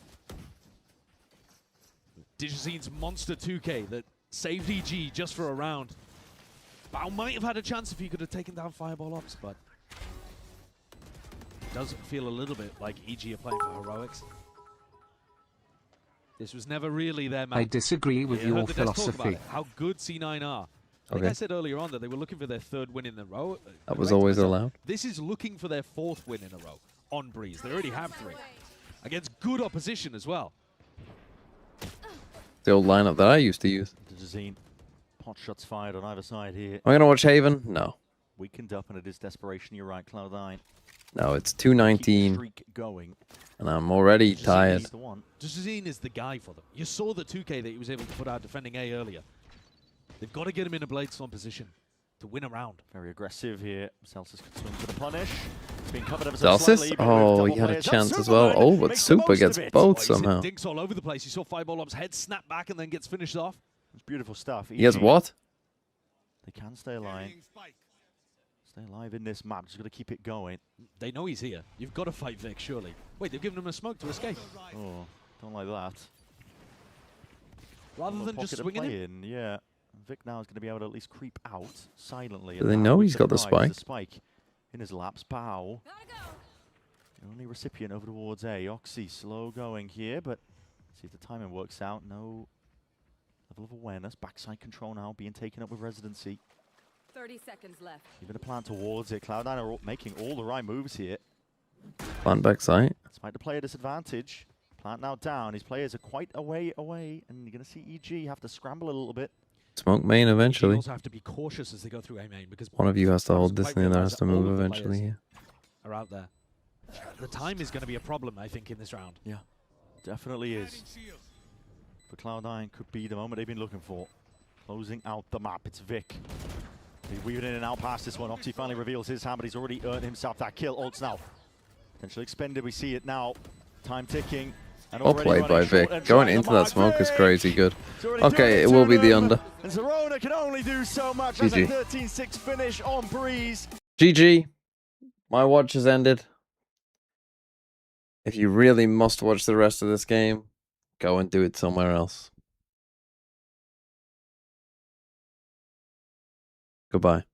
Digizine's monster 2K that saved EG just for a round. Bao might have had a chance if he could have taken down Fireball Ops, but it does feel a little bit like EG are playing for heroics. This was never really their match. I disagree with your philosophy. How good C9 are. Like I said earlier on that they were looking for their 3rd win in a row. That was always allowed. This is looking for their 4th win in a row on Breeze. They already have 3. Against good opposition as well. The old lineup that I used to use. Digizine. Pot shots fired on either side here. Am I going to watch Haven? No. Weakened up, and it is desperation. You're right, Cloud9. No, it's 2:19. Going. And I'm already tired. Digizine is the guy for them. You saw the 2K that he was able to put out defending A earlier. They've got to get him in a Bladestorm position to win a round. Very aggressive here. Celsius could swing for the punish. It's been covered ever so Celsius? slightly, Oh, he had a chance as well. Oh, but Super gets both somehow. Dinks all over the place. You saw Fireball Op's head snap back and then gets finished off. It's beautiful stuff. He has what? They can stay alive. Stay alive in this map. Just got to keep it going. They know he's here. You've got to fight Vic, surely. Wait, they've given him a smoke to escape. Oh, don't like that. Rather than just swinging in. Yeah. Vic now is going to be able to at least creep out silently. Do they know he's got the spike? Spike in his laps. Bao. The only recipient over towards A. Oxy slow going here, but see if the timing works out. No level of awareness. Backside control now being taken up with Residency. 30 seconds left. Even a plan towards it. Cloud9 are making all the right moves here. Plant backside. Despite the player disadvantage. Plant now down. His players are quite away, and you're going to see EG have to scramble a little bit. Smoke main eventually. They also have to be cautious as they go through A main because one of you has to hold this and the other has to move eventually. Yeah. Are out there. The time is going to be a problem, I think, in this round. Yeah, definitely is. For Cloud9 could be the moment they've been looking for. Closing out the map. It's Vic. He's weaving in and out past this one. Oxy finally reveals his hand, but he's already earned himself that kill. Ults now. Potentially expended. We see it now. Time ticking. Well played by Vic. Going into that smoke is crazy good. Okay, it will be the under. And Zerona can only do so much as a 13-6 finish on Breeze. GG. My watch has ended. If you really must watch the rest of this game, go and do it somewhere else. Goodbye.